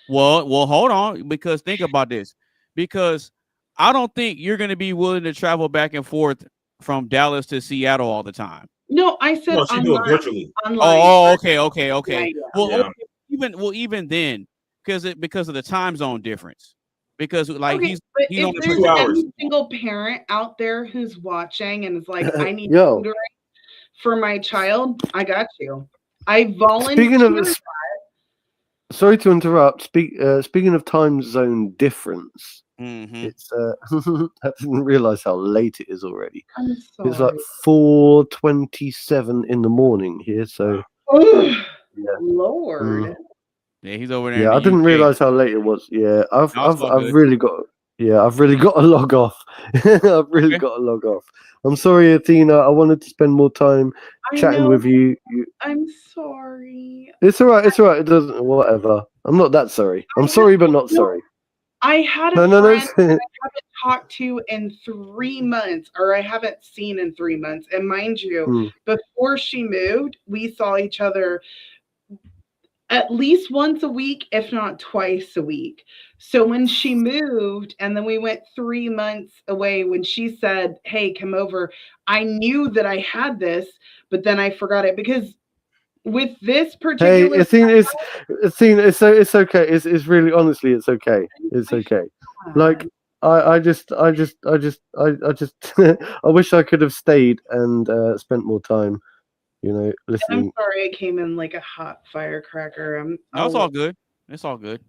Well, hold on, because think about this. Because I don't think you're going to be willing to travel back and forth from Dallas to Seattle all the time. No, I said online. Do it virtually. Online. Oh, okay. Yeah. Well, even then, because of the time zone difference. Because like he's on the 2 hours. Any single parent out there who's watching and is like, I need tutoring for my child, I got you. I volunteer. Sorry to interrupt. Speaking of time zone difference, it's I didn't realize how late it is already. I'm sorry. It's like 4:27 in the morning here. So, Lord. Yeah, he's over there. Yeah, I didn't realize how late it was. Yeah, I've really got to log off. I've really got to log off. I'm sorry, Athena. I wanted to spend more time chatting with you. I'm sorry. It's all right. It doesn't. Whatever. I'm not that sorry. I'm sorry, but not sorry. I had a No. friend that I haven't talked to in 3 months, or I haven't seen in 3 months. And mind you, before she moved, we saw each other at least once a week, if not twice a week. So when she moved and then we went 3 months away, when she said, hey, come over, I knew that I had this, but then I forgot it because with this particular Hey, it's okay. It's really, honestly, it's okay. It's okay. Like, I just I wish I could have stayed and spent more time, I'm listening. sorry I came in like a hot firecracker. No, it's all good. It's all good.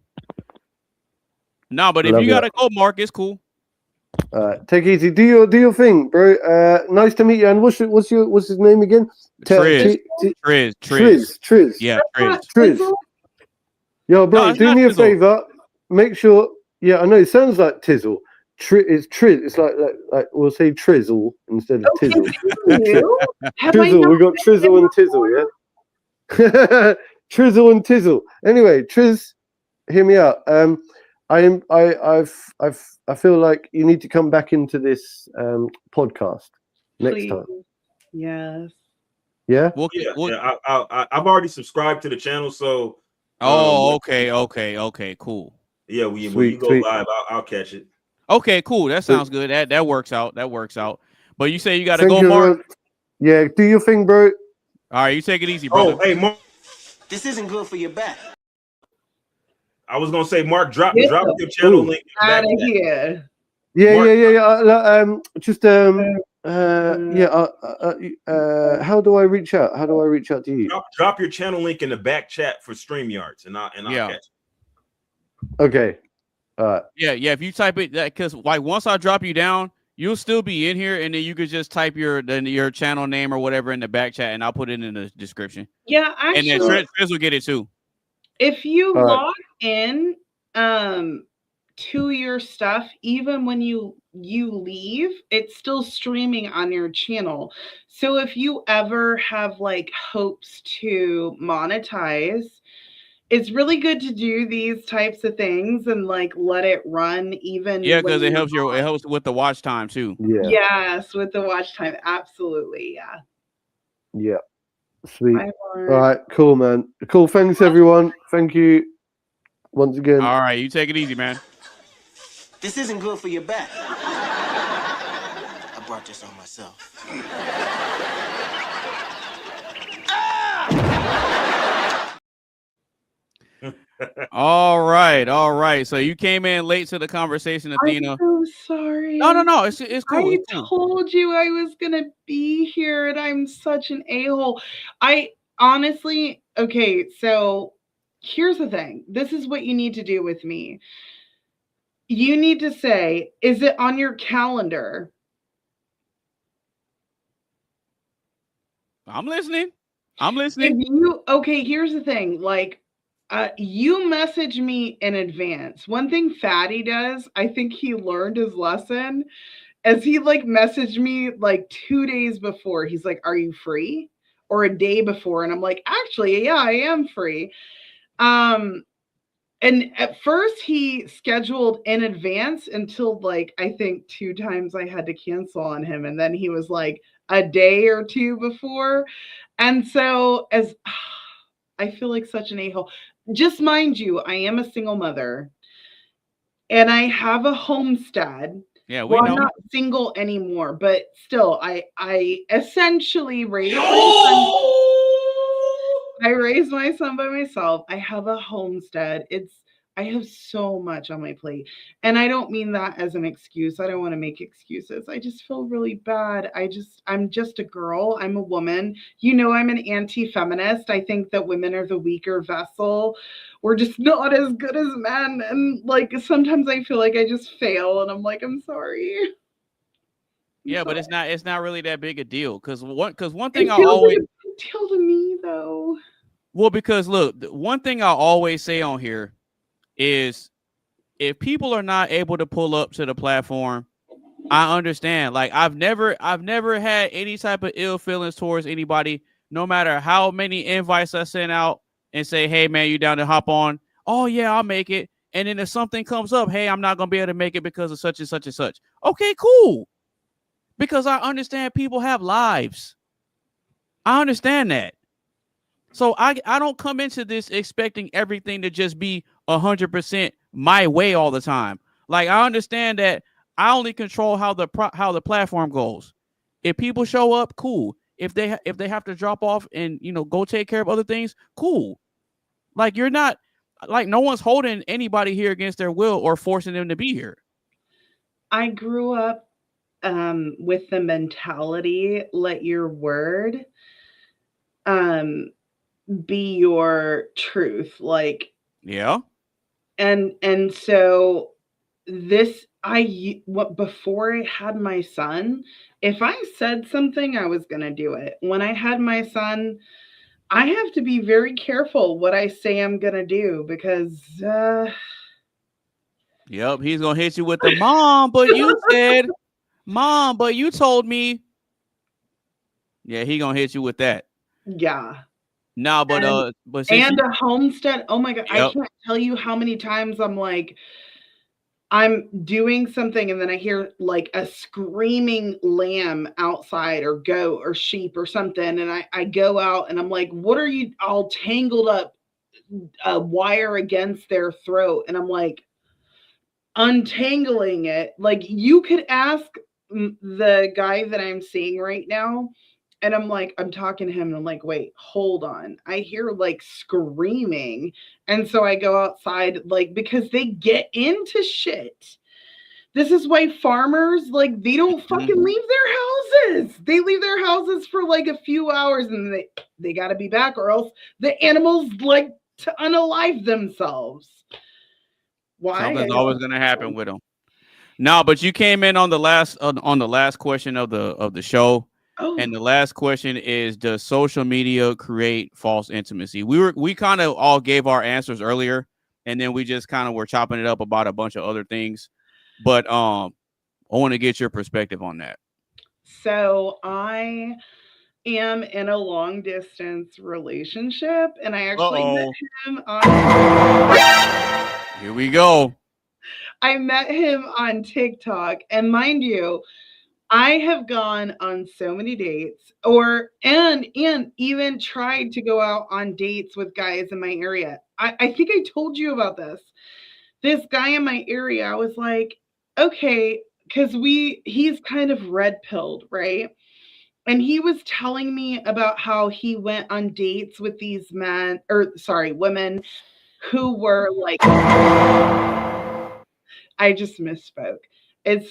No, but if Love you it. gotta go, Mark, it's cool. Take it easy. Do your thing, bro. Nice to meet you. And what's his name again? Triz. Triz. Yeah, Triz. Triz. Yo, bro, No, it's do not me a Tizzle. favor. Make sure. Yeah, I know it sounds like Tizzle. It's Triz. It's like we'll say Trizzle instead of Tizzle. Trizzle. We got Trizzle and Tizzle. Yeah. Trizzle and Tizzle. Anyway, Triz, hear me out. I feel like you need to come back into this podcast next time. Yes. Yeah. I've already subscribed to the channel, so. Okay, cool. Yeah, when you go sweet. live, I'll catch it. Okay, cool. That sounds good. That works out. But you say you got to Thank go, you, Mark. bro. Yeah, do your thing, bro. All right, you take it easy, brother. Oh, hey, Mark. This isn't good for your back. I was gonna say, Mark, drop your channel link. Out of here. Yeah, Mark, how do I reach out? How do I reach out to you? Drop your channel link in the back chat for StreamYards, and I'll catch it. Okay. Yeah. If you type it, because like once I drop you down, you'll still be in here, and then you could just type your channel name or whatever in the back chat, and I'll put it in the description. Yeah, actually, and then Triz will get it too. If you log in to your stuff, even when you leave, it's still streaming on your channel. So if you ever have like hopes to monetize, it's really good to do these types of things and like let it run even. Yeah, because it helps with the watch time too. Yeah. Yes, with the watch time, absolutely. Yeah. Yeah. Sweet. Bye, All right, cool, man. Cool. Thanks, everyone. Thank you once again. All right, you take it easy, man. This isn't good for your back. I brought this on myself. All right. So you came in late to the conversation, Athena. I'm so sorry. No. It's cool. I told you I was gonna be here, and I'm such an a-hole. I honestly, okay. So here's the thing. This is what you need to do with me. You need to say, "Is it on your calendar?" I'm listening. Okay, here's the thing. Like, you message me in advance. One thing Fatty does, I think he learned his lesson, as he like messaged me like 2 days before. He's like, "Are you free?" Or a day before, and I'm like, "Actually, yeah, I am free." And at first he scheduled in advance until like I think 2 times I had to cancel on him, and then he was like a day or 2 before. And so as I feel like such an a-hole. Just mind you, I am a single mother and I have a homestead. Yeah, we know. I'm not single anymore, but still I essentially raised my son. I raised my son by myself. I have a homestead. I have so much on my plate. And I don't mean that as an excuse. I don't want to make excuses. I just feel really bad. I'm just a girl. I'm a woman. You know, I'm an anti-feminist. I think that women are the weaker vessel. We're just not as good as men. And like sometimes I feel like I just fail and I'm like, I'm sorry. Yeah, but it's not really that big a deal. Because one thing It I feels always like a big deal to me though. Well, because look, one thing I always say on here is if people are not able to pull up to the platform, I understand. Like I've never had any type of ill feelings towards anybody, no matter how many invites I send out and say, "Hey man, you down to hop on?" oh yeah, I'll make it. And then if something comes up, hey, I'm not gonna be able to make it because of such and such and such. Okay, cool. Because I understand people have lives. I understand that. So I don't come into this expecting everything to just be 100% my way all the time. Like I understand that I only control how the platform goes. If people show up, cool. If they have to drop off and go take care of other things, cool. Like you're not like no one's holding anybody here against their will or forcing them to be here. I grew up with the mentality, let your word be your truth. Like, yeah. And so before I had my son, if I said something, I was going to do it. When I had my son, I have to be very careful what I say I'm going to do because yep, he's going to hit you with the mom, but you said, mom, but you told me. Yeah, he going to hit you with that. Yeah. No, but a homestead. Oh my God. Yep. I can't tell you how many times I'm like, I'm doing something and then I hear like a screaming lamb outside or goat or sheep or something. And I go out and I'm like, what are you all tangled up a wire against their throat? And I'm like, untangling it. Like you could ask the guy that I'm seeing right now. And I'm like, I'm talking to him and I'm like, wait, hold on. I hear like screaming. And so I go outside, like, because they get into shit. This is why farmers, like, they don't fucking leave their houses. They leave their houses for like a few hours and they got to be back or else the animals like to unalive themselves. Why? Something's always going to happen with them. No, but you came in on the last question of the show. Oh. And the last question is, does social media create false intimacy? We kind of all gave our answers earlier, and then we just kind of were chopping it up about a bunch of other things. But I want to get your perspective on that. So I am in a long distance relationship, and I actually met him on. Here we go. I met him on TikTok, and mind you, I have gone on so many dates and even tried to go out on dates with guys in my area. I think I told you about this. This guy in my area, I was like, okay, because he's kind of red-pilled, right? And he was telling me about how he went on dates with these women who were like, I just misspoke.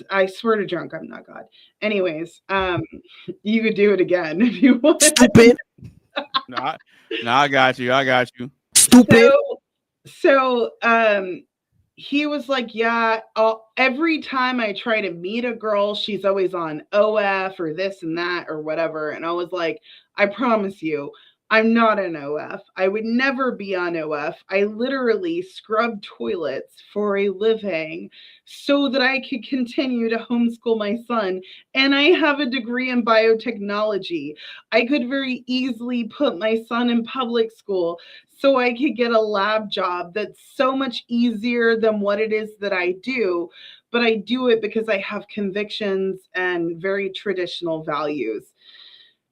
I swear to drunk, I'm not God. Anyways, you could do it again if you want. Stupid. No, I got you. Stupid. So he was like, yeah, every time I try to meet a girl, she's always on OF or this and that or whatever. And I was like, I promise you, I'm not an OF. I would never be on OF. I literally scrub toilets for a living so that I could continue to homeschool my son. And I have a degree in biotechnology. I could very easily put my son in public school so I could get a lab job that's so much easier than what it is that I do. But I do it because I have convictions and very traditional values.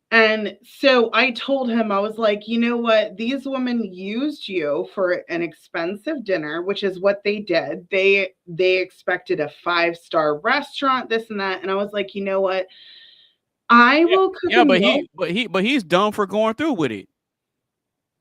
And so I told him, I was like, you know what? These women used you for an expensive dinner, which is what they did. They expected a 5-star restaurant, this and that. And I was like, you know what? I will cook. Yeah, but he's dumb for going through with it.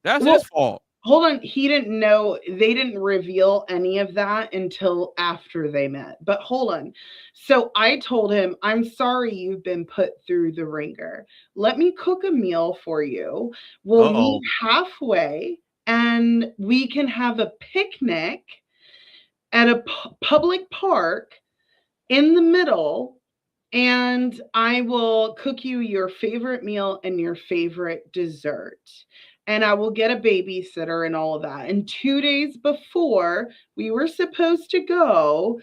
That's his fault. Hold on. He didn't know. They didn't reveal any of that until after they met. But hold on. So I told him, I'm sorry you've been put through the ringer. Let me cook a meal for you. We'll meet halfway and we can have a picnic at a public park in the middle. And I will cook you your favorite meal and your favorite dessert. And I will get a babysitter and all of that. And 2 days before we were supposed to go,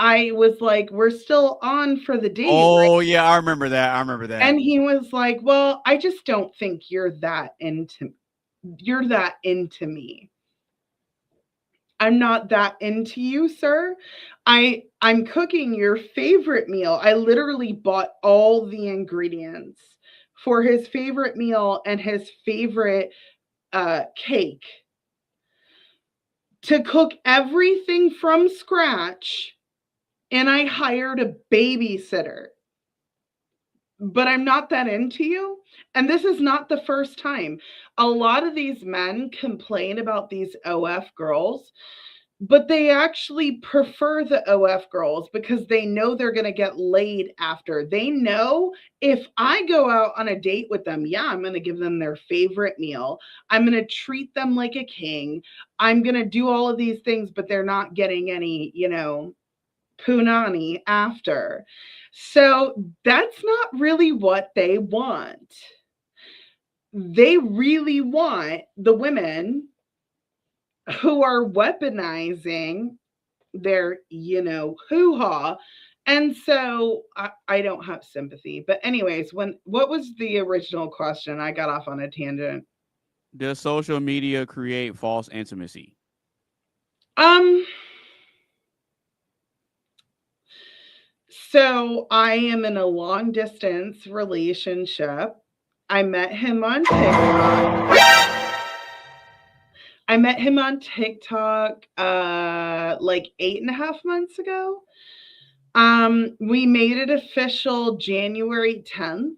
I was like, we're still on for the date. Oh, right? Yeah, I remember that. And he was like, well, I just don't think you're that into me. I'm not that into you, sir. I'm cooking your favorite meal. I literally bought all the ingredients for his favorite meal and his favorite cake to cook everything from scratch, and I hired a babysitter. But I'm not that into you. And this is not the first time. A lot of these men complain about these OF girls, but they actually prefer the OF girls because they know they're going to get laid after. They know if I go out on a date with them, yeah, I'm going to give them their favorite meal. I'm going to treat them like a king. I'm going to do all of these things, but they're not getting any, punani after. So that's not really what they want. They really want the women who are weaponizing their, hoo-ha. And so I don't have sympathy. But anyways, what was the original question? I got off on a tangent. Does social media create false intimacy? So I am in a long distance relationship. I met him on TikTok. Like 8.5 months ago. We made it official January 10th.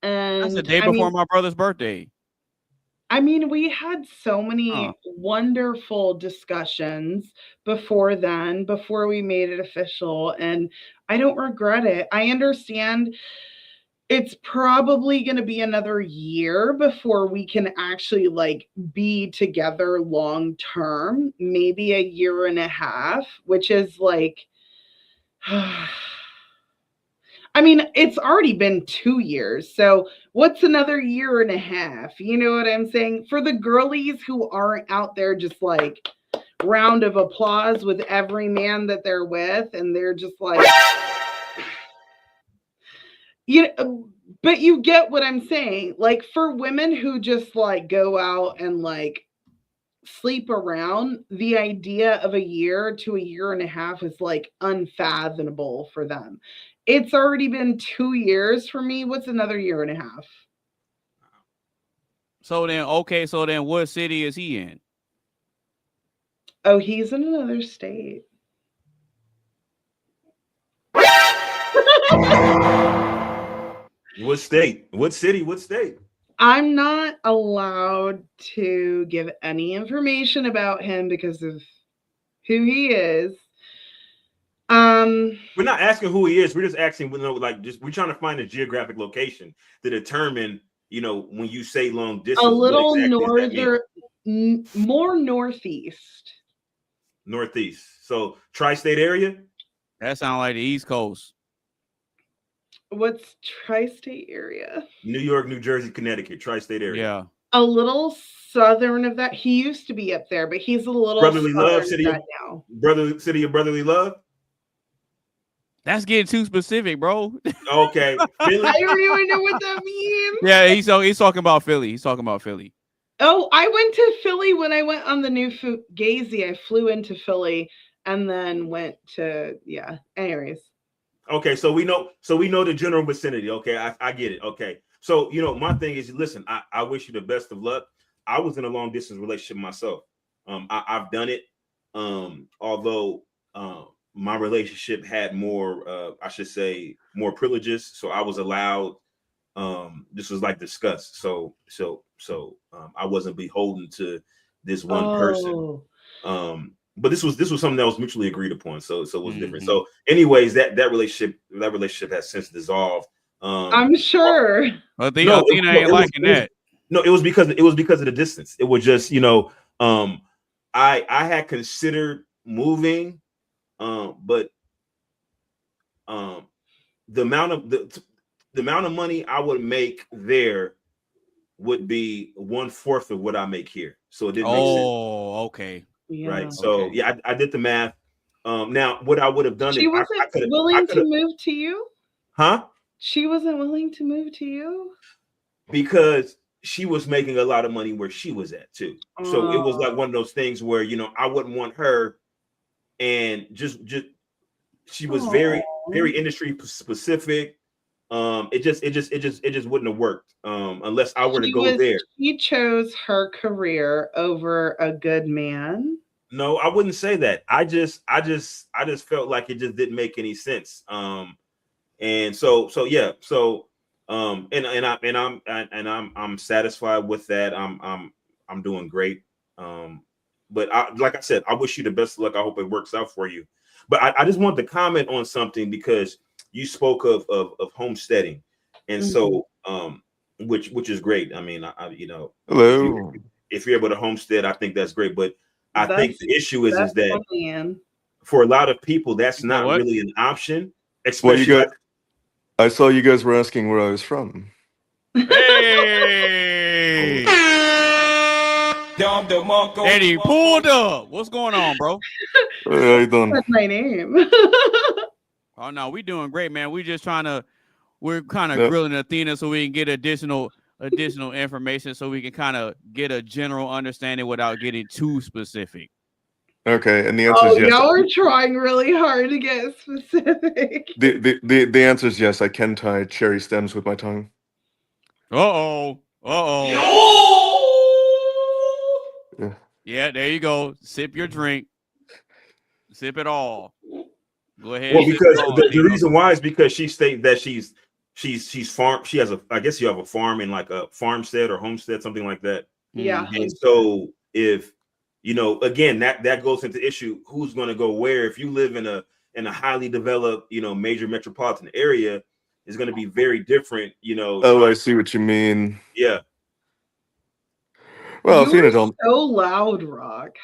And that's the day before my brother's birthday. I mean, we had so many wonderful discussions before then, before we made it official, and I don't regret it. I understand it's probably going to be another year before we can actually be together long term, maybe a year and a half, which is I mean, it's already been 2 years. So what's another year and a half? You know what I'm saying? For the girlies who aren't out there just round of applause with every man that they're with, and they're just but you get what I'm saying. For women who just go out and sleep around, the idea of a year to a year and a half is unfathomable for them. It's already been 2 years for me. What's another year and a half? So then, what city is he in? Oh, he's in another state. What state? What city? What state? I'm not allowed to give any information about him because of who he is. We're not asking who he is. We're just asking, we're trying to find a geographic location to determine, when you say long distance, a little more northeast. Northeast. So tri-state area? That sounds like the East Coast. What's tri-state area? New York, New Jersey, Connecticut, tri-state area. Yeah. A little southern of that. He used to be up there, but he's a little brotherly love, city of now. City of brotherly love. That's getting too specific, bro. Okay. Philly? I don't even know what that means. Yeah, he's talking about Philly. He's talking about Philly. Oh, I went to Philly when I went on the new Fugazi. I flew into Philly and then went to anyways. Okay, so we know the general vicinity. Okay, I get it. Okay. So my thing is, listen, I wish you the best of luck. I was in a long distance relationship myself. I've done it. Although my relationship had more, I should say, more privileges. So I was allowed. This was discussed. So I wasn't beholden to this one person. But this was something that was mutually agreed upon. So it was different. So, anyways, that relationship has since dissolved. I'm sure. But Athena ain't liking that. No, it was because of the distance. It was just I had considered moving, but the amount of money I would make there would be 1/4 of what I make here. So it didn't make sense. Oh, okay. Yeah. Right. So I did the math. Now what I would have done she wasn't willing to move to you? Huh? She wasn't willing to move to you? Because she was making a lot of money where she was at too. So it was like one of those things where, you know, I wouldn't want her, and just she was very industry specific. It just wouldn't have worked unless I were to go there. She chose her career over a good man. No, I wouldn't say that. I just felt like it just didn't make any sense. And so yeah, so I'm satisfied with that. I'm doing great. But like I said, I wish you the best of luck. I hope it works out for you. But I just want to comment on something, because you spoke of homesteading, and so which is great. I mean, you know, hello. If you're able to homestead, I think that's great. But I think the issue is that for a lot of people, that's not really an option. Especially, well, I saw you guys were asking where I was from. Hey, Eddie pulled up. What's going on, bro? How you doing? That's my name. Oh no, we doing great, man. We're kind of grilling Athena so we can get additional information, so we can kind of get a general understanding without getting too specific. Okay, and the answer is yes. Y'all are trying really hard to get specific. The answer is yes. I can tie cherry stems with my tongue. Yeah. Yeah, there you go. Sip your drink. Sip it all. Go ahead. Well, because the reason why is because she stated that she's farm. She has I guess you have a farm in like a farmstead or homestead, something like that. Yeah. And so if, you know, again, that goes into issue, who's going to go where. If you live in a highly developed, you know, major metropolitan area, is going to be very different, you know. Oh, I see what you mean. Yeah. Well, You're so loud, Rock.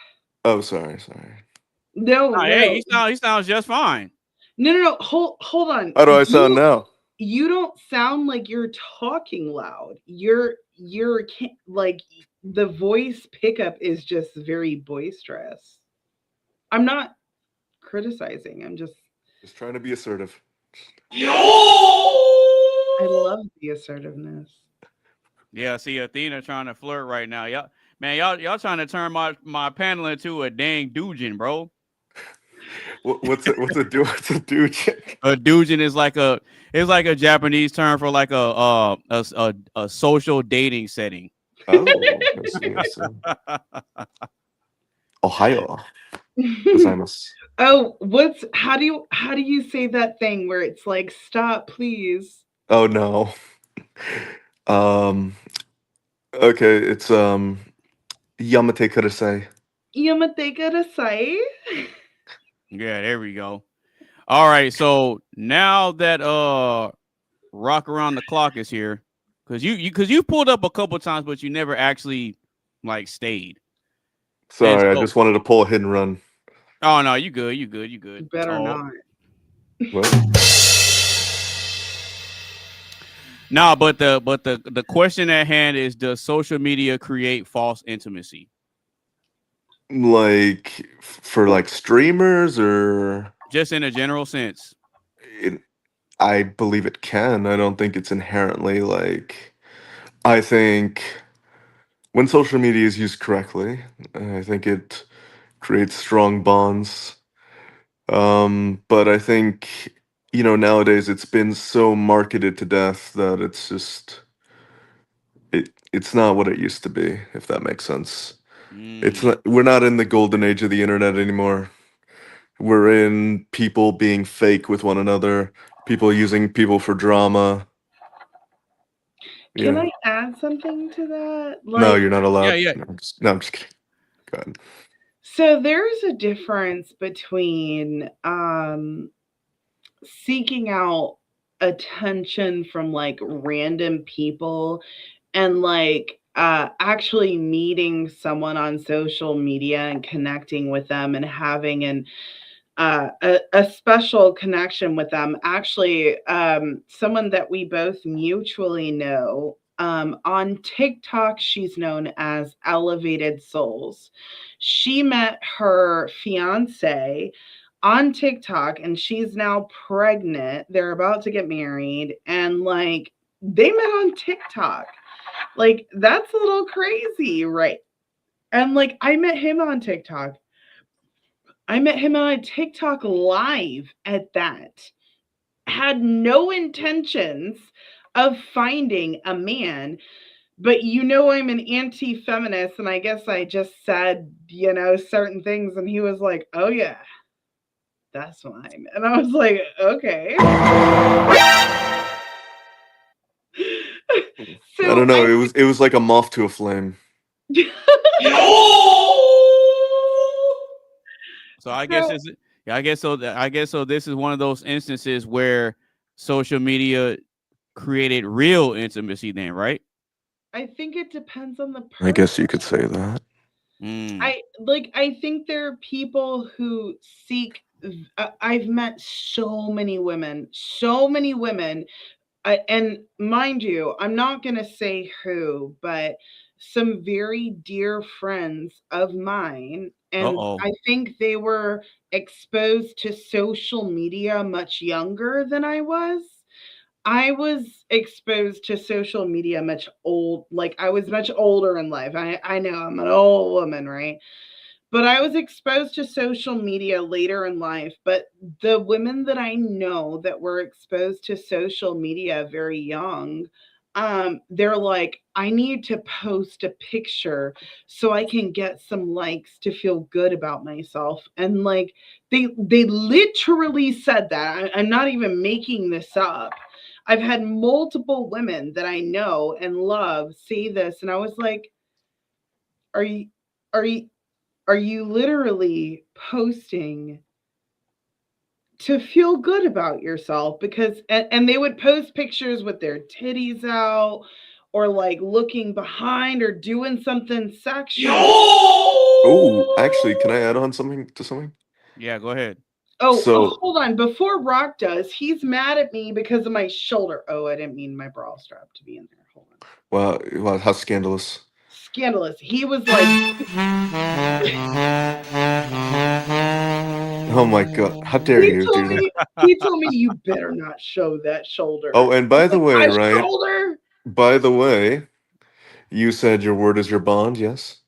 Oh, sorry. No. Hey, he sounds just fine. No. Hold on. How do I sound now? You don't sound like you're talking loud. You're like, the voice pickup is just very boisterous. I'm not criticizing. I'm just trying to be assertive. I love the assertiveness. Yeah, see Athena trying to flirt right now. Y'all trying to turn my panel into a dang doujin, bro. What's a doujin? A doujin is like a Japanese term for like a social dating setting. Oh, I see. Ohio. Gozaimasu. Oh, how do you say that thing where it's like, stop, please? Oh no. Okay, it's Yamate Kudasai. Yamate Kudasai. Yeah, there we go. All right, so now that Rock Around the Clock is here, because you pulled up a couple times, but you never actually like stayed. Sorry, I just wanted to pull a hit and run. Oh no, you good. You better not. What? No, but the question at hand is, does social media create false intimacy? Like for like streamers, or just in a general sense? I believe it can. I don't think it's inherently like. I think when social media is used correctly, I think it creates strong bonds. But I think, you know, nowadays it's been so marketed to death that it's just it's not what it used to be, if that makes sense. We're not in the golden age of the internet anymore. We're in people being fake with one another, people using people for drama. Can I add something to that? No, you're not allowed. Yeah. No, I'm just kidding. Go ahead. So there's a difference between seeking out attention from like random people and like actually meeting someone on social media and connecting with them and having a special connection with them. Actually, someone that we both mutually know, on TikTok, she's known as Elevated Souls. She met her fiance on TikTok and she's now pregnant. They're about to get married, and like they met on TikTok. Like, that's a little crazy, right? And like, I met him on TikTok. I met him on a TikTok live at that. Had no intentions of finding a man, but I'm an anti-feminist, and I guess I just said, certain things, and he was like, "Oh yeah, that's fine," and I was like, "Okay." I don't know. It was like a moth to a flame. So I guess it's I guess so. I guess so. This is one of those instances where social media created real intimacy. Then, right? I think it depends on the person. I guess you could say that. I think there are people who seek. I've met so many women, and mind you, I'm not going to say who, but some very dear friends of mine, and I think they were exposed to social media much younger than I was. I was exposed to social media I was much older in life. I know I'm an old woman, right? But I was exposed to social media later in life. But the women that I know that were exposed to social media very young, they're like, I need to post a picture so I can get some likes to feel good about myself. And like they literally said that. I'm not even making this up. I've had multiple women that I know and love say this, and I was like, are you literally posting to feel good about yourself? Because and they would post pictures with their titties out, or like looking behind, or doing something sexual. Oh, actually, can I add on something to something? Yeah, go ahead. Hold on. Before Rock does, he's mad at me because of my shoulder. Oh, I didn't mean my bra strap to be in there. Hold on. Wow, how scandalous. Scandalous. He was like, oh my god, how dare you do that? He told me you better not show that shoulder. Oh, and by the way, my right? shoulder? By the way, you said your word is your bond, yes?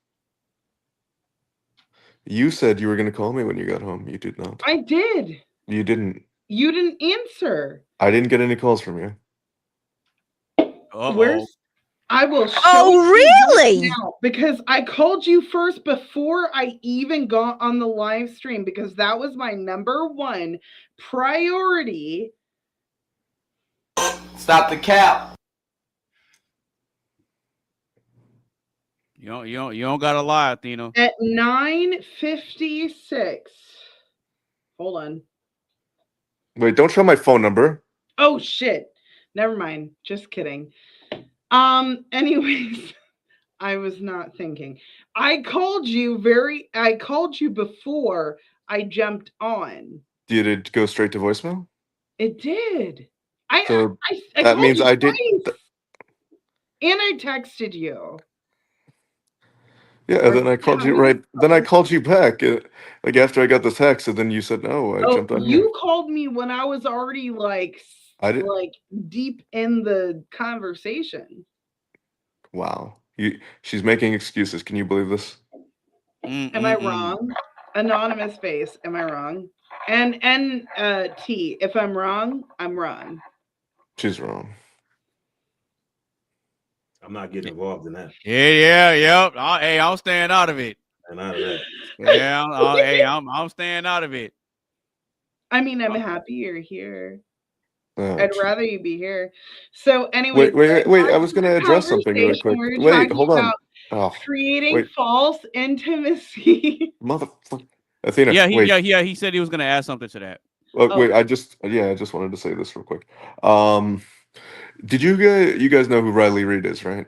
You said you were going to call me when you got home. You did not. I did. You didn't. You didn't answer. I didn't get any calls from you. Where's? I will show Oh, really? You now, because I called you first before I even got on the live stream, because that was my number one priority. Stop the cap. You don't gotta lie, Athena. At 9:56. Hold on. Wait, don't show my phone number. Oh shit. Never mind. Just kidding. Anyways, I was not thinking. I called you before I jumped on. Did it go straight to voicemail? It did. So I that means I did. And I texted you. Yeah, then I called you right. Then I called you back, like after I got the text, and then you said no. I jumped on you here. called me when I was already like deep in the conversation. Wow, she's making excuses. Can you believe this? Am I wrong? Anonymous face. Am I wrong? And T. If I'm wrong, I'm wrong. She's wrong. I'm not getting involved in that. Yep. Hey, I'm staying out of it. And out of that. Yeah, I'm staying out of it. I mean, I'm happy you're here. Oh, I'd rather you be here. So anyway, wait! I was going to address something really quick. Wait, hold on. Oh, creating false intimacy. Motherfucker, Athena. Yeah, wait. He said he was going to add something to that. Wait, I just wanted to say this real quick. Did you guys know who Riley Reid is, right?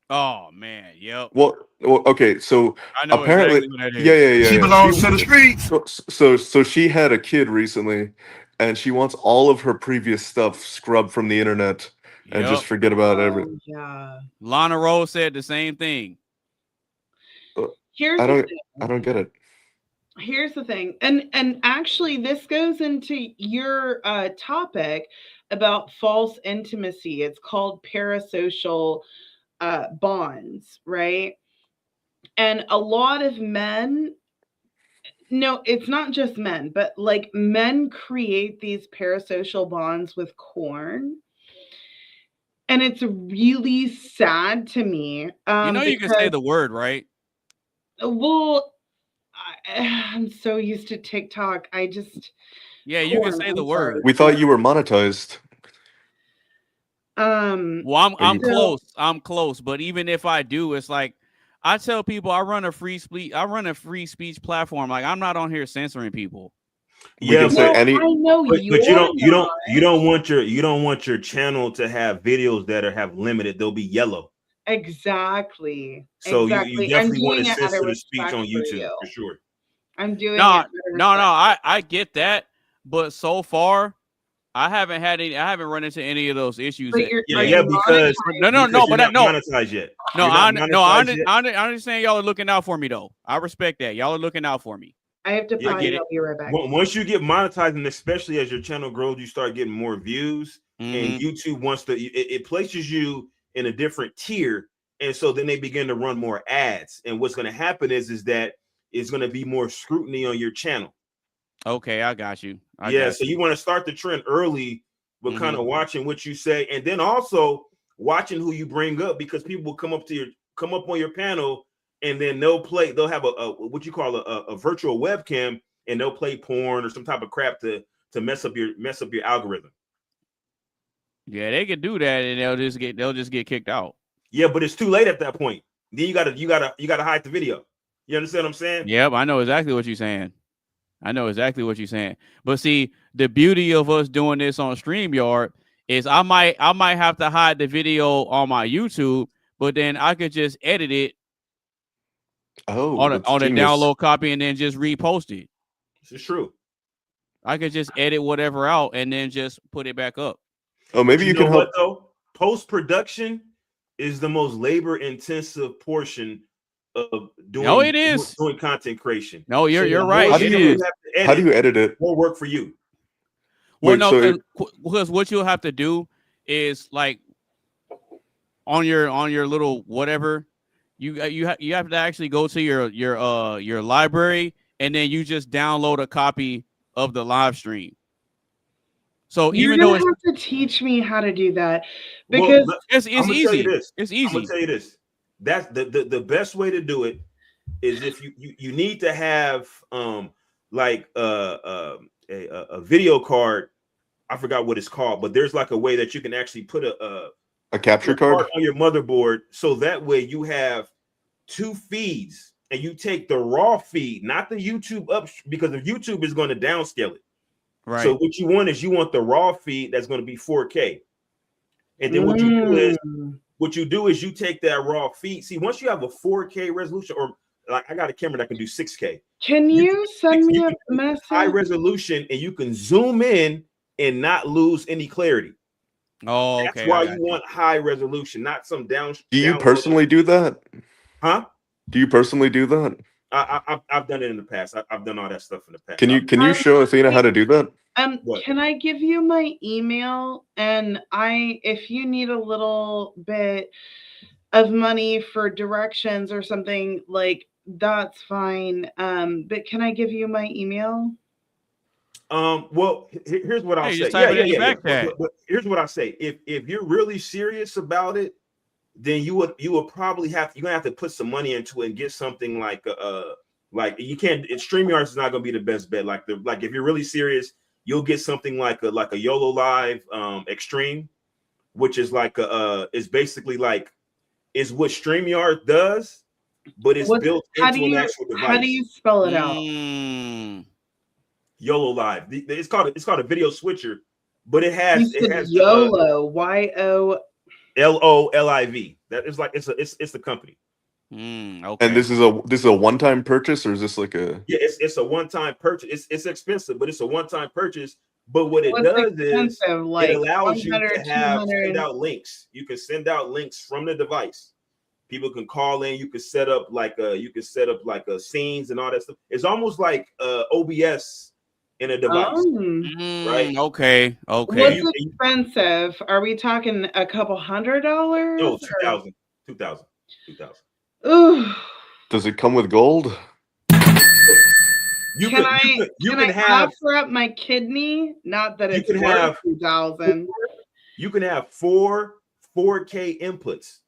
Oh man, yep. Well, okay, so I know apparently, exactly what that is. yeah. She belongs to the streets. So she had a kid recently, and she wants all of her previous stuff scrubbed from the internet and just forget about everything. Yeah. Lana Rose said the same thing. Here's I the thing. don't get it. Here's the thing, and actually this goes into your topic about false intimacy. It's called parasocial bonds, right? And a lot of men, no, it's not just men, but like men create these parasocial bonds with corn. And it's really sad to me. You can say Because, the word, right? well, I'm so used to TikTok. Yeah, you can say the word. We thought you were monetized. Well, I'm you- close. I'm close. But even if I do, it's like I tell people I run a free speech platform. Like I'm not on here censoring people. We can say any. I know but you're you don't want your channel to have videos that have limited. They'll be yellow. Exactly. So Exactly. you definitely want doing to it out of censor the speech respect on for YouTube you. for sure. I'm doing No, it out of no, respect. I get that, but so far I haven't run into any of those issues. But you're because no, you're but not no, monetized yet. no, You're not monetized yet. I understand y'all are looking out for me though. I respect that. Y'all are looking out for me. I have to Yeah, I potty. get it. I'll be right back. Once you get monetized, and especially as your channel grows, you start getting more views, and YouTube wants to. It places you in a different tier, and so then they begin to run more ads. And what's going to happen is that it's going to be more scrutiny on your channel. Okay, I got you. So you want to start the trend early, but kind of watching what you say, and then also watching who you bring up, because people will come up on your panel, and then they'll have a what you call a virtual webcam, and they'll play porn or some type of crap to mess up your algorithm. Yeah, they can do that, and they'll just get kicked out. Yeah, but it's too late at that point. Then you gotta hide the video. You understand what I'm saying? Yep, I know exactly what you're saying. But see, the beauty of us doing this on StreamYard is I might have to hide the video on my YouTube, but then I could just edit it on a download copy and then just repost it. This is true. I could just edit whatever out and then just put it back up. Oh, maybe you can help. What, though? Post-production is the most labor-intensive portion of doing. No, it is doing content creation. No, you're right. How do you edit it? More work for you. Well, no, because what you'll have to do is like on your little whatever, you have to actually go to your library, and then you just download a copy of the live stream. So You're even though gonna have to teach me how to do that, because it's easy. It's easy. I'm gonna tell you this. That's the best way to do it is if you need to have like a video card. I forgot what it's called, but there's like a way that you can actually put a capture card on your motherboard, so that way you have two feeds, and you take the raw feed, not the YouTube up, because if YouTube is going to downscale it. Right. So what you want the raw feed that's going to be 4K. And then what you do is you take that raw feed. See, once you have a 4K resolution, or like I got a camera that can do 6K. Can you send me a message? High resolution, and you can zoom in and not lose any clarity. Oh, okay. That's why you want high resolution, not some down. Do you personally do that? Huh? Do you personally do that? I've done it in the past. I've done all that stuff in the past. Can you show Athena how to do that? Can I give you my email? And if you need a little bit of money for directions or something, like that's fine. But can I give you my email? Well, here's what I'll say. But here's what I say. If you're really serious about it, then you would probably you're gonna have to put some money into it and get something like you can't. StreamYard is not gonna be the best bet. Like if you're really serious, you'll get something like a YOLO Live Extreme, which is is basically is what StreamYard does, but it's built into an actual device. How do you spell it out? YOLO Live. It's called a video switcher, but it has YOLO YOLOLIV. That is it's the company. Okay. And this is a one-time purchase, or is this like a? Yeah, it's a one-time purchase. It's expensive, but it's a one-time purchase. But what it does is it allows you to send out links. You can send out links from the device. People can call in. You can set up scenes and all that stuff. It's almost like OBS in a device, right? Okay. What's expensive? Are we talking a couple $100? No, 2000. 2000. Ooh. Does it come with gold? You Can can I have offer up my kidney? Not that you it's can worth have 2,000. you can have 4K inputs.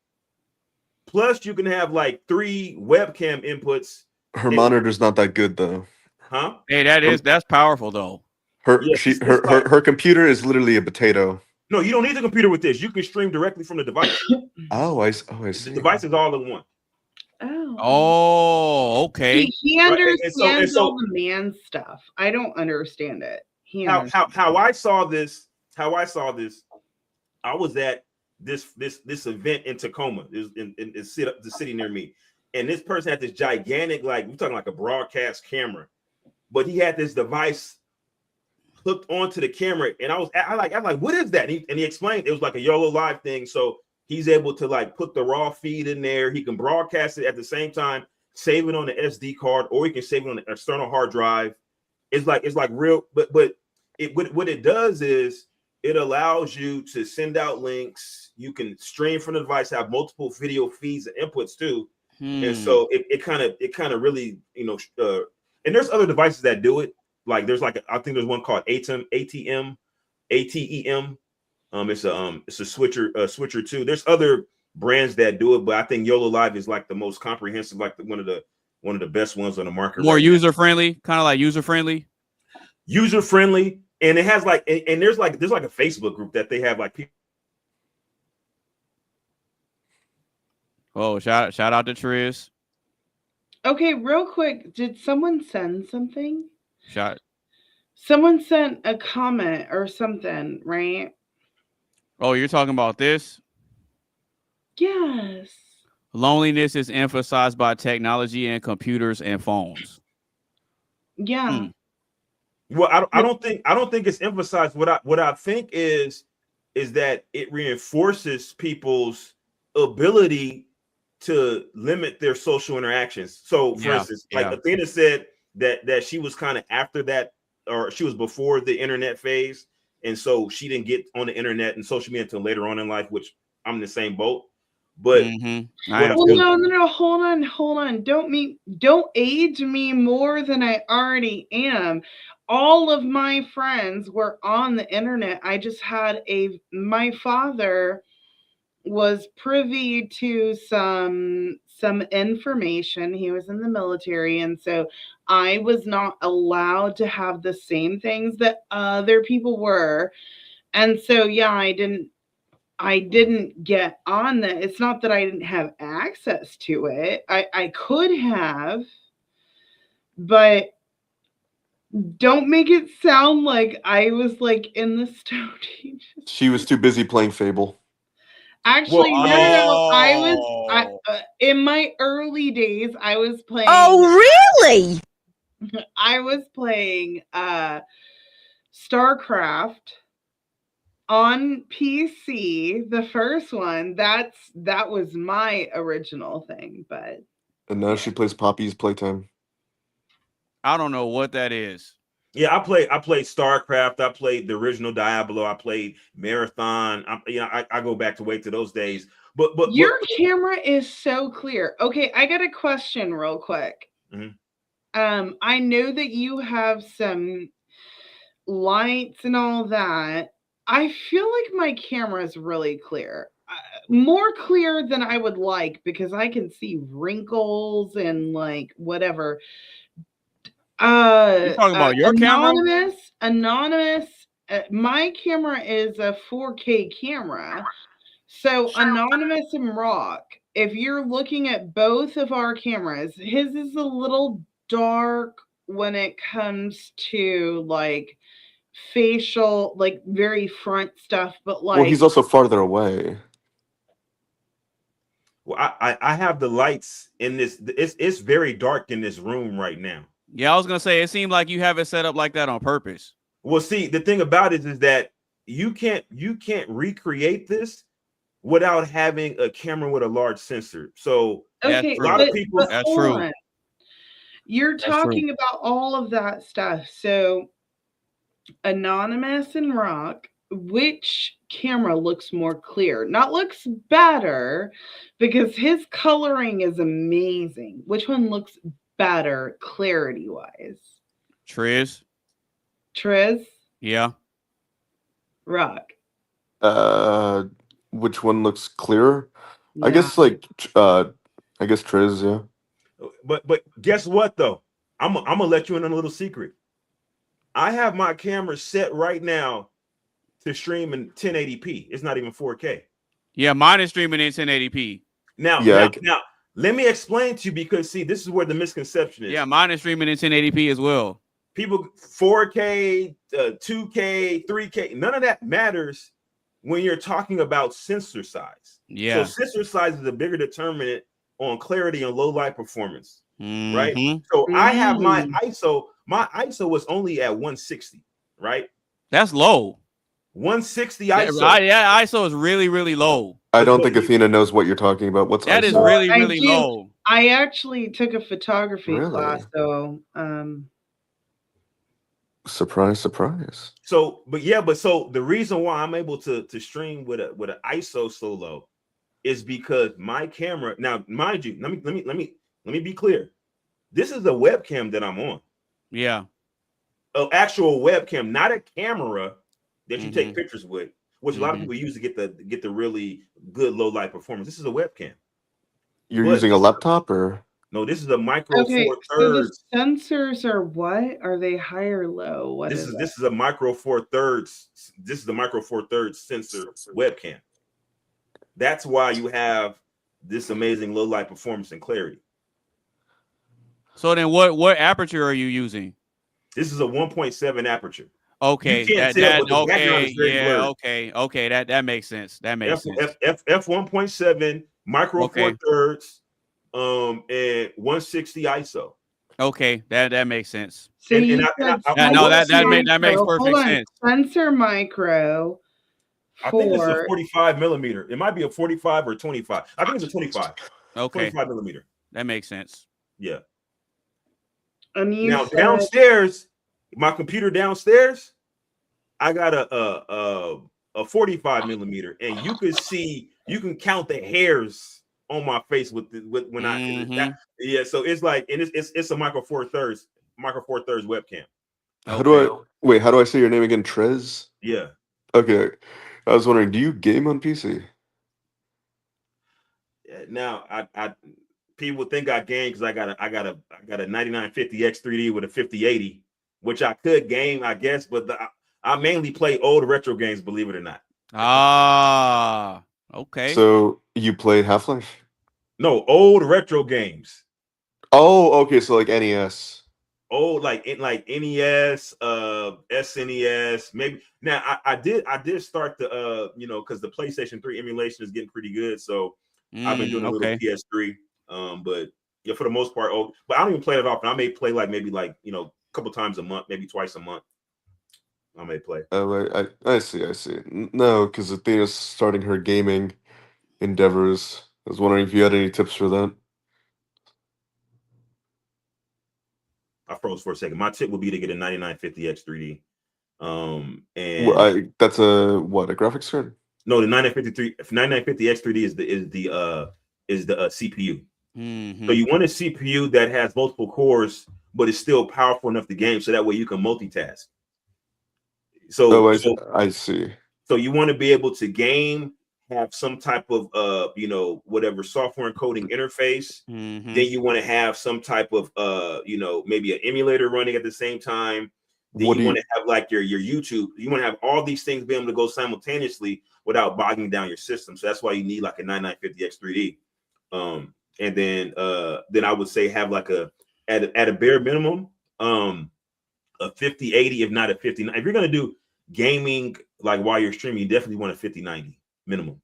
Plus, you can have like 3 webcam inputs. Her monitor's not that good though. Huh? Hey, that's powerful though. Her computer is literally a potato. No, you don't need the computer with this. You can stream directly from the device. I see. The device is all in one. Oh, okay. He Right, understands so all the man stuff. I don't understand it. How I saw this, I was at this event in Tacoma. It was in the city near me, and this person had this gigantic, like we're talking like a broadcast camera, but he had this device hooked onto the camera, and I was like, what is that? And he explained it was like a YOLO Live thing, so he's able to like put the raw feed in there. He can broadcast it at the same time, save it on the SD card, or he can save it on the external hard drive. It's like real, but what it does is it allows you to send out links. You can stream from the device, have multiple video feeds and inputs too. And so it kind of really, and there's other devices that do it. Like there's I think there's one called ATEM. It's a switcher too. There's other brands that do it, but I think YOLO Live is like the most comprehensive, like one of the best ones on the market. More right user friendly, kind of like user friendly. User friendly, and it has like, and there's like a Facebook group that they have like people. Oh, shout out to Triz. Okay, real quick, did someone send something? Someone sent a comment or something, right? Oh, you're talking about this? Yes. Loneliness is emphasized by technology and computers and phones. Yeah. Well, I don't think it's emphasized. What I think is that it reinforces people's ability to limit their social interactions. So, for instance, like Athena said that she was kind of after that, or she was before the internet phase, and so she didn't get on the internet and social media until later on in life, which I'm in the same boat. But no, hold on. Don't age me more than I already am. All of my friends were on the internet. I just had my father was privy to some information. He was in the military, and so I was not allowed to have the same things that other people were. And so I didn't get on that. It's not that I didn't have access to it. I could have, but don't make it sound like I was like in the Stone Age. She was too busy playing Fable. Actually, no. I was in my early days. I was playing. Oh, really? I was playing StarCraft on PC. The first one. That was my original thing. But And now she plays Poppy's Playtime. I don't know what that is. Yeah, I played StarCraft. I played the original Diablo. I played Marathon. I go back way to those days. But your camera is so clear. Okay, I got a question real quick. Mm-hmm. I know that you have some lights and all that. I feel like my camera is really clear. More clear than I would like, because I can see wrinkles and like whatever. You're talking about your camera? Anonymous. My camera is a 4K camera. So Anonymous and Rock, if you're looking at both of our cameras, his is a little dark when it comes to like facial, like very front stuff, but like, well, he's also farther away. Well, I have the lights in this. It's very dark in this room right now. Yeah, I was gonna say it seemed like you have it set up like that on purpose. Well, see, the thing about it is that you can't recreate this without having a camera with a large sensor. So okay, a lot of people. That's true. You're talking about all of that stuff. So Anonymous and Rock, which camera looks more clear. Not looks better, because his coloring is amazing. Which one looks better clarity wise? Triz. Triz? Yeah. Rock. Which one looks clearer? I Yeah. guess like I guess Triz, yeah. But guess what though? I'm gonna let you in on a little secret. I have my camera set right now to stream in 1080p. It's not even 4K. Yeah, mine is streaming in 1080p. Now, Yeah, now, let me explain to you, because see, this is where the misconception is. Yeah, mine is streaming in 1080p as well. People 4K, 2K, 3K, none of that matters when you're talking about sensor size. Yeah. So sensor size is a bigger determinant on clarity and low light performance, right? Mhm. So I have my ISO. My ISO was only at 160, right? That's low. 160 Yeah, ISO. yeah, ISO is really, really low. I don't think Athena knows what you're talking about. What's That is ISO? really, I really do. low. I actually took a photography Really? class, so Surprise, surprise. So, but so the reason why I'm able to stream with an ISO so low is because my camera. Now, mind you, let me be clear. This is a webcam that I'm on. Yeah. An actual webcam, not a camera that you take pictures with, which a lot of people use to get the really good low light performance. This is a webcam. You're using a laptop or? No, this is a Micro okay. Four So the Thirds. sensors are what? Are they high or low? What This is is a Micro Four Thirds. This is the Micro Four Thirds sensor webcam. That's why you have this amazing low light performance and clarity. So then, what aperture are you using? This is a 1.7 aperture. Okay, You can't tell, but the background is very blurry. okay, that makes sense. That makes sense. F 1.7 Micro Four Thirds, and 160 ISO. Okay, that makes sense. So And you that makes perfect sense. Sensor micro. I think this is a 45 millimeter. It might be a 45 or 25. I think it's a 25. Okay, 25 millimeter. That makes sense. Yeah. And you now said... downstairs, my computer downstairs, I got a 45 millimeter, and you can count the hairs on my face with when yeah. So it's like, and it's a Micro Four Thirds webcam. How do I say your name again? Trez? Yeah. Okay. I was wondering, do you game on PC? Now I people think I game because I got a 9950 X3D with a 5080, which I could game, I guess, but I mainly play old retro games, believe it or not. Ah, okay. So you play Half-Life? No, old retro games. Oh, okay. So like NES. Oh, like NES, SNES, maybe. Now I did start the because the PlayStation 3 emulation is getting pretty good, so I've been doing a little PS3. But yeah, for the most part, but I don't even play it often. I may play maybe a couple times a month, maybe twice a month. I may play. Oh, I see. No, because Athena's starting her gaming endeavors. I was wondering if you had any tips for that. I froze for a second. My tip would be to get a 9950 X3D. And that's a graphics card? No, the 9950 X3D is the CPU. So you want a CPU that has multiple cores, but is still powerful enough to game, so that way you can multitask. So I see. So you want to be able to game, have some type of whatever software encoding interface. Then you want to have some type of maybe an emulator running at the same time. Then you want to have like your YouTube. You want to have all these things be able to go simultaneously without bogging down your system. So that's why you need like a 9950 X3D. And then I would say have like at a bare minimum a 5080, if not a 5090. If you're gonna do gaming like while you're streaming, you definitely want a 5090 minimum.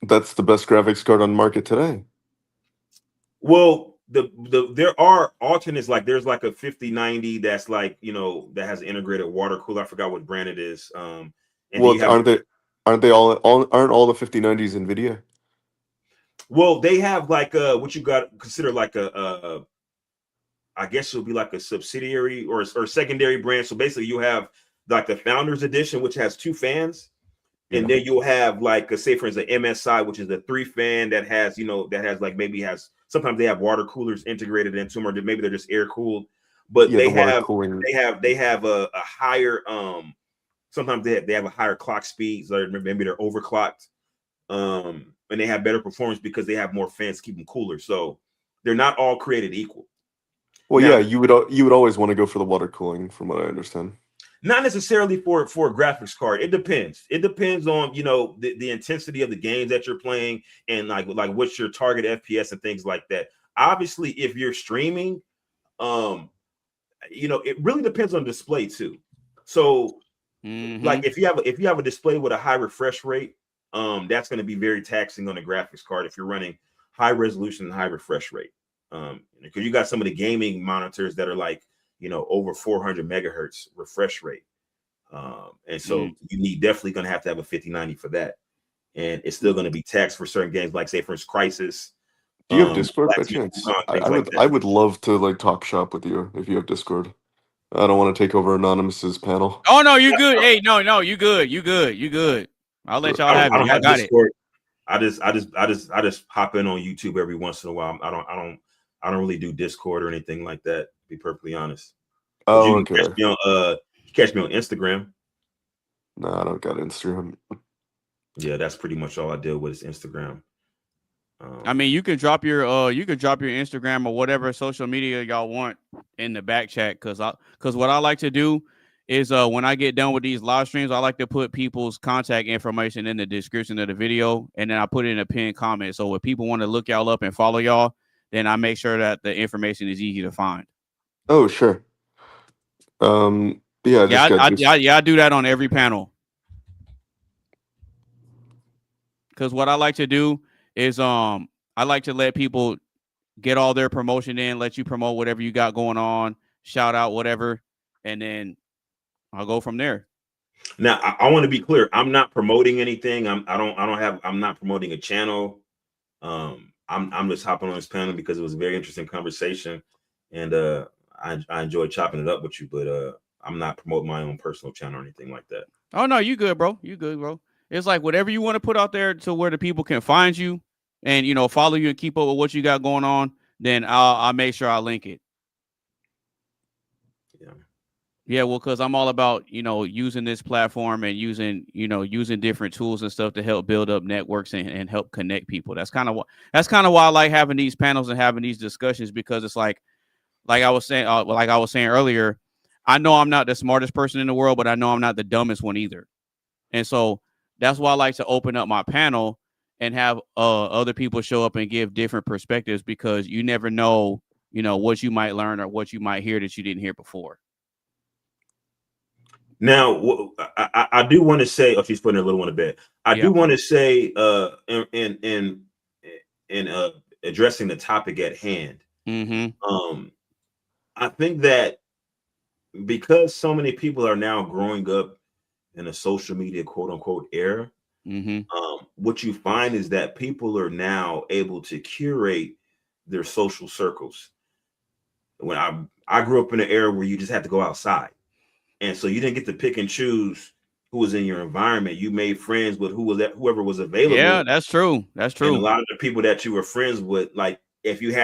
That's the best graphics card on the market today. Well, there are alternates, like there's like a 5090 that's like that has an integrated water cooler. I forgot what brand it is. And well, aren't all the 5090s NVIDIA? Well, they have like what you got consider like I guess it'll be like a subsidiary or secondary brand. So basically you have like the Founders Edition, which has 2 fans. And then you'll have like, say for instance, MSI, which is a 3-fan that has, that has like sometimes they have water coolers integrated into them, or maybe they're just air cooled, but they have a higher sometimes they have a higher clock speed, so maybe they're overclocked, and they have better performance because they have more fans to keep them cooler. So they're not all created equal. Well, now, you would always want to go for the water cooling, from what I understand. Not necessarily for a graphics card. It depends. It depends on the intensity of the games that you're playing, and like what's your target FPS and things like that. Obviously, if you're streaming, it really depends on display too. So, like if you have a display with a high refresh rate, that's going to be very taxing on the graphics card if you're running high resolution and high refresh rate. Because you got some of the gaming monitors that are like over 400 megahertz refresh rate, and so you definitely going to have a 5090 for that, and it's still going to be taxed for certain games, like say for instance Crisis. Do you have Discord by chance? I would love to like talk shop with you if you have Discord. I don't want to take over Anonymous's panel. Oh no, you good. Hey, no, you good. You good. I'll let y'all have it. I got Discord. I just hop in on YouTube every once in a while. I don't really do Discord or anything like that, to be perfectly honest. Oh, you can catch me on Instagram. No, I don't got Instagram. Yeah, that's pretty much all I deal with is Instagram. I mean, you can drop your Instagram or whatever social media y'all want in the back chat, because what I like to do is when I get done with these live streams, I like to put people's contact information in the description of the video, and then I put it in a pinned comment. So if people want to look y'all up and follow y'all, then I make sure that the information is easy to find. Oh, sure. I do that on every panel. Because what I like to do is I like to let people get all their promotion in, let you promote whatever you got going on, shout out whatever, and then I'll go from there. Now I want to be clear. I'm not promoting anything. I'm not promoting a channel. I'm just hopping on this panel because it was a very interesting conversation, and I enjoyed chopping it up with you, but I'm not promoting my own personal channel or anything like that. Oh no, you good, bro. You good, bro. It's like whatever you want to put out there to where the people can find you and follow you and keep up with what you got going on, then I'll make sure I link it. Yeah, well, because I'm all about using this platform and using different tools and stuff to help build up networks and help connect people. That's kind of why I like having these panels and having these discussions, because it's like I was saying earlier, I know I'm not the smartest person in the world, but I know I'm not the dumbest one either. And so that's why I like to open up my panel and have other people show up and give different perspectives, because you never know, what you might learn or what you might hear that you didn't hear before. Now, I do want to say, oh, she's putting her little one to bed. I do want to say, in addressing the topic at hand, I think that because so many people are now growing up in a social media quote unquote era, what you find is that people are now able to curate their social circles. When I grew up in an era where you just had to go outside, and so you didn't get to pick and choose who was in your environment. You made friends with whoever was available. Yeah, that's true. That's true. And a lot of the people that you were friends with, like if you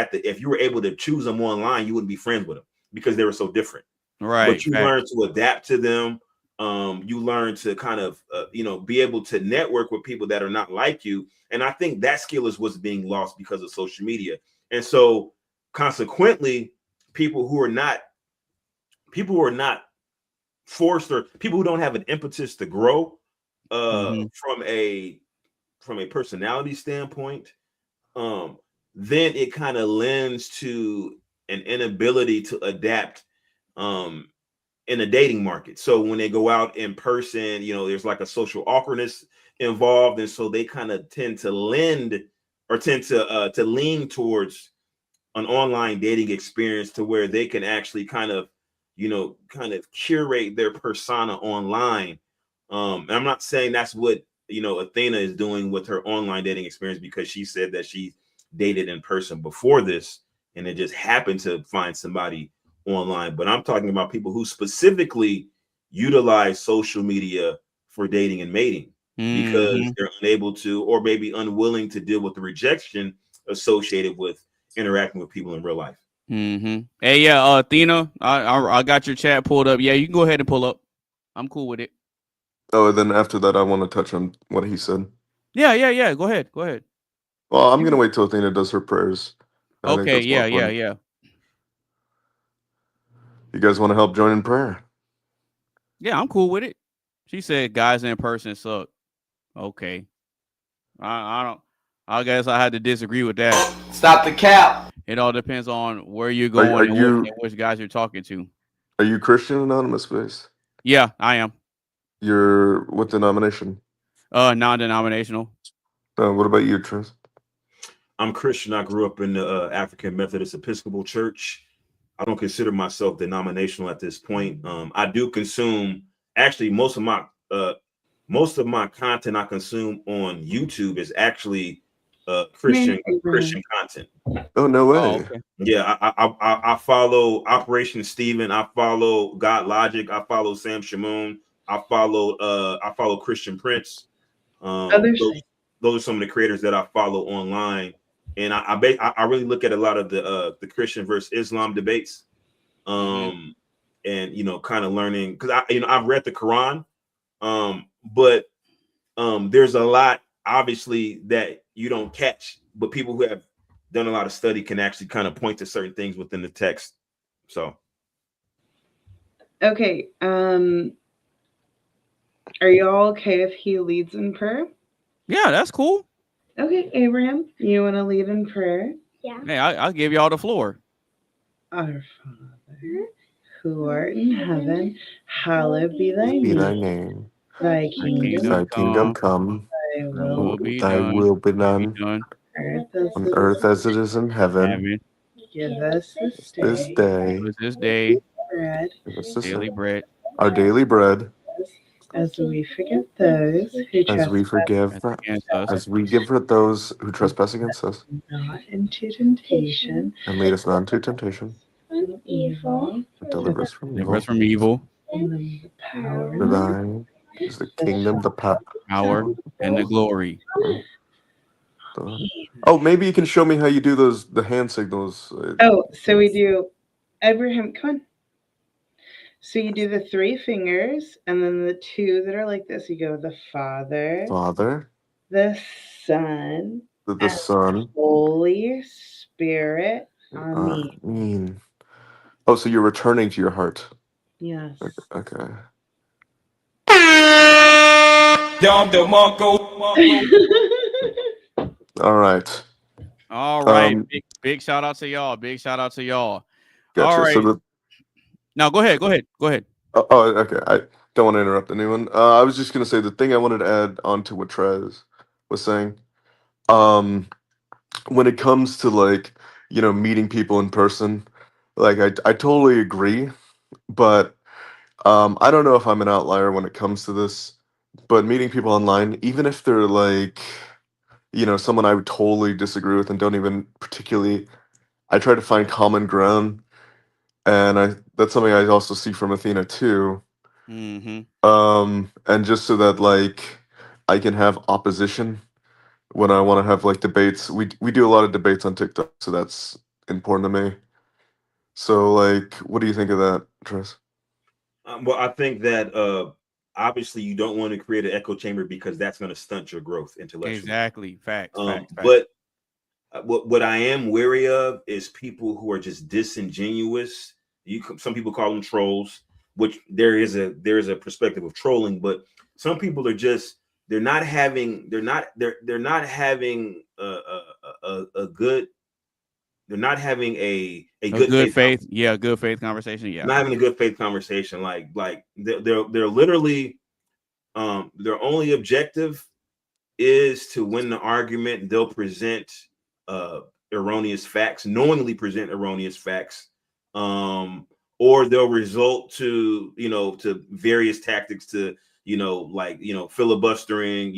were able to choose them online, you wouldn't be friends with them because they were so different. Right. But you learned to adapt to them. You learn to kind of be able to network with people that are not like you, and I think that skill is what's being lost because of social media. And so consequently, people who are not forced, or people who don't have an impetus to grow from a personality standpoint, then it kind of lends to an inability to adapt in a dating market. So when they go out in person, there's like a social awkwardness involved, and so they kind of tend to lean towards an online dating experience to where they can actually kind of curate their persona online. And I'm not saying that's what Athena is doing with her online dating experience, because she said that she dated in person before this and it just happened to find somebody online. But I'm talking about people who specifically utilize social media for dating and mating. because they're unable to, or maybe unwilling to deal with the rejection associated with interacting with people in real life. Hey, yeah, Athena, I got your chat pulled up. Yeah, you can go ahead and pull up. I'm cool with it. Oh, and then after that, I want to touch on what he said. Yeah. Go ahead. Well, I'm gonna wait till Athena does her prayers. I think Okay, that's more fun. yeah. You guys want to help join in prayer? Yeah, I'm cool with it. She said guys in person suck. Okay. I don't. I guess I had to disagree with that. Stop the cap. It all depends on where you're Are going and you which guys you're talking to. are you Christian Anonymous Space? Yeah, I am. You're what denomination? Non-denominational. What about you, Tris? I'm Christian. I grew up in the African Methodist Episcopal Church. I don't consider myself denominational at this point. I do consume actually most of my content I consume on YouTube is actually Christian content. Oh, no way. Okay. Yeah, I follow Operation Steven. I follow God Logic. I follow Sam Shamoon. I follow Christian Prince. Those are some of the creators that I follow online, and I really look at a lot of the Christian versus Islam debates, and kind of learning because I've read the Quran, but there's a lot obviously that you don't catch, but people who have done a lot of study can actually kind of point to certain things within the text. So, okay, are y'all okay if he leads in prayer? Yeah, that's cool. Okay, Abraham, you want to lead in prayer? Yeah. Hey, I'll give y'all the floor. Our Father, who art in heaven, hallowed be thy Be thy name. name. Thy Thy kingdom come. Thy will be Thy done. will be done on earth as it is in heaven. Give us This day. This day. bread. Give us this Daily day bread. our daily bread, As we forgive those who as we trespass forgive, against us. as we give for those who trespass against us, not into temptation, and lead us not into temptation, and evil. but deliver us from Deliver us evil. from evil. And the power For thine is the kingdom, the power, and the glory. Oh, maybe you can show me how you do the hand signals. Oh, so we do, Abraham, come on. So you do the 3 fingers, and then the 2 that are like this. You go the Father, the Son, the Son, Holy Spirit. Amen. Amen. Oh, so you're returning to your heart. Yes. Okay. All right. All right. Big shout out to y'all. Big shout out to y'all. Gotcha. All right. So now go ahead. Oh, okay. I don't want to interrupt anyone. I was just gonna say the thing I wanted to add on to what Trez was saying. When it comes to meeting people in person, I totally agree, but I don't know if I'm an outlier when it comes to this. But meeting people online, even if they're someone I would totally disagree with and don't even particularly, I try to find common ground, and that's something I also see from Athena too. And just so that I can have opposition when I want to have debates. We do a lot of debates on TikTok, so that's important to me. So what do you think of that, Tris? Well, I think that obviously you don't want to create an echo chamber because that's going to stunt your growth intellectually. Exactly. Facts. But what I am wary of is people who are just disingenuous. Some people call them trolls, which there is a perspective of trolling, but some people are just they're not having a good. They're not having a good faith. Yeah, good faith conversation. Yeah, not having a good faith conversation. Like they're literally their only objective is to win the argument. They'll present erroneous facts, knowingly present erroneous facts, or they'll resort to to various tactics to filibustering,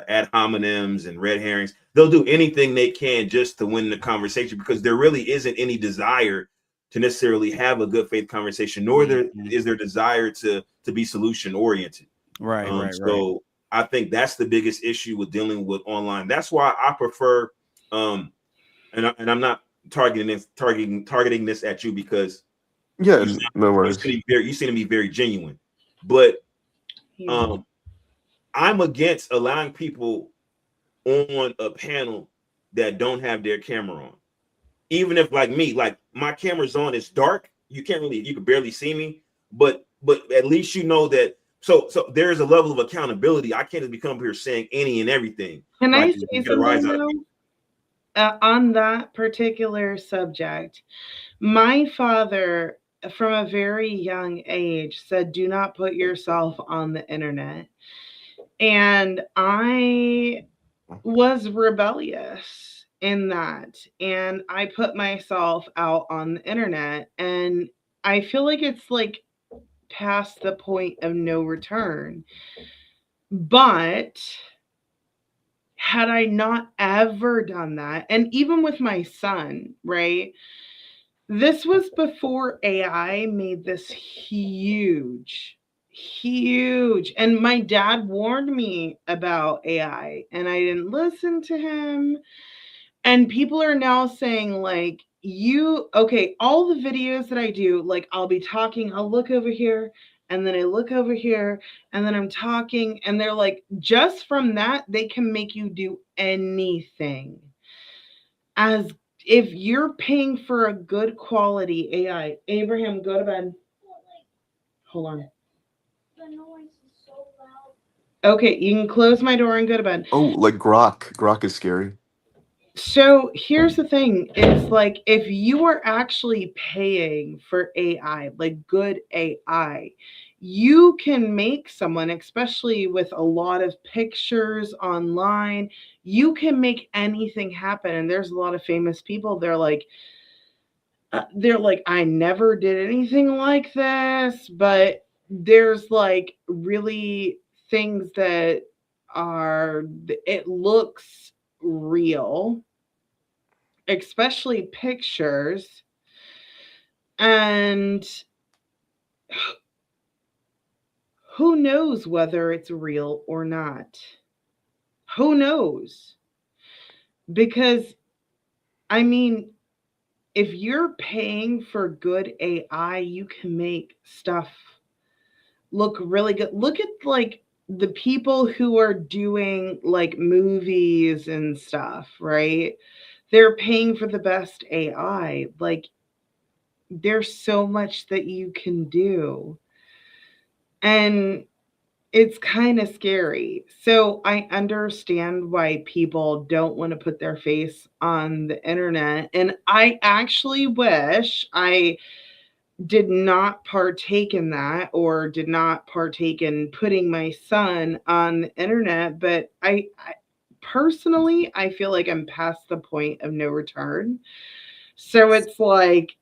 ad hominems and red herrings. They'll do anything they can just to win the conversation because there really isn't any desire to necessarily have a good faith conversation, nor is their desire to be solution oriented. Right. So I think that's the biggest issue with dealing with online. That's why I prefer, and I'm not targeting this at you, because Yeah, you no worries. seem to be very genuine, but I'm against allowing people on a panel that don't have their camera on. Even if, like me, like my camera's on, it's dark, you can barely see me, but at least you know that. So there is a level of accountability. I can't just become here saying any and everything. Can like, I say something though? On that particular subject, my father, from a very young age, said, "Do not put yourself on the internet," and I was rebellious in that, and I put myself out on the internet, and I feel like it's like past the point of no return. But had I not ever done that, and even with my son, right? This was before AI made this huge, and my dad warned me about AI, and I didn't listen to him. And people are now saying, like, all the videos that I do, like, I'll be talking, I'll look over here, and then I look over here, and then I'm talking, and they're like, just from that, they can make you do anything. As if you're paying for a good quality AI. Abraham, go to bed. Hold on. Okay, you can close my door and go to bed. Oh, like Grok. Grok is scary. So here's the thing. It's like, if you are actually paying for AI, like good AI, you can make someone, especially with a lot of pictures online, you can make anything happen. And there's a lot of famous people, they're like, I never did anything like this, but there's like really things that it looks real, especially pictures. And who knows whether it's real or not? Who knows? Because, I mean, if you're paying for good AI, you can make stuff look really good. Look at like the people who are doing like movies and stuff, right? They're paying for the best AI. Like, there's so much that you can do. And it's kind of scary. So I understand why people don't want to put their face on the internet. And I actually wish I did not partake in that, or did not partake in putting my son on the internet. But I personally, I feel like I'm past the point of no return. So it's like,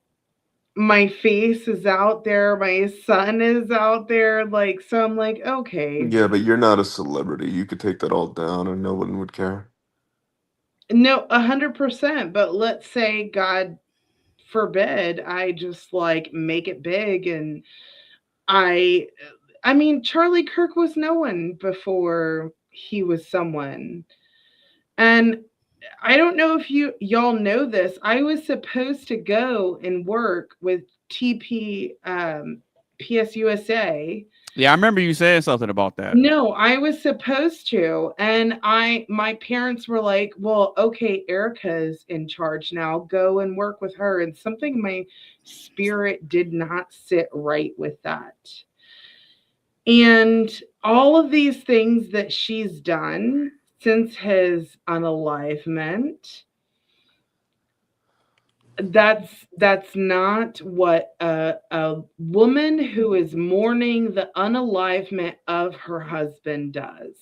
my face is out there, my son is out there, like, so I'm like, okay. Yeah, but you're not a celebrity. You could take that all down and no one would care. No, 100%. But let's say, God forbid, I just like make it big, and I mean, Charlie Kirk was no one before he was someone. And I don't know if y'all know this. I was supposed to go and work with TP PSUSA. Yeah, I remember you saying something about that. No, I was supposed to. And my parents were like, well, okay, Erica's in charge now. Go and work with her. And something in my spirit did not sit right with that. And all of these things that she's done since his unalivement, that's not what a woman who is mourning the unalivement of her husband does.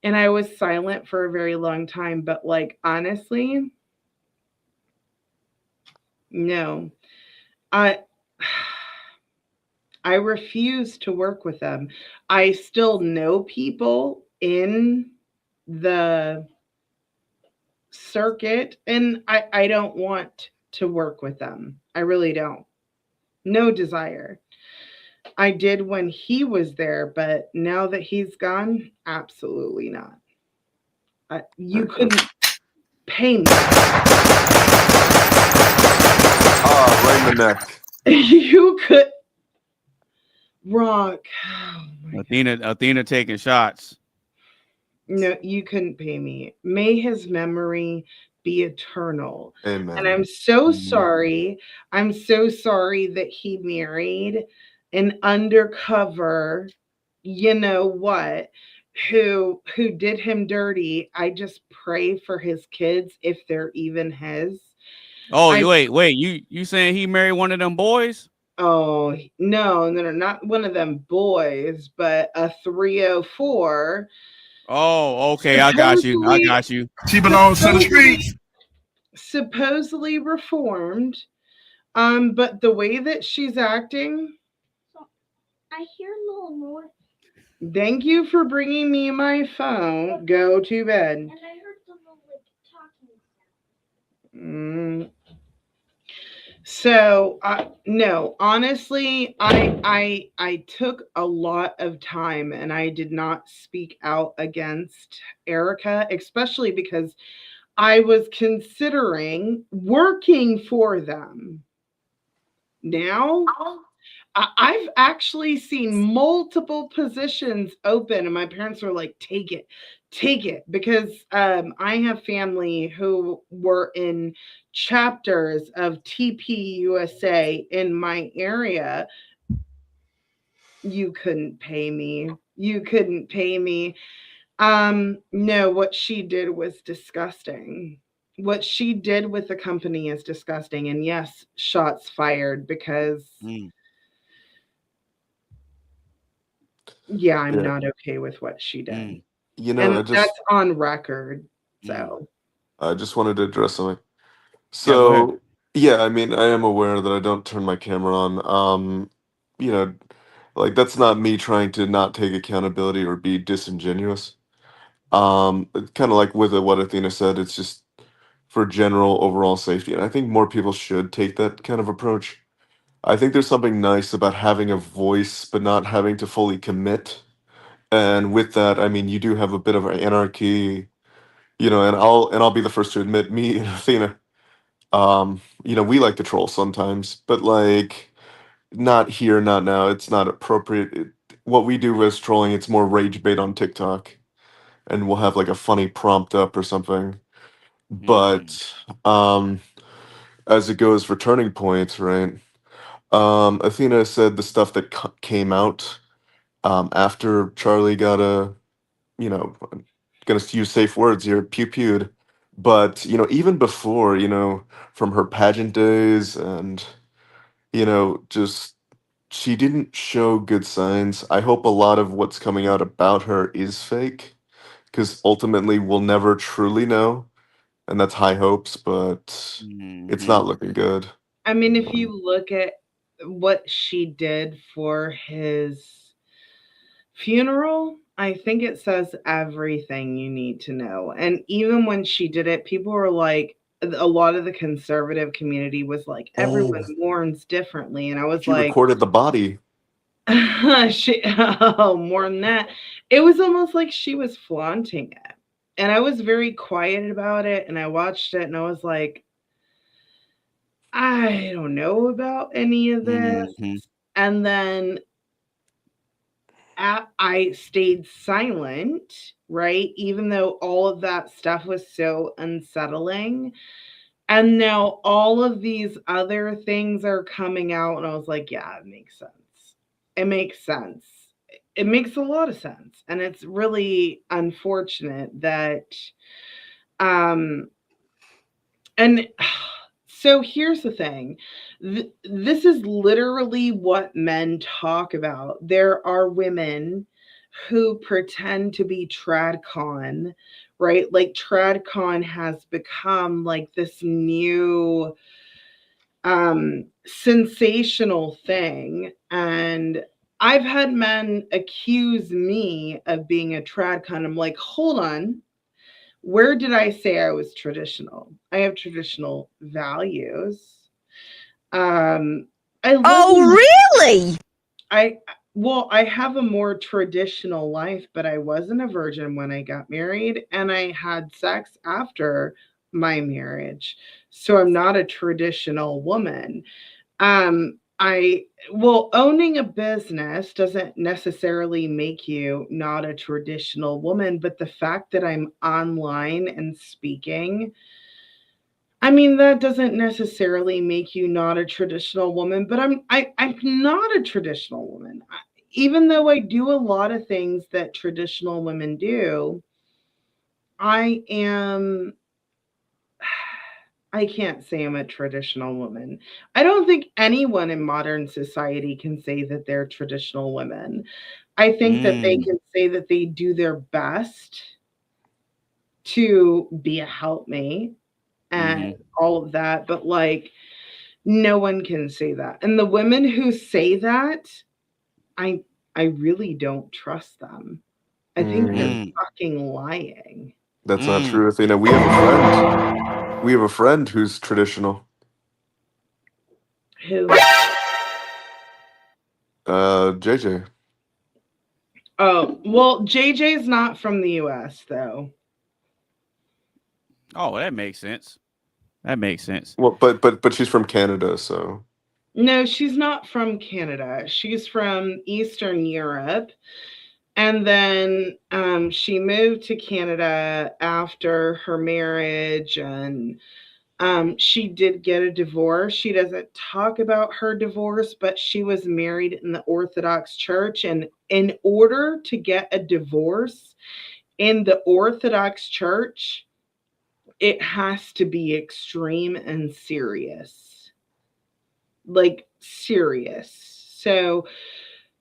And I was silent for a very long time, but like, honestly, no. I refuse to work with them. I still know people in the circuit, and I don't want to work with them. I really don't. No desire. I did when he was there, but now that he's gone, absolutely not. You couldn't pay me. Right in the neck. You could. Rock. Athena taking shots. No, you couldn't pay me. May his memory be eternal. Amen. And I'm so sorry. I'm so sorry that he married an undercover, you know what, who did him dirty. I just pray for his kids if they're even his. Oh, wait. You saying he married one of them boys? Oh, no, not one of them boys, but a 304. Oh, okay. I got you. She belongs to the streets. Supposedly reformed. But the way that she's acting. I hear a little more. Thank you for bringing me my phone. Go to bed. And I heard the little talking sound. So no, honestly, I took a lot of time and I did not speak out against Erica, especially because I was considering working for them. Now, I've actually seen multiple positions open, and my parents were like, take it, because I have family who were in chapters of TPUSA in my area. You couldn't pay me. No, what she did was disgusting. What she did with the company is disgusting. And yes, shots fired because I'm not okay with what she did. You know, And that's on record. So I just wanted to address something. Yeah, go ahead. So yeah, I mean, I am aware that I don't turn my camera on. You know, like that's not me trying to not take accountability or be disingenuous. Kind of like with what Athena said, it's just for general overall safety, and I think more people should take that kind of approach. I think there's something nice about having a voice, but not having to fully commit. And with that, I mean, you do have a bit of anarchy, you know, and I'll be the first to admit, me and Athena, you know, we like to troll sometimes, but like not here, not now. It's not appropriate. What we do as trolling, it's more rage bait on TikTok, and we'll have like a funny prompt up or something. But as it goes for turning points, right? Athena said the stuff that came out after Charlie got you know, I'm gonna use safe words here, pew-pewed. But, you know, even before, you know, from her pageant days and, you know, just she didn't show good signs. I hope a lot of what's coming out about her is fake, because ultimately we'll never truly know. And that's high hopes, but it's not looking good. I mean, if you look at what she did for his funeral, I think it says everything you need to know. And even when she did it, people were like, a lot of the conservative community was like, everyone mourns differently. And I was She like, recorded the body. more than that. It was almost like she was flaunting it. And I was very quiet about it. And I watched it and I was like, I don't know about any of this. And then I stayed silent, right? Even though all of that stuff was so unsettling. And now all of these other things are coming out. And I was like, yeah, it makes sense. It makes sense. It makes a lot of sense. And it's really unfortunate that, and so here's the thing. This is literally what men talk about. There are women who pretend to be tradcon, right? Like tradcon has become like this new sensational thing. And I've had men accuse me of being a tradcon. I'm like, hold on. Where did I say I was traditional? I have traditional values. I live Oh, really? I have a more traditional life, but I wasn't a virgin when I got married, and I had sex after my marriage. So I'm not a traditional woman. Owning a business doesn't necessarily make you not a traditional woman, but the fact that I'm online and speaking, I mean, that doesn't necessarily make you not a traditional woman, but I'm not a traditional woman. Even though I do a lot of things that traditional women do, I am I can't say I'm a traditional woman. I don't think anyone in modern society can say that they're traditional women. I think that they can say that they do their best to be a helpmate and all of that, but like no one can say that. And the women who say that, I I really don't trust them. I think they're fucking lying. That's not true, Athena. We have a friend. We have a friend who's traditional. Who? JJ. Oh, well, JJ's not from the US though. Oh, that makes sense. That makes sense. Well, but she's from Canada, so. No, she's not from Canada. She's from Eastern Europe. And then she moved to Canada after her marriage, and she did get a divorce. She doesn't talk about her divorce, but she was married in the Orthodox Church. And in order to get a divorce in the Orthodox Church, it has to be extreme and serious. Like, serious. So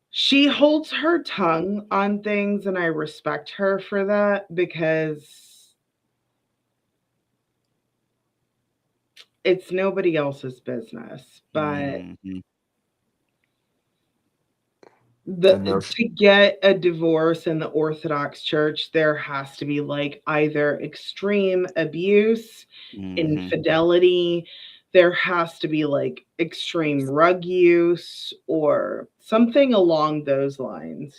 she holds her tongue on things, and I respect her for that because it's nobody else's business. But to get a divorce in the Orthodox Church, there has to be like either extreme abuse, infidelity, there has to be like extreme rug use or something along those lines.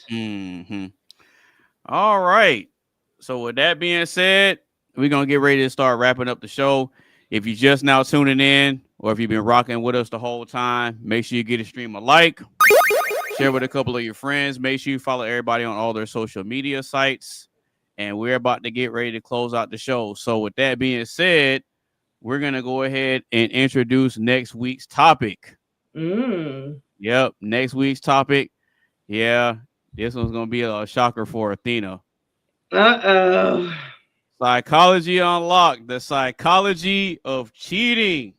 All right. So with that being said, we're gonna get ready to start wrapping up the show. If you're just now tuning in, or if you've been rocking with us the whole time, make sure you get a stream a like, share with a couple of your friends. Make sure you follow everybody on all their social media sites. And we're about to get ready to close out the show. So with that being said, we're gonna go ahead and introduce next week's topic. Yep, next week's topic. Yeah, this one's gonna be a shocker for Athena. Uh-oh. Psychology Unlocked, the psychology of cheating.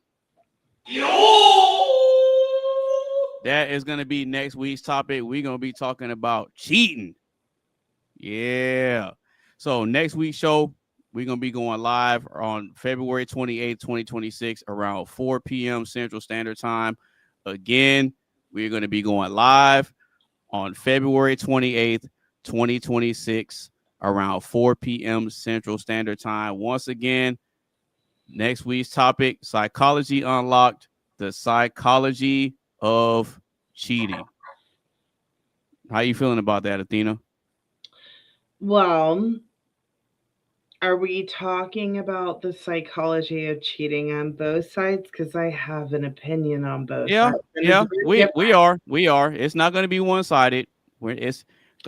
That is going to be next week's topic. We're going to be talking about cheating. Yeah. So next week's show, we're going to be going live on February 28th, 2026, around 4 p.m. Central Standard Time. Again, we're going to be going live on February 28th, 2026, around 4 p.m. Central Standard Time. Once again, next week's topic, Psychology Unlocked, the psychology of cheating. How you feeling about that, Athena? Well, are we talking about the psychology of cheating on both sides? Because I have an opinion on both sides. Yeah, we are. It's not going to be one-sided.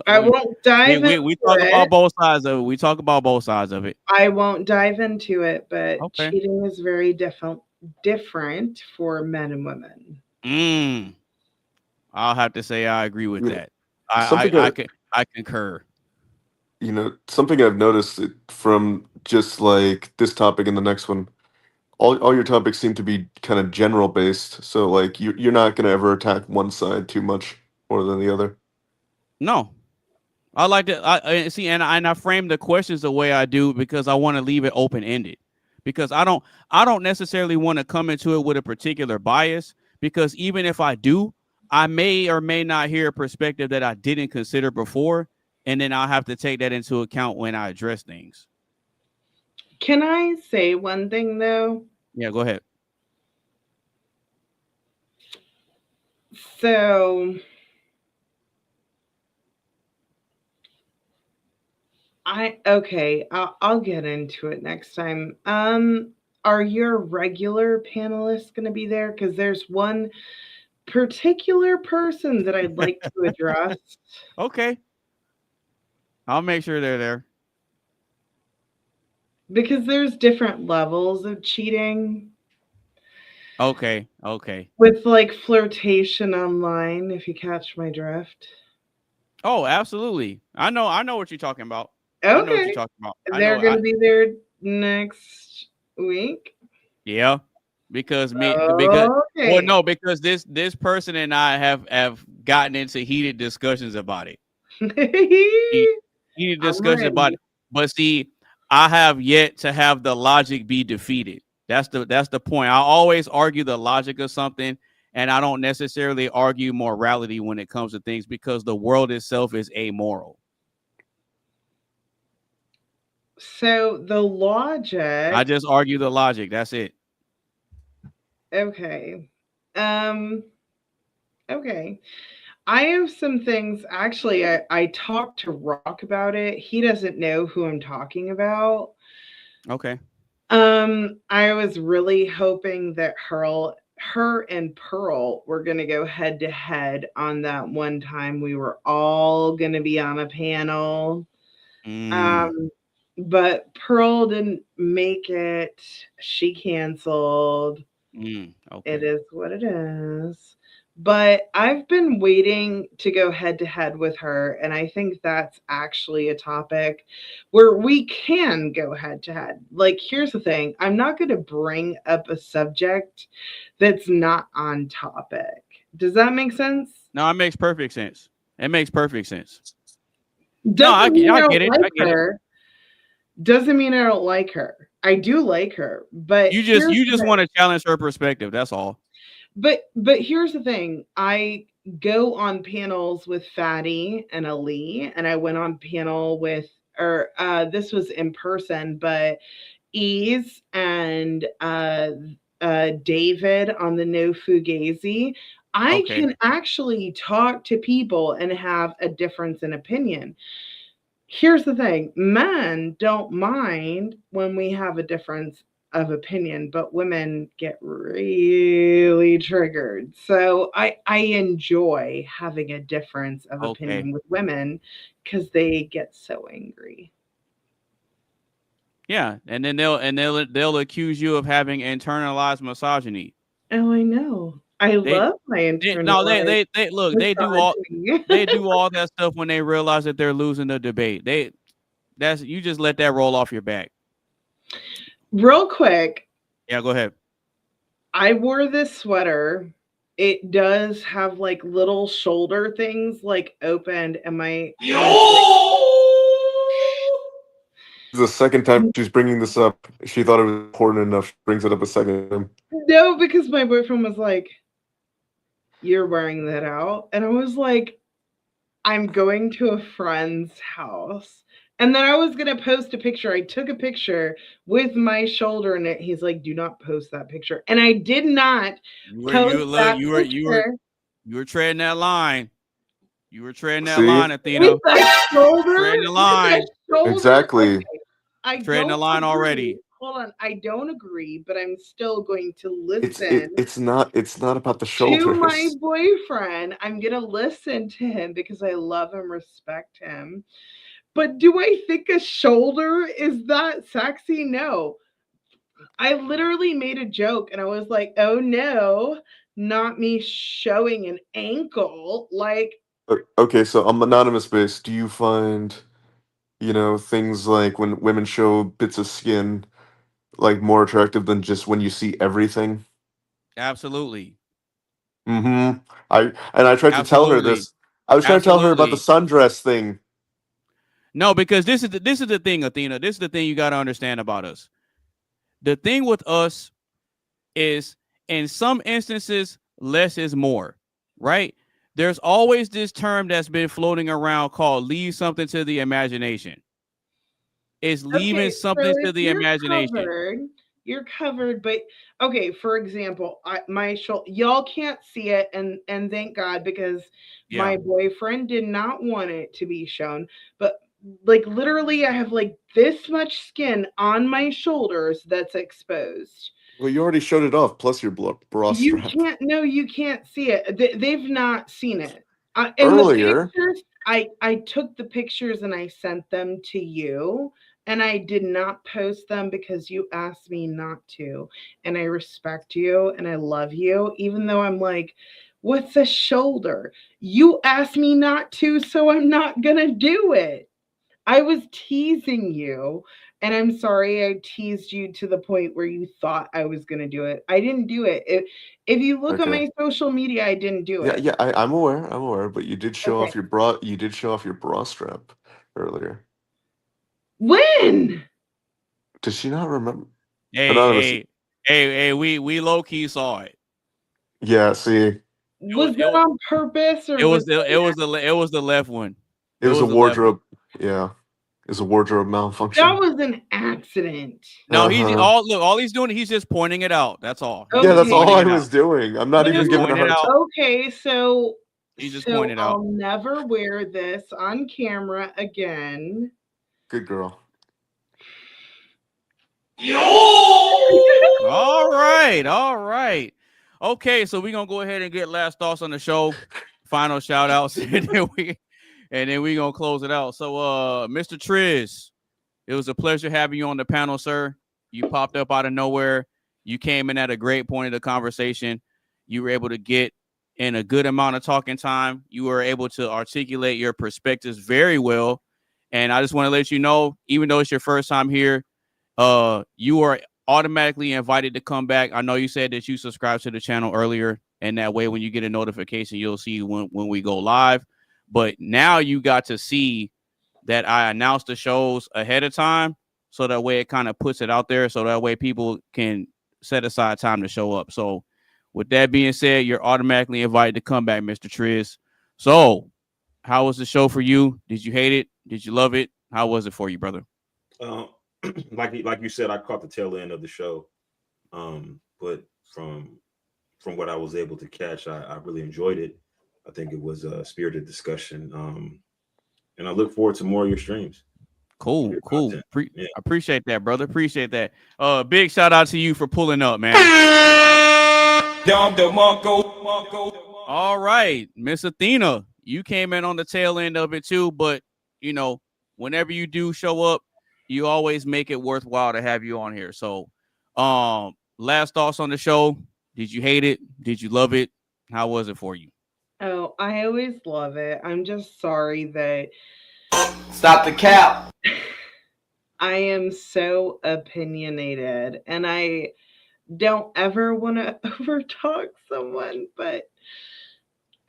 I won't dive into we talk it. about both sides of it. We talk about both sides of it. I won't dive into it, but Okay. cheating is very different for men and women. I'll have to say I agree with that. I concur. You know, something I've noticed from just like this topic and the next one, all your topics seem to be kind of general based. So like you're not gonna ever attack one side too much more than the other. No, I like to. I see, and I frame the questions the way I do because I want to leave it open ended. Because I don't necessarily want to come into it with a particular bias. Because even if I do, I may or may not hear a perspective that I didn't consider before, and then I'll have to take that into account when I address things. Can I say one thing though? Yeah, go ahead. So I'll get into it next time. Are your regular panelists going to be there? Because there's one particular person that I'd like to address. Okay. I'll make sure they're there. Because there's different levels of cheating. Okay. Okay. With like flirtation online, if you catch my drift. Oh, absolutely. I know what you're talking about. Okay. I know what you're talking about. They're going to be there next week. Yeah. Because Okay. no, because this person and I have gotten into heated discussions about it. Heated discussion about it. But see, I have yet to have the logic be defeated. That's the point. I always argue the logic of something, and I don't necessarily argue morality when it comes to things because the world itself is amoral. So the logic. I just argue the logic. That's it. Okay. Okay. I have some things. Actually, I talked to Rock about it. He doesn't know who I'm talking about. Okay. I was really hoping that her and Pearl were going to go head to head on that one time we were all going to be on a panel. But Pearl didn't make it. She canceled. Okay. It is what it is. But I've been waiting to go head to head with her. And I think that's actually a topic where we can go head to head. Like, here's the thing. I'm not going to bring up a subject that's not on topic. Does that make sense? No, it makes perfect sense. It makes perfect sense. I get it. I get it. Doesn't mean I don't like her. I do like her, but you just want to challenge her perspective. That's all. But here's the thing. I go on panels with Fatty and Ali, and I went on panel with, this was in person, but Ease and David on the No Fugazi. I can actually talk to people and have a difference in opinion. Here's the thing. Men don't mind when we have a difference of opinion, but women get really triggered. So I enjoy having a difference of opinion with women because they get so angry. Yeah, and then they'll accuse you of having internalized misogyny. Oh, I know. I love my internalized. They look. They do all that stuff when they realize that they're losing the debate. You just let that roll off your back. Real quick. Yeah, go ahead. I wore this sweater. It does have like little shoulder things like opened, and my the second time she's bringing this up. She thought it was important enough. She brings it up a second time. No, because my boyfriend was like, "You're wearing that out," and I was like, "I'm going to a friend's house." And then I was going to post a picture. I took a picture with my shoulder in it. He's like, "Do not post that picture." And I did not post that picture. You were treading that line. You were treading that line, Athena. With that shoulder? Treading the line. Exactly. Okay. I treading the line already. Hold on. I don't agree, but I'm still going to listen. It's not about the shoulders. To my boyfriend. I'm going to listen to him because I love and respect him. But do I think a shoulder is that sexy? No. I literally made a joke and I was like, "Oh no, not me showing an ankle." Like, okay, so I'm anonymous based. Do you find, things like when women show bits of skin like more attractive than just when you see everything? Absolutely. Mm-hmm. I tried to tell her this. I was trying to tell her about the sundress thing. No, because this is the thing, Athena. This is the thing you got to understand about us. The thing with us is, in some instances, less is more, right? There's always this term that's been floating around called "leave something to the imagination." It's leaving something to the imagination. you're covered, but okay, for example, my shoulder, y'all can't see it, and thank God, because Yeah. my boyfriend did not want it to be shown, but like literally I have like this much skin on my shoulders that's exposed. Well, you already showed it off, plus your bra You strap. can't, no, you can't see it. They've not seen it. And the Earlier. pictures, I took the pictures and I sent them to you, and I did not post them because you asked me not to. And I respect you and I love you, even though I'm like, what's a shoulder? You asked me not to, so I'm not gonna do it. I was teasing you, and I'm sorry I teased you to the point where you thought I was going to do it. I didn't do it. If you look on Okay. my social media, I didn't do Yeah, it. yeah, I'm aware. I'm aware, but you did show Okay. off your bra. You did show off your bra strap earlier. When? Does she not remember? Anonymous. Hey, we low key saw it. Yeah, see, Was that on purpose, or It was was the that it was the it was the left one. it was a the left one. wardrobe. Yeah, it was a wardrobe that malfunction. was an accident? No, he's Uh-huh. all he's doing. He's just pointing it out. That's all. He's Yeah, just that's all pointing I it was out. doing. I'm not He's even just giving a pointing it hard out. time. Okay, so He just pointed out. I'll never wear this on camera again. Good girl. All right. Okay, so we're gonna go ahead and get last thoughts on the show, final shout outs, and then we gonna close it out. So Mr. Triz, it was a pleasure having you on the panel, sir. You popped up out of nowhere. You came in at a great point of the conversation. You were able to get in a good amount of talking time. You were able to articulate your perspectives very well. And I just want to let you know, even though it's your first time here, you are automatically invited to come back. I know you said that you subscribed to the channel earlier, and that way when you get a notification, you'll see when we go live. But now you got to see that I announced the shows ahead of time, so that way it kind of puts it out there, so that way people can set aside time to show up. So with that being said, you're automatically invited to come back, Mr. Triz. So how was the show for you? Did you hate it? Did you love it? How was it for you, brother? Like you said, I caught the tail end of the show, but from what I was able to catch, I really enjoyed it. I think it was a spirited discussion, and I look forward to more of your streams. Cool. Yeah. I appreciate that, brother. Appreciate that. Big shout out to you for pulling up, man. All right, Miss Athena, you came in on the tail end of it too, but you know, whenever you do show up, you always make it worthwhile to have you on here. So, last thoughts on the show. Did you hate it? Did you love it? How was it for you? Oh, I always love it. I'm just sorry that Stop the cap. I am so opinionated, and I don't ever want to overtalk someone, but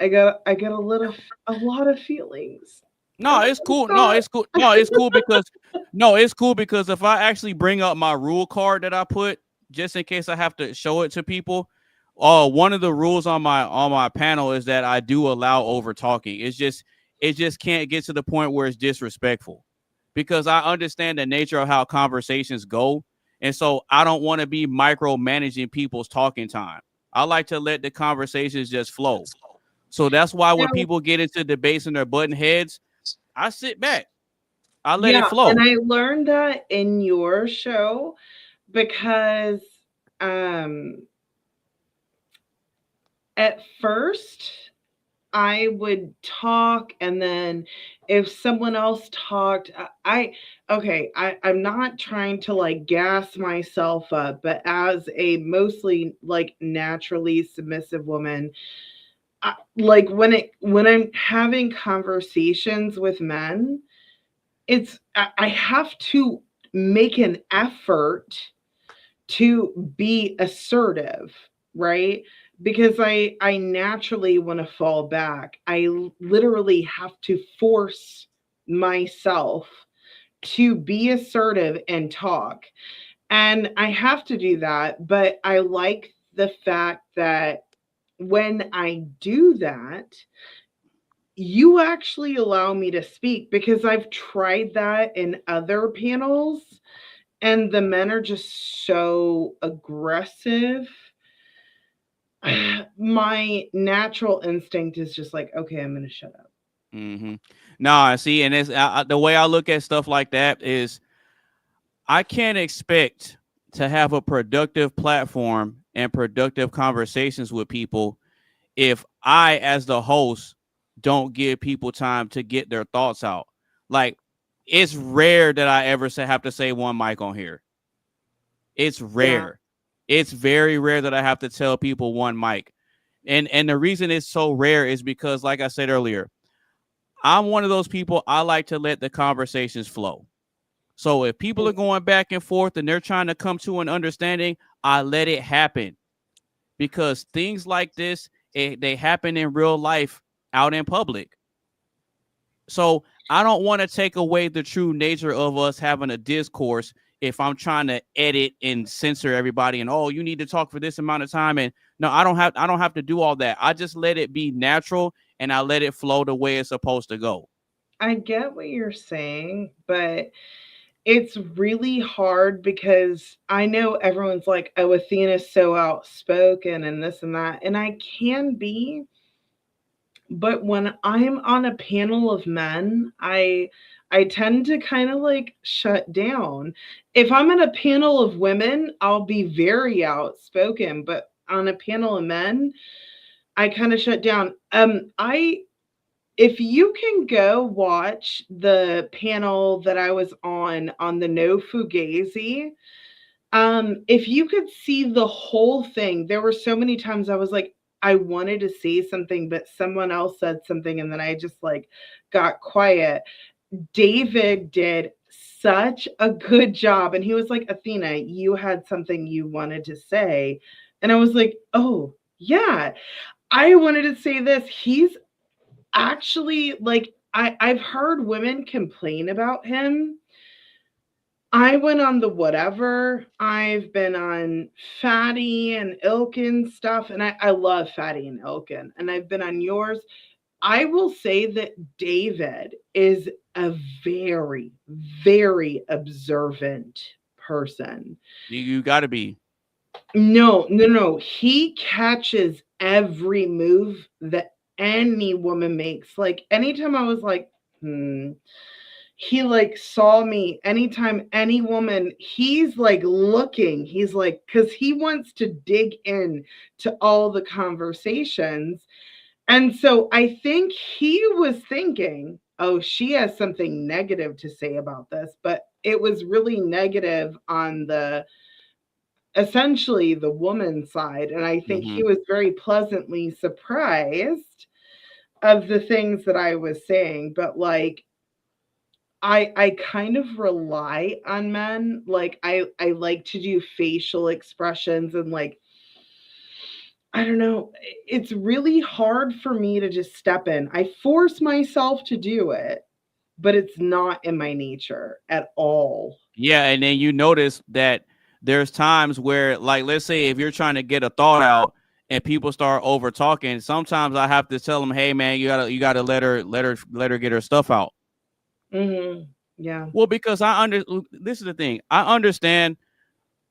I got a lot of feelings. No, it's cool. No, it's cool. No, it's cool because if I actually bring up my rule card that I put just in case I have to show it to people, one of the rules on my panel is that I do allow over talking. It just can't get to the point where it's disrespectful, because I understand the nature of how conversations go, and so I don't want to be micromanaging people's talking time. I like to let the conversations just flow. So that's why when people get into debates and they're butting heads, I sit back. I let it flow. And I learned that in your show because at first I would talk, and then if someone else talked, I'm not trying to like gas myself up, but as a mostly like naturally submissive woman, like when I'm having conversations with men, I have to make an effort to be assertive, right? Because I naturally want to fall back. I literally have to force myself to be assertive and talk. And I have to do that, but I like the fact that when I do that, you actually allow me to speak, because I've tried that in other panels and the men are just so aggressive. My natural instinct is just like, okay, I'm gonna shut up. Mm-hmm. Nah, see, and it's the way I look at stuff like that is I can't expect to have a productive platform and productive conversations with people if I, as the host, don't give people time to get their thoughts out. Like, it's rare that I ever have to say one mic on here. It's rare. Yeah. It's very rare that I have to tell people one mic. And the reason it's so rare is because, like I said earlier, I'm one of those people, I like to let the conversations flow. So if people are going back and forth and they're trying to come to an understanding, I let it happen. Because things like this, they happen in real life out in public. So I don't want to take away the true nature of us having a discourse if I'm trying to edit and censor everybody and, oh, you need to talk for this amount of time. And no, I don't have to do all that. I just let it be natural and I let it flow the way it's supposed to go. I get what you're saying, but it's really hard because I know everyone's like, oh, Athena's so outspoken and this and that. And I can be, but when I'm on a panel of men, I tend to kind of like shut down. If I'm in a panel of women, I'll be very outspoken, but on a panel of men, I kind of shut down. If you can go watch the panel that I was on the No Fugazi, if you could see the whole thing, there were so many times I was like, I wanted to say something, but someone else said something, and then I just like got quiet. David did such a good job, and he was like, Athena, you had something you wanted to say. And I was like, oh, yeah, I wanted to say this. He's actually like, I've heard women complain about him. I went on the whatever. I've been on Fatty and Ilkin stuff, and I love Fatty and Ilkin, and I've been on yours. I will say that David is a very, very observant person. You got to be. No. He catches every move that any woman makes. Like anytime I was like, he like saw me. Anytime any woman, he's like looking. He's like, because he wants to dig in to all the conversations. And so I think he was thinking, oh, she has something negative to say about this, but it was really negative on essentially the woman's side. And I think he was very pleasantly surprised of the things that I was saying. But like, I kind of rely on men. Like I like to do facial expressions and like, I don't know. It's really hard for me to just step in. I force myself to do it, but it's not in my nature at all. Yeah, and then you notice that there's times where, like, let's say if you're trying to get a thought out and people start over talking, sometimes I have to tell them, "Hey, man, you gotta let her get her stuff out." Yeah. Well, because this is the thing. I understand,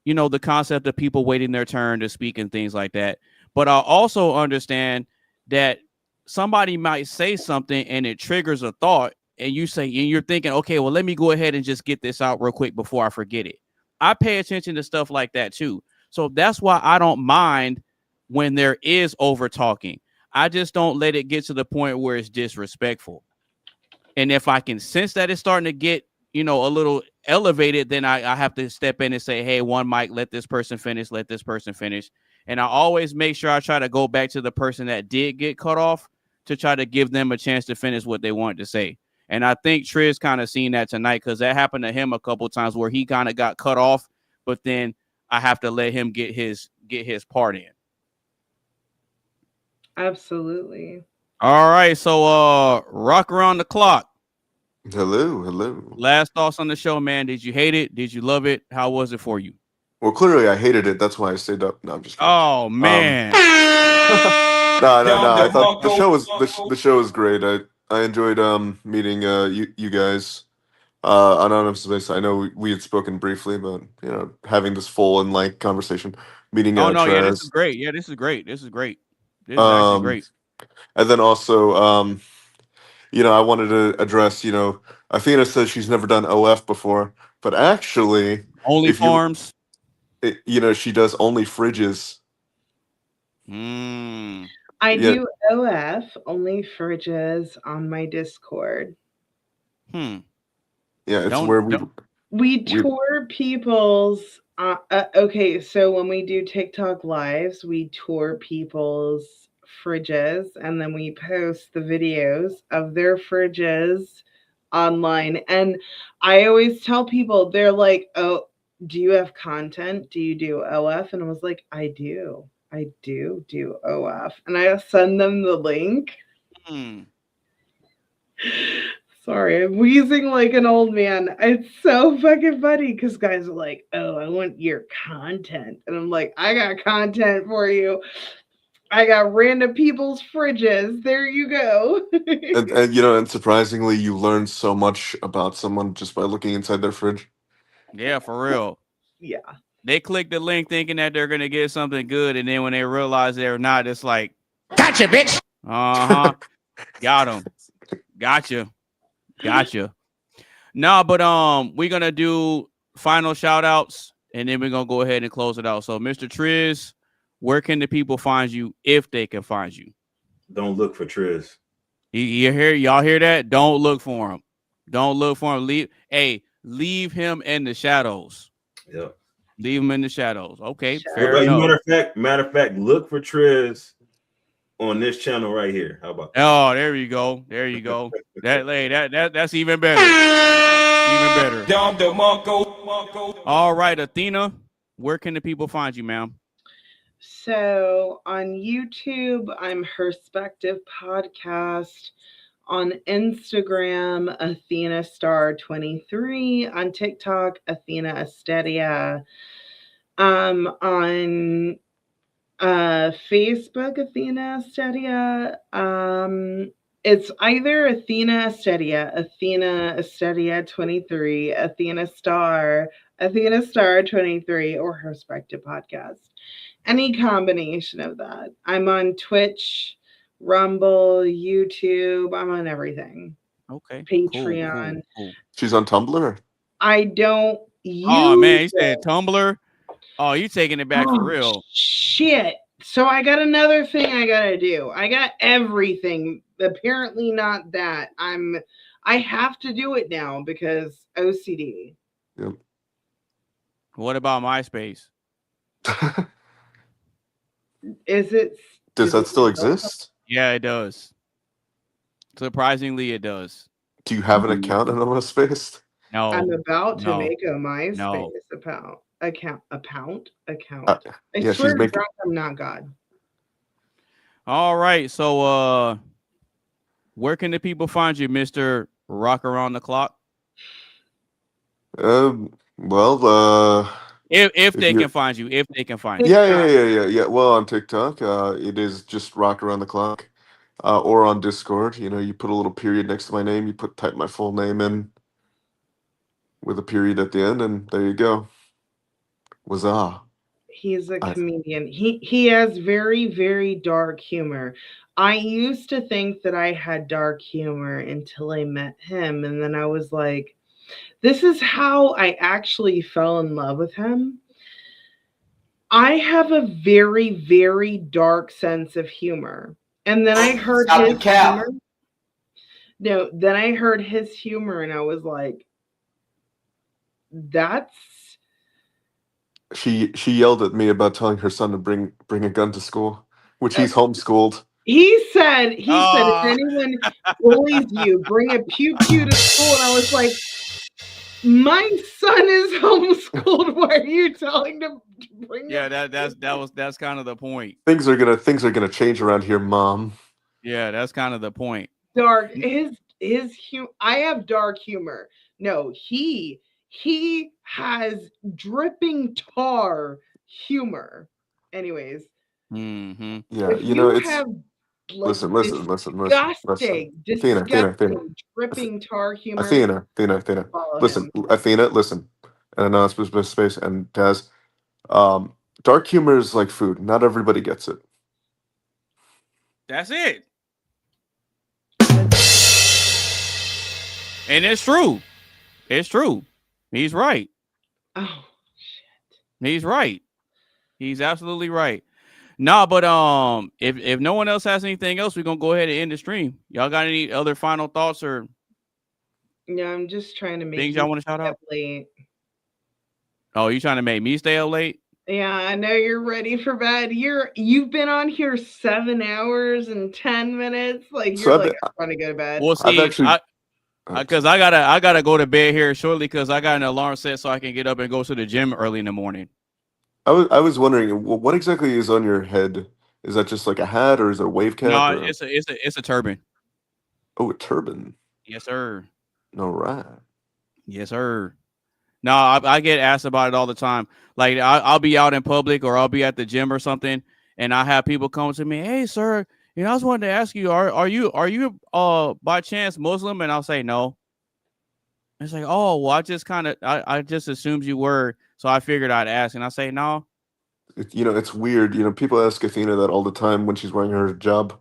the concept of people waiting their turn to speak and things like that. But I also understand that somebody might say something and it triggers a thought, and you're thinking, okay, well, let me go ahead and just get this out real quick before I forget it. I pay attention to stuff like that too. So that's why I don't mind when there is over talking. I just don't let it get to the point where it's disrespectful. And if I can sense that it's starting to get, a little elevated, then I have to step in and say, hey, one mic, let this person finish. And I always make sure I try to go back to the person that did get cut off to try to give them a chance to finish what they wanted to say. And I think Triz kind of seen that tonight because that happened to him a couple of times where he kind of got cut off, but then I have to let him get his part in. Absolutely. All right, so rock around the clock. Hello. Last thoughts on the show, man. Did you hate it? Did you love it? How was it for you? Well, clearly I hated it. That's why I stayed up. No, I'm just kidding. Oh man. No. I thought the show was great. I enjoyed meeting you guys. Anonymous Space. I know we had spoken briefly, but having this full and like conversation, meeting Oh no, yeah, this is Trez. great. Yeah, this is great. This is great. This is actually great. And then also, I wanted to address, Athena says she's never done OF before, but actually, Only if you, farms. she does only fridges. I Yeah, do OF only fridges on my Discord. yeah, it's Don't where We we tour people's. Okay, so when we do TikTok lives, we tour people's fridges and then we post the videos of their fridges online. And I always tell people, they're like, "Oh, do you have content? Do you do OF?" And I was like, "I do. I do OF." And I send them the link. Sorry, I'm wheezing like an old man. It's so fucking funny because guys are like, "Oh, I want your content." And I'm like, "I got content for you. I got random people's fridges. There you go." and surprisingly, you learn so much about someone just by looking inside their fridge. Yeah, for real. Yeah. They click the link thinking that they're gonna get something good, and then when they realize they're not, it's like, Gotcha, bitch. Got them. Gotcha. No, but we're gonna do final shout outs and then we're gonna go ahead and close it out. So, Mr. Triz, where can the people find you if they can find you? Don't look for Triz. Y'all hear that? Don't look for him. Don't look for him. Leave him in the shadows. Yep. Leave him in the shadows. Okay, fair Matter enough. of fact, look for Triz on this channel right here. How about that? Oh, there you go. That's even better. Even better. All right, Athena, where can the people find you, ma'am? So on YouTube, I'm Herspective Podcast. On Instagram, Athena Star 23. On TikTok, Athena Estedia. On Facebook, Athena Estedia. It's either Athena Estedia 23, Athena Star 23, or Herspective Podcast. Any combination of that. I'm on Twitch, Rumble, YouTube. I'm on everything. Okay. Patreon. Cool. She's on Tumblr. I don't use Oh man, he it. said Tumblr. Oh, you taking it back for real? Shit. So I got another thing I gotta do. I got everything. Apparently not that. I have to do it now because OCD. Yep. What about MySpace? Does that still exist? Yeah, it does. Surprisingly, it does. Do you have an account in MySpace? No. I'm about to no, make a MySpace no. account. I Yeah, swear she's to making. God, I'm not God. All right. So where can the people find you, Mr. Rock Around the Clock? Well, If they you- can find you, Yeah. Well, on TikTok, it is just Rock Around the Clock, or on Discord. You put a little period next to my name. You type my full name in with a period at the end, and there you go. Wazah. He's a comedian. He has very, very dark humor. I used to think that I had dark humor until I met him, and then I was like, this is how I actually fell in love with him. I have a very, very dark sense of humor. And then I heard his humor. No, then I heard his humor and I was like, that's She yelled at me about telling her son to bring a gun to school, which he's homeschooled. He said, if anyone bullies you, bring a pew pew to school. And I was like, my son is homeschooled. Why are you telling him to bring? Yeah, that's kind of the point. Things are gonna change around here, Mom. Yeah, that's kind of the point. Dark I have dark humor. No, he has dripping tar humor. Anyways, Mm-hmm. Yeah, if you have like Listen. disgusting, disgusting, dripping tar humor. Athena. Follow Listen, him. Athena, listen. And no, space and Taz. Dark humor is like food. Not everybody gets it. That's it. And it's true. It's true. He's right. Oh, He's right. He's absolutely right. Nah, but if no one else has anything else, we're gonna go ahead and end the stream. Y'all got any other final thoughts or yeah, I'm just trying to make things you y'all want to shout stay out? up late. Oh, you trying to make me stay up late? Yeah, I know you're ready for bed. You've been on here 7 hours and 10 minutes. Like So you're like, I'm trying to go to bed. Well, I've see, actually because I gotta go to bed here shortly because I got an alarm set so I can get up and go to the gym early in the morning. I was wondering what exactly is on your head. Is that just like a hat, or is it a wave cap, No, or it's a turban. a turban? Yes, sir. All right. Yes, sir. No, I get asked about it all the time. Like I'll be out in public or I'll be at the gym or something, and I have people come to me, "Hey, sir, I was wanting to ask you, are you by chance Muslim?" And I'll say no. It's like, oh, well, I just assumed you were, so I figured I'd ask, and I say no. It's weird. People ask Athena that all the time when she's wearing her hijab.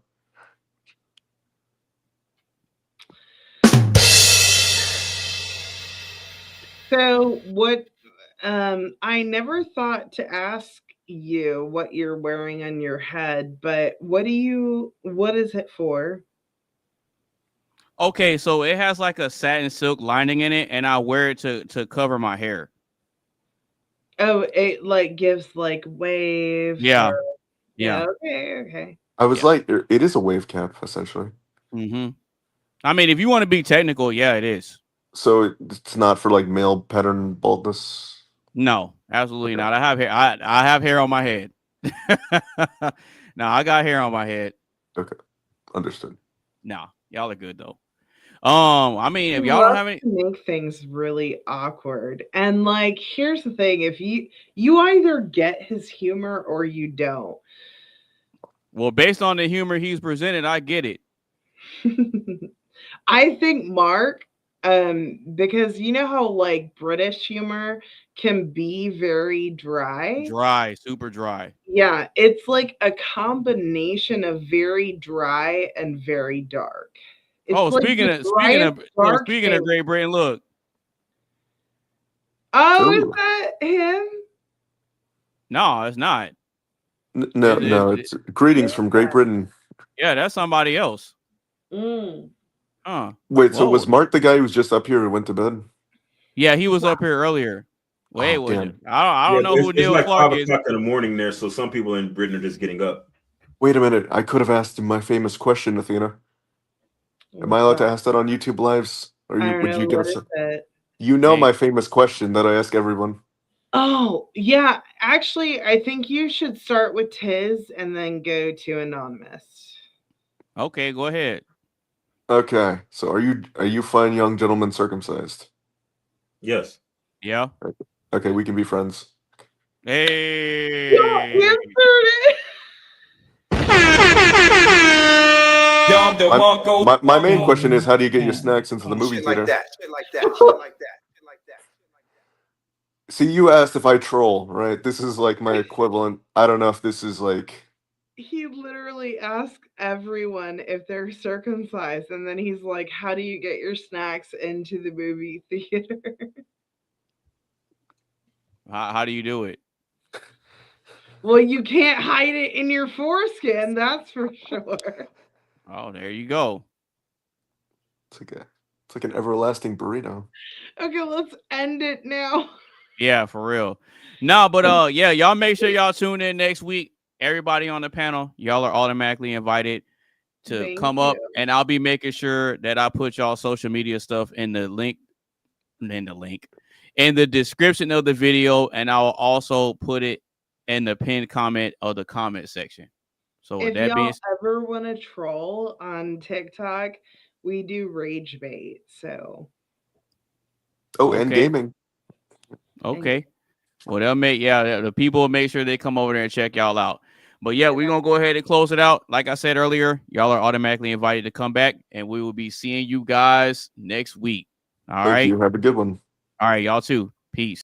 So what I never thought to ask you what you're wearing on your head, but what is it for? Okay, so it has like a satin silk lining in it, and I wear it to cover my hair. Oh, it like gives like waves Yeah, or yeah. okay. I was like, it is a wave cap essentially. Mm-hmm. I mean, if you want to be technical, yeah, it is. So it's not for like male pattern baldness. No, absolutely not. I have hair. I have hair on my head. No, I got hair on my head. Okay, understood. Nah, y'all are good though. I mean, if I y'all don't love have any, to make things really awkward. And like, here's the thing: if you either get his humor or you don't. well, based on the humor he's presented, I get it. I think Mark, because you know how like British humor can be very dry. Dry, super dry. Yeah, it's like a combination of very dry and very dark. It's Oh, like speaking the of speaking driest of look, dark speaking thing. of Great Britain, look. Oh, is Ooh. that him? No, it's not. No, it's greetings from Great Britain. Yeah, that's somebody else. Mm. Huh. Wait, so Whoa. was Mark the guy who was just up here who went to bed? Yeah, he was up here earlier. Wait, Oh, was damn. it? I don't know who It's Neil like Clark 5 is. o'clock in the morning there, so some people in Britain are just getting up. Wait a minute. I could have asked him my famous question, Athena. Am I allowed to ask that on YouTube Lives? Or I don't would know you get what us? is it. You know Hey. my famous question that I ask everyone. Oh, yeah. Actually, I think you should start with Tiz and then go to Anonymous. Okay, go ahead. Okay, so are you fine, young gentlemen, circumcised? Yes. Yeah. Okay, we can be friends. Hey. You answered it. My main question is, how do you get your snacks into the movie theater? Shit like that. See, you asked if I troll, right? This is like my equivalent. I don't know if this is like. He literally asked everyone if they're circumcised, and then he's like, "How do you get your snacks into the movie theater?" How do you do it? Well, you can't hide it in your foreskin, that's for sure. Oh, there you go. It's like an everlasting burrito. Okay, let's end it now. Yeah, for real. No, but yeah, y'all make sure y'all tune in next week. Everybody on the panel, y'all are automatically invited to Thank come up, you. and I'll be making sure that I put y'all social media stuff in the description of the video, and I'll also put it in the pinned comment of the comment section. So with If that being y'all ever want to troll on TikTok, we do rage bait. So Oh, and okay. gaming. Okay. Well, the people will make sure they come over there and check y'all out. But yeah, we're gonna go ahead and close it out. Like I said earlier, y'all are automatically invited to come back, and we will be seeing you guys next week. All Thank right. you. Have a good one. All right, y'all too. Peace.